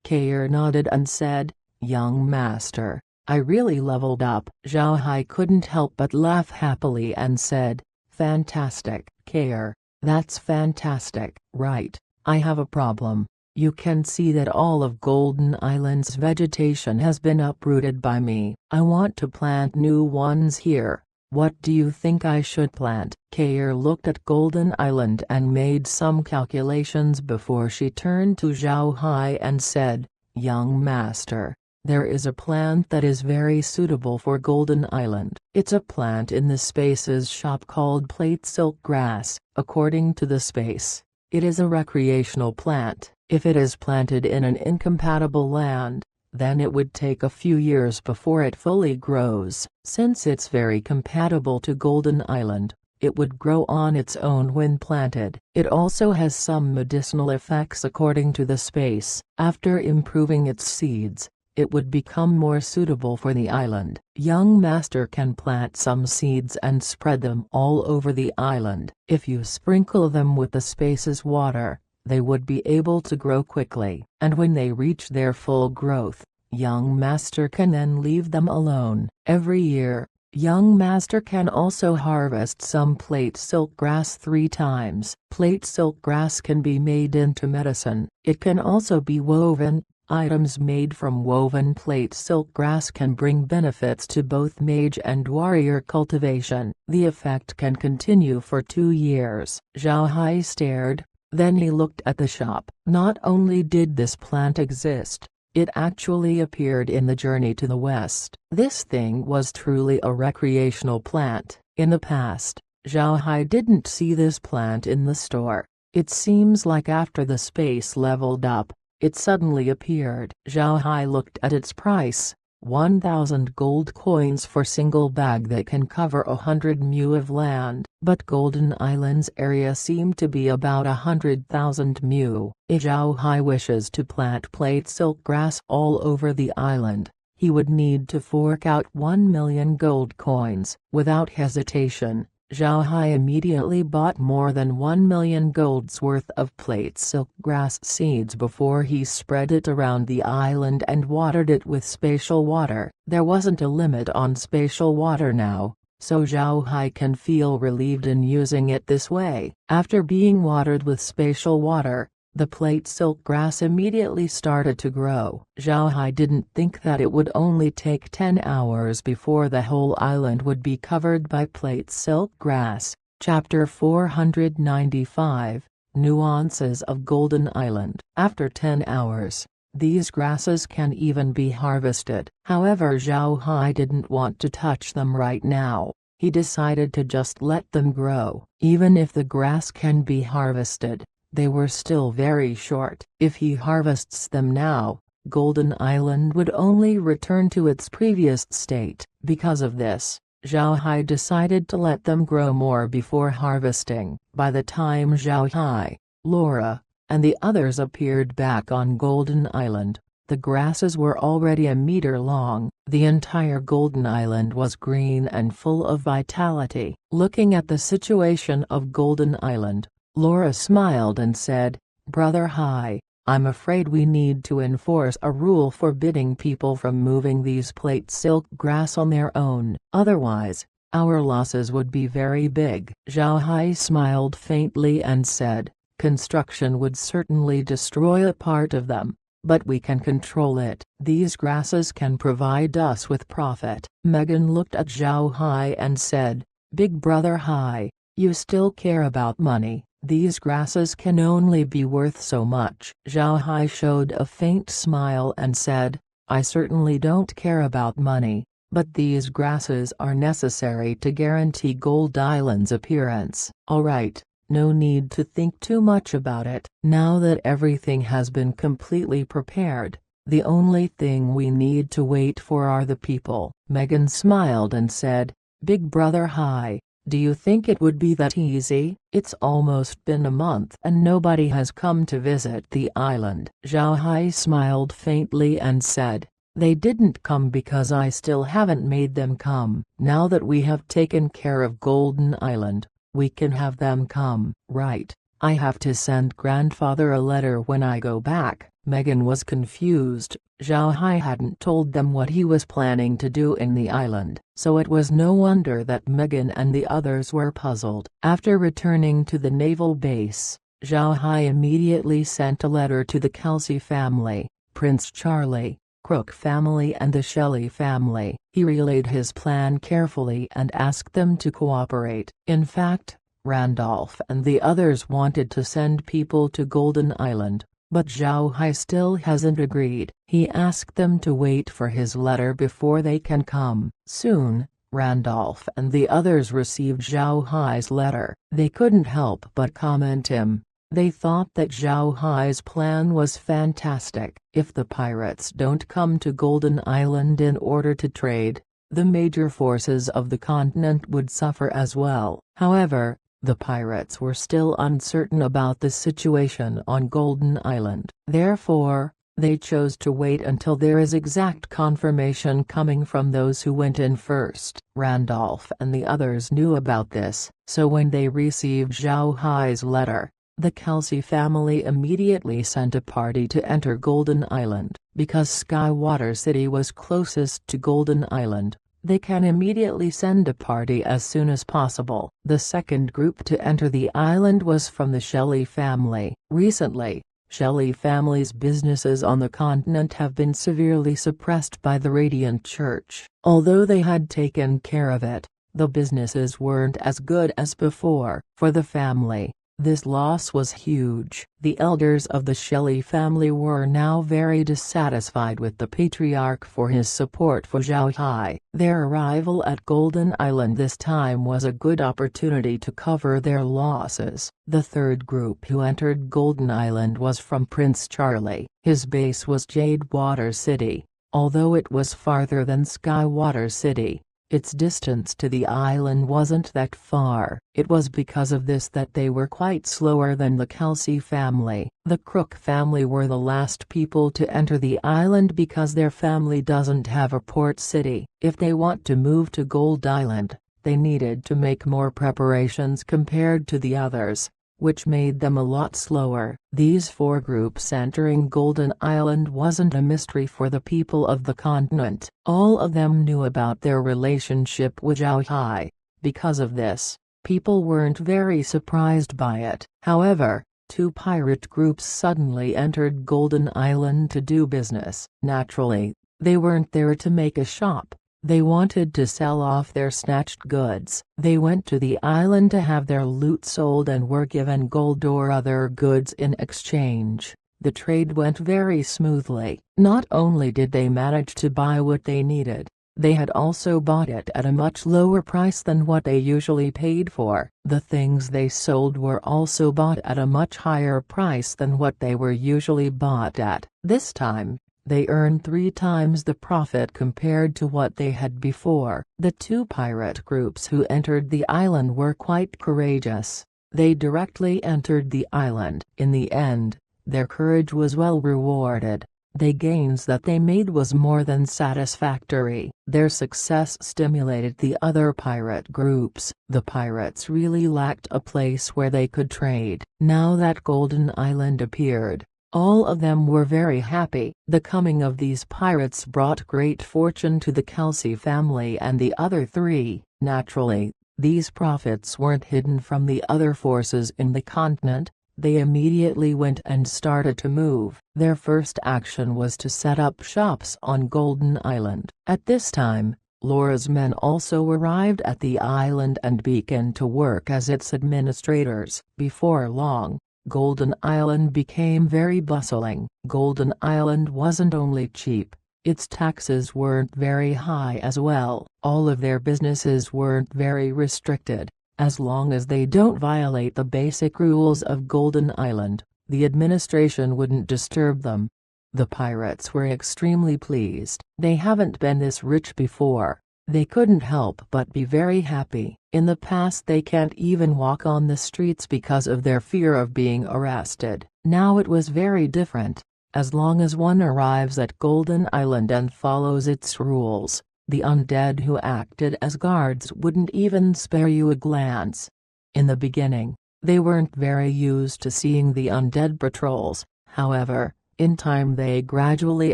Care nodded and said, "Young master, I really leveled up." Zhao Hai couldn't help but laugh happily and said, "Fantastic, Care, that's fantastic." "Right, I have a problem. You can see that all of Golden Island's vegetation has been uprooted by me. I want to plant new ones here. What do you think I should plant?" Care looked at Golden Island and made some calculations before she turned to Zhao Hai and said, "Young master, there is a plant that is very suitable for Golden Island. It's a plant in the Space's shop called plate silk grass. According to the Space, it is a recreational plant. If it is planted in an incompatible land, then it would take a few years before it fully grows. Since it's very compatible to Golden Island, it would grow on its own when planted. It also has some medicinal effects according to the Space. After improving its seeds, it would become more suitable for the island. Young master can plant some seeds and spread them all over the island. If you sprinkle them with the Space's water, they would be able to grow quickly. And when they reach their full growth, young master can then leave them alone. Every year, young master can also harvest some plate silk grass 3 times. Plate silk grass can be made into medicine. It can also be woven. Items made from woven plate silk grass can bring benefits to both mage and warrior cultivation. The effect can continue for 2 years. Zhao Hai stared, then he looked at the shop. Not only did this plant exist, it actually appeared in the journey to the west. This thing was truly a recreational plant. In the past, Zhao Hai didn't see this plant in the store. It seems like after the Space leveled up, it suddenly appeared. Zhao Hai looked at its price, 1,000 gold coins for single bag that can cover 100 mu of land. But Golden Island's area seemed to be about 100,000 mu. If Zhao Hai wishes to plant plate silk grass all over the island, he would need to fork out 1 million gold coins. Without hesitation, Zhao Hai immediately bought more than 1 million gold's worth of plate silk grass seeds before he spread it around the island and watered it with spatial water. There wasn't a limit on spatial water now, so Zhao Hai can feel relieved in using it this way. After being watered with spatial water, the plate silk grass immediately started to grow. Zhao Hai didn't think that it would only take 10 hours before the whole island would be covered by plate silk grass. Chapter 495, Nuances of Golden Island. After 10 hours, these grasses can even be harvested. However, Zhao Hai didn't want to touch them right now. He decided to just let them grow. Even if the grass can be harvested, they were still very short. If he harvests them now, Golden Island would only return to its previous state. Because of this, Zhao Hai decided to let them grow more before harvesting. By the time Zhao Hai, Laura, and the others appeared back on Golden Island, the grasses were already a meter long. The entire Golden Island was green and full of vitality. Looking at the situation of Golden Island, Laura smiled and said, "Brother Hai, I'm afraid we need to enforce a rule forbidding people from moving these plate silk grass on their own. Otherwise, our losses would be very big." Zhao Hai smiled faintly and said, "Construction would certainly destroy a part of them, but we can control it. These grasses can provide us with profit." Megan looked at Zhao Hai and said, "Big Brother Hai, you still care about money. These grasses can only be worth so much." Zhao Hai showed a faint smile and said, "I certainly don't care about money, but these grasses are necessary to guarantee Gold Island's appearance." "Alright, no need to think too much about it. Now that everything has been completely prepared, the only thing we need to wait for are the people." Megan smiled and said, Big Brother hi, do you think it would be that easy? It's almost been a month and nobody has come to visit the island. Zhao Hai smiled faintly and said, they didn't come because I still haven't made them come. Now that we have taken care of Golden Island, we can have them come. Right, I have to send grandfather a letter when I go back. Megan was confused. Zhao Hai hadn't told them what he was planning to do in the island, so it was no wonder that Megan and the others were puzzled. After returning to the naval base, Zhao Hai immediately sent a letter to the Kelsey family, Prince Charlie, Crook family and the Shelley family. He relayed his plan carefully and asked them to cooperate. In fact, Randolph and the others wanted to send people to Golden Island, but Zhao Hai still hasn't agreed. He asked them to wait for his letter before they can come. Soon, Randolph and the others received Zhao Hai's letter. They couldn't help but comment him. They thought that Zhao Hai's plan was fantastic. If the pirates don't come to Golden Island in order to trade, the major forces of the continent would suffer as well. However, the pirates were still uncertain about the situation on Golden Island. Therefore, they chose to wait until there is exact confirmation coming from those who went in first. Randolph and the others knew about this, so when they received Zhao Hai's letter, the Kelsey family immediately sent a party to enter Golden Island. Because Skywater City was closest to Golden Island, they can immediately send a party as soon as possible. The second group to enter the island was from the Shelley family. Recently, Shelley family's businesses on the continent have been severely suppressed by the Radiant Church. Although they had taken care of it, the businesses weren't as good as before. For the family, this loss was huge. The elders of the Shelley family were now very dissatisfied with the patriarch for his support for Zhao Hai. Their arrival at Golden Island this time was a good opportunity to cover their losses. The third group who entered Golden Island was from Prince Charlie. His base was Jadewater City. Although it was farther than Skywater City, its distance to the island wasn't that far. It was because of this that they were quite slower than the Kelsey family. The Crook family were the last people to enter the island because their family doesn't have a port city. If they want to move to Gold Island, they needed to make more preparations compared to the others, which made them a lot slower. These four groups entering Golden Island wasn't a mystery for the people of the continent. All of them knew about their relationship with Zhao Hai. Because of this, people weren't very surprised by it. However, two pirate groups suddenly entered Golden Island to do business. Naturally, they weren't there to make a shop. They wanted to sell off their snatched goods. They went to the island to have their loot sold and were given gold or other goods in exchange. The trade went very smoothly. Not only did they manage to buy what they needed, they had also bought it at a much lower price than what they usually paid for. The things they sold were also bought at a much higher price than what they were usually bought at. This time, they earned 3 times the profit compared to what they had before. The two pirate groups who entered the island were quite courageous. They directly entered the island. In the end, their courage was well rewarded. The gains that they made was more than satisfactory. Their success stimulated the other pirate groups. The pirates really lacked a place where they could trade. Now that Golden Island appeared, all of them were very happy. The coming of these pirates brought great fortune to the Kelsey family and the other 3. Naturally, these profits weren't hidden from the other forces in the continent. They immediately went and started to move. Their first action was to set up shops on Golden Island. At this time, Laura's men also arrived at the island and began to work as its administrators. Before long, Golden Island became very bustling. Golden Island wasn't only cheap, its taxes weren't very high as well. All of their businesses weren't very restricted. As long as they don't violate the basic rules of Golden Island, the administration wouldn't disturb them. The pirates were extremely pleased. They haven't been this rich before. They couldn't help but be very happy. In the past they can't even walk on the streets because of their fear of being arrested. Now it was very different. As long as one arrives at Golden Island and follows its rules, the undead who acted as guards wouldn't even spare you a glance. In the beginning, they weren't very used to seeing the undead patrols. However, in time they gradually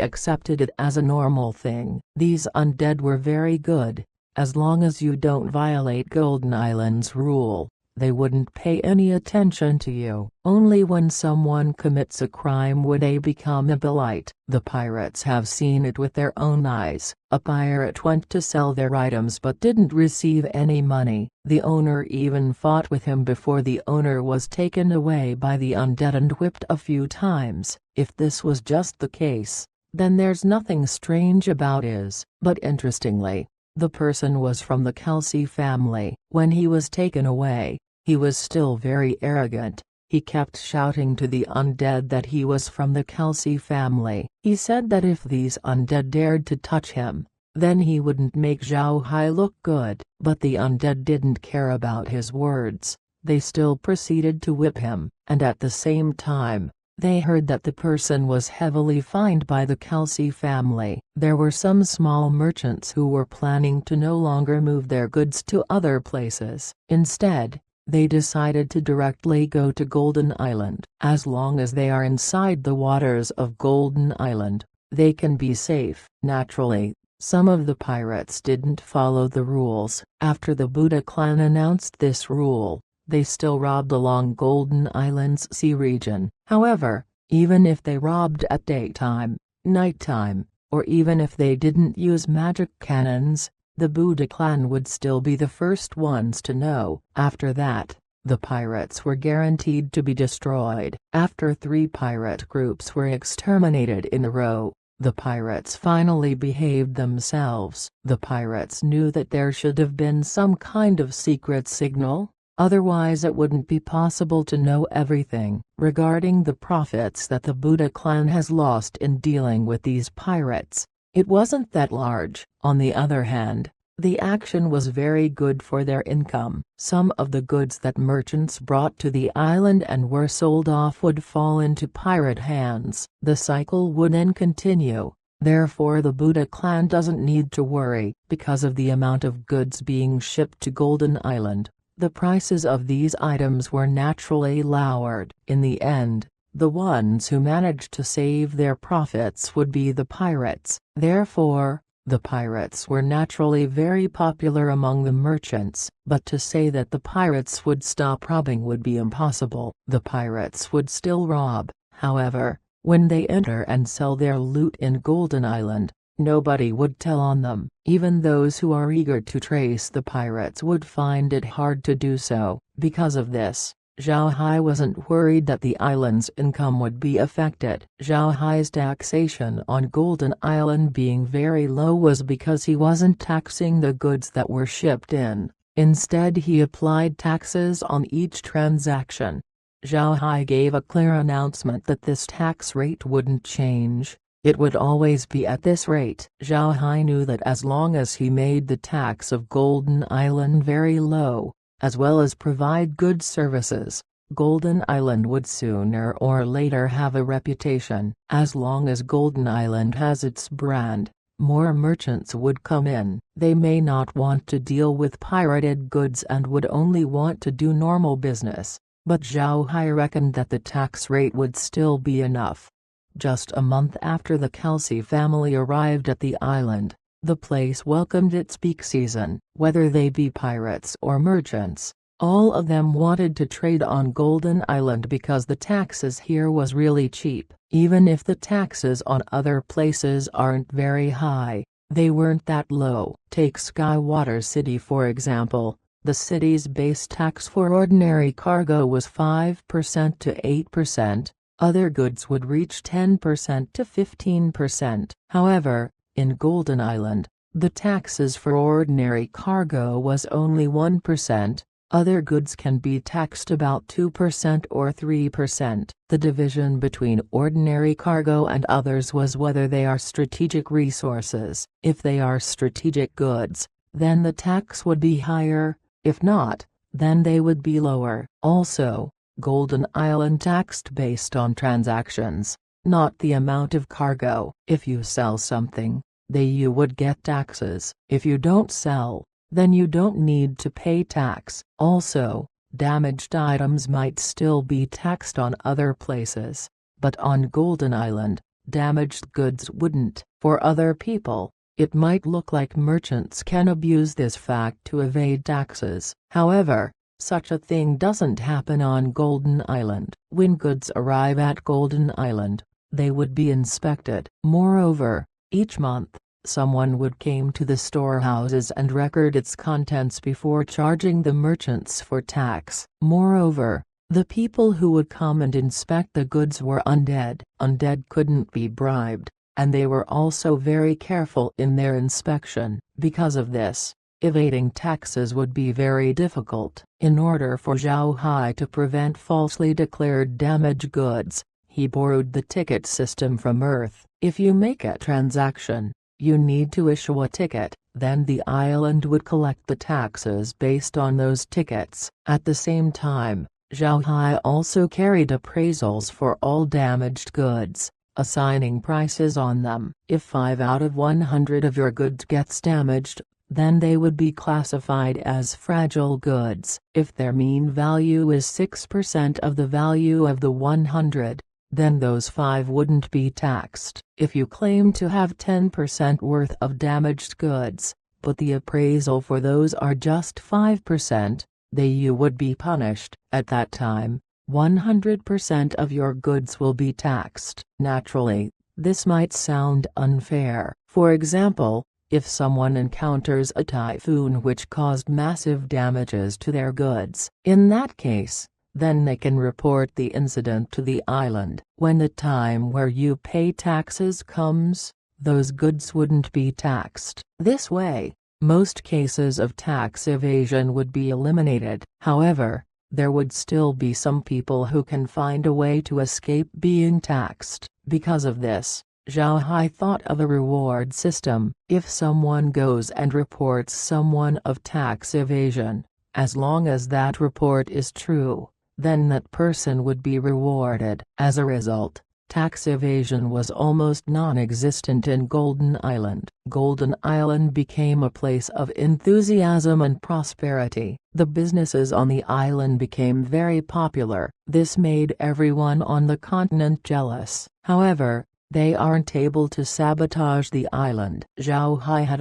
accepted it as a normal thing. These undead were very good. As long as you don't violate Golden Island's rule, they wouldn't pay any attention to you. Only when someone commits a crime would they become impolite. The pirates have seen it with their own eyes. A pirate went to sell their items but didn't receive any money. The owner even fought with him before the owner was taken away by the undead and whipped a few times. If this was just the case, then there's nothing strange about it. But interestingly, the person was from the Kelsey family. When he was taken away, he was still very arrogant. He kept shouting to the undead that he was from the Kelsey family. He said that if these undead dared to touch him, then he wouldn't make Zhao Hai look good. But the undead didn't care about his words. They still proceeded to whip him, and at the same time, they heard that the person was heavily fined by the Kelsey family. There were some small merchants who were planning to no longer move their goods to other places. Instead, they decided to directly go to Golden Island. As long as they are inside the waters of Golden Island, they can be safe. Naturally, some of the pirates didn't follow the rules. After the Buddha clan announced this rule, they still robbed along Golden Island's sea region. However, even if they robbed at daytime, nighttime, or even if they didn't use magic cannons, the Buddha clan would still be the first ones to know. After that, the pirates were guaranteed to be destroyed. After 3 pirate groups were exterminated in a row, the pirates finally behaved themselves. The pirates knew that there should have been some kind of secret signal. Otherwise it wouldn't be possible to know everything. Regarding the profits that the Buddha clan has lost in dealing with these pirates, it wasn't that large. On the other hand, the action was very good for their income. Some of the goods that merchants brought to the island and were sold off would fall into pirate hands. The cycle would then continue. Therefore the Buddha clan doesn't need to worry. Because of the amount of goods being shipped to Golden Island, the prices of these items were naturally lowered. In the end, the ones who managed to save their profits would be the pirates. Therefore, the pirates were naturally very popular among the merchants. But to say that the pirates would stop robbing would be impossible. The pirates would still rob. However, when they enter and sell their loot in Golden Island, nobody would tell on them. Even those who are eager to trace the pirates would find it hard to do so. Because of this, Zhao Hai wasn't worried that the island's income would be affected. Zhao Hai's taxation on Golden Island being very low was because he wasn't taxing the goods that were shipped in. Instead he applied taxes on each transaction. Zhao Hai gave a clear announcement that this tax rate wouldn't change. It would always be at this rate. Zhao Hai knew that as long as he made the tax of Golden Island very low, as well as provide good services, Golden Island would sooner or later have a reputation. As long as Golden Island has its brand, more merchants would come in. They may not want to deal with pirated goods and would only want to do normal business, but Zhao Hai reckoned that the tax rate would still be enough. Just a month after the Kelsey family arrived at the island, the place welcomed its peak season. Whether they be pirates or merchants, all of them wanted to trade on Golden Island because the taxes here was really cheap. Even if the taxes on other places aren't very high, they weren't that low. Take Skywater City for example. The city's base tax for ordinary cargo was 5% to 8%. Other goods would reach 10% to 15%. However, in Golden Island, the taxes for ordinary cargo was only 1%. Other goods can be taxed about 2% or 3%. The division between ordinary cargo and others was whether they are strategic resources. If they are strategic goods, then the tax would be higher; if not, then they would be lower. Also, Golden Island taxed based on transactions, not the amount of cargo. If you sell something, you would get taxes. If you don't sell, then you don't need to pay tax. Also, damaged items might still be taxed on other places, but on Golden Island, damaged goods wouldn't. For other people, it might look like merchants can abuse this fact to evade taxes. However, such a thing doesn't happen on Golden Island. When goods arrive at Golden Island, they would be inspected. Moreover, each month, someone would came to the storehouses and record its contents before charging the merchants for tax. Moreover, the people who would come and inspect the goods were undead. Undead couldn't be bribed, and they were also very careful in their inspection. Because of this, evading taxes would be very difficult. In order for Zhao Hai to prevent falsely declared damaged goods, he borrowed the ticket system from Earth. If you make a transaction, you need to issue a ticket, then the island would collect the taxes based on those tickets. At the same time, Zhao Hai also carried appraisals for all damaged goods, assigning prices on them. If 5 out of 100 of your goods gets damaged, then they would be classified as fragile goods. If their mean value is 6% of the value of the 100, then those 5 wouldn't be taxed. If you claim to have 10% worth of damaged goods, but the appraisal for those are just 5%, you would be punished. At that time, 100% of your goods will be taxed. Naturally, this might sound unfair. For example, if someone encounters a typhoon which caused massive damages to their goods, in that case, then they can report the incident to the island. When the time where you pay taxes comes, those goods wouldn't be taxed. This way, most cases of tax evasion would be eliminated. However, there would still be some people who can find a way to escape being taxed. Because of this, Zhao Hai thought of a reward system. If someone goes and reports someone of tax evasion, as long as that report is true, then that person would be rewarded. As a result, tax evasion was almost non-existent in Golden Island. Golden Island became a place of enthusiasm and prosperity. The businesses on the island became very popular. This made everyone on the continent jealous. However, they aren't able to sabotage the island. Zhao Hai had